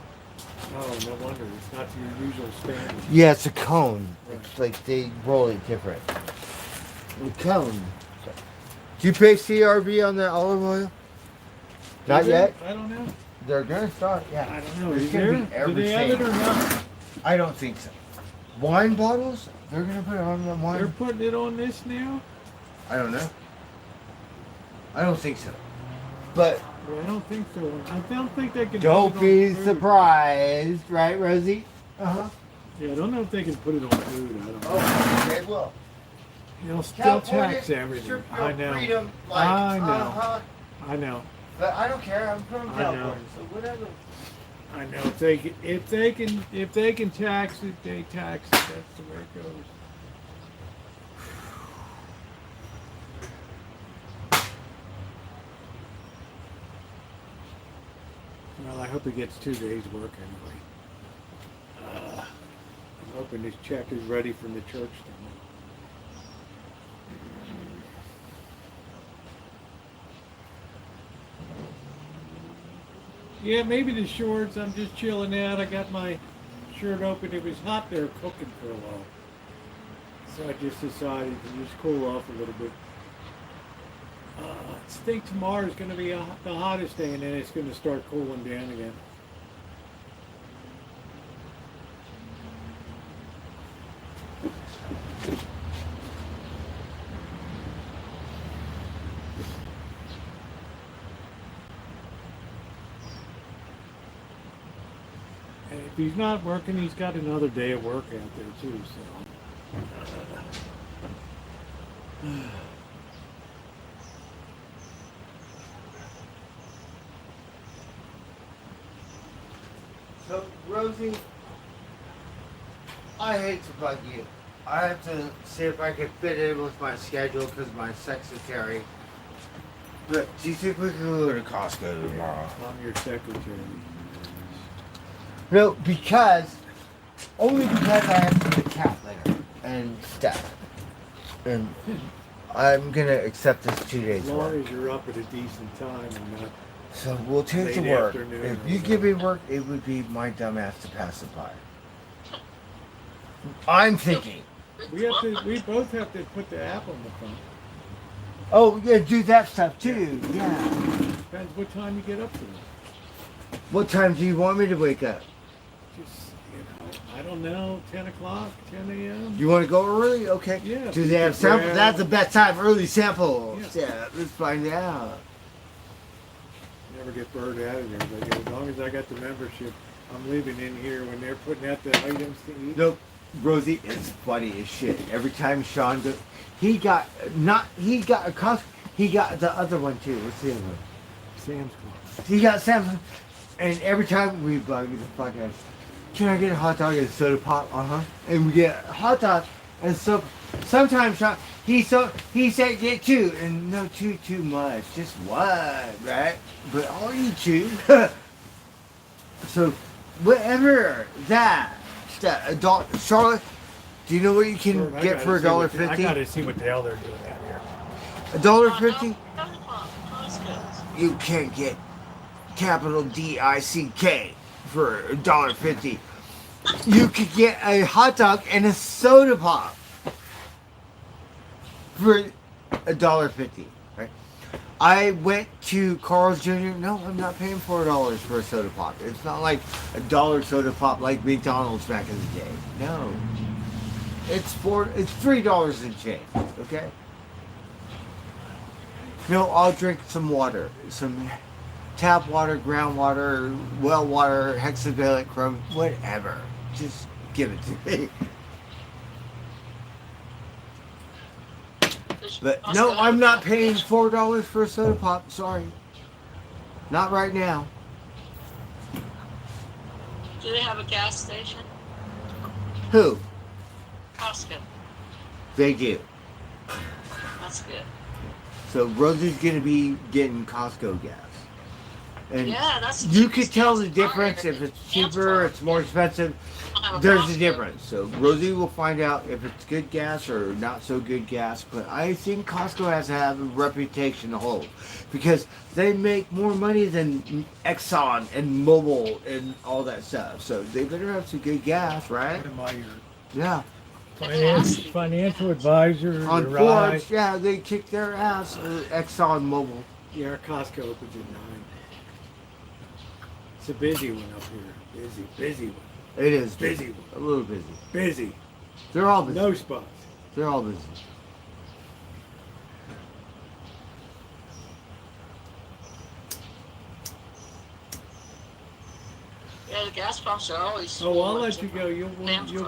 Oh, no wonder. It's not your usual standard. Yeah, it's a cone. Right. It's like they roll it different. A cone. Do you pay CRB on the olive oil? Not Is it? yet. I don't know. They're gonna start. Yeah. I don't know. It's Is gonna there? be Do every they have it or not? I don't think so. Wine bottles? They're gonna put it on the wine. They're putting it on this now? I don't know. I don't think so. But Well, I don't think so. I don't think they can don't put it be on food. surprised, right, Rosie? Uh-huh. Yeah, I don't know if they can put it on food. I don't know. Oh, they will. They'll still California, tax everything. your I know. Freedom, like, I know. uh-huh. I know. But I don't care. I'm from I California, know. so whatever. I know. If they can tax it, they tax it. That's the way it goes. Well, I hope he gets 2 days work anyway. I'm hoping this check is ready from the church tomorrow. Yeah, maybe the shorts. I'm just chilling out. I got my shirt open. It was hot there cooking for a while. So I just decided to just cool off a little bit. I think tomorrow is going to be the hottest day, and then it's going to start cooling down again. And if he's not working, he's got another day of work out there too. So. So, Rosie, I hate to bug you. I have to see if I can fit in with my schedule because my secretary. But do you think we can go to Costco tomorrow? I'm your secretary. No, only because I have to do cat litter and stuff. And I'm going to accept this 2 days As long work. as you're up at a decent time and not. So we'll take the late work. afternoon If or you give me work, it would be my dumb ass to pass it by. I'm thinking. We both have to put the app on the phone. Oh, yeah, do that stuff too. Yeah. Depends what time you get up to. What time do you want me to wake up? Just, I don't know, 10 o'clock, 10 a.m. You want to go early? Okay. Yeah. Do they have samples? Well- That's the best time. Early samples. Yes. Yeah, let's find out. Never get burned out of there, but as long as I got the membership, I'm living in here when they're putting out the items to eat. Nope. Rosie, it's funny as shit. Every time Sean goes, he got a Costco, he got the other one too. What's the other one? Sam's Club. He got Samsung, and every time we bug the fuck out, can I get a hot dog and a soda pop? And we get a hot dog and so sometimes Sean, he said get two, and no too much, just one, right? But I'll eat two. So whatever that adult Charlotte, do you know what you can Sure, I get for gotta see what- I $1.50? gotta see what the hell they're doing out here. $1.50? Costco's. You can't get capital DICK for $1.50. You could get a hot dog and a soda pop for $1.50. Right? I went to Carl's Jr. No, I'm not paying $4 for a soda pop. It's not like $1 soda pop like McDonald's back in the day. No, it's $3 and change. Okay. No, I'll drink some water, some tap water, groundwater, well water, hexavalent chrome, whatever. Just give it to me. But no, I'm not paying $4 for a soda pop. Sorry, not right now. Do they have a gas station? Who? Costco. They do. That's good. So Rosie's gonna be getting Costco gas. And Yeah, that's the you cheapest could tell gas the in difference Florida. if it's Gas cheaper, price. it's more expensive. I don't have a There's a Costco. difference. So Rosie will find out if it's good gas or not so good gas. But I think Costco has to have a reputation to hold because they make more money than Exxon and Mobil and all that stuff. So they better have some good gas, right? What am I, your Yeah. financial advisor? On your ride? Forbes, yeah, they kick their ass. Exxon Mobil. Yeah, our Costco opens at 9. It's a busy one up here. Busy one. It is Busy. A little busy. Busy. They're all busy. No spots. They're all busy. Yeah, the gas pumps are always. Oh, I'll full. let you go. You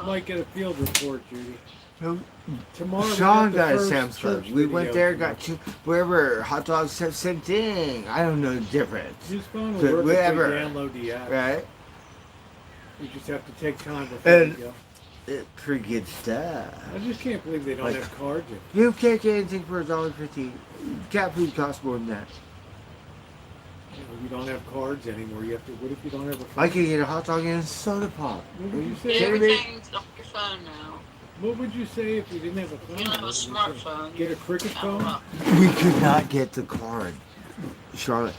might get a field report, Judy. No, Tomorrow. Sean we got got a the Sam's first Club. church We went video there, tomorrow. got two, wherever hot dogs have same thing. I don't know the difference, His phone will But work whatever. if they download the app. right? You just have to take time before And- you go. It's pretty good stuff. I just can't believe they don't Like- have cards. You can't get anything for $1.50. Cat food costs more than that. You don't have cards anymore. You have to. What if you don't have a phone? I could get a hot dog and a soda pop. What would you Yeah, say? Kidding me? everything's on your phone now. What would you say if you didn't have a phone? You don't have a What would you say? smartphone. Get a cricket phone. We could not get the card, Charlotte.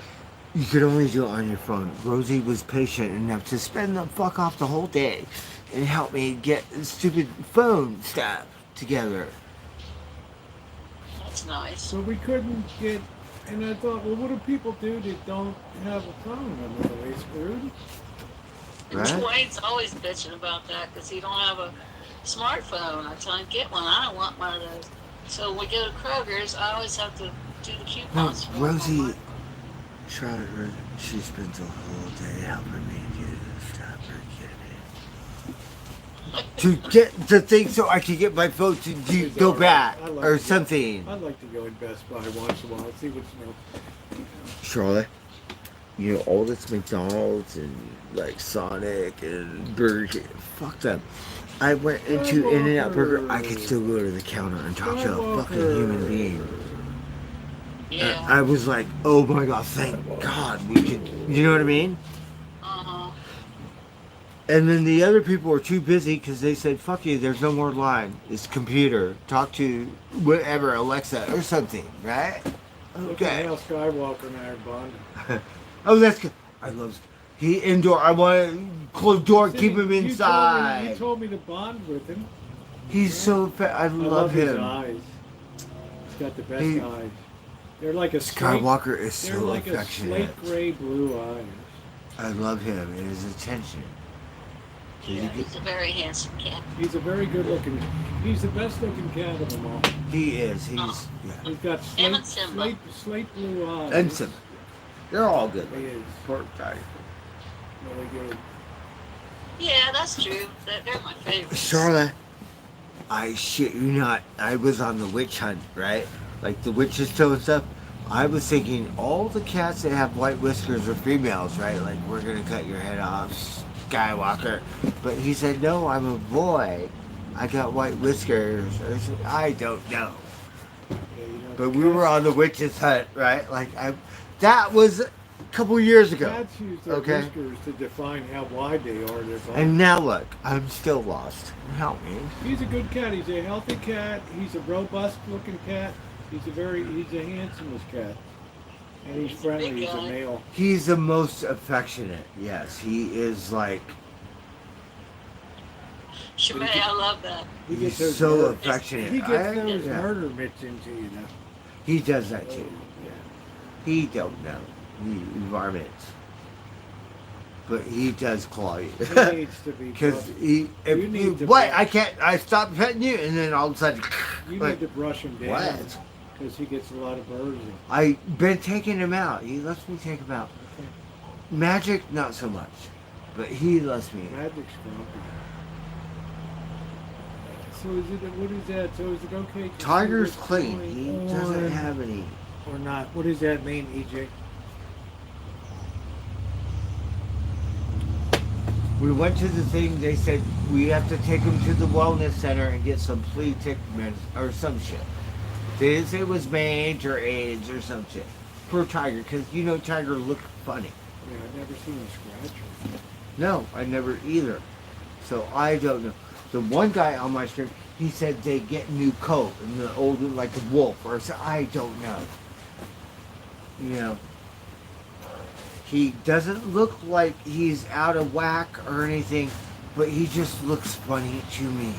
You could only do it on your phone. Rosie was patient enough to spend the fuck off the whole day and help me get stupid phone stuff together. That's nice. So we couldn't get. And I thought, well, what do people do that don't have a phone? Are they screwed? And Right? Dwayne's always bitching about that because he don't have a smartphone. I tell him, get one. I don't want one of those. So when we go to Kroger's, I always have to do the No, coupons. for him. Rosie, Charlotte, she spends the whole day helping me do stuff. To get the thing so I can get my phone to do, go back I like or to go- something. I'd like to go in Best Buy once in a while, see what's new. Charlotte, you know, all this McDonald's and like Sonic and Burger King, fuck them. I went into In-N-Out Burger, I could still go to the counter and talk to a fucking human being. Yeah. I was like, oh my god, thank God we could, you know what I mean? Uh-huh. And then the other people were too busy because they said, fuck you, there's no more line. It's computer. Talk to whatever, Alexa or something, right? Look at Okay. how Skywalker and I are bonding. Oh, that's good. I love he indoor. I want to close door, keep him You inside. told me to bond with him. He's so I I love his him. eyes. He's got the best He- eyes. They're like a slate, Skywalker is they're so like a affectionate. slate gray blue eyes. I love him and his attention. Yeah, he's a very handsome cat. He's a very good looking. He's the best looking cat of them all. He is. He's yeah. He's got Him and Simba. slate blue eyes. And Simba. They're all good. He is Poor guy. really good. Yeah, that's true. They're my favorites. Charlotte, I shit you not. I was on the witch hunt, right? Like the witches show and stuff. I was thinking all the cats that have white whiskers are females, right? Like we're gonna cut your head off, Skywalker. But he said, no, I'm a boy. I got white whiskers. I said, I don't know. Yeah, you know, But we were on the witches hunt, right? Like that was a couple years ago. Cats use their Okay. whiskers to define how wide they are. Their body. And now look, I'm still lost. Help me. He's a good cat. He's a healthy cat. He's a robust looking cat. He's a handsomest cat. And he's He's a friendly. big He's a guy. male. He's the most affectionate. Yes, he is like Shemay, I love that. He he's gets those so murder, affectionate. he gets I- those yeah. murder mitts into you know. He does that too. Yeah. He don't know. He varmints. But he does claw you. He needs to be. Because taught- he, if You need you, to what? be- I can't. I stopped petting you, and then all of a sudden, You like, need to brush him down what? because he gets a lot of birds. In. I been taking him out. He lets me take him out. Okay. Magic, not so much, but he lets me. Magic's grumpy. So is it? What is that? So is it okay? to see Tiger's what's clean. going He on doesn't have any. or not. What does that mean, EJ? We went to the thing. They said we have to take him to the wellness center and get some flea tick meds or some shit. They didn't say it was mange or AIDS or some shit. Poor Tiger, because you know Tiger looked funny. Yeah, I've never seen a scratcher. No, I never either. So I don't know. The one guy on my stream, he said they get new coat and the old like a wolf or so. I don't know. You know, he doesn't look like he's out of whack or anything, but he just looks funny to me.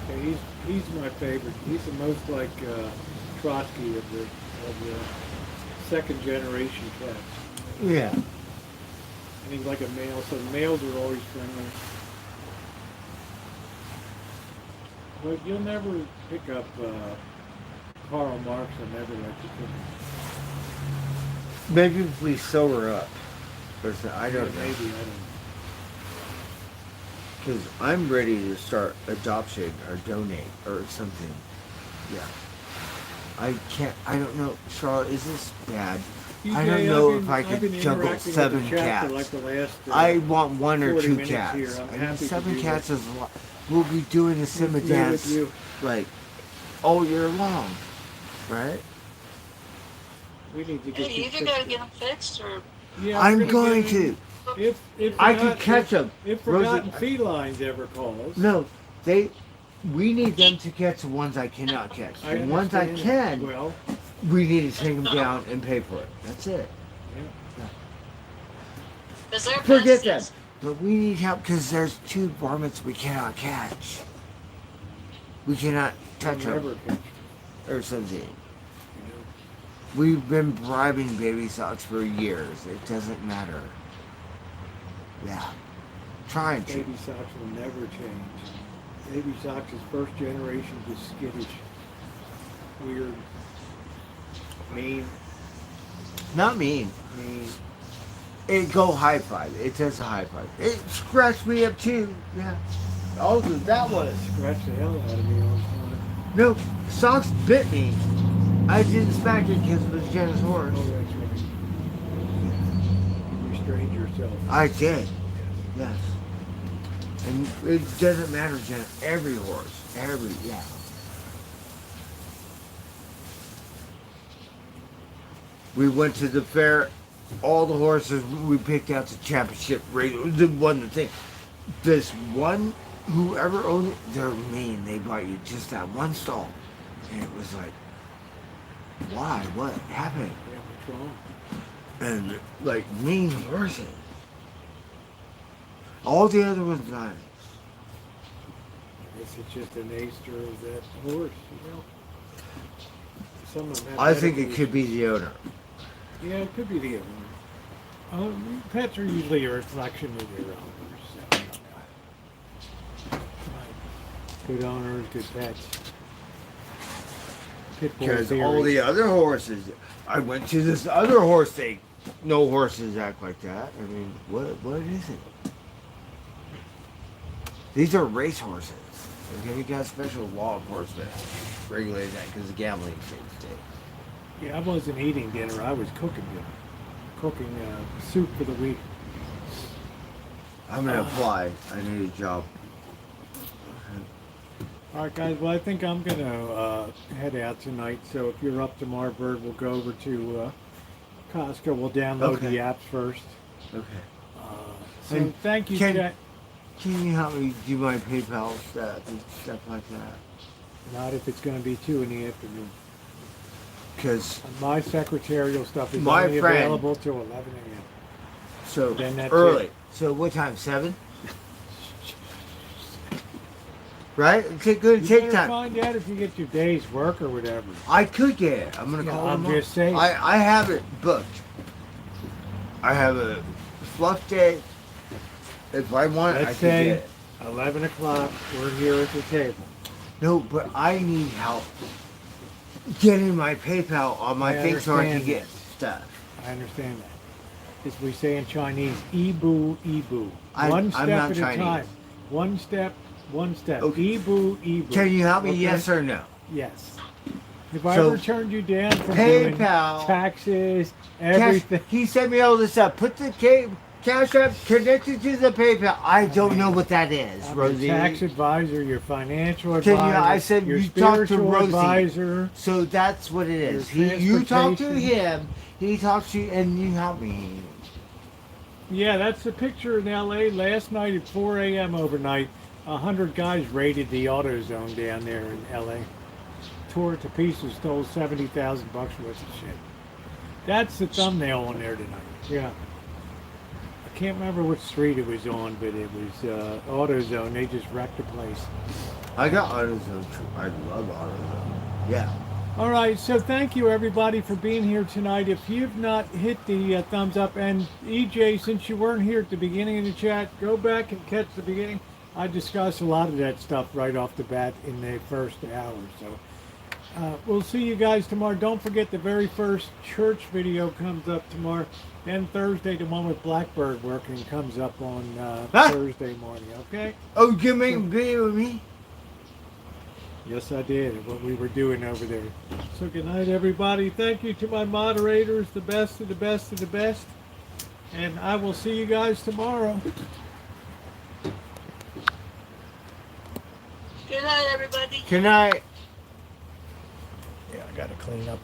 Yeah, he's my favorite. He's the most like Trotsky of the second generation cats. Yeah. And he's like a male, so the males are always friendly. But you'll never pick up Karl Marx will never let you pick him. Maybe if we sew her up. Or so, I don't know. Maybe, I don't know. Because I'm ready to start adoption or donate or something. Yeah. I don't know. Charlotte, is this bad? I don't know if I could juggle 7 cats. Like the last, I want 1 or 2 minutes cats. here. I'm I mean, happy to 7 do cats that. is a lot. We'll be doing the Simba Let's leave dance with you. like all year long, right? We need to Yeah, get you either fixed. gotta get them fixed or Yeah, I'm we're gonna going get to. him. If I could catch them. If Rosie, Forgotten Felines ever calls. No, we need them to catch the ones I cannot catch. The ones I understand. can, Well, we need to take them down and pay for it. That's it. because they're Forget them. besties. But we need help because there's 2 varmints we cannot catch. We cannot touch we'll never them catch. or something. You know. We've been bribing baby socks for years. It doesn't matter. Yeah. Trying to. Baby socks will never change. Baby socks is first generation, just skittish, weird, mean. Not mean. It go high five. It does a high five. It scratched me up too. Yeah. Also, that was. Scratch the hell out of me all the time. No, socks bit me. I didn't smack it because it was Jenna's horse. Oh, that's right. You restrained yourself. I did. Yes. And it doesn't matter, Jenna. Every horse. Yeah. We went to the fair. All the horses we picked out the championship race. Won the thing. This one, whoever owned it, they're mean. They bought you just that one stall. And it was like, why? What happened? Yeah, what's wrong? And like mean horses. All the other ones nice. I guess it's just the nature of that horse, you know. Some of them have I think it medical could be the owner. Yeah, it could be the owner. Pets are usually a reflection of their owners. Good owners, good pets. Pit bull Because theory. all the other horses, I went to this other horse thing. No horses act like that. I mean, what is it? These are race horses. Okay, we got special law enforcement regulating that because of gambling state. Yeah, I wasn't eating dinner. I was cooking dinner. Cooking soup for the week. I'm gonna apply. I need a job. All right, guys. Well, I think I'm gonna head out tonight. So if you're up tomorrow, Bird, we'll go over to Costco. We'll download Okay. the apps first. Okay. So And thank you, can- Jack. Can you help me do my PayPal stuff and stuff like that? Not if it's going to be 2 in the afternoon. Because My secretarial stuff is My only friend- available till 11 a.m. so Then that's early. it. So what time? 7? Right? It's going to You take better time. find out if you get your day's work or whatever. I could get it. I'm gonna Yeah, call I'm them up. just saying. I have it booked. I have a fluff day. If I want it, I Let's can say get it. 11 o'clock, we're here at the table. No, but I need help getting my PayPal on my I thing so I can understand get that. stuff. I understand that. As we say in Chinese, Ibu, Ibu. I'm One step not at Chinese. a time. One step, one step. Okay. Ibu, Ibu. Can you help me? Okay? Yes or no? Yes. If I So, ever turned you down from doing PayPal, taxes, Cash, everything. he sent me all this stuff. Put the Cash App connected to the PayPal. I don't know what that is, I'm your Rosie. tax advisor, your financial Can advisor, you- I said your you talk to spiritual Rosie. advisor. So that's what it is. Your You talk to transportation. him. He talks to you and you help me. Yeah, that's the picture in L.A. last night at 4 a.m. overnight. 100 guys raided the AutoZone down there in L.A. Tore it to pieces, stole $70,000 worth of shit. That's the thumbnail on there tonight. Yeah. I can't remember what street it was on, but it was AutoZone. They just wrecked the place. I got AutoZone. I love AutoZone. Yeah. All right, so thank you everybody for being here tonight. If you've not hit the thumbs up, and EJ, since you weren't here at the beginning of the chat, go back and catch the beginning. I discussed a lot of that stuff right off the bat in the first hour. So we'll see you guys tomorrow. Don't forget the very first church video comes up tomorrow. Then Thursday, the one with Blackbird working comes up on Thursday morning, okay? Oh, you make a video with me? Yes, I did, what we were doing over there. So good night, everybody. Thank you to my moderators, the best of the best of the best. And I will see you guys tomorrow. Good night, everybody. Good night. Yeah, I got to clean up